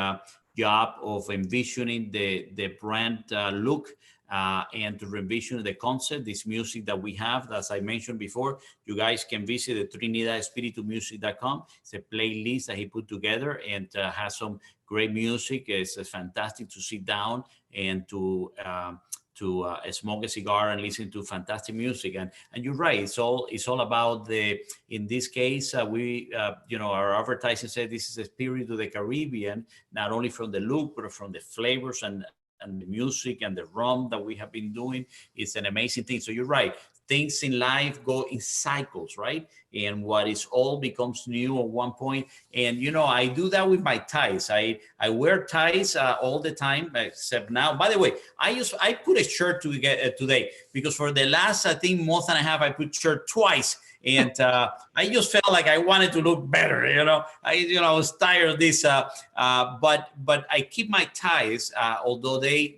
Speaker 1: job of envisioning the brand look and to envision the concept, this music that we have. As I mentioned before, you guys can visit the trinidadespiritumusic.com. It's a playlist that he put together and has some great music. It's fantastic to sit down and to smoke a cigar and listen to fantastic music. And you're right, it's all about in this case, our advertising said this is a spirit of the Caribbean, not only from the look, but from the flavors and the music and the rum that we have been doing. It's an amazing thing. So you're right. Things in life go in cycles, right? And what is old becomes new at one point. And, I do that with my ties. I wear ties all the time, except now. By the way, I put a shirt today because for the last, I think, month and a half, I put shirt twice. And I just felt like I wanted to look better. I was tired of this. But I keep my ties, although they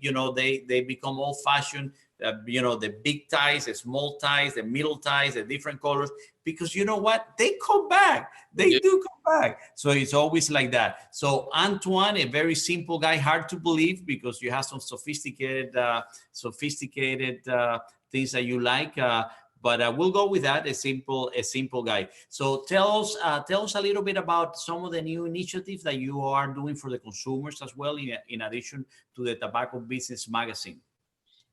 Speaker 1: become old fashioned. The big ties, the small ties, the middle ties, the different colors, because you know what? They come back. They do come back. So it's always like that. So Antoine, a very simple guy, hard to believe because you have some sophisticated things that you like. But we'll go with that, a simple guy. So tell us a little bit about some of the new initiatives that you are doing for the consumers as well, in addition to the Tobacco Business Magazine.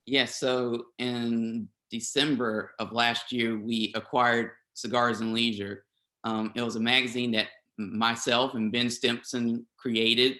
Speaker 16: Yes, so in December of last year, we acquired Cigars and Leisure. It was a magazine that myself and Ben Stimpson created,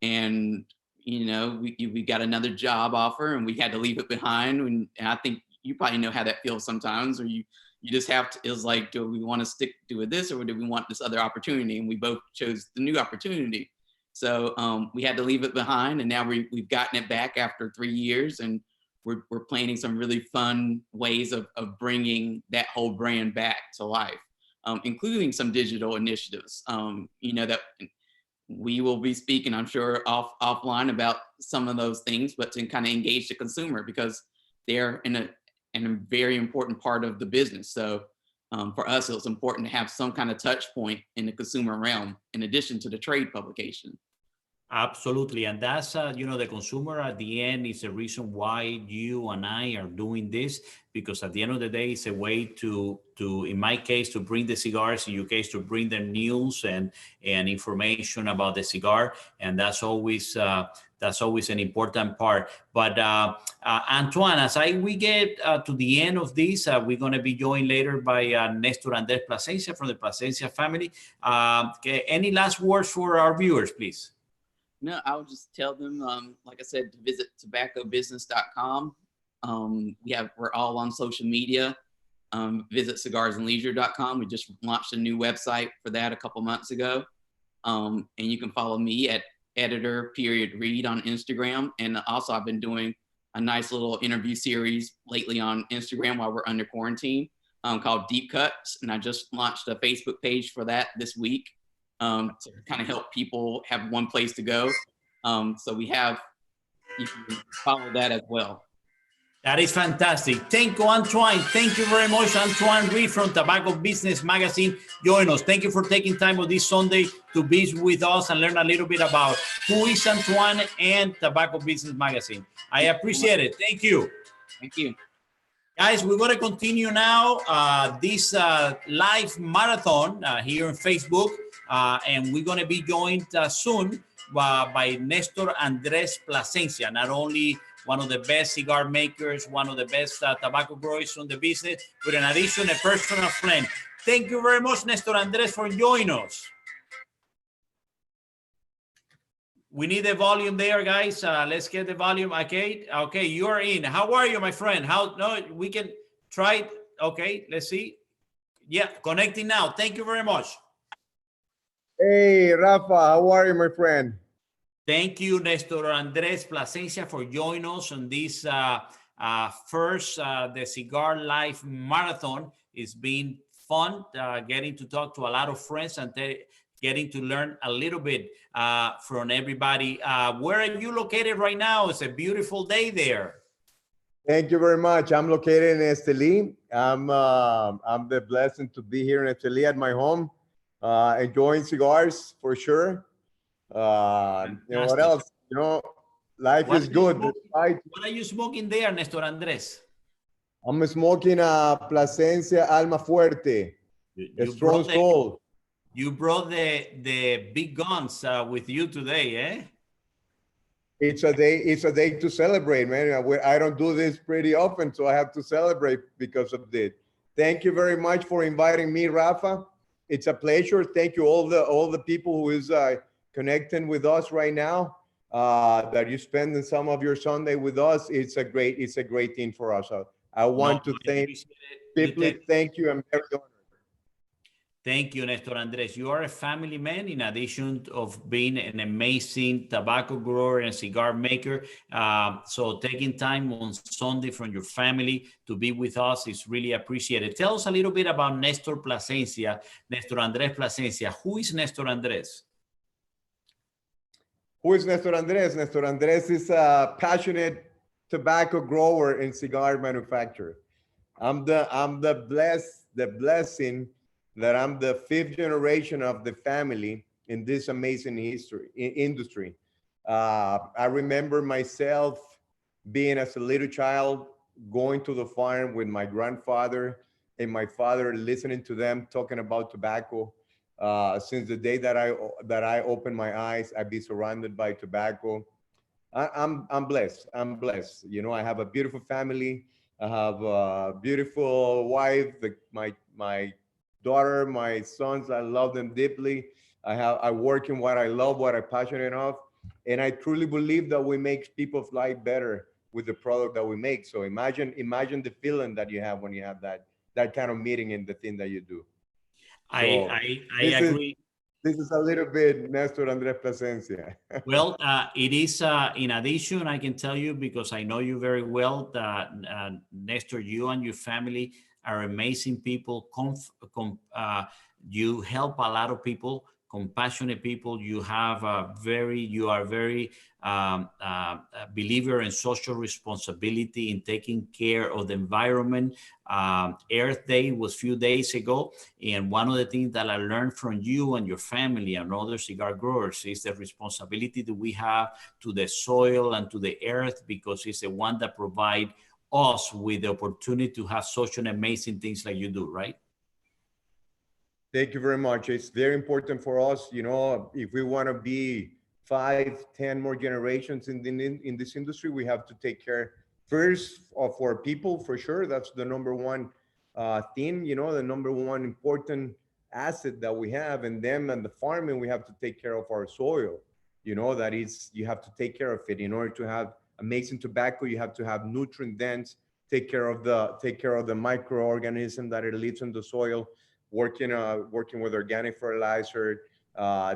Speaker 16: and we got another job offer, and we had to leave it behind. And I think you probably know how that feels sometimes, or you just have to. It was like, do we want to stick with this, or do we want this other opportunity? And we both chose the new opportunity. So we had to leave it behind, and now we've gotten it back after 3 years, and we're planning some really fun ways of bringing that whole brand back to life, including some digital initiatives. That we will be speaking, I'm sure, offline about some of those things, but to kind of engage the consumer because they're in a very important part of the business. So for us, it was important to have some kind of touch point in the consumer realm, in addition to the trade publication.
Speaker 1: Absolutely. And that's, the consumer at the end is the reason why you and I are doing this, because at the end of the day, it's a way to in my case, to bring the cigars, in your case, to bring the news and information about the cigar. And that's always an important part. But Antoine, as we get to the end of this, we're going to be joined later by Nestor Andres Plasencia from the Plasencia family. Any last words for our viewers, please?
Speaker 16: No, I would just tell them, like I said, to visit tobaccobusiness.com. We're all on social media. Visit cigarsandleisure.com. We just launched a new website for that a couple months ago. And you can follow me at editor.read on Instagram. And also I've been doing a nice little interview series lately on Instagram while we're under quarantine called Deep Cuts. And I just launched a Facebook page for that this week. To kind of help people have one place to go. So you can follow that as well.
Speaker 1: That is fantastic. Thank you, Antoine. Thank you very much, Antoine Reed from Tobacco Business Magazine. Join us. Thank you for taking time on this Sunday to be with us and learn a little bit about who is Antoine and Tobacco Business Magazine. I appreciate it. Thank you.
Speaker 16: Thank you.
Speaker 1: Guys, we're going to continue now this live marathon here on Facebook. And we're going to be joined soon by Nestor Andres Plasencia, not only one of the best cigar makers, one of the best tobacco growers in the business, but in addition, a personal friend. Thank you very much, Nestor Andres, for joining us. We need the volume there, guys. Let's get the volume. Okay, you are in. How are you, my friend? We can try it. Okay, let's see. Yeah, connecting now. Thank you very much.
Speaker 17: Hey, Rafa, how are you, my friend?
Speaker 1: Thank you, Nestor Andres Plasencia, for joining us on this first the Cigar Life Marathon. It's been fun getting to talk to a lot of friends and getting to learn a little bit from everybody. Where are you located right now? It's a beautiful day there.
Speaker 17: Thank you very much. I'm located in Esteli. I'm the blessing to be here in Esteli at my home. Enjoying cigars for sure. What else? Life is good.
Speaker 1: What are you smoking there, Nestor Andres?
Speaker 17: I'm smoking a Plasencia Alma Fuerte, a strong soul.
Speaker 1: You brought the big guns with you today, eh?
Speaker 17: it's a day to celebrate, man. I don't do this pretty often, so I have to celebrate because of this. Thank you very much for inviting me, Rafa. It's a pleasure. Thank you all the people who is connecting with us right now. That you spending some of your Sunday with us. It's a great thing for us. I want to thank you. I'm very honored.
Speaker 1: Thank you, Nestor Andres. You are a family man in addition of being an amazing tobacco grower and cigar maker. So taking time on Sunday from your family to be with us is really appreciated. Tell us a little bit about Nestor Plasencia, Nestor Andres Plasencia. Who is Nestor Andres?
Speaker 17: Who is Nestor Andres? Nestor Andres is a passionate tobacco grower and cigar manufacturer. I'm the blessing that I'm the 5th generation of the family in this amazing industry. I remember myself being as a little child, going to the farm with my grandfather and my father, listening to them talking about tobacco. Since the day that I opened my eyes, I'd be surrounded by tobacco. I'm blessed. I'm blessed. You know, I have a beautiful family. I have a beautiful wife. My daughter, my sons, I love them deeply. I work in what I love, what I'm passionate of, and I truly believe that we make people's life better with the product that we make. So imagine the feeling that you have when you have that kind of meeting in the thing that you do. So
Speaker 1: I agree.
Speaker 17: This is a little bit Nestor Andres Plasencia.
Speaker 1: Well, it is, in addition, I can tell you, because I know you very well, that Nestor, you and your family are amazing people. You help a lot of people, compassionate people. You are very a believer in social responsibility, in taking care of the environment. Earth Day was a few days ago, and one of the things that I learned from you and your family and other cigar growers is the responsibility that we have to the soil and to the earth, because it's the one that provides us with the opportunity to have such an amazing things like you do, right?
Speaker 17: Thank you very much. It's very important for us, you know, if we want to be 5, 10 more generations in this industry, we have to take care first of our people, for sure. That's the number one thing, you know, the number one important asset that we have. And them and the farming, we have to take care of our soil. You know, that is, you have to take care of it. In order to have amazing tobacco, you have to have nutrient dense, take care of the microorganism that it lives in the soil, working with organic fertilizer,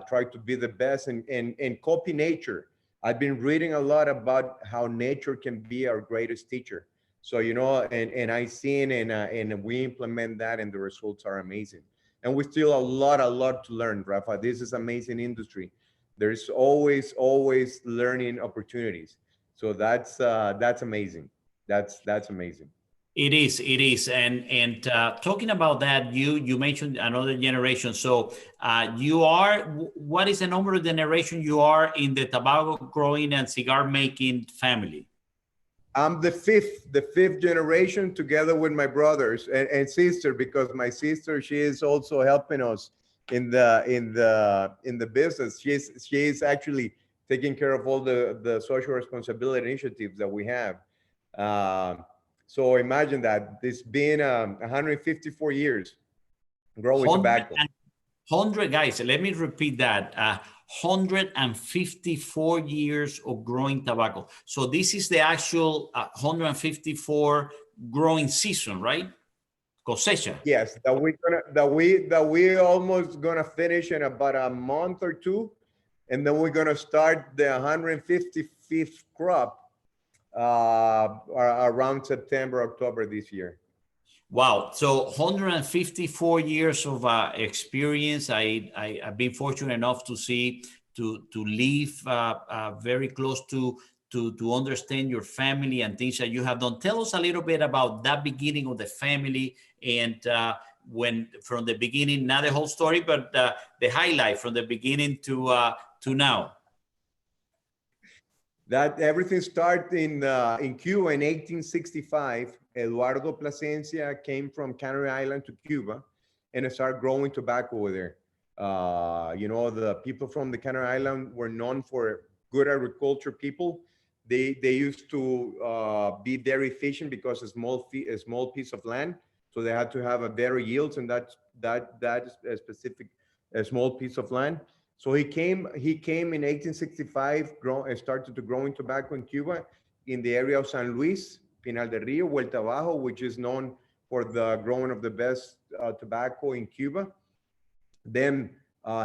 Speaker 17: try to be the best and copy nature. I've been reading a lot about how nature can be our greatest teacher. So, you know, and I seen and we implement that, and the results are amazing. And we still a lot to learn, Rafa. This is amazing industry. There's always learning opportunities. So that's amazing. That's amazing.
Speaker 1: It is, and talking about that, you mentioned another generation. So what is the number of generation you are in the tobacco growing and cigar making family?
Speaker 17: I'm the fifth generation, together with my brothers and sister, because my sister, she is also helping us in the business. She's actually taking care of all the social responsibility initiatives that we have. So imagine that. It's been 154 years growing tobacco.
Speaker 1: 100 guys, let me repeat that. 154 years of growing tobacco. So this is the actual 154 growing season, right? Cosecha.
Speaker 17: Yes, that we almost gonna finish in about a month or two, and then we're gonna start the 155th crop around September, October this year.
Speaker 1: Wow. So 154 years of experience. I've been fortunate enough to live very close to understand your family and things that you have done. Tell us a little bit about that beginning of the family, and when from the beginning, not the whole story, but the highlight from the beginning to now.
Speaker 17: That everything started in Cuba in 1865. Eduardo Plasencia came from Canary Island to Cuba and started growing tobacco over there. You know, the people from the Canary Island were known for good agriculture people. They used to be very efficient because a small piece of land, so they had to have a better yields, and that is a specific a small piece of land. So he came in 1865, started to grow in tobacco in Cuba, in the area of San Luis, Pinal del Rio, Vuelta Abajo, which is known for the growing of the best tobacco in Cuba. Then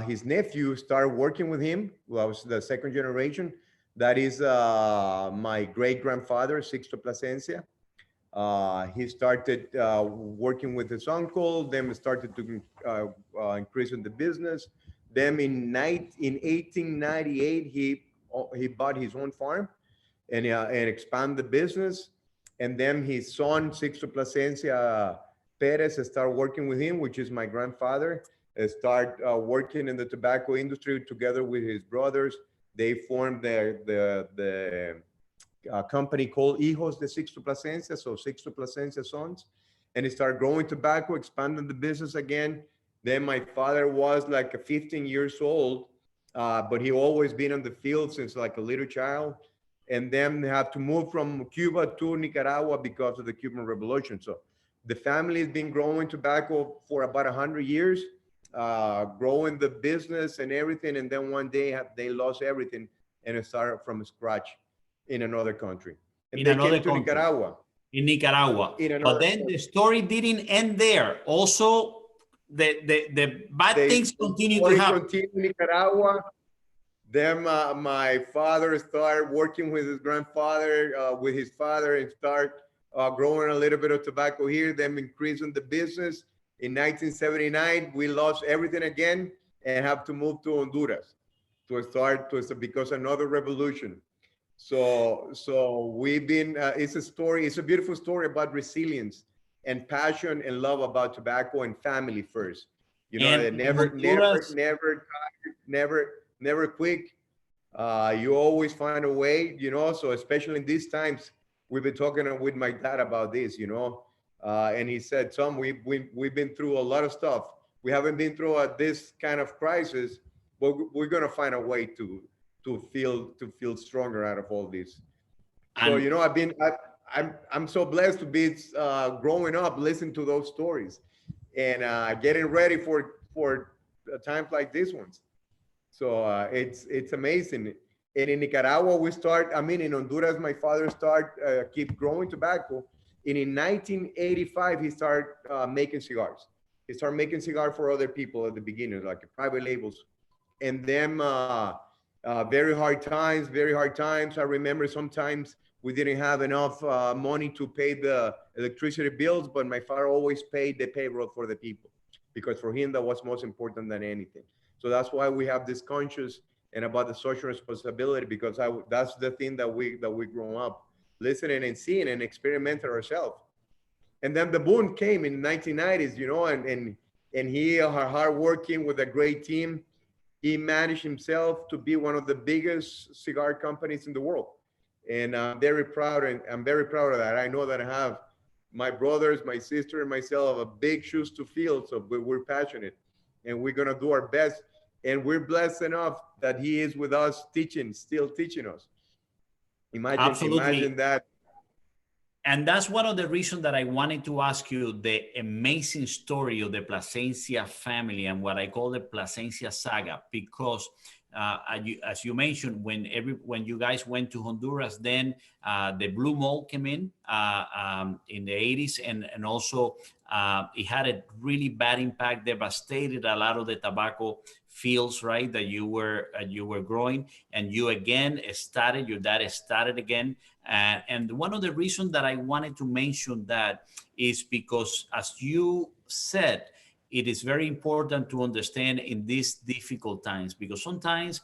Speaker 17: his nephew started working with him. Well, I was the second generation. That is my great-grandfather, Sixto Plasencia. He started working with his uncle, then started to increase in the business. Then in 1898, he bought his own farm and expand the business. And then his son, Sixto Plasencia Perez, started working with him, which is my grandfather, start working in the tobacco industry together with his brothers. They formed the company called Hijos de Sixto Plasencia, so Sixto Plasencia Sons, and he started growing tobacco, expanding the business again. Then my father was like 15 years old, but he always been in the field since like a little child. And then they have to move from Cuba to Nicaragua because of the Cuban Revolution. So the family has been growing tobacco for about 100 years, growing the business and everything. And then one day they lost everything and it started from scratch in another country. And
Speaker 1: in
Speaker 17: they
Speaker 1: another
Speaker 17: came to
Speaker 1: country.
Speaker 17: Nicaragua.
Speaker 1: In Nicaragua. But then
Speaker 17: country.
Speaker 1: the story didn't end there. Also, the bad things continue to happen.
Speaker 17: Continued in Nicaragua. Then my father started working with his grandfather, with his father, and start growing a little bit of tobacco here, then increasing the business. In 1979, we lost everything again and have to move to Honduras because another revolution. So we've been, it's a beautiful story about resilience and passion and love about tobacco and family first. You know,
Speaker 1: And
Speaker 17: never quit. You always find a way, you know, so especially in these times, we've been talking with my dad about this, you know, and he said, Tom, we've been through a lot of stuff. We haven't been through this kind of crisis, but we're going to find a way to feel stronger out of all this. So, you know, I'm so blessed to be growing up, listening to those stories and getting ready for times like this ones. So it's amazing. And in Nicaragua, in Honduras, my father keep growing tobacco. And in 1985, he started making cigars. He started making cigars for other people at the beginning, like private labels. And then very hard times. I remember sometimes we didn't have enough money to pay the electricity bills, but my father always paid the payroll for the people because for him, that was most important than anything. So that's why we have this conscious and about the social responsibility, because that's the thing that we grow up listening and seeing and experimenting ourselves. And then the boom came in the 1990s, you know, and he hard working with a great team. He managed himself to be one of the biggest cigar companies in the world. And I'm very proud of that. I know that I have my brothers, my sister, and myself a big shoes to fill. So we're passionate and we're going to do our best. And we're blessed enough that he is with us still teaching us. Imagine that.
Speaker 1: And that's one of the reasons that I wanted to ask you the amazing story of the Plasencia family and what I call the Plasencia saga, because as you mentioned, when you guys went to Honduras, then the blue mold came in the 80s, and also it had a really bad impact, devastated a lot of the tobacco fields, right, that you were growing, and your dad started again. And one of the reasons that I wanted to mention that is because, as you said, it is very important to understand in these difficult times, because sometimes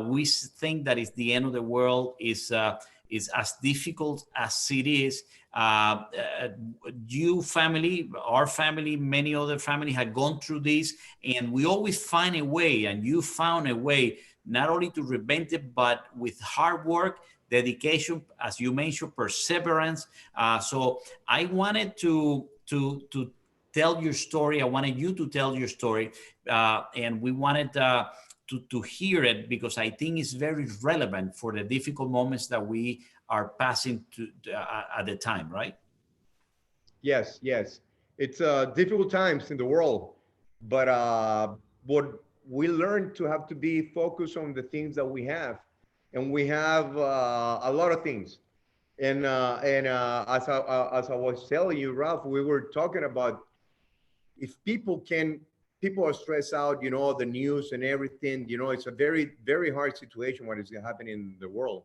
Speaker 1: we think that it's the end of the world, is as difficult as it is. Our family, many other families have gone through this, and we always find a way, and you found a way not only to prevent it, but with hard work, dedication, as you mentioned, perseverance. So I wanted to tell your story. I wanted you to tell your story, and we wanted to hear it, because I think it's very relevant for the difficult moments that we are passing at the time, right?
Speaker 17: Yes, yes. It's difficult times in the world, but what we learn to have to be focused on the things that we have, and we have a lot of things. And as I was telling you, Ralph, we were talking about if people are stressed out, you know, the news and everything, you know, it's a very, very hard situation what is happening in the world.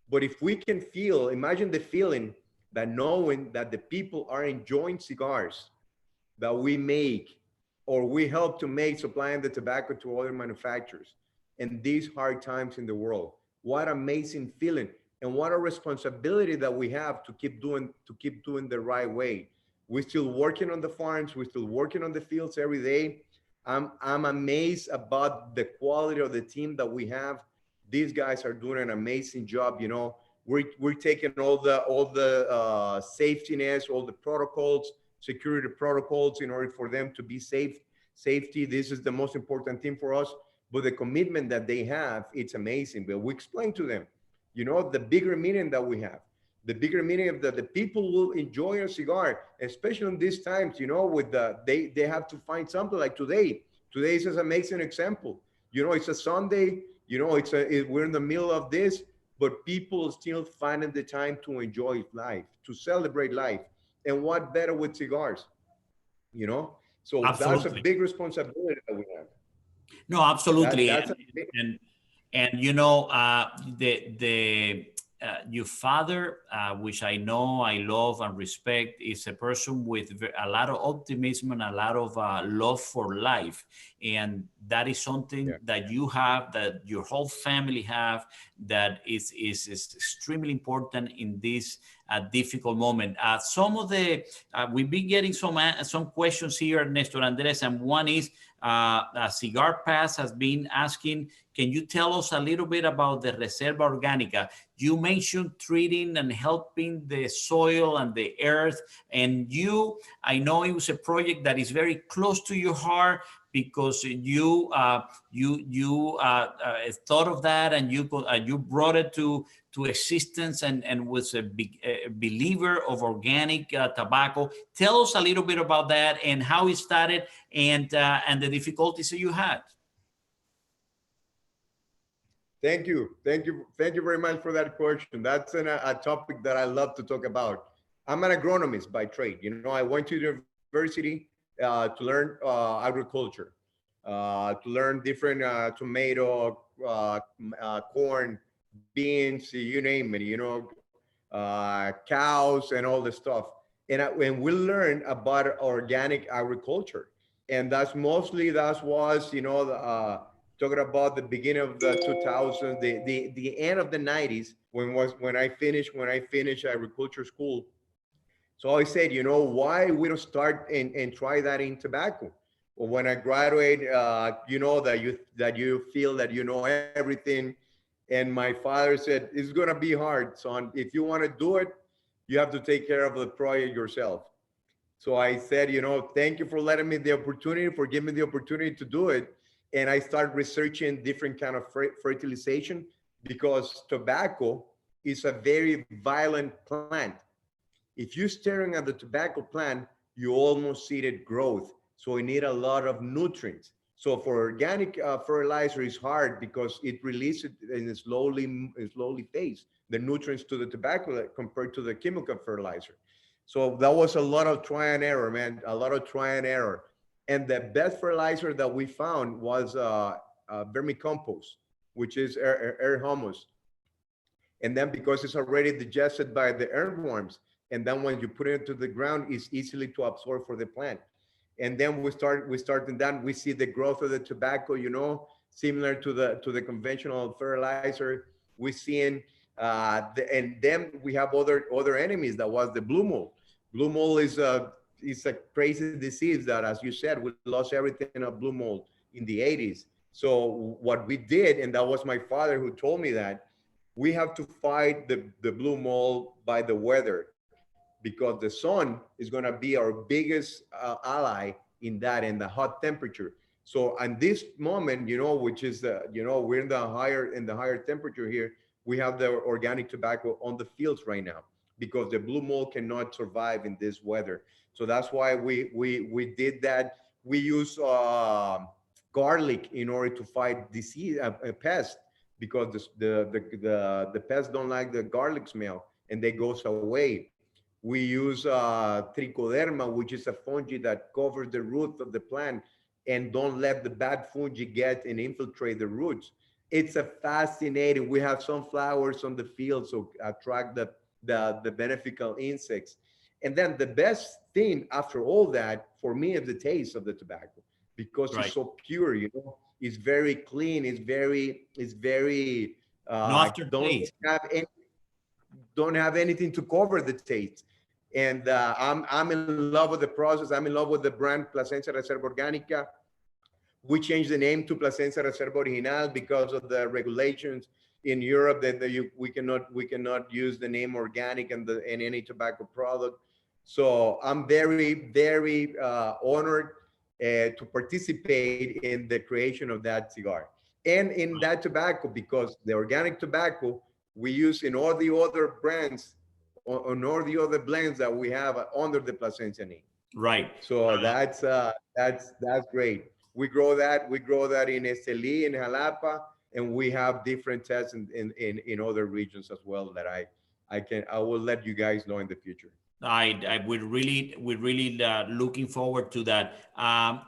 Speaker 17: But if we can feel, imagine the feeling that knowing that the people are enjoying cigars that we make or we help to make, supplying the tobacco to other manufacturers in these hard times in the world. What amazing feeling, and what a responsibility that we have to keep doing the right way. We're still working on the farms, we're still working on the fields every day. I'm amazed about the quality of the team that we have. These guys are doing an amazing job. You know, we're taking all the safety nets, all the protocols, security protocols in order for them to be safe. Safety, this is the most important thing for us. But the commitment that they have, it's amazing. But we explain to them, you know, the bigger meaning that we have, the bigger meaning of that the people will enjoy a cigar, especially in these times, you know, with they have to find something like today. Today is an amazing example. You know, it's a Sunday, you know, we're in the middle of this, but people still finding the time to enjoy life, to celebrate life. And what better with cigars, you know? So that's a
Speaker 1: Absolutely.
Speaker 17: big responsibility that we have.
Speaker 1: No, absolutely.
Speaker 17: That's
Speaker 1: And you know, your father, which I know, I love and respect, is a person with a lot of optimism and a lot of love for life, and that is something that you have, that your whole family have, that is extremely important in this difficult moment. Some of the we've been getting some questions here, Nestor Andres, and one is Cigar Pass has been asking, can you tell us a little bit about the Reserva Organica? You mentioned treating and helping the soil and the earth, and I know it was a project that is very close to your heart, because you thought of that, and you brought it to existence, and was a big believer of organic tobacco. Tell us a little bit about that and how it started, and the difficulties that you had.
Speaker 17: Thank you very much for that question. That's a topic that I love to talk about. I'm an agronomist by trade. You know, I went to university to learn agriculture, to learn different tomato, corn, beans, you name it. You know, cows and all the stuff. And we learn about organic agriculture, and that was, you know, talking about the beginning of the 2000s, the end of the 90s, when I finished agriculture school. So I said, you know, why we don't start and try that in tobacco? Well, when I graduate, you know, that you feel that you know everything. And my father said, it's gonna be hard, son. If you want to do it, you have to take care of the project yourself. So I said, you know, thank you for letting me the opportunity, for giving me the opportunity to do it. And I started researching different kind of fertilization, because tobacco is a very violent plant. If you're staring at the tobacco plant, you almost see it growth. So you need a lot of nutrients. So for organic fertilizer is hard, because it releases in a slowly pace the nutrients to the tobacco compared to the chemical fertilizer. So that was a lot of try and error, man, a lot of try and error. And the best fertilizer that we found was vermicompost, which is air humus. And then because it's already digested by the earthworms, and then when you put it into the ground, it's easily to absorb for the plant. And then we start, and then we see the growth of the tobacco, you know, similar to the conventional fertilizer. We're seeing, and then we have other enemies. That was the blue mold. Blue mold is a crazy disease that, as you said, we lost everything of blue mold in the 80s. So what we did, and that was my father who told me that, we have to fight the blue mold by the weather, because the sun is going to be our biggest ally in that, in the hot temperature. So at this moment, which is we're in the higher temperature here, we have the organic tobacco on the fields right now because the blue mold cannot survive in this weather. So that's why we did that. We use garlic in order to fight disease, pests, because the pests don't like the garlic smell and they goes away. We use trichoderma, which is a fungi that covers the root of the plant and don't let the bad fungi get and infiltrate the roots. It's a fascinating. We have some flowers on the field, so attract the beneficial insects. And then the best thing after all that for me is the taste of the tobacco, because
Speaker 1: Right.
Speaker 17: it's so pure. It's very clean. It's very
Speaker 1: No aftertaste.
Speaker 17: Don't have anything to cover the taste. And I'm in love with the process. I'm in love with the brand Plasencia Reserva Orgánica. We changed the name to Plasencia Reserva Original because of the regulations in Europe that we cannot use the name organic in any tobacco product. So I'm very honored to participate in the creation of that cigar and in that tobacco, because the organic tobacco we use in all the other brands, on all the other blends that we have under the Plasencia name.
Speaker 1: Right.
Speaker 17: So that's great. We grow that in Esteli, in Jalapa, and we have different tests in other regions as well that I will let you guys know in the future.
Speaker 1: We're really looking forward to that.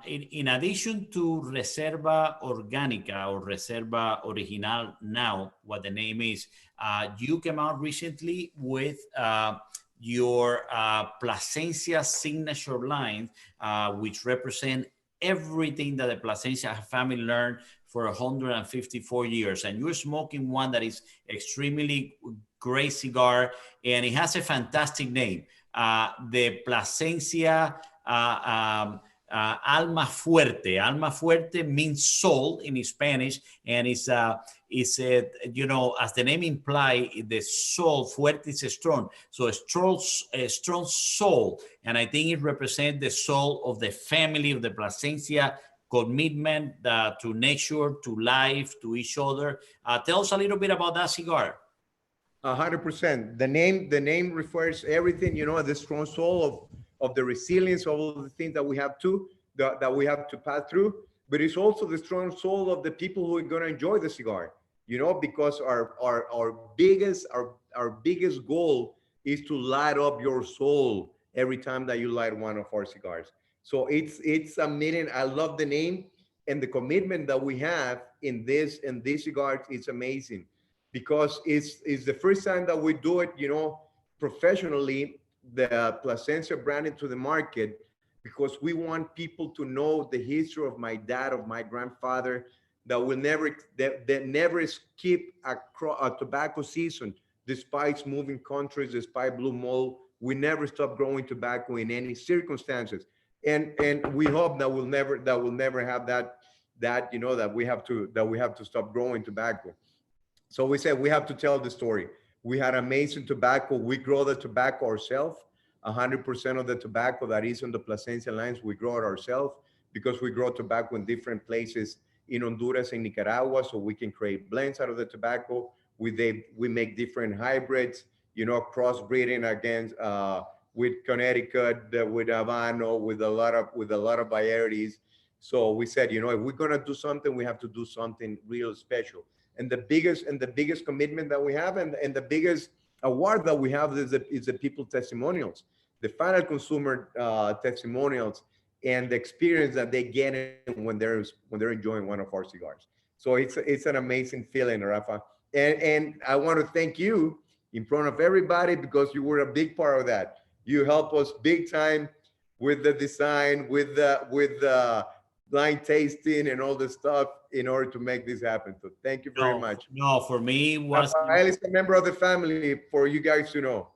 Speaker 1: In addition to Reserva Orgánica or Reserva Original, now what the name is, you came out recently with your Plasencia signature line, which represent everything that the Plasencia family learned for 154 years. And you're smoking one that is extremely great cigar, and it has a fantastic name. The Plasencia Alma Fuerte. Alma Fuerte means soul in Spanish, and it's as the name implies, the soul, fuerte is strong. So a strong soul, and I think it represents the soul of the family of the Plasencia, commitment to nature, to life, to each other. Tell us a little bit about that cigar.
Speaker 17: 100%. The name refers everything, the strong soul of the resilience of all the things that we have that we have to pass through. But it's also the strong soul of the people who are going to enjoy the cigar, because our biggest goal is to light up your soul every time that you light one of our cigars. So it's a meeting. I love the name, and the commitment that we have in these cigars is amazing, because it's the first time that we do it, professionally, the Plasencia brand into the market, because we want people to know the history of my dad, of my grandfather, that never skip a tobacco season, despite moving countries, despite blue mold. We never stop growing tobacco in any circumstances, and we hope that we'll never have that we have to stop growing tobacco. So we said we have to tell the story. We had amazing tobacco. We grow the tobacco ourselves. 100% of the tobacco that is on the Plasencia lines, we grow it ourselves, because we grow tobacco in different places in Honduras and Nicaragua, so we can create blends out of the tobacco. We make different hybrids, crossbreeding against with Connecticut, with Habano, with a lot of varieties. So we said, if we're gonna do something, we have to do something real special. And the biggest commitment that we have, and the biggest award that we have is the people testimonials, the final consumer testimonials, and the experience that they get when they're enjoying one of our cigars. So it's an amazing feeling, Rafa. And I want to thank you in front of everybody, because you were a big part of that. You helped us big time with the design, with the blind tasting and all the stuff in order to make this happen. So thank you very much.
Speaker 1: No, for me it was
Speaker 17: Rafael is a member of the family, for you guys to know.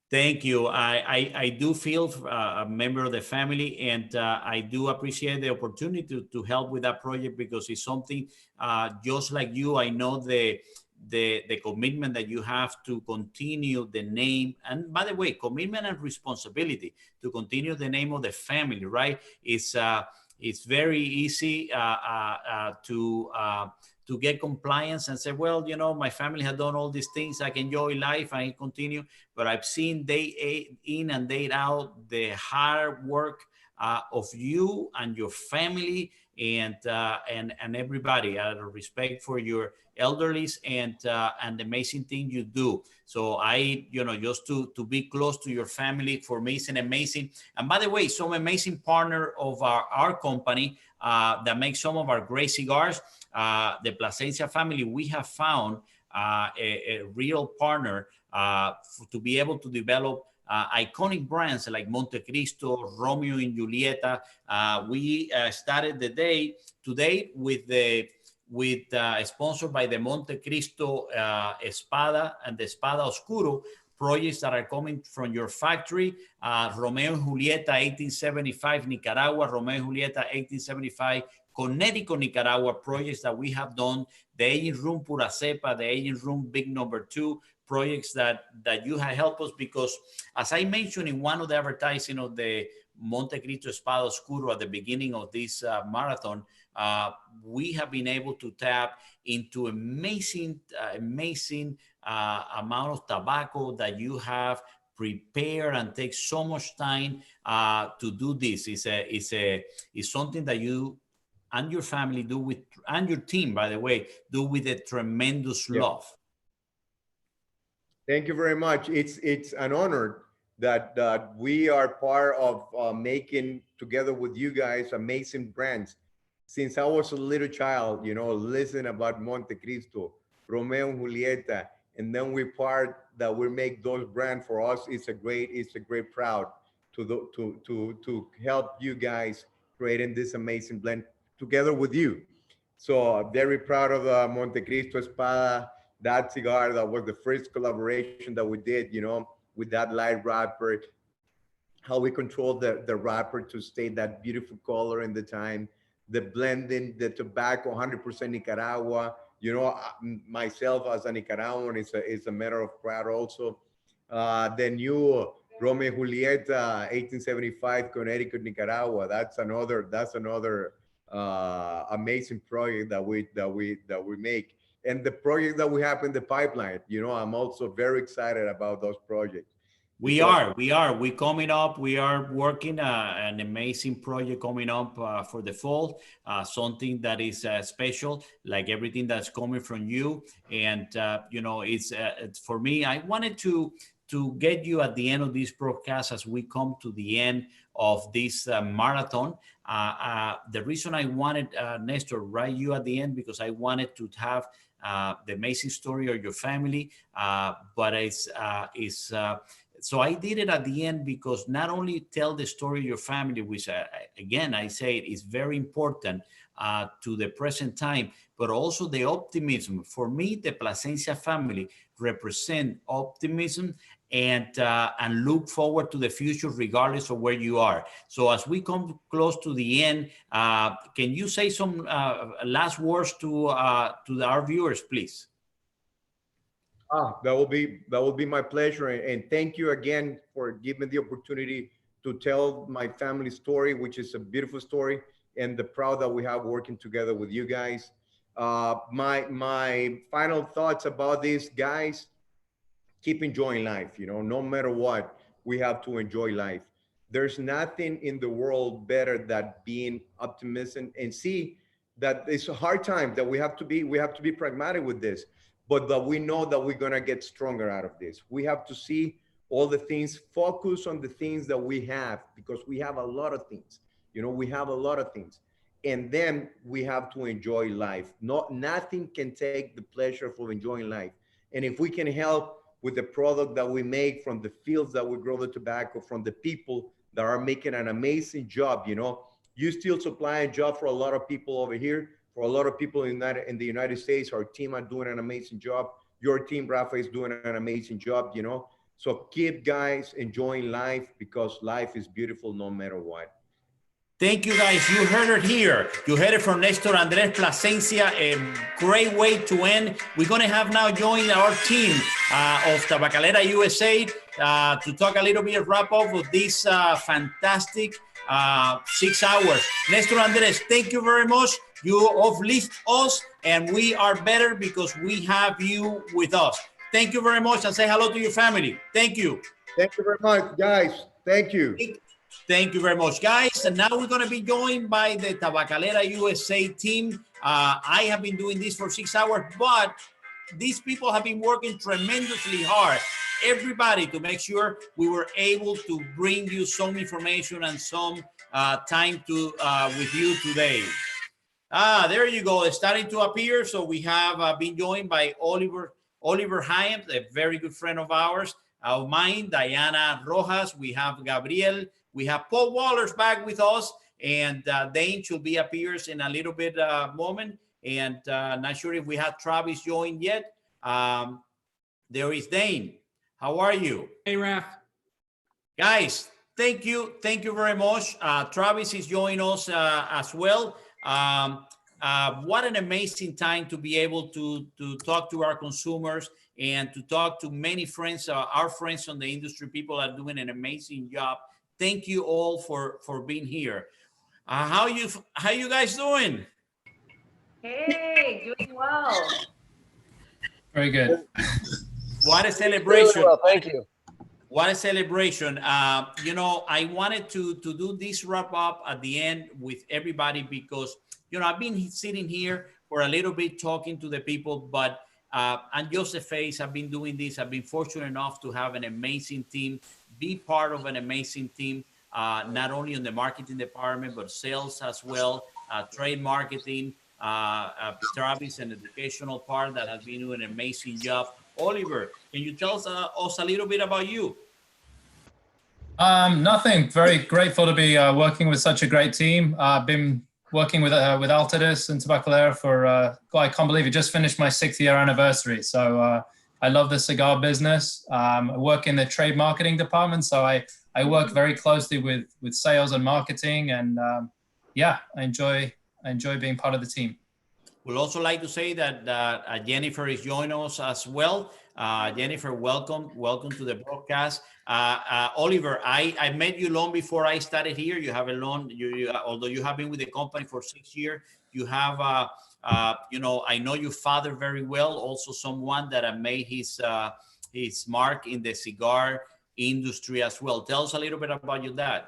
Speaker 1: Thank you. I do feel a member of the family, and I do appreciate the opportunity to help with that project, because it's something just like you. I know the commitment that you have to continue the name, and by the way, commitment and responsibility to continue the name of the family, right? It's it's very easy to get compliance and say, well, you know, my family has done all these things. I can enjoy life. I continue. But I've seen day in and day out the hard work of you and your family and everybody. Out of respect for your elderlies and the amazing thing you do. So I, you know, just to be close to your family, for me, it's an amazing. And by the way, some amazing partner of our company that makes some of our great cigars. The Plasencia family, we have found a real partner to be able to develop iconic brands like Montecristo, Romeo and Julieta. We started the day today with sponsored by the Montecristo Espada and the Espada Oscuro projects that are coming from your factory. Romeo and Julieta, 1875, Nicaragua. Romeo and Julieta, 1875, Connecticut, Nicaragua projects that we have done. The Aging Room Pura Cepa, the Aging Room Big Number 2 projects that you have helped us, because as I mentioned in one of the advertising of the Montecristo Espada Oscuro at the beginning of this marathon, we have been able to tap into amazing amount of tobacco that you have prepared and take so much time to do this. It's something that you and your family do with, and your team, by the way, do with a tremendous love.
Speaker 17: Thank you very much. It's an honor that we are part of making together with you guys amazing brands. Since I was a little child, you know, listen about Montecristo, Romeo and Julieta, and then we part that we make those brands for us. It's a great proud to help you guys creating this amazing blend together with you. So very proud of Montecristo Espada, that cigar. That was the first collaboration that we did, you know, with that light wrapper, how we controlled the wrapper to stay that beautiful color in the time, the blending, the tobacco, 100% Nicaragua. You know, myself as a Nicaraguan, it's a matter of pride also. The new Romeo and Julieta, 1875, Connecticut, Nicaragua. That's another amazing project that we make, and the project that we have in the pipeline. You know, I'm also very excited about those projects.
Speaker 1: We coming up. We are working an amazing project coming up for the fall. Something that is special, like everything that's coming from you. And you know, it's for me. I wanted to get you at the end of this broadcast as we come to the end of this marathon. The reason I wanted Nestor right you at the end, because I wanted to have the amazing story of your family, but so I did it at the end because not only tell the story of your family, which again, I say it is very important to the present time, but also the optimism. For me, the Plasencia family represent optimism and look forward to the future regardless of where you are. So as we come close to the end, can you say some last words to our viewers, please?
Speaker 17: That will be my pleasure, and thank you again for giving the opportunity to tell my family story, which is a beautiful story, and the proud that we have working together with you guys. My final thoughts about this, guys: keep enjoying life. You know, no matter what, we have to enjoy life. There's nothing in the world better than being optimistic and see that it's a hard time, that we have to be pragmatic with this, but that we know that we're gonna get stronger out of this. We have to see all the things, focus on the things that we have, because we have a lot of things. You know, we have a lot of things. And then we have to enjoy life. Nothing can take the pleasure of enjoying life. And if we can help with the product that we make, from the fields that we grow the tobacco, from the people that are making an amazing job, you know, you still supply a job for a lot of people over here. For a lot of people in the United States, our team are doing an amazing job. Your team, Rafa, is doing an amazing job, you know. So keep, guys, enjoying life, because life is beautiful no matter what.
Speaker 1: Thank you, guys. You heard it here. You heard it from Nestor Andrés Plasencia. A great way to end. We're going to have now joined our team of Tabacalera USA to talk a little bit, wrap up with this fantastic 6 hours. Nestor Andres, thank you very much. You uplift us, and we are better because we have you with us. Thank you very much, and say hello to your family. Thank you.
Speaker 17: Thank you very much, guys. Thank you.
Speaker 1: Thank you very much, guys. And now we're going to be joined by the Tabacalera USA team. I have been doing this for 6 hours, but these people have been working tremendously hard, everybody, to make sure we were able to bring you some information and some time to with you today. There you go. It's starting to appear. So we have been joined by Oliver Hyams, a very good friend of ours, of mine, Diana Rojas. We have Gabriel. We have Paul Waller's back with us, and Dane should be appears in a little bit moment. And not sure if we have Travis joined yet. There is Dane. How are you?
Speaker 18: Hey, Raf.
Speaker 1: Guys, thank you. Thank you very much. Travis is joining us as well. What an amazing time to be able to talk to our consumers and to talk to many friends, our friends on the industry. People are doing an amazing job. Thank you all for being here. How you guys doing?
Speaker 19: Hey, doing well.
Speaker 18: Very good.
Speaker 1: What a celebration.
Speaker 11: Really well, thank you.
Speaker 1: What a celebration. You know, I wanted to do this wrap up at the end with everybody because, you know, I've been sitting here for a little bit talking to the people, but I'm just a face. I've been doing this. I've been fortunate enough to have an amazing team, be part of an amazing team, not only in the marketing department, but sales as well, trade marketing, Travis, an educational part that has been doing an amazing job. Oliver, can you tell us a little bit about you?
Speaker 18: Nothing. Very grateful to be working with such a great team. I've been working with Altadis and Tabacalera for, I can't believe it, just finished my 6th-year anniversary. So I love the cigar business. I work in the trade marketing department, so I work very closely with sales and marketing, and yeah, I enjoy being part of the team.
Speaker 1: We'd also like to say that Jennifer is joining us as well. Jennifer, welcome to the broadcast. Oliver, I met you long before I started here. You have a long, although you have been with the company for 6 years, you have, you know, I know your father very well, also someone that made his mark in the cigar industry as well. Tell us a little bit about your dad.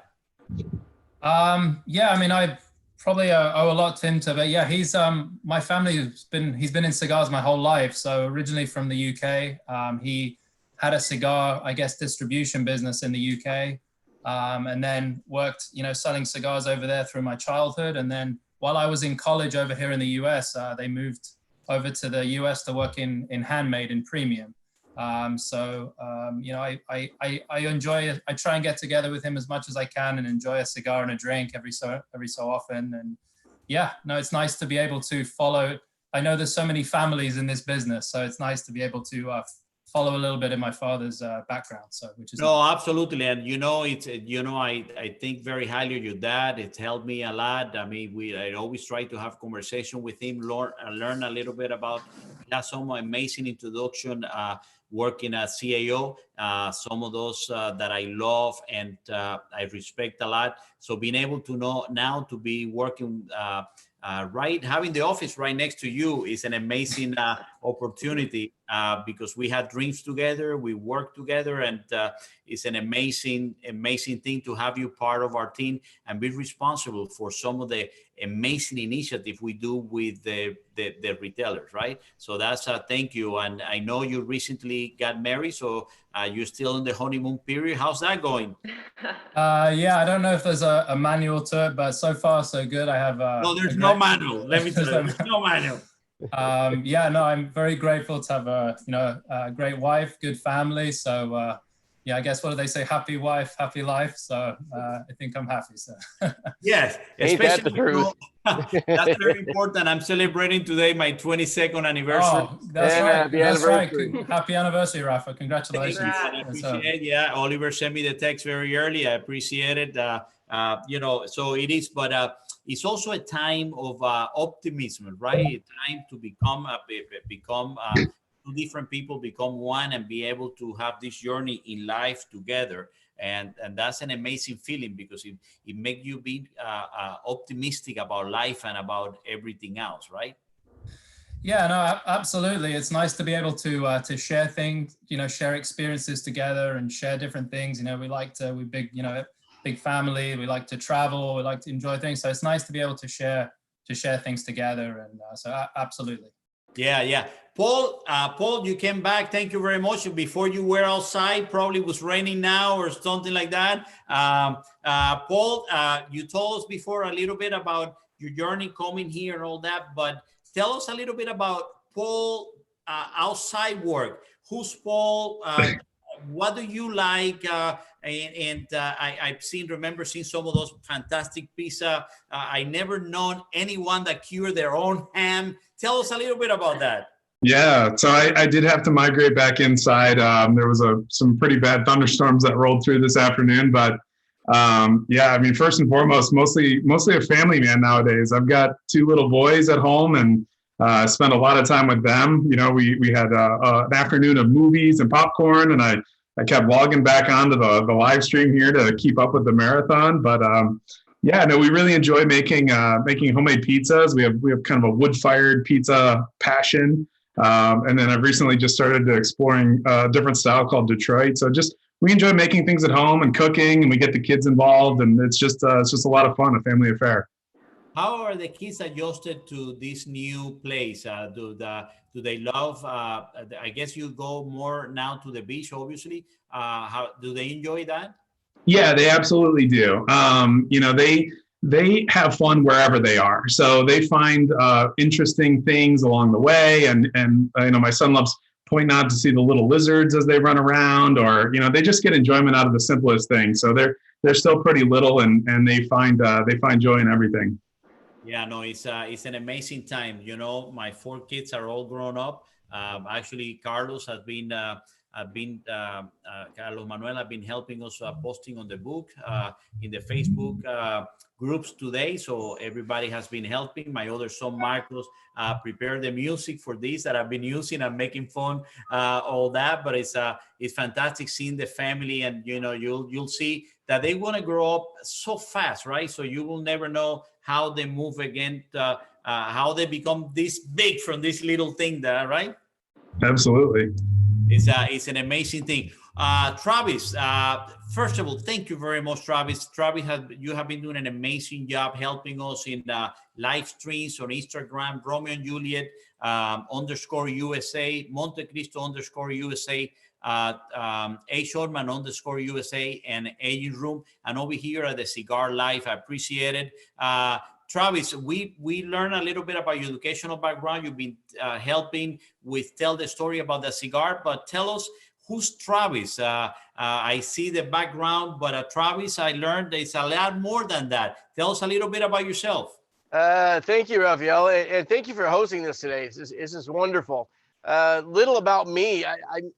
Speaker 18: Yeah, I mean, I probably owe a lot to him, but yeah, he's my family he's been in cigars my whole life. So originally from the UK, he had a cigar, I guess, distribution business in the UK, and then worked, you know, selling cigars over there through my childhood. And then while I was in college over here in the US, they moved over to the US to work in handmade and premium. You know, I enjoy it. I try and get together with him as much as I can and enjoy a cigar and a drink every so often. And yeah, no, it's nice to be able to follow. I know there's so many families in this business, so it's nice to be able to follow a little bit in my father's background. So, which is
Speaker 1: no, absolutely, and you know, it's you know, I think very highly of your dad. It's helped me a lot. I mean, I always try to have conversation with him, learn a little bit about. He has some amazing introduction. Working at CAO, some of those that I love and I respect a lot. So being able to know now to be working having the office right next to you is an amazing opportunity because we had dreams together, we work together, and it's an amazing thing to have you part of our team and be responsible for some of the amazing initiative we do with the retailers, right? So that's thank you. And I know you recently got married, so you're still in the honeymoon period. How's that going?
Speaker 18: Yeah, I don't know if there's a manual to it, but so far so good. I have
Speaker 1: no, there's no manual. Let me tell you, there's no manual.
Speaker 18: Yeah, no, I'm very grateful to have a great wife, good family. So yeah, I guess what do they say? Happy wife, happy life. So I think I'm happy. So
Speaker 1: yes,
Speaker 11: ain't that the truth?
Speaker 1: That's very important. I'm celebrating today my 22nd anniversary.
Speaker 18: Oh, that's right. That's right. Happy anniversary, Rafa. Congratulations.
Speaker 1: I appreciate it. Yeah, Oliver sent me the text very early. I appreciate it. You know, so it is, but it's also a time of optimism, right? A time to become two different people, become one, and be able to have this journey in life together. and that's an amazing feeling because it makes you be optimistic about life and about everything else, right?
Speaker 18: Yeah, no, absolutely. It's nice to be able to share things, share experiences together and share different things. We big family. We like to travel. We like to enjoy things. So it's nice to be able to share things together. And absolutely.
Speaker 1: Yeah. Paul, you came back. Thank you very much. Before you were outside, probably was raining now or something like that. Paul, you told us before a little bit about your journey coming here and all that, but tell us a little bit about Paul outside work. Who's Paul? What do you like? I've remember seeing some of those fantastic pizza. I never known anyone that cured their own ham. Tell us a little bit about that.
Speaker 4: Yeah, so I did have to migrate back inside. There was some pretty bad thunderstorms that rolled through this afternoon, but yeah, I mean, first and foremost, mostly a family man nowadays. I've got 2 little boys at home, and spent a lot of time with them. We had an afternoon of movies and popcorn, and I kept logging back onto the live stream here to keep up with the marathon. But yeah, no, we really enjoy making homemade pizzas. We have kind of a wood-fired pizza passion. And then I've recently just started exploring a different style called Detroit. So we enjoy making things at home and cooking, and we get the kids involved, and it's just a lot of fun, a family affair.
Speaker 1: How are the kids adjusted to this new place? Do they love? I guess you go more now to the beach, obviously. How do they enjoy that?
Speaker 4: Yeah, they absolutely do. They have fun wherever they are. So they find interesting things along the way. And my son loves pointing out to see the little lizards as they run around, or, they just get enjoyment out of the simplest things. So they're still pretty little, and they find joy in everything.
Speaker 1: Yeah, no, it's an amazing time. My 4 kids are all grown up. Actually, Carlos has been Carlos Manuel have been helping us posting on the book in the Facebook groups today. So everybody has been helping. My other son Marcos prepared the music for this that I've been using and making fun all that. But it's fantastic seeing the family, and you'll see that they want to grow up so fast, right? So you will never know how they move again, how they become this big from this little thing there, right?
Speaker 4: Absolutely.
Speaker 1: It's an amazing thing. Travis, first of all, thank you very much, Travis. Travis, you have been doing an amazing job helping us in live streams on Instagram, Romeo and Juliet _USA, Monte Cristo _USA, H. Orman _USA, and Agent Room, and over here at the Cigar Life. I appreciate it. Travis, we learned a little bit about your educational background. You've been helping with tell the story about the cigar, but tell us, who's Travis? I see the background, but Travis, I learned there's a lot more than that. Tell us a little bit about yourself.
Speaker 11: Thank you, Rafael, and thank you for hosting this today. This is wonderful. Little about me.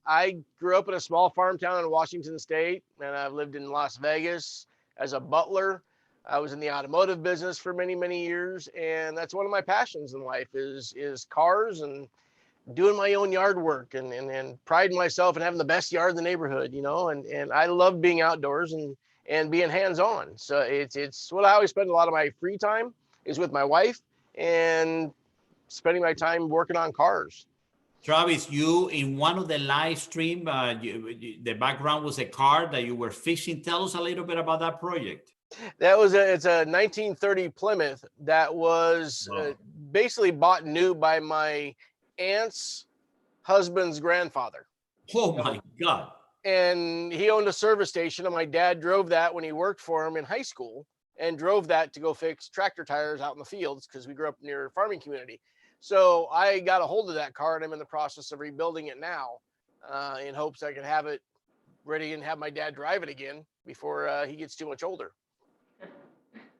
Speaker 11: I grew up in a small farm town in Washington State, and I've lived in Las Vegas as a butler. I was in the automotive business for many, many years, and that's one of my passions in life is cars and doing my own yard work and priding myself in having the best yard in the neighborhood, and I love being outdoors and being hands-on. So it's what I always spend a lot of my free time is with my wife and spending my time working on cars.
Speaker 1: Travis, you in one of the live stream, the background was a car that you were fixing. Tell us a little bit about that project.
Speaker 11: It's a 1930 Plymouth that was basically bought new by my aunt's husband's grandfather.
Speaker 1: Oh my God.
Speaker 11: And he owned a service station, and my dad drove that when he worked for him in high school, and drove that to go fix tractor tires out in the fields because we grew up near a farming community. So I got a hold of that car, and I'm in the process of rebuilding it now in hopes I can have it ready and have my dad drive it again before he gets too much older.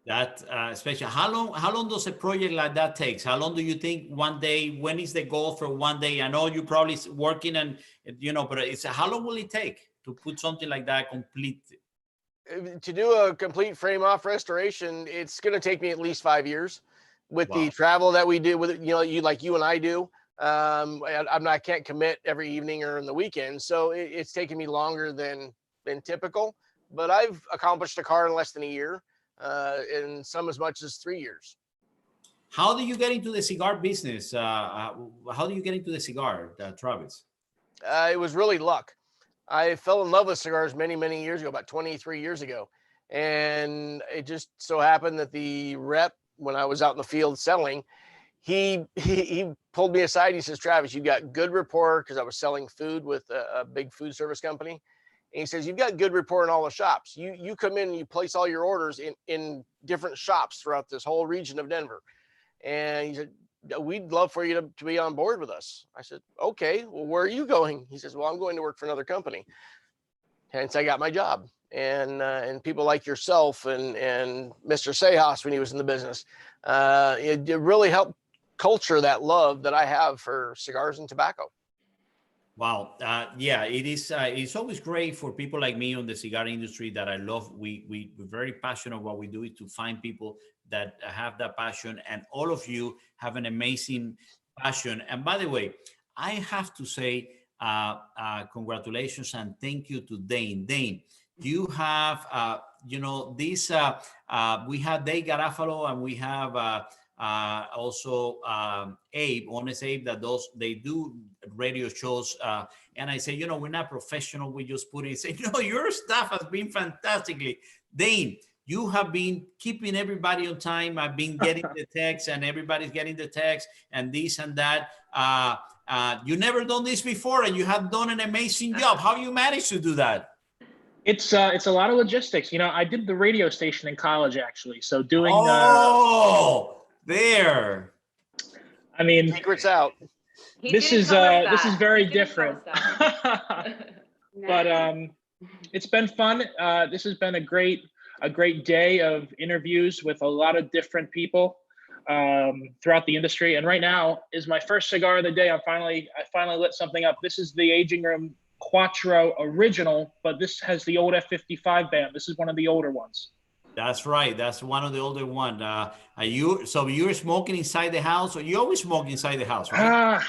Speaker 1: That especially, how long does a project like that takes? How long do you think one day? When is the goal for one day? I know you're probably working and but how long will it take to put something like that complete?
Speaker 11: To do a complete frame off restoration, it's going to take me at least 5 years. With the travel that we do with you and I do, I can't commit every evening or in the weekend, so it's taking me longer than typical. but I've accomplished a car in less than a year, and some as much as 3 years.
Speaker 1: How do you get into the cigar business? How do you get into the cigar, Travis?
Speaker 11: It was really luck. I fell in love with cigars many, many years ago, about 23 years ago. And it just so happened that the rep, when I was out in the field selling, he pulled me aside. He says, Travis, you've got good rapport, because I was selling food with a big food service company. And he says, you've got good rapport in all the shops. You come in and you place all your orders in different shops throughout this whole region of Denver. And he said, we'd love for you to be on board with us. I said, okay, well, where are you going? He says, well, I'm going to work for another company. Hence, I got my job. And people like yourself and Mr. Sejas, when he was in the business, it really helped culture that love that I have for cigars and tobacco.
Speaker 1: Wow. Yeah, it is. It's always great for people like me on the cigar industry that I love. We're very passionate what we do, is to find people that have that passion. And all of you have an amazing passion. And by the way, I have to say, congratulations and thank you to Dane. Dane, you have, this, we have Dave Garofalo, and we have also Abe, Honest Abe, that they do radio shows. And I say, we're not professional. We just put it and say, no, your staff has been fantastically. Dane, you have been keeping everybody on time. I've been getting the text, and everybody's getting the text, and this and that. You never done this before, and you have done an amazing job. How you managed to do that?
Speaker 2: It's a lot of logistics. I did the radio station in college, actually. So doing.
Speaker 1: There.
Speaker 2: I mean,
Speaker 11: secrets out.
Speaker 2: This is very different. But it's been fun. This has been a great day of interviews with a lot of different people throughout the industry. And right now is my first cigar of the day. I finally lit something up. This is the Aging Room Quattro Original, but this has the old F55 band. This is one of the older ones.
Speaker 1: That's right. That's one of the older ones. So you're smoking inside the house, or you always smoke inside the house, right?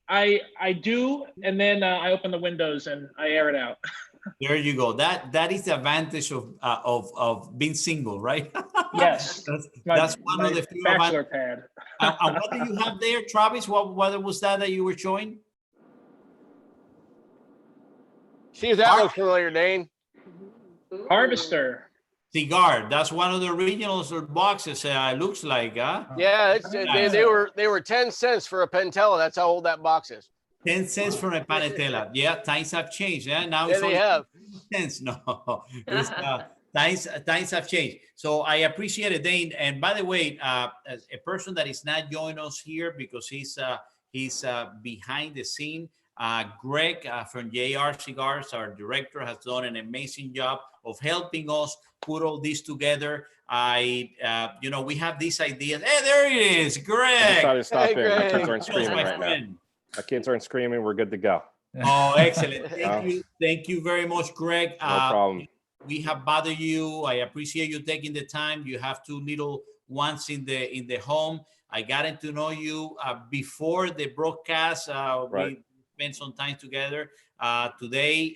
Speaker 2: I do, and then I open the windows and I air it out.
Speaker 1: There you go. That is the advantage of being single, right?
Speaker 2: Yes.
Speaker 1: that's one of the few
Speaker 2: bachelor pad.
Speaker 1: And what do you have there, Travis? What was that you were showing?
Speaker 11: See if that looks familiar, Dane.
Speaker 2: Harvester.
Speaker 1: Cigar. That's one of the original boxes. Looks like, huh?
Speaker 11: Yeah, they were 10 cents for a Pentella. That's how old that box is.
Speaker 1: 10 cents for a Panatella. Yeah, times have changed. Yeah, now
Speaker 11: yeah,
Speaker 1: it's
Speaker 11: they have.
Speaker 1: Cents. No, it's, times have changed. So I appreciate it, Dane. And by the way, as a person that is not joining us here because he's behind the scene, Greg from JR Cigars, our director, has done an amazing job of helping us put all this together. We have these ideas. Hey, there it is, Greg.
Speaker 20: I decided to stop
Speaker 11: Hey,
Speaker 20: in. My
Speaker 11: Greg.
Speaker 20: kids aren't screaming right now. My kids aren't screaming. We're good to go.
Speaker 1: Oh, excellent. Thank you very much, Greg.
Speaker 20: No problem.
Speaker 1: We have bothered you. I appreciate you taking the time. You have two little ones in the home. I got to know you before the broadcast.
Speaker 20: Right.
Speaker 1: We spent some time together. Today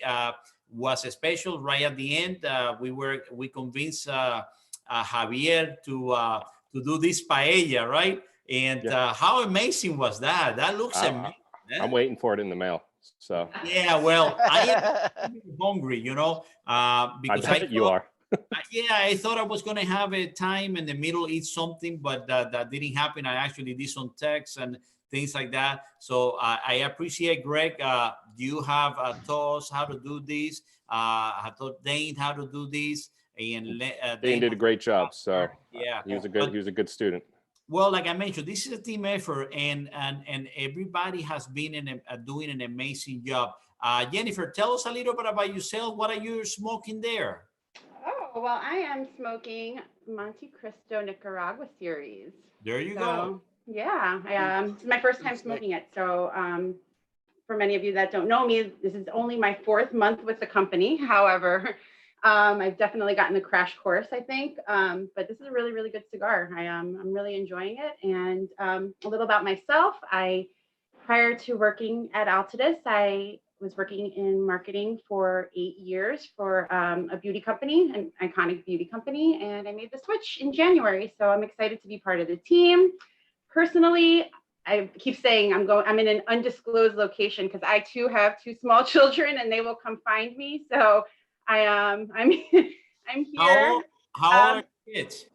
Speaker 1: was a special. Right at the end, we convinced Javier to do this paella, right? And how amazing was that? That looks amazing.
Speaker 20: I'm waiting for it in the mail. So
Speaker 1: yeah, well, I am hungry, because
Speaker 20: I bet you are.
Speaker 1: I thought I was going to have a time in the middle, eat something, but that didn't happen. I actually did some texts and things like that. So I appreciate Greg. You have taught us how to do this. I taught Dane how to do this, and
Speaker 20: Dane did a great job. So
Speaker 1: yeah,
Speaker 20: he was a good student.
Speaker 1: Well, like I mentioned, this is a team effort, and everybody has been doing an amazing job. Jennifer, tell us a little bit about yourself. What are you smoking there?
Speaker 8: Oh, well, I am smoking Monte Cristo Nicaragua series.
Speaker 1: There you go.
Speaker 8: Yeah, it's my first time smoking it. So for many of you that don't know me, this is only my 4th month with the company. However, I've definitely gotten the crash course, I think. But this is a really, really good cigar. I'm really enjoying it. And a little about myself. Prior to working at Altadis, I
Speaker 21: was working in marketing for 8 years for a beauty company, an iconic beauty company, and I made the switch in January. So I'm excited to be part of the team. Personally, I keep saying I'm in an undisclosed location because I too have 2 small children and they will come find me. So I'm I'm here.
Speaker 1: How old are kids?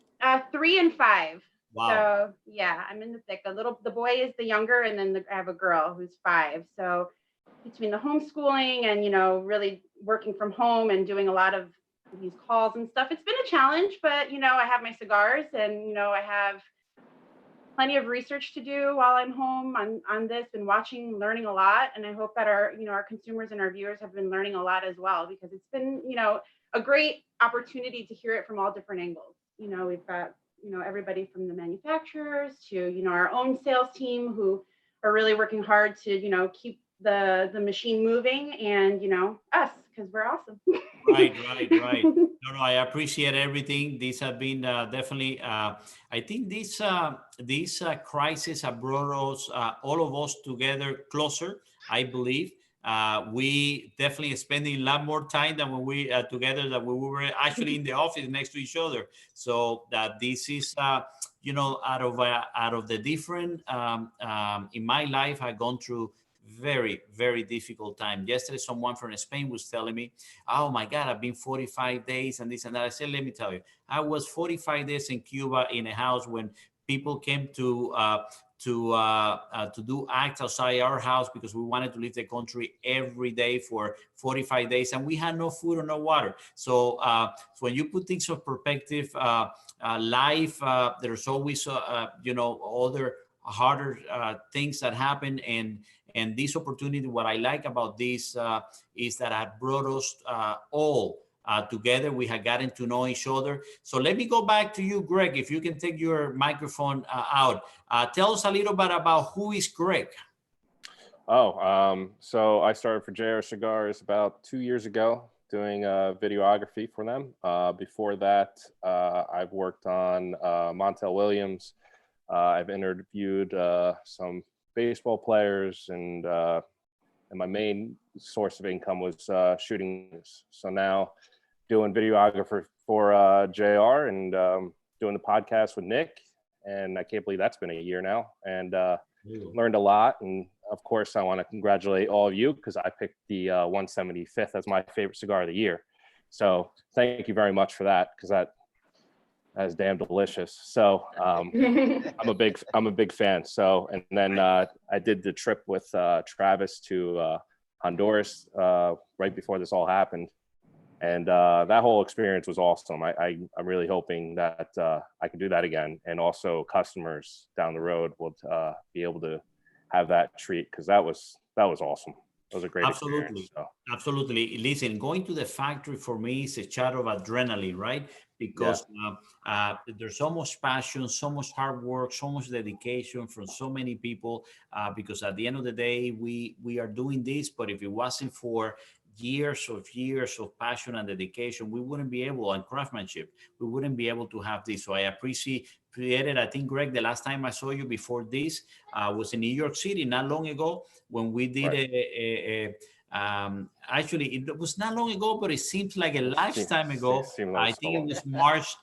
Speaker 21: 3 and 5.
Speaker 1: Wow.
Speaker 21: So yeah, I'm in the thick. The boy is the younger, and then I have a girl who's 5. So between the homeschooling and, you know, really working from home and doing a lot of these calls and stuff, it's been a challenge, but, you know, I have my cigars and, you know, I have plenty of research to do while I'm home on this, and watching, learning a lot. And I hope that our consumers and our viewers have been learning a lot as well, because it's been, you know, a great opportunity to hear it from all different angles. You know, we've got, you know, everybody from the manufacturers to, you know, our own sales team who are really working hard to, you know, keep the machine moving, and, you know, us, because we're awesome.
Speaker 1: Right. No, I appreciate everything. These have been definitely, I think this crisis have brought us, all of us together closer, I believe. We definitely spending a lot more time than when we together, that we were actually in the office next to each other. So that this is, you know, out of the different, in my life, I've gone through very, very difficult time. Yesterday, someone from Spain was telling me, oh my God, I've been 45 days and this and that. I said, let me tell you, I was 45 days in Cuba in a house when people came to do acts outside our house because we wanted to leave the country every day for 45 days, and we had no food or no water. So when you put things in perspective, life, there's always, you know, other harder things that happen, and this opportunity, what I like about this is that it brought us all together. We have gotten to know each other. So let me go back to you, Greg, if you can take your microphone out. Tell us a little bit about who is Greg.
Speaker 20: So I started for JR Cigars about 2 years ago doing videography for them. Before that, I've worked on Montel Williams. I've interviewed some baseball players, and my main source of income was shooting news. So now doing videography for JR, and doing the podcast with Nick, and I can't believe that's been a year now, and learned a lot. And of course, I want to congratulate all of you because I picked the 175th as my favorite cigar of the year. So thank you very much for that, because that is damn delicious. So I'm a big fan. So, and then I did the trip with Travis to Honduras right before this all happened, and that whole experience was awesome. I'm really hoping that I can do that again, and also customers down the road will be able to have that treat, because that was awesome. It was a great experience. So.
Speaker 1: Absolutely. Listen, going to the factory for me is a shot of adrenaline, right? Because there's so much passion, so much hard work, so much dedication from so many people. Because at the end of the day, we are doing this, but if it wasn't for years of passion and dedication, we wouldn't be able, and craftsmanship, we wouldn't be able to have this. So I appreciate it. I think, Greg, the last time I saw you before this was in New York City, not long ago, when we did actually, it was not long ago, but it seems like a lifetime ago. I think it was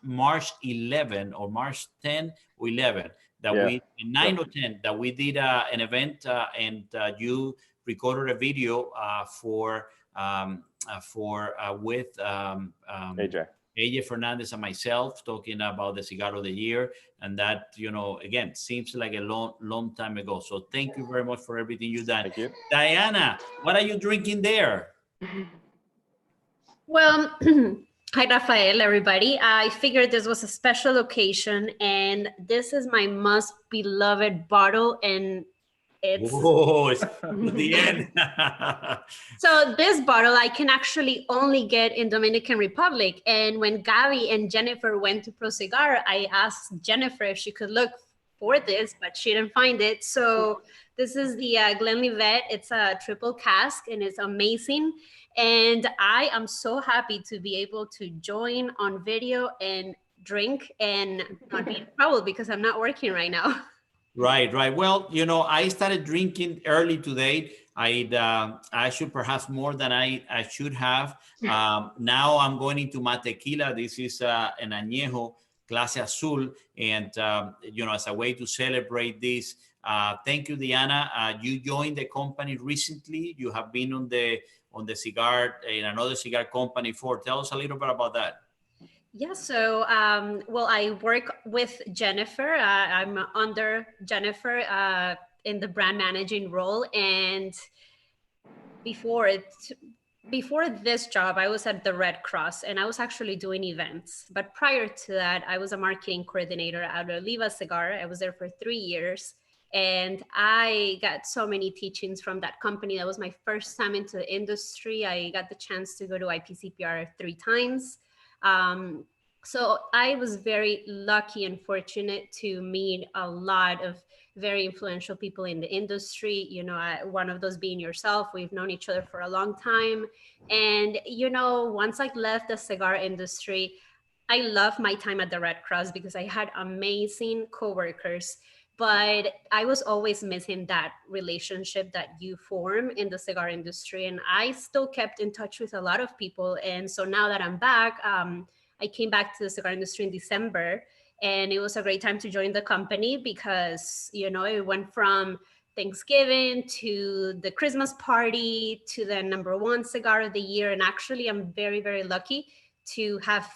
Speaker 1: March 11 or March 10 or 11 that we 9 or 10 that we did an event, and you recorded a video with AJ Fernandez and myself talking about the cigar of the year, and that, you know, again, seems like a long time ago. So thank you very much for everything you've done.
Speaker 20: Thank you.
Speaker 1: Diana, what are you drinking there?
Speaker 22: Well, hi Rafael, everybody. I figured this was a special occasion, and this is my most beloved bottle, and it's
Speaker 1: the end.
Speaker 22: So this bottle I can actually only get in Dominican Republic. And when Gabby and Jennifer went to Pro Cigar, I asked Jennifer if she could look for this, but she didn't find it. So this is the Glenlivet. It's a triple cask, and it's amazing. And I am so happy to be able to join on video and drink and not be in trouble because I'm not working right now.
Speaker 1: Right. Well, you know, I started drinking early today. I should perhaps more than I should have. Now I'm going into Matequila. This is an añejo clase azul, and as a way to celebrate this. Thank you, Diana. You joined the company recently. You have been on the cigar in another cigar company before. Tell us a little bit about that.
Speaker 22: Yeah, so well, I work with Jennifer. I'm under Jennifer in the brand managing role, and before this job, I was at the Red Cross, and I was actually doing events. But prior to that, I was a marketing coordinator at Oliva Cigar. I was there for 3 years, and I got so many teachings from that company. That was my first time into the industry. I got the chance to go to IPCPR 3 times. So I was very lucky and fortunate to meet a lot of very influential people in the industry, one of those being yourself. We've known each other for a long time. And, once I left the cigar industry, I love my time at the Red Cross because I had amazing coworkers, but I was always missing that relationship that you form in the cigar industry. And I still kept in touch with a lot of people. And so now that I'm back, I came back to the cigar industry in December, and it was a great time to join the company because, it went from Thanksgiving to the Christmas party to the #1 cigar of the year. And actually, I'm very, very lucky to have,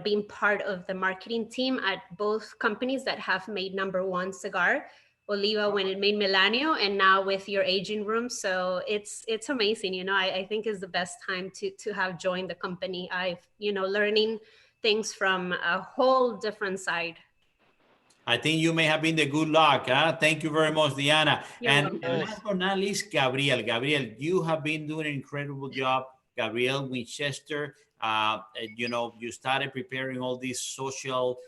Speaker 22: been part of the marketing team at both companies that have made #1 cigar. Oliva when it made Milenio, and now with your aging room. So it's amazing. I think it's the best time to have joined the company. I've, learning things from a whole different side.
Speaker 1: I think you may have been the good luck. Thank you very much, Diana. And last but not least, Gabriel. Gabriel, you have been doing an incredible job. Gabriel Winchester, you started preparing all these social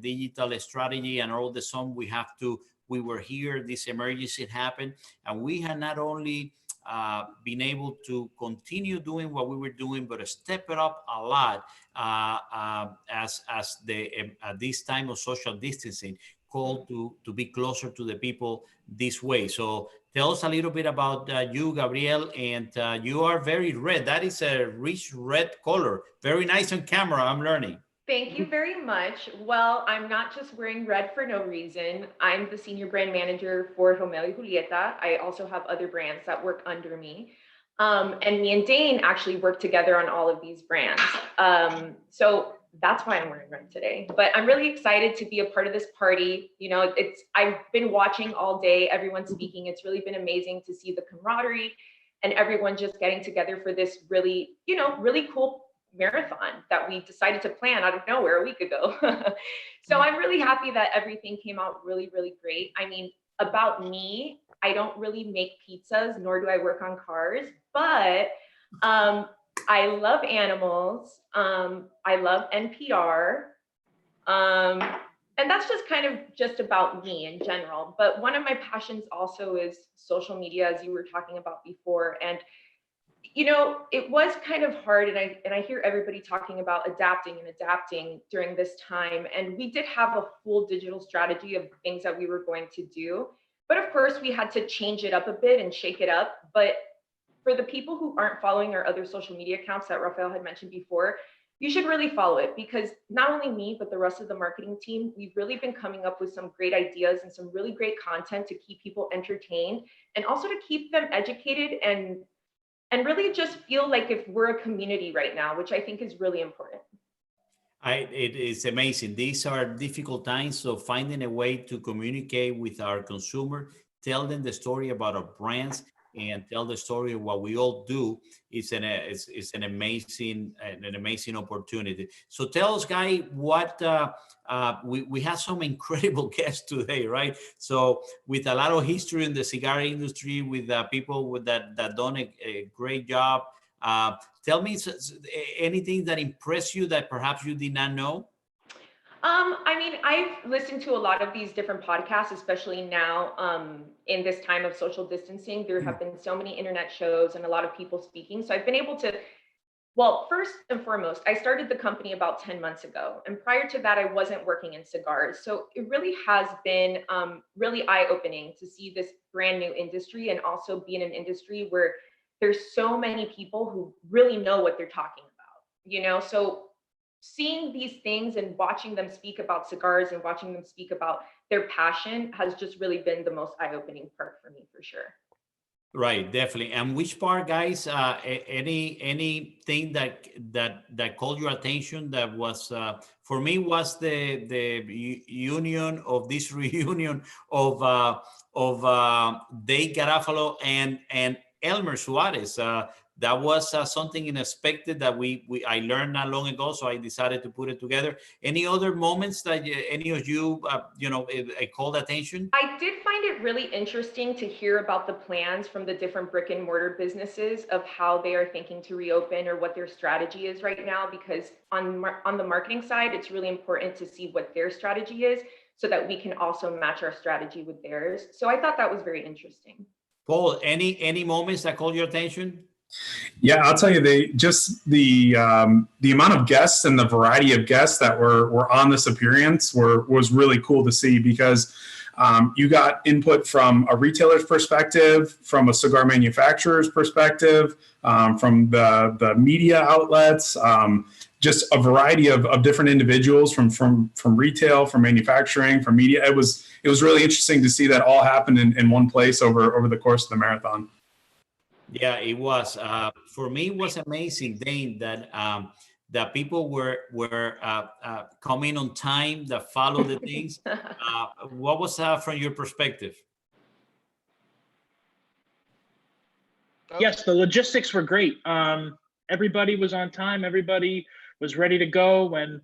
Speaker 1: digital strategy, and all the sum we were here, this emergency happened, and we had not only been able to continue doing what we were doing, but step it up a lot at this time of social distancing, called to be closer to the people this way. So tell us a little bit about you, Gabriel, and you are very red. That is a rich red color. Very nice on camera, I'm learning.
Speaker 3: Thank you very much. Well, I'm not just wearing red for no reason. I'm the senior brand manager for Romeo y Julieta. I also have other brands that work under me. And me and Dane actually work together on all of these brands. So that's why I'm wearing red today. But I'm really excited to be a part of this party. I've been watching all day, everyone speaking. It's really been amazing to see the camaraderie and everyone just getting together for this really, really cool marathon that we decided to plan out of nowhere a week ago. So I'm really happy that everything came out really, really great. I mean, about me, I don't really make pizzas, nor do I work on cars, but I love animals. I love NPR. And that's just kind of just about me in general. But one of my passions also is social media, as you were talking about before. And it was kind of hard, and I hear everybody talking about adapting during this time. And we did have a full digital strategy of things that we were going to do. But of course, we had to change it up a bit and shake it up. But for the people who aren't following our other social media accounts that Rafael had mentioned before, you should really follow it, because not only me, but the rest of the marketing team, we've really been coming up with some great ideas and some really great content to keep people entertained, and also to keep them educated and really just feel like if we're a community right now, which I think is really important.
Speaker 1: It is amazing. These are difficult times, so finding a way to communicate with our consumer, tell them the story about our brands, and tell the story of what we all do is an amazing opportunity. So tell us, Guy, what we have some incredible guests today, right? So with a lot of history in the cigar industry, with people that done a great job. Tell me anything that impressed you that perhaps you did not know.
Speaker 3: I mean, I've listened to a lot of these different podcasts, especially now in this time of social distancing. There have been so many internet shows and a lot of people speaking. So I've been able to Well, first and foremost, I started the company about 10 months ago. And prior to that, I wasn't working in cigars. So it really has been really eye-opening to see this brand new industry and also be in an industry where there's so many people who really know what they're talking about, you know? So seeing these things and watching them speak about cigars and watching them speak about their passion has just really been the most eye-opening part for me, for sure.
Speaker 1: Right, definitely. And which part, guys? Anything that called your attention that was for me was the union of this reunion of Dave Garofalo and Elmer Suarez. That was something unexpected that I learned not long ago, so I decided to put it together. Any other moments that any of you, called attention?
Speaker 3: I did find it really interesting to hear about the plans from the different brick and mortar businesses of how they are thinking to reopen or what their strategy is right now, because on the marketing side, it's really important to see what their strategy is so that we can also match our strategy with theirs. So I thought that was very interesting.
Speaker 1: Paul, any moments that called your attention?
Speaker 5: Yeah, I'll tell you, the amount of guests and the variety of guests that were on this appearance was really cool to see, because you got input from a retailer's perspective, from a cigar manufacturer's perspective, from the media outlets, just a variety of different individuals from retail, from manufacturing, from media. It was really interesting to see that all happen in one place over the course of the marathon.
Speaker 1: Yeah, it was. For me, it was amazing, Dane, that people were coming on time, that follow the things. What was from your perspective?
Speaker 2: Yes, the logistics were great. Everybody was on time. Everybody was ready to go when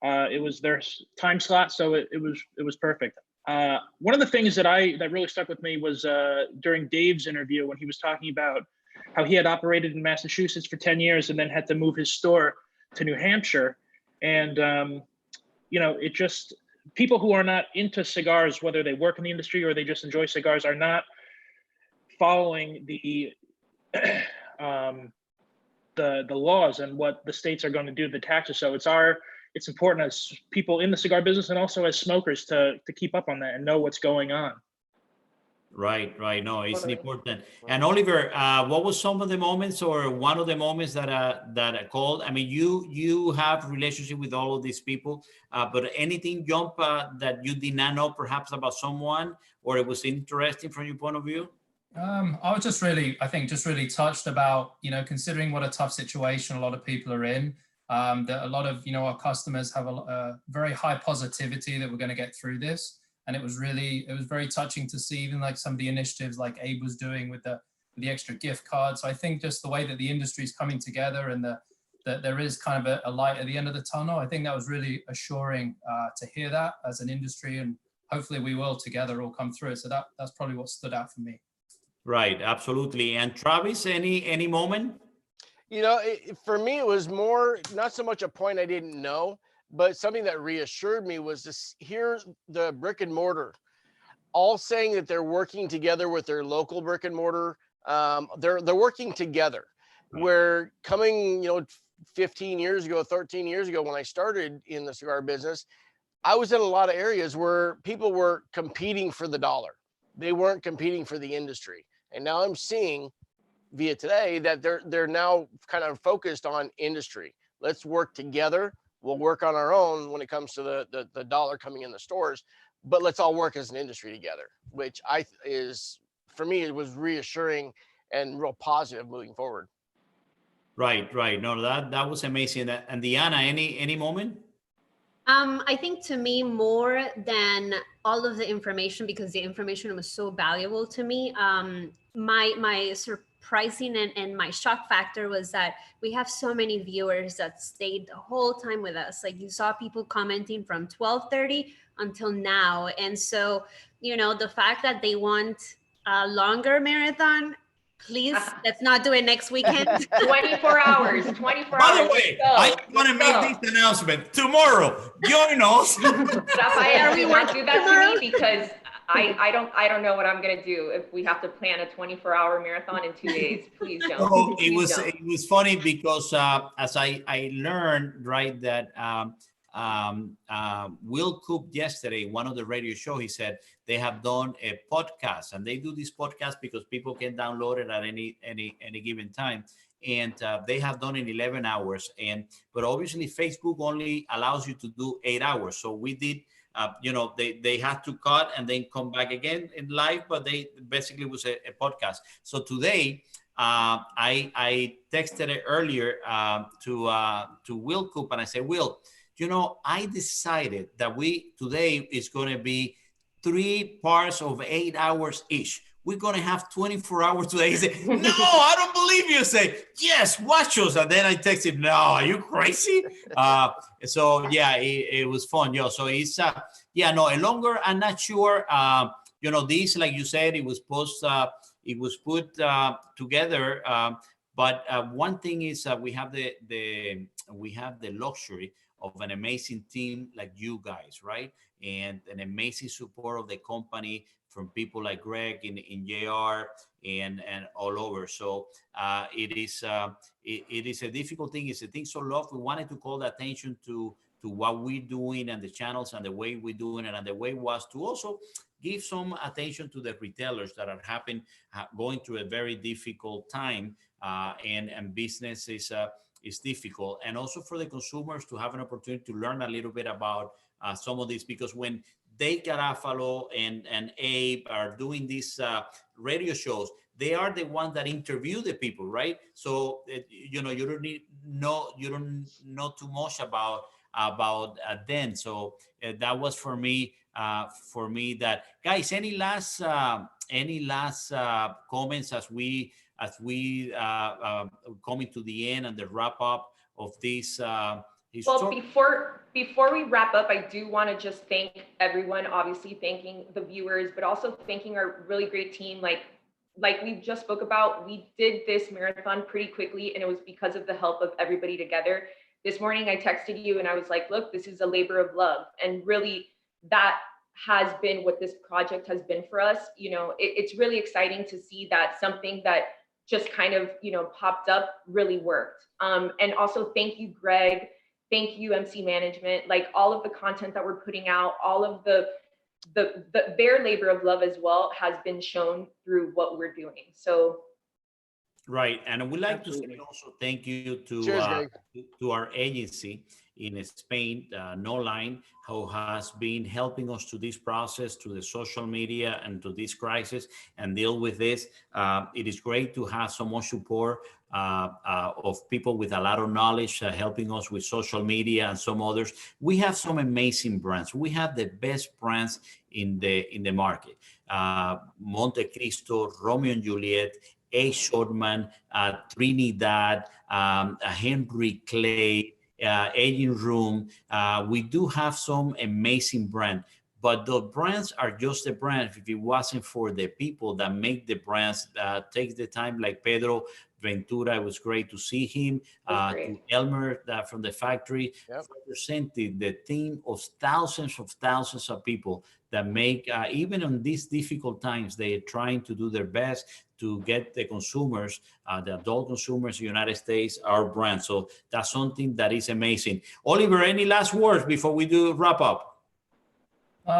Speaker 2: it was their time slot. So it was perfect. One of the things that really stuck with me was during Dave's interview, when he was talking about how he had operated in Massachusetts for 10 years and then had to move his store to New Hampshire. And, it just, people who are not into cigars, whether they work in the industry or they just enjoy cigars, are not following the laws and what the states are going to do, the taxes. So it's important as people in the cigar business and also as smokers to keep up on that and know what's going on.
Speaker 1: Right. No, it's important. And Oliver, what was some of the moments or one of the moments that called? I mean, you have relationship with all of these people, but anything jump that you did not know perhaps about someone, or it was interesting from your point of view?
Speaker 18: I was just really touched about, considering what a tough situation a lot of people are in, that a lot of, our customers have a very high positivity that we're going to get through this. And it was very touching to see even like some of the initiatives like Abe was doing with the extra gift cards. So I think just the way that the industry is coming together and that there is kind of a light at the end of the tunnel, I think that was really assuring to hear that as an industry, and hopefully we will together all come through it. So that's probably what stood out for me.
Speaker 1: Right, absolutely. And Travis, any moment?
Speaker 11: For me, it was more, not so much a point I didn't know, but something that reassured me was to hear the brick and mortar all saying that they're working together with their local brick and mortar. They're working together. Where coming, 15 years ago, 13 years ago, when I started in the cigar business, I was in a lot of areas where people were competing for the dollar. They weren't competing for the industry. And now I'm seeing via today that they're now kind of focused on industry. Let's work together. We'll work on our own when it comes to the dollar coming in the stores, but let's all work as an industry together, which for me, it was reassuring and real positive moving forward.
Speaker 1: Right. No, that was amazing. And Diana, any moment?
Speaker 22: I think to me, more than all of the information, because the information was so valuable to me, my surprising and my shock factor was that we have so many viewers that stayed the whole time with us. Like, you saw people commenting from 12:30 until now. And so, the fact that they want a longer marathon, please, let's not do it next weekend.
Speaker 3: 24 hours, 24
Speaker 1: By
Speaker 3: hours.
Speaker 1: the way, I want to make this announcement tomorrow. Join us.
Speaker 3: Rafael, do not do that to me, because I don't know what I'm gonna do if we have to plan a 24-hour marathon in 2 days. Please don't.
Speaker 1: So
Speaker 3: Please don't.
Speaker 1: it was funny because as I learned, right, that Will Coop yesterday, one of the radio show, he said they have done a podcast, and they do this podcast because people can download it at any given time. And they have done in 11 hours. But obviously Facebook only allows you to do 8 hours. So we did, they had to cut and then come back again in live, but they basically was a podcast. So today, I texted it earlier to Will Coop, and I said, Will, I decided that today is going to be 3 parts of 8 hours each. We're going to have 24 hours today. He said, no, I don't believe you. Say, yes, watch us. And then I texted, no, are you crazy? So yeah, it was fun. So it's, a longer, I'm not sure. This, like you said, it was put together. But one thing is we have the luxury of an amazing team like you guys, right? And an amazing support of the company from people like Greg in JR and all over. So it is a difficult thing. It's a thing so loved. We wanted to call the attention to what we're doing and the channels and the way we're doing it, and the way was to also give some attention to the retailers that are going through a very difficult time, and business is difficult, and also for the consumers to have an opportunity to learn a little bit about some of this, because when Dave Garofalo and Abe are doing these radio shows, they are the ones that interview the people, right? So you don't know too much about them. So that was for me that, guys, any last comments as we coming to the end and the wrap up of this.
Speaker 3: Well, before we wrap up, I do want to just thank everyone, obviously thanking the viewers, but also thanking our really great team. Like we just spoke about, we did this marathon pretty quickly, and it was because of the help of everybody together. This morning I texted you and I was like, look, this is a labor of love. And really that has been what this project has been for us. It's really exciting to see that something that just kind of, popped up really worked. And also thank you, Greg. Thank you, MC Management. Like all of the content that we're putting out, all of their labor of love as well has been shown through what we're doing. So.
Speaker 1: Right, and we'd like to say also thank you to our agency in Spain, No Line, who has been helping us to this process, to the social media, and to this crisis, and deal with this. It is great to have so much support of people with a lot of knowledge helping us with social media and some others. We have some amazing brands. We have the best brands in the market. Monte Cristo, Romeo and Juliet, A. Shortman, Trinidad, Henry Clay, Aging Room. We do have some amazing brands, but the brands are just a brand. If it wasn't for the people that make the brands, take the time, like Pedro Ventura, it was great to see him, to Elmer from the factory, representing the team of thousands of people that make, even on these difficult times, they are trying to do their best to get the consumers, the adult consumers in the United States, our brand. So that's something that is amazing. Oliver, any last words before we do wrap up?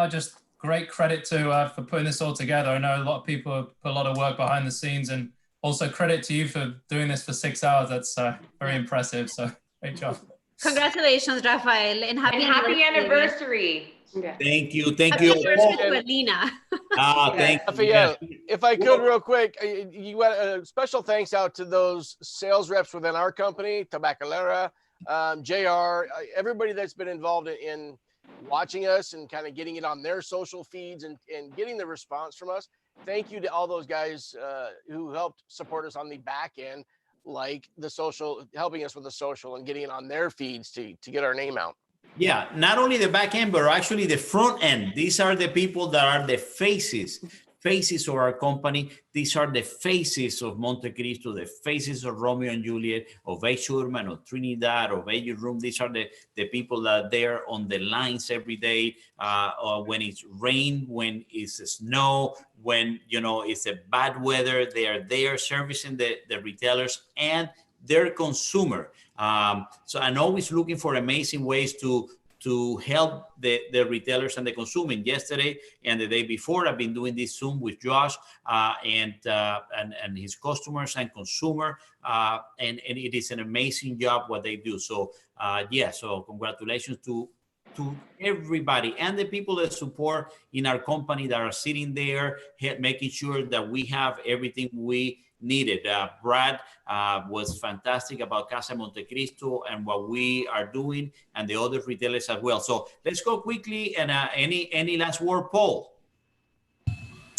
Speaker 18: Just great credit to for putting this all together. I know a lot of people put a lot of work behind the scenes, and also credit to you for doing this for 6 hours. That's very impressive. So great job.
Speaker 22: Congratulations, Rafael, and happy
Speaker 3: anniversary.
Speaker 1: Thank you.
Speaker 22: Happy anniversary to Alina.
Speaker 1: Thank
Speaker 11: you. If I could real quick, you got a special thanks out to those sales reps within our company, Tabacalera, JR, everybody that's been involved in watching us and kind of getting it on their social feeds and getting the response from us. Thank you to all those guys who helped support us on the back end, like the social, helping us with the social and getting it on their feeds to get our name out.
Speaker 1: Yeah, not only the back end, but actually the front end. These are the people that are the faces faces of our company. These are the faces of Montecristo, the faces of Romeo and Juliet, of A. Schurman, of Trinidad, of A. Room. These are the people that are there on the lines every day, or when it's rain, when it's snow, when it's a bad weather. They are there servicing the retailers and their consumer. So I'm always looking for amazing ways to help the retailers and the consumer. Yesterday and the day before, I've been doing this Zoom with Josh and his customers and consumer, and it is an amazing job what they do. So so congratulations to everybody and the people that support in our company that are sitting there, making sure that we have everything we needed. Brad was fantastic about Casa Montecristo and what we are doing, and the other retailers as well. So let's go quickly. And any last word, Paul?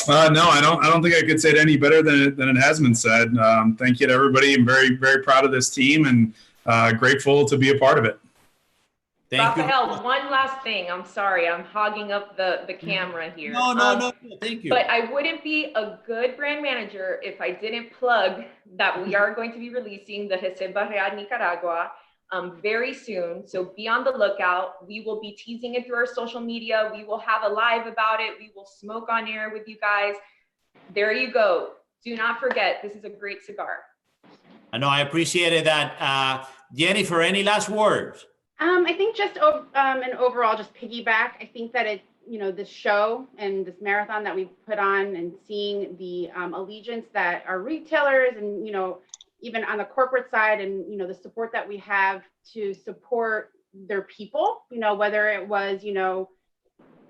Speaker 5: No, I don't think I could say it any better than it has been said. Thank you to everybody. I'm very, very proud of this team and grateful to be a part of it.
Speaker 1: Thank
Speaker 3: Rafael,
Speaker 1: you.
Speaker 3: one last thing. I'm sorry, I'm hogging up the camera here.
Speaker 1: No, thank you.
Speaker 3: But I wouldn't be a good brand manager if I didn't plug that we are going to be releasing the Reserva Real Nicaragua very soon. So be on the lookout. We will be teasing it through our social media. We will have a live about it. We will smoke on air with you guys. There you go. Do not forget, this is a great cigar.
Speaker 1: I know, I appreciated that. Jennifer, any last words?
Speaker 21: I think just an overall just piggyback. I think that this show and this marathon that we put on and seeing the allegiance that our retailers and, even on the corporate side and, the support that we have to support their people, whether it was,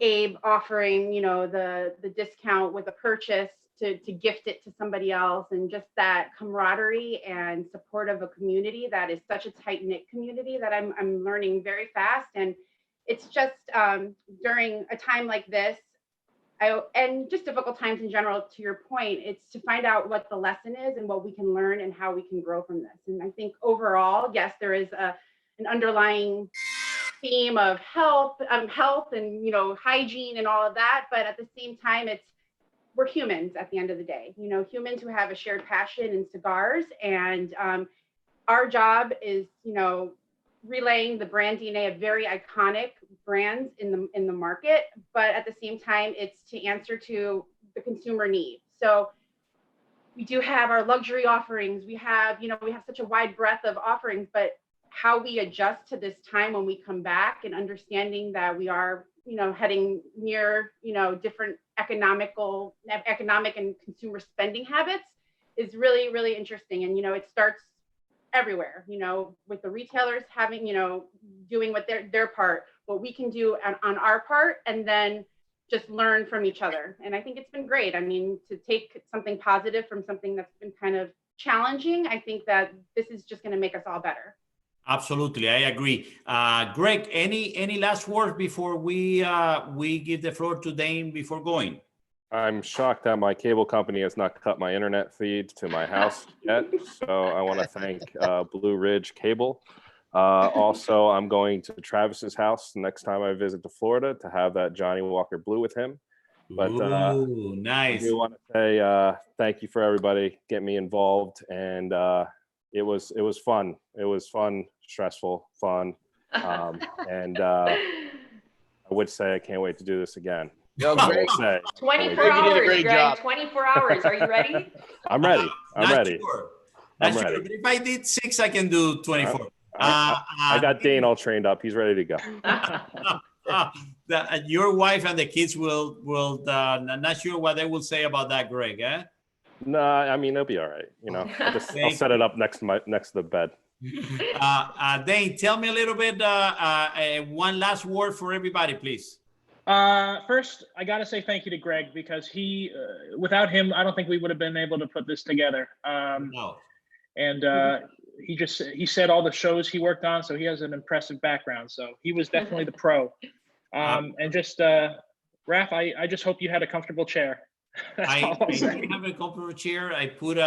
Speaker 21: Abe offering, the discount with a purchase to gift it to somebody else, and just that camaraderie and support of a community that is such a tight-knit community that I'm learning very fast. And it's just during a time like this, and just difficult times in general, to your point, it's to find out what the lesson is and what we can learn and how we can grow from this. And I think overall, yes, there is an underlying theme of health and hygiene and all of that, but at the same time, we're humans at the end of the day, humans who have a shared passion in cigars, and our job is, relaying the brand DNA of very iconic brands in the market, but at the same time, it's to answer to the consumer need. So we do have our luxury offerings. We have such a wide breadth of offerings, but how we adjust to this time when we come back and understanding that we are, heading near, different economic and consumer spending habits is really, really interesting. And, it starts everywhere, with the retailers having, doing what their part, what we can do on our part, and then just learn from each other. And I think it's been great. I mean, to take something positive from something that's been kind of challenging, I think that this is just going to make us all better.
Speaker 1: Absolutely, I agree. Greg, any last words before we give the floor to Dane before going?
Speaker 20: I'm shocked that my cable company has not cut my internet feed to my house yet. So I want to thank Blue Ridge Cable. Also, I'm going to Travis's house next time I visit to Florida to have that Johnny Walker Blue with him. But
Speaker 1: ooh, nice.
Speaker 20: I do want to say thank you for everybody getting me involved, and it was fun. It was fun, stressful, fun, and I would say I can't wait to do this again.
Speaker 11: Yo,
Speaker 20: Greg,
Speaker 3: 24 hours, Greg. 24 hours. Are you ready?
Speaker 20: I'm ready. I'm ready.
Speaker 1: Sure.
Speaker 20: I'm
Speaker 1: Sure.
Speaker 20: ready.
Speaker 1: But if I did 6, I can do 24.
Speaker 20: I got Dane all trained up. He's ready to go.
Speaker 1: Your wife and the kids will not sure what they will say about that, Greg, eh?
Speaker 20: No, I mean, it'll be all right. I'll set it up next to the bed.
Speaker 1: Dane, tell me a little bit, one last word for everybody, please.
Speaker 2: First, I got to say thank you to Greg, because without him, I don't think we would have been able to put this together.
Speaker 1: No.
Speaker 2: And he said all the shows he worked on, so he has an impressive background. So he was definitely the pro. And just, Raph, I just hope you had a comfortable chair.
Speaker 1: I didn't have a comfortable chair. I put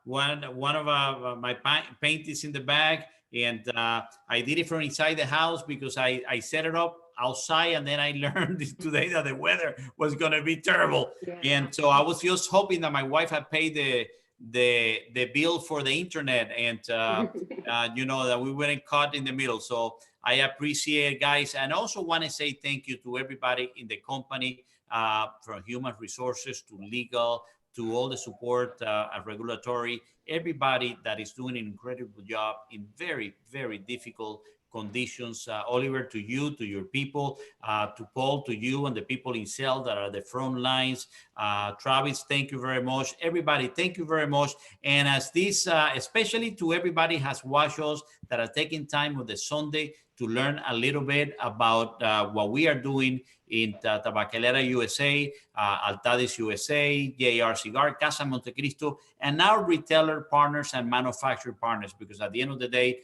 Speaker 1: one of my paintings in the bag, and I did it from inside the house because I set it up outside, and then I learned today that the weather was going to be terrible. And so I was just hoping that my wife had paid the bill for the internet, and you know, that we weren't caught in the middle. So I appreciate it, guys, and also want to say thank you to everybody in the company, from human resources to legal to all the support, regulatory, everybody that is doing an incredible job in very, very difficult conditions. Oliver, to you, to your people, to Paul, to you, and the people in sales that are the front lines. Travis, thank you very much. Everybody, thank you very much. And as this, especially to everybody has watched us that are taking time on the Sunday to learn a little bit about what we are doing in Tabacalera USA, Altadis USA, JR Cigar, Casa Montecristo, and our retailer partners and manufacturer partners, because at the end of the day,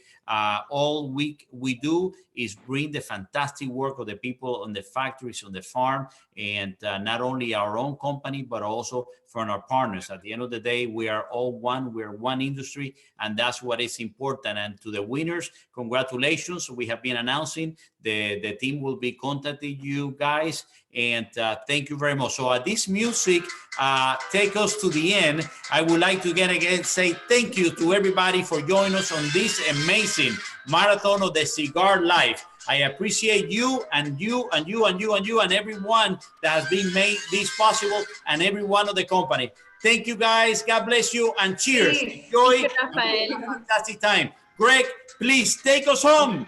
Speaker 1: all we do is bring the fantastic work of the people on the factories, on the farm, and not only our own company, but also from our partners. At the end of the day, we are all one, we're one industry, and that's what is important. And to the winners, congratulations. We have been announcing, the team will be contacting you guys, and thank you very much. So this music take us to the end. I would like to again say thank you to everybody for joining us on this amazing marathon of the Cigar Life. I appreciate you and you and you and you and you and everyone that has been made this possible, and everyone of the company. Thank you, guys. God bless you, and cheers. Enjoy. Have a fantastic time. Greg, please take us home.